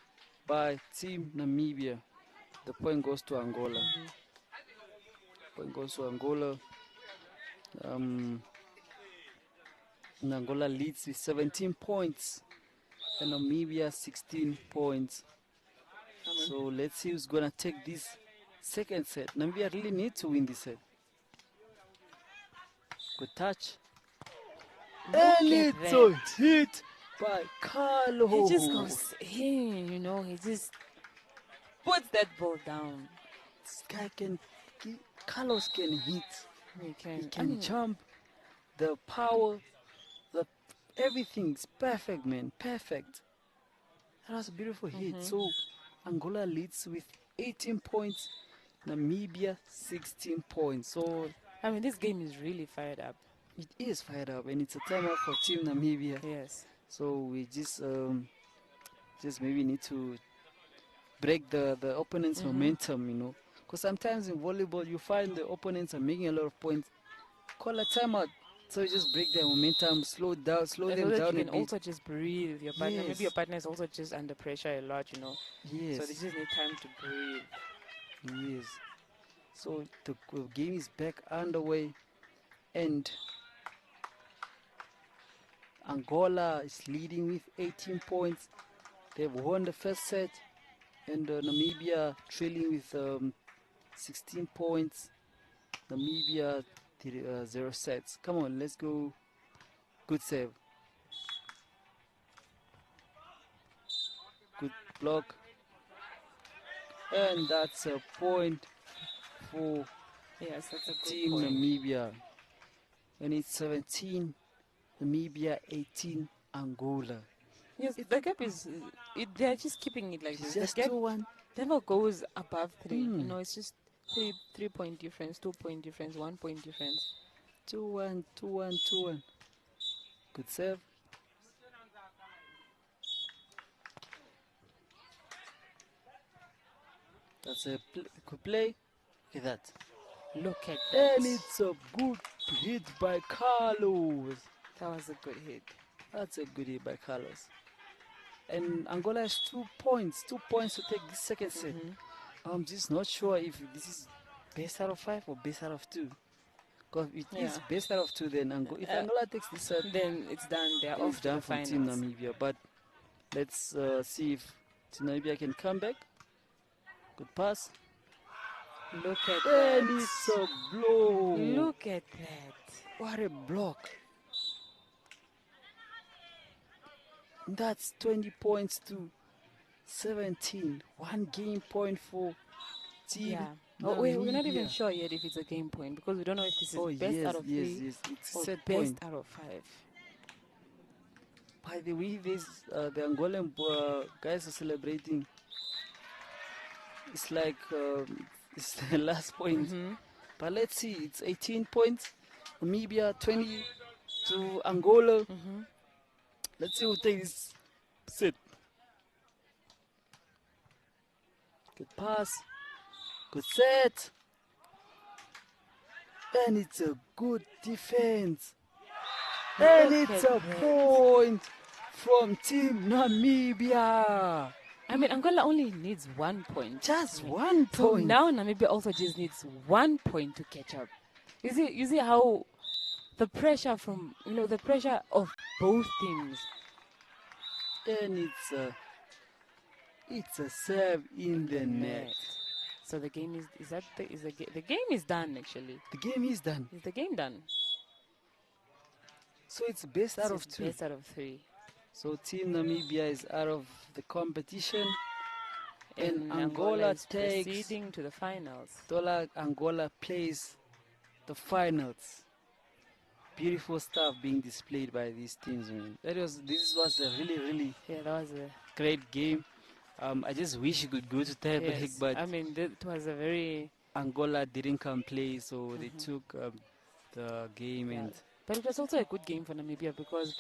by Team Namibia. The point goes to Angola. Point goes to Angola. And Angola leads with 17 points. And Namibia 16 points. So let's see who's going to take this second set. Namibia really need to win this set. Good touch. And it's a hit by Carlos. He just goes in, you know, he just puts that ball down. This guy Carlos can hit. He can, He can jump. The power, everything's perfect, man. Perfect. That was a beautiful hit. So Angola leads with 18 points. Namibia 16 points. So I mean, this game is really fired up. It is fired up, and it's a timeout for Team Namibia. Yes. So we just maybe need to break the opponent's momentum, you know. Because sometimes in volleyball, you find the opponents are making a lot of points. Call a timeout. So you just break their momentum, slow them down a You bit. can also just breathe with your partner. Yes. Maybe your partner is also just under pressure a lot, you know. Yes. So they just need time to breathe. Yes. So the game is back underway. And Angola is leading with 18 points. They've won the first set, and Namibia trailing with 16 points. Namibia 0 sets. Come on, let's go. Good save. Good block. And that's a point for Yes, that's a good Team point. Namibia. And it's 17, Namibia 18, Angola. Yes, the gap is. They're just keeping it like It's this. The just gap 2-1. never goes above 3. Hmm. You know, it's just 3 point difference, 2 point difference, 1 point difference. 2-1, 2-1, 2-1. Good serve. That's a good play. Look at that. Look at And that. it's a good hit by Carlos. That was a good hit. That's a good hit by Carlos. And Angola has 2 points. 2 points to take this second set. I'm just not sure if this is best out of 5 or best out of 2. Because if it is Yeah. best out of 2, then if Angola takes this set, Then it's done. They're it's off to done the for Team finals. Namibia. But let's see if Team Namibia can come back. Good pass. Look at And that. it's a blow. Look at that. What a block. That's 20 points to 17. 1 game point for Team Yeah. Namibia. Oh, we're not even sure yet if it's a game point because we don't know if this is best out of 3 yes. It's or set best point. out of 5. By the way, this the Angolan guys are celebrating. It's like it's the last point. But let's see, it's 18 points. Namibia 20 to Angola. Let's see who takes this set. Good pass. Good set. And it's a good defense. And Look it's at a that. point from Team Namibia. I mean, Angola only needs 1 point. Just 1 So point. now Namibia also just needs 1 point to catch up. You see how the pressure from, the pressure of both teams. And it's a serve in the net. So the game the game is done actually. The game is done. Is the game done? So it's best out of 2. Best out of 3. So Team Namibia is out of the competition. And Angola is takes proceeding to the finals. Angola plays the finals. Beautiful stuff being displayed by these teams. Man. This was a really Yeah, that was a great game. I just wish you could go to tie break, yes. but I mean, it was a very Angola didn't come play, so they took the game. yeah. And But it was also a good game for Namibia because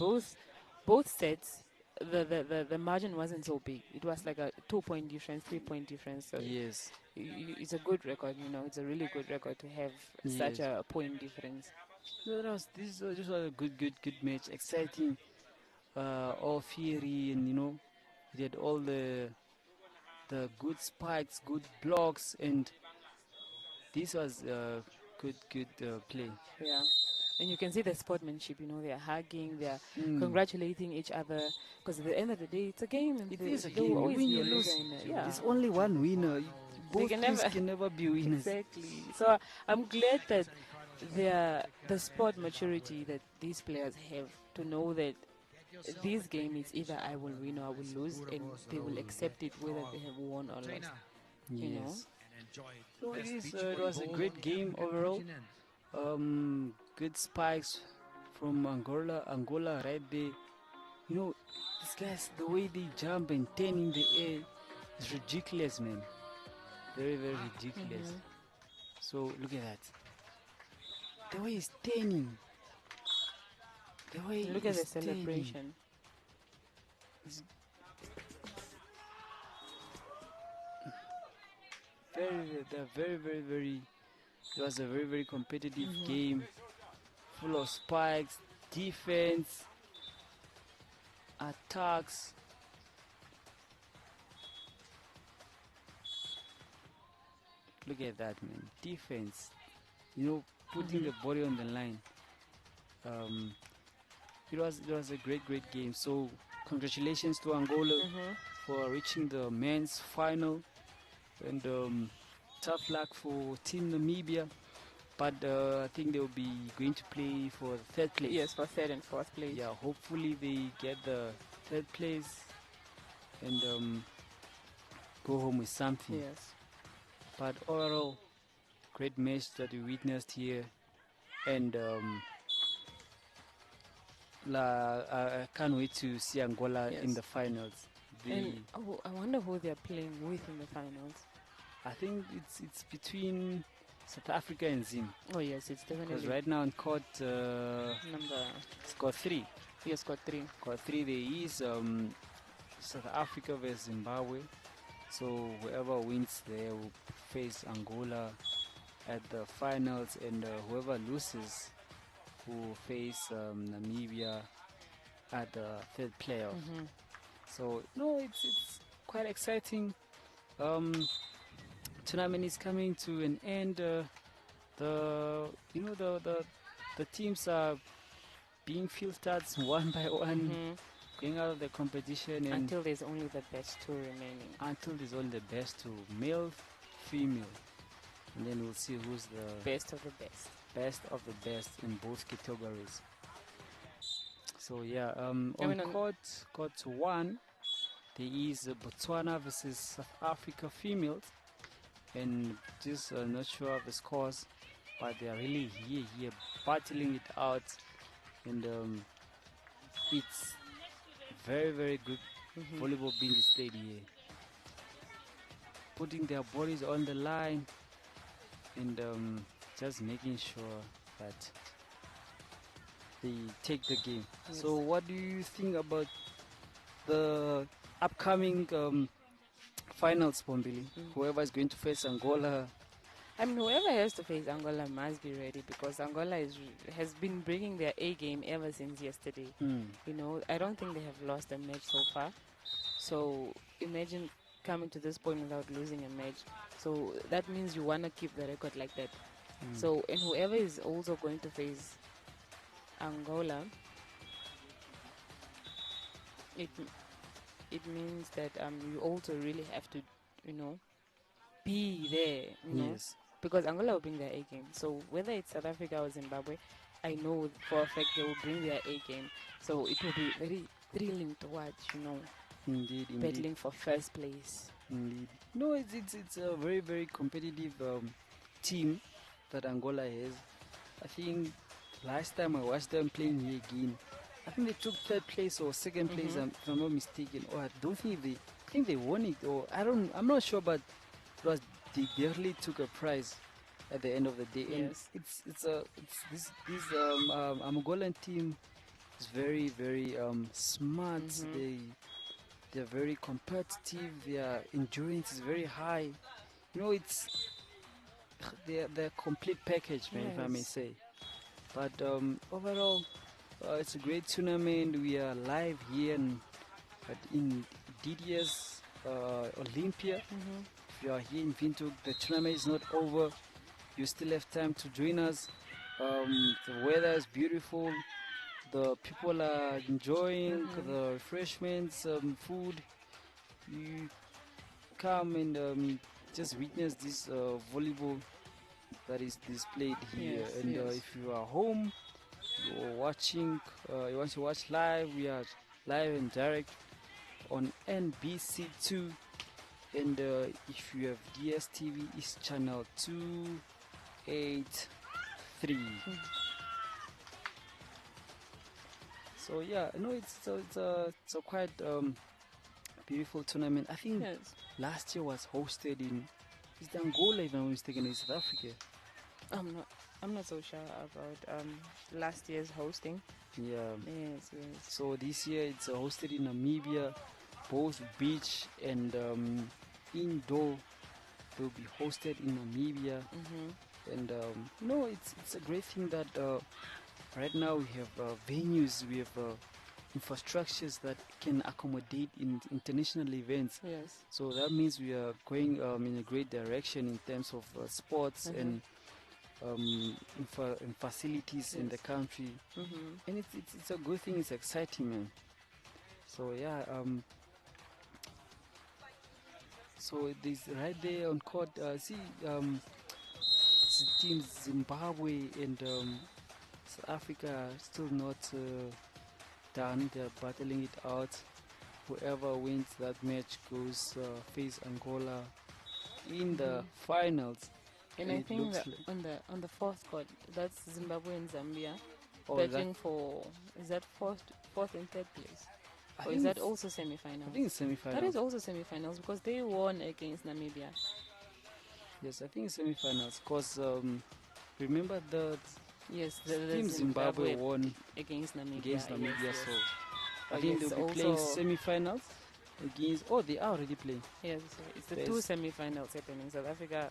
both sets the margin wasn't so big. It was like a 2 point difference, 3 point difference. So yes, it's a good record. It's a really good record to have such yes. a point difference. So this was a good match, exciting, all fiery, and it had all the good spikes, good blocks, and this was good play. Yeah. And you can see the sportsmanship, they're hugging, they're Mm. congratulating each other. Because at the end of the day, it's a game. And It is a there game. will You always win, be you a lose. loser in it. Yeah. There's only one winner. Both can teams never- can never be winners. Exactly. So I'm glad that the sport maturity that these players have to know that this game is either I will win or I will lose, and they will accept it whether they have won or lost. Yes. And enjoy So best beach it was a volleyball great on the game African overall. continent. Good spikes from Angola right there. These guys, the way they jump and turn in the air is ridiculous, man. Very ridiculous. So look at that. The way he's turning. The way Look at the he's turning. celebration. Very. It was a very competitive game, full of spikes, defense, attacks. Look at that, man. Defense. Putting the body on the line. Um, it was a great game. So congratulations to Angola Mm-hmm. for reaching the men's final, and tough luck for Team Namibia. But I think they'll be going to play for the third place. Yes, for third and fourth place. Yeah, hopefully they get the third place and go home with something. Yes. But overall, great match that we witnessed here, and I can't wait to see Angola in Yes. the finals. And They, oh, I wonder who they're playing with in the finals. I think it's between South Africa and Zim, Oh yes, it's because definitely right now in court, number. it's got three. Yes, got three. Got three. There is South Africa versus Zimbabwe. So whoever wins there will face Angola at the finals, and whoever loses will face Namibia at the third playoff. Mm-hmm. So no, it's quite exciting. Um, Tournament is coming to an end. The you know the teams are being filtered one by one, Mm-hmm. going out of the competition, and Until there's only the best two remaining. until there's only the best two, male, female, and then we'll see who's the Best of the best. best of the best in both categories. So yeah, I on mean, on, court one, there is Botswana versus South Africa females, and just not sure of the scores, but they are really here battling it out, and it's very good mm-hmm. volleyball being displayed here, putting their bodies on the line, and just making sure that they take the game. Yes. So what do you think about the upcoming finals, Pombili? Whoever is going to face Angola. I mean, whoever has to face Angola must be ready because Angola has been bringing their A game ever since yesterday. You know, I don't think they have lost a match so far. So imagine coming to this point without losing a match. So that means you want to keep the record like that. So, and whoever is also going to face Angola, it it means that you also really have to, you know, be there, you know, Yes. because Angola will bring their A game. So whether it's South Africa or Zimbabwe, I know for a fact they will bring their A game. So it will be very thrilling to watch, you know, Indeed. battling for first place. Indeed. No, it's a very competitive team that Angola has. I think last time I watched them playing here again, I think they took third place or second place, if I'm not mistaken. Or I don't think I think they won it, or I'm not sure, but it was they definitely took a prize at the end of the day. And Yes. it's this Angolan team is very smart. They're very competitive. Their endurance is very high. You know, it's they're complete package, man, if I may Yes. say. But overall, it's a great tournament. We are live here in Didier's Olympia. If you are here in Windhoek, the tournament is not over. You still have time to join us. The weather is beautiful. The people are enjoying the refreshments, food. You come and just witness this volleyball that is displayed here. Yes, And yes. if you are home, you're watching, you want to watch live, we are live and direct on NBC2. And if you have DSTV, it's channel 283. So yeah, no, it's a quite beautiful tournament. I think Yes. last year was hosted in is it Angola, if I'm not mistaken, in South Africa. I'm not so sure about last year's hosting. Yeah. Yes, yes. So this year it's hosted in Namibia. Both beach and indoor will be hosted in Namibia. And no, it's a great thing that right now we have venues, we have infrastructures that can accommodate in international events. Yes. So that means we are going in a great direction in terms of sports, and facilities in the Yes. country, Mm-hmm. and it's a good thing. It's exciting, man. So yeah, so this right there on court. See, teams Zimbabwe and South Africa still not done. They're battling it out. Whoever wins that match goes face Angola in the Mm-hmm. finals, And and I it think looks that like on the fourth court, that's Zimbabwe and Zambia oh that battling for, is that fourth and third place, I or is think that it's also I semifinals? think it's That semifinals. is also semifinals because they won against Namibia. Yes, I think it's semifinals because remember the Yes, the team Zimbabwe Zimbabwe won against Namibia. against Yes, Namibia, yes. so I Oh think they'll yes, be playing also semifinals against. Oh, they are already playing. yes, it's the two There's semifinals happening. South Africa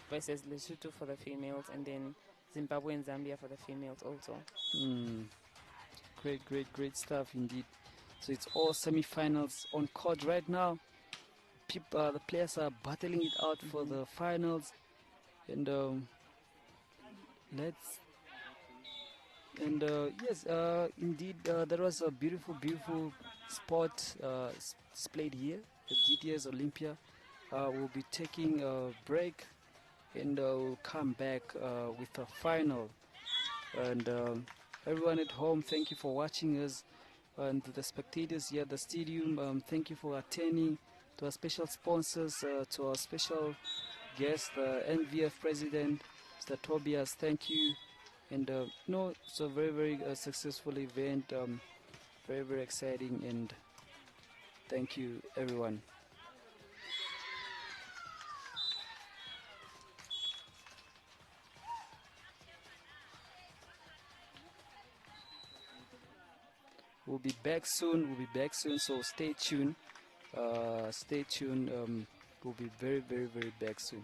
versus Lesotho for the females, and then Zimbabwe and Zambia for the females also. mm, great, great, great stuff indeed. So it's all semifinals on court right now. The players are battling it out for Hmm. the finals, and let's yes, indeed, there was a beautiful, beautiful sport displayed here at GTS Olympia. We'll be taking a break and we'll come back with a final. And everyone at home, thank you for watching us. And to the spectators here at the stadium, thank you for attending. To our special sponsors, to our special guest, the NVF president, Mr. Tobias, thank you. And no, it's a very, very successful event. Very, very exciting. And thank you, everyone. We'll be back soon. We'll be back soon. So stay tuned. Stay tuned. We'll be very, very, very back soon.